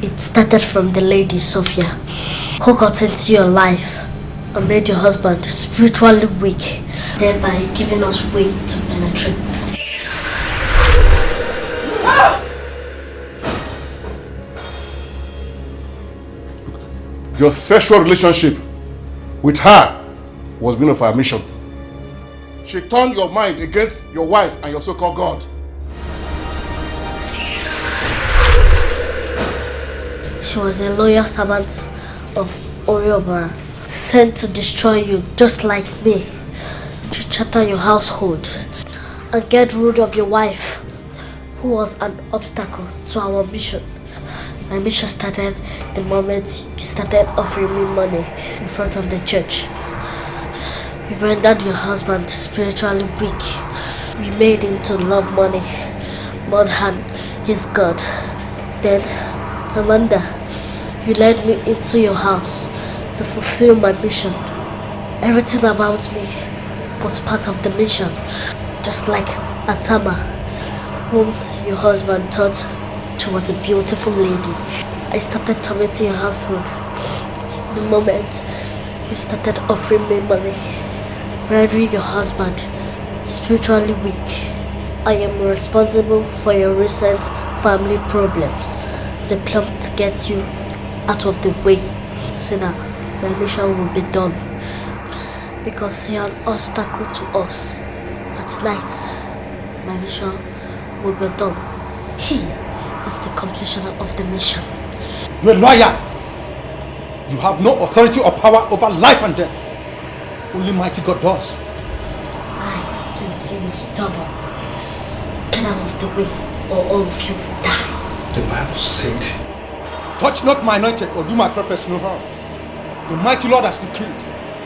It started from the lady Sophia, who got into your life and made your husband spiritually weak, thereby giving us way to penetrate. Your sexual relationship with her was being of our mission. She turned your mind against your wife and your so-called God. She was a loyal servant of Oriobara, sent to destroy you just like me, to shatter your household and get rid of your wife, who was an obstacle to our mission. My mission started the moment you started offering me money in front of the church. We rendered your husband spiritually weak. We made him to love money more than his God. Then, Amanda, you led me into your house to fulfill my mission. Everything about me was part of the mission, just like Atama, whom your husband thought she was a beautiful lady. I started tormenting your household. The moment you started offering me money, rendering your husband spiritually weak, I am responsible for your recent family problems. The plan to get you out of the way so that my mission will be done. Because you're an obstacle to us. At night, my mission will be done. He is the completion of the mission. You're a liar! You have no authority or power over life and death. Only mighty God does. I can see you stubborn. Get out of the way or all of you will die. The Bible said, touch not my anointed or do my prophets no harm. The mighty Lord has decreed,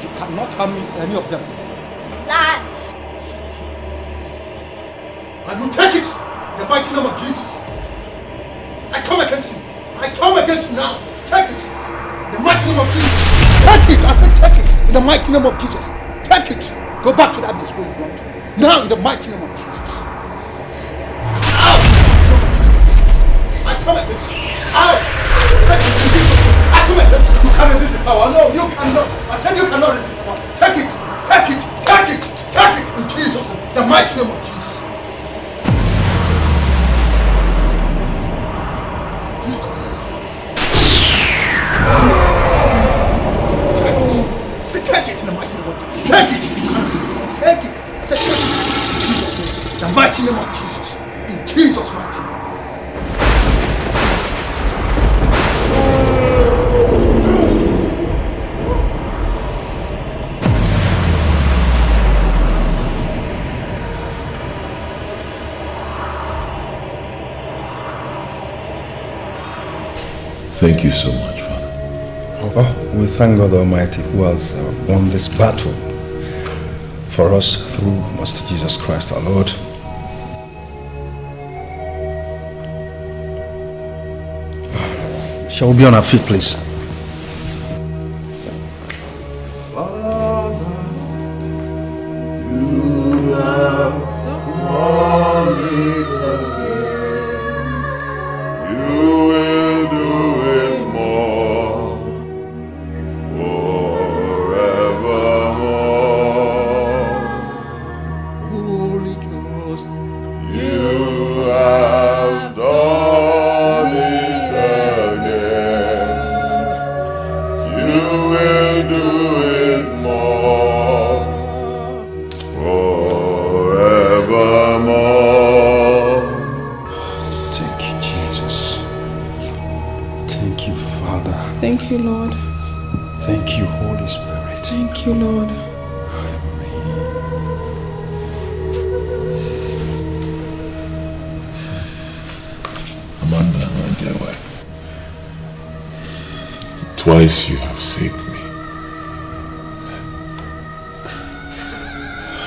you cannot harm me, any of them. Lie! And you take it in the mighty name of Jesus. I come against you. I come against you now. Take it. In the mighty name of Jesus. Take it. I said take it. In the mighty name of Jesus. Take it. Go back to that place where you belong to. Now in the mighty name of Jesus. Out! I come against you. Out! I come against you. You can't resist the power. No, you cannot. I said you cannot resist the power. Take it. Take it. Take it. Take it. In Jesus' name. The mighty name of Jesus. Take it in the mighty name of Jesus. Take it. Take it. I said take it. In Jesus' name. The mighty name of Jesus. In Jesus' mighty name. Thank you so much, Father. Oh, we thank God Almighty who has won this battle for us through Master Jesus Christ our Lord. Shall we be on our feet, please? Thank you, Lord. Thank you, Holy Spirit. Thank you, Lord. Amanda, my dear wife, twice you have saved me.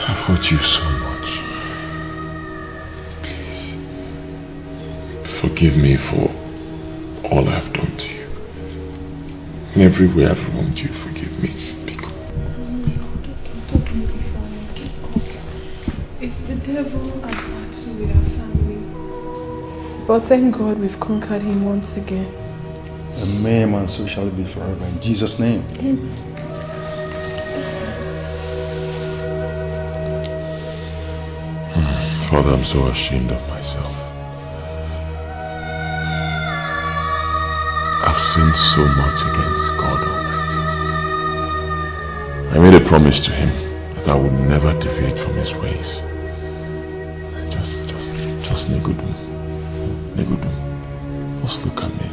I've hurt you so much. Please, forgive me for all I've done to you. In every way I've wronged you, forgive me. It's the devil and battle with our family. But thank God we've conquered him once again. Amen, and so shall it be forever. In Jesus' name. Amen. Father, I'm so ashamed of myself. I've sinned so much against God Almighty. I made a promise to him that I would never deviate from his ways. Just Negudum. Just look at me.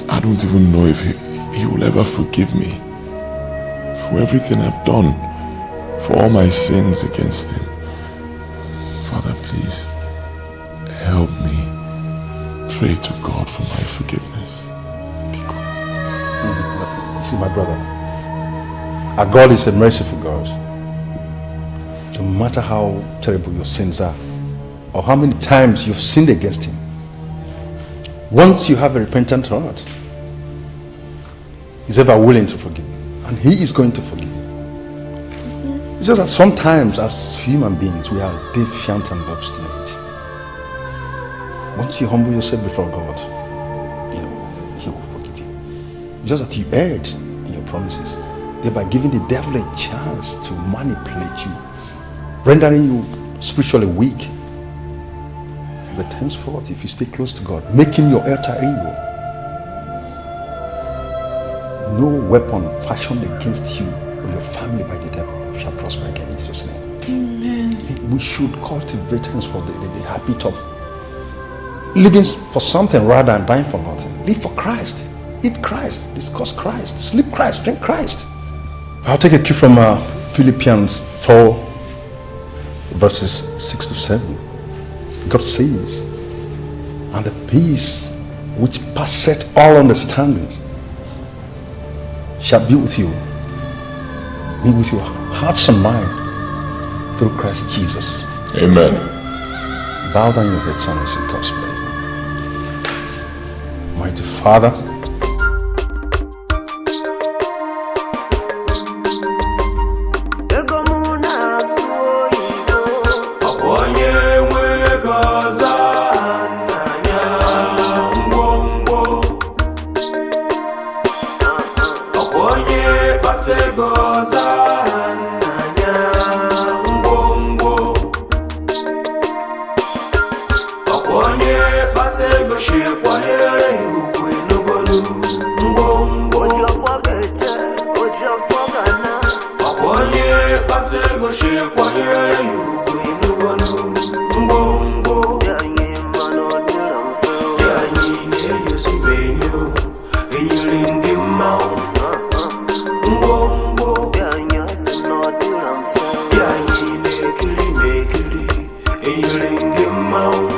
I don't even know if he will ever forgive me for everything I've done, for all my sins against him. Father, please help me pray to God for my forgiveness. You see, my brother, our God is a merciful God. No matter how terrible your sins are, or how many times you've sinned against him, once you have a repentant heart, he's ever willing to forgive you, and he is going to forgive you. It's just that sometimes as human beings we are defiant and obstinate. Once you humble yourself before God, he will forgive you. It's just that you erred in your promises. thereby giving the devil a chance to manipulate you, rendering you spiritually weak. But henceforth, if you stay close to God, make him your alter ego, no weapon fashioned against you or your family by the devil shall prosper again in Jesus' name. Amen. We should cultivate henceforth the habit of living for something rather than dying for nothing. Live for Christ. Eat Christ. Discuss Christ. Sleep Christ. Drink Christ. I'll take a cue from Philippians 4 verses 6 to 7. God says, and the peace which passeth all understanding shall be with your hearts and mind through Christ Jesus. Amen. Bow down your heads and seek God's place. Mighty Father, Mount